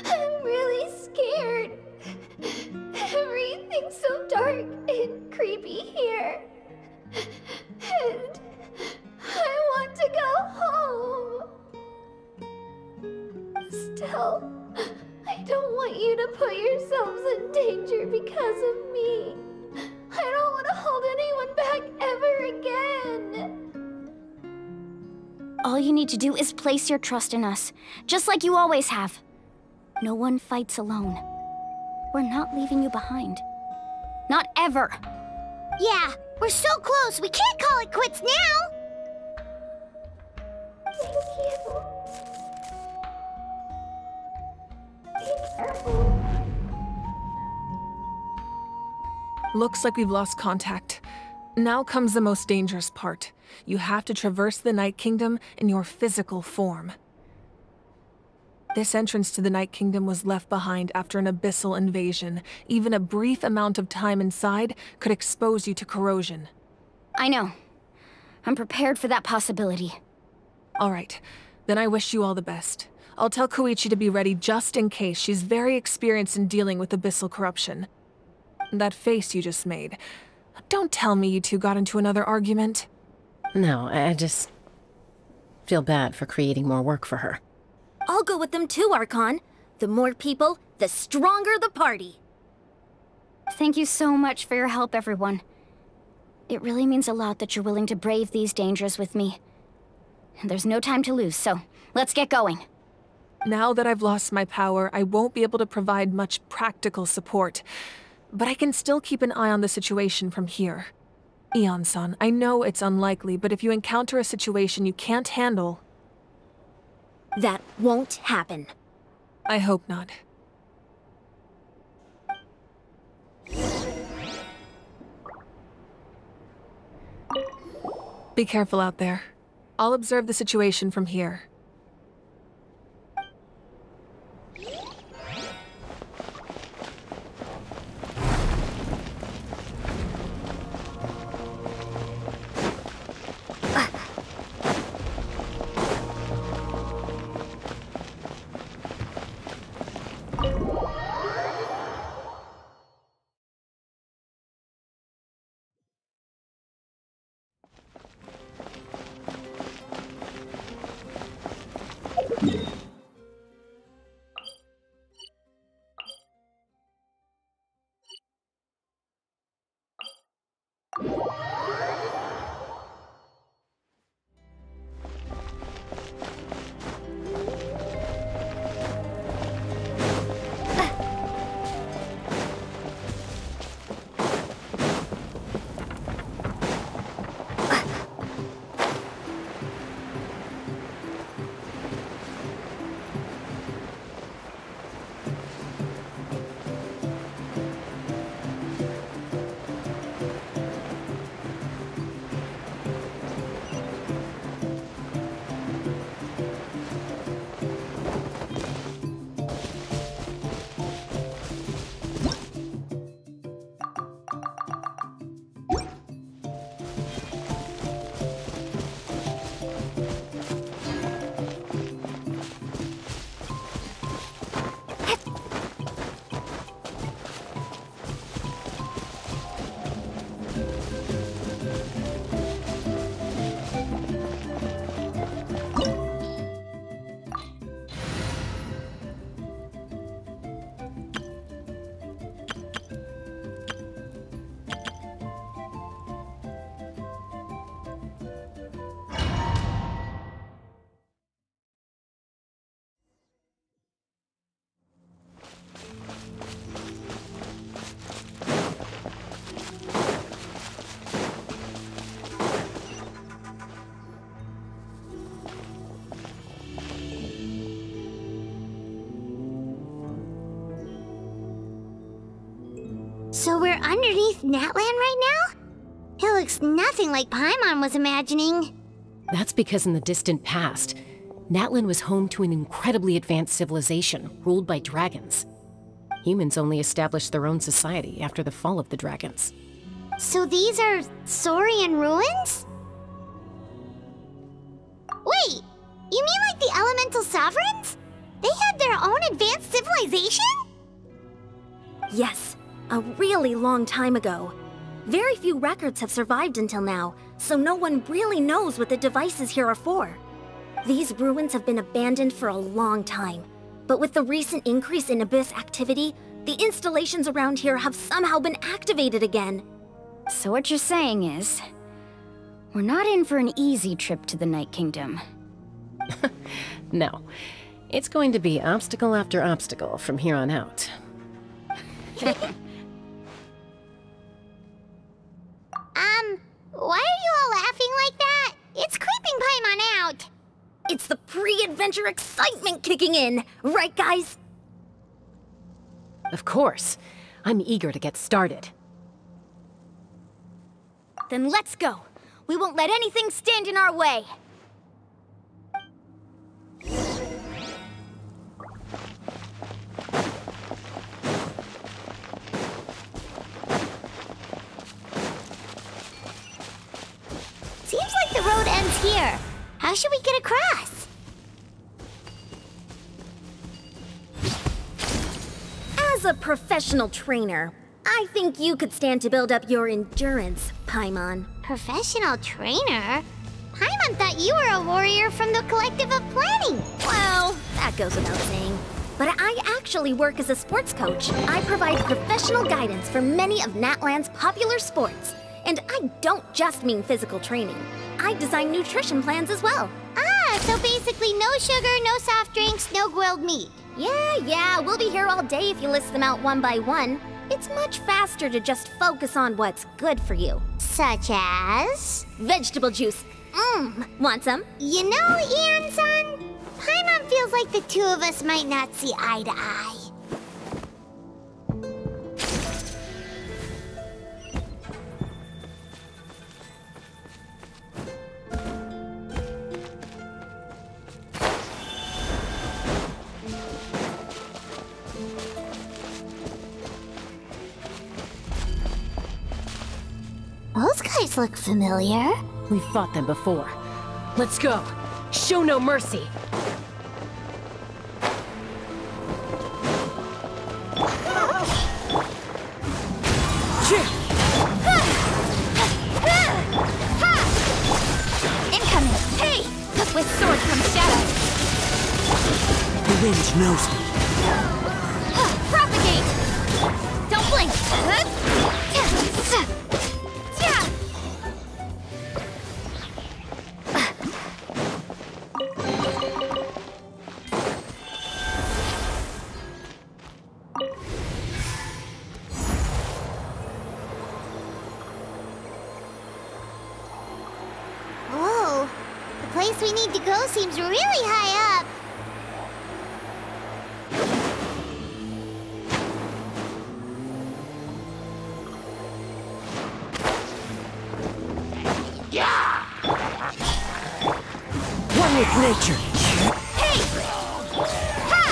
E: I'm really scared. Everything's so dark and creepy here. And I want to go home. Still, I don't want you to put yourselves in danger because of me. I don't want to hold anyone back ever again.
N: All you need to do is place your trust in us, just like you always have. No one fights alone. We're not leaving you behind. Not ever.
E: Yeah, we're so close, we can't call it quits now!
R: Looks like we've lost contact. Now comes the most dangerous part. You have to traverse the Night Kingdom in your physical form. This entrance to the Night Kingdom was left behind after an abyssal invasion. Even a brief amount of time inside could expose you to corrosion.
N: I know. I'm prepared for that possibility.
R: All right, then I wish you all the best. I'll tell Koichi to be ready just in case. She's very experienced in dealing with abyssal corruption. That face you just made. Don't tell me you two got into another argument.
W: No, I just feel bad for creating more work for her.
J: I'll go with them too, Archon. The more people, the stronger the party.
N: Thank you so much for your help, everyone. It really means a lot that you're willing to brave these dangers with me. There's no time to lose, so let's get going.
R: Now that I've lost my power, I won't be able to provide much practical support. But I can still keep an eye on the situation from here. Eon-san, I know it's unlikely, but if you encounter a situation you can't handle...
J: That won't happen.
R: I hope not. Be careful out there. I'll observe the situation from here.
E: So we're underneath Natlan right now? It looks nothing like Paimon was imagining.
W: That's because in the distant past, Natlan was home to an incredibly advanced civilization ruled by dragons. Humans only established their own society after the fall of the dragons.
E: So these are Saurian ruins? Wait, you mean like the Elemental Sovereigns? They had their own advanced civilization?
J: Yes, a really long time ago. Very few records have survived until now, so no one really knows what the devices here are for. These ruins have been abandoned for a long time, but with the recent increase in Abyss activity, the installations around here have somehow been activated again.
N: So what you're saying is, we're not in for an easy trip to the Night Kingdom.
W: No. It's going to be obstacle after obstacle from here on out.
E: Why are you all laughing like that? It's creeping Paimon out.
J: It's the pre-adventure excitement kicking in, right guys?
W: Of course. I'm eager to get started.
J: Then let's go. We won't let anything stand in our way.
E: Seems like the road ends here. How should we get across?
J: As a professional trainer, I think you could stand to build up your endurance, Paimon.
E: Professional trainer? Paimon thought you were a warrior from the Collective of Planning.
J: Well, that goes without saying. But I actually work as a sports coach. I provide professional guidance for many of Natlan's popular sports. And I don't just mean physical training. I design nutrition plans as well.
E: Ah, so basically no sugar, no soft drinks, no grilled meat.
J: Yeah, we'll be here all day if you list them out one by one. It's much faster to just focus on what's good for you.
E: Such as?
J: Vegetable juice. Want some?
E: You know, Ian-san, Paimon feels like the two of us might not see eye to eye. Those guys look familiar.
W: We've fought them before. Let's go. Show no mercy.
J: Incoming! Hey! With sword comes shadow.
W: The wind knows me.
J: Propagate! Don't blink!
E: Whoa, the place we need to go seems really high up.
W: One with nature.
J: Hey! Ha!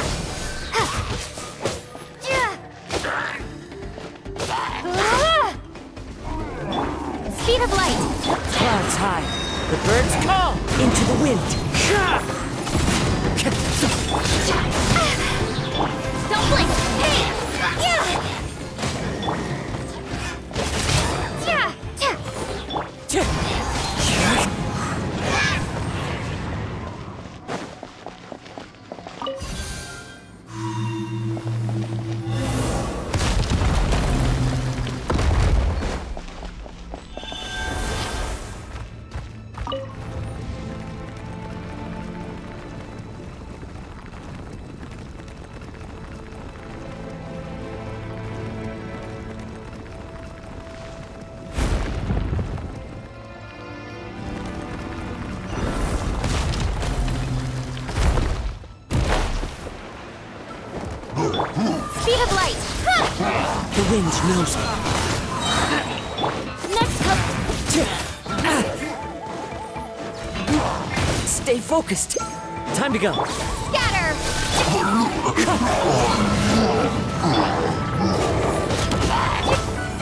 J: Speed of light.
W: Clouds high. The birds call. Into the wind.
J: Don't blink. Hey! Speed of light.
W: The wind knows me.
J: Next
W: Stay focused. Time to go.
J: Scatter.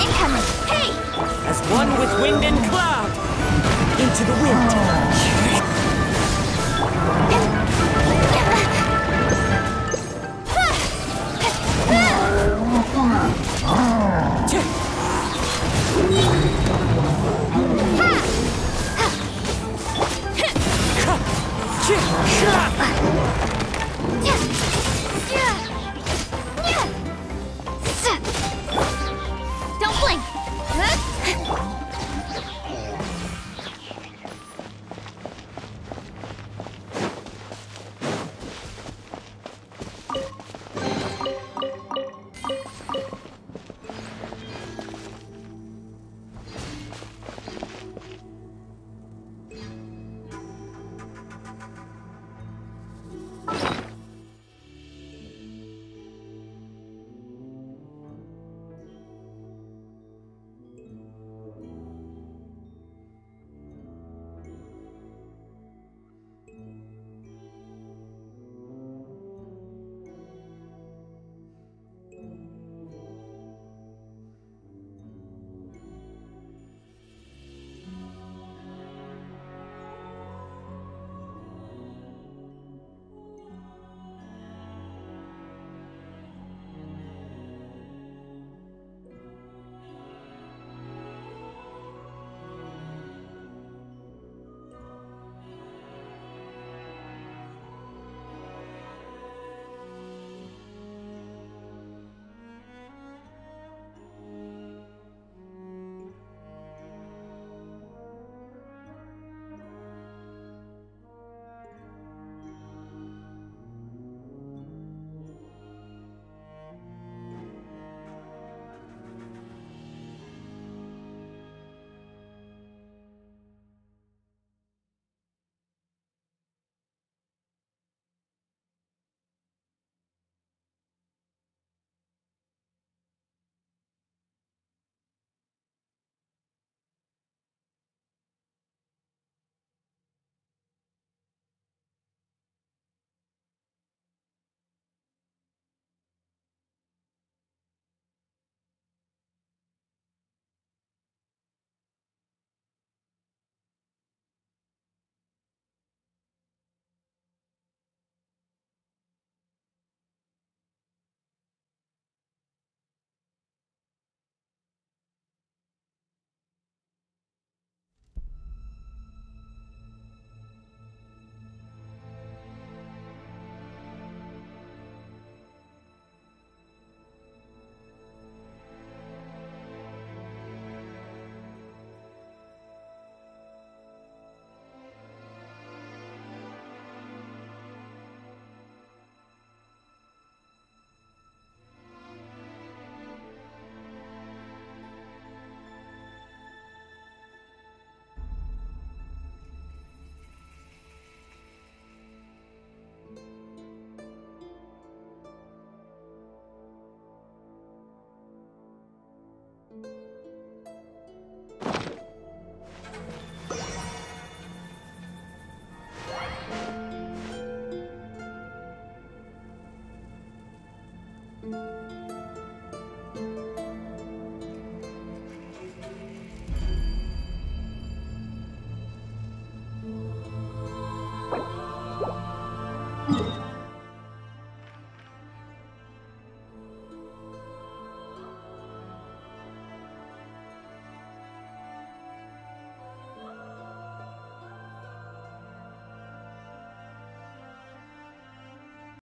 J: Incoming. Hey!
W: As one with wind and cloud. Into the wind.
J: Don't blink.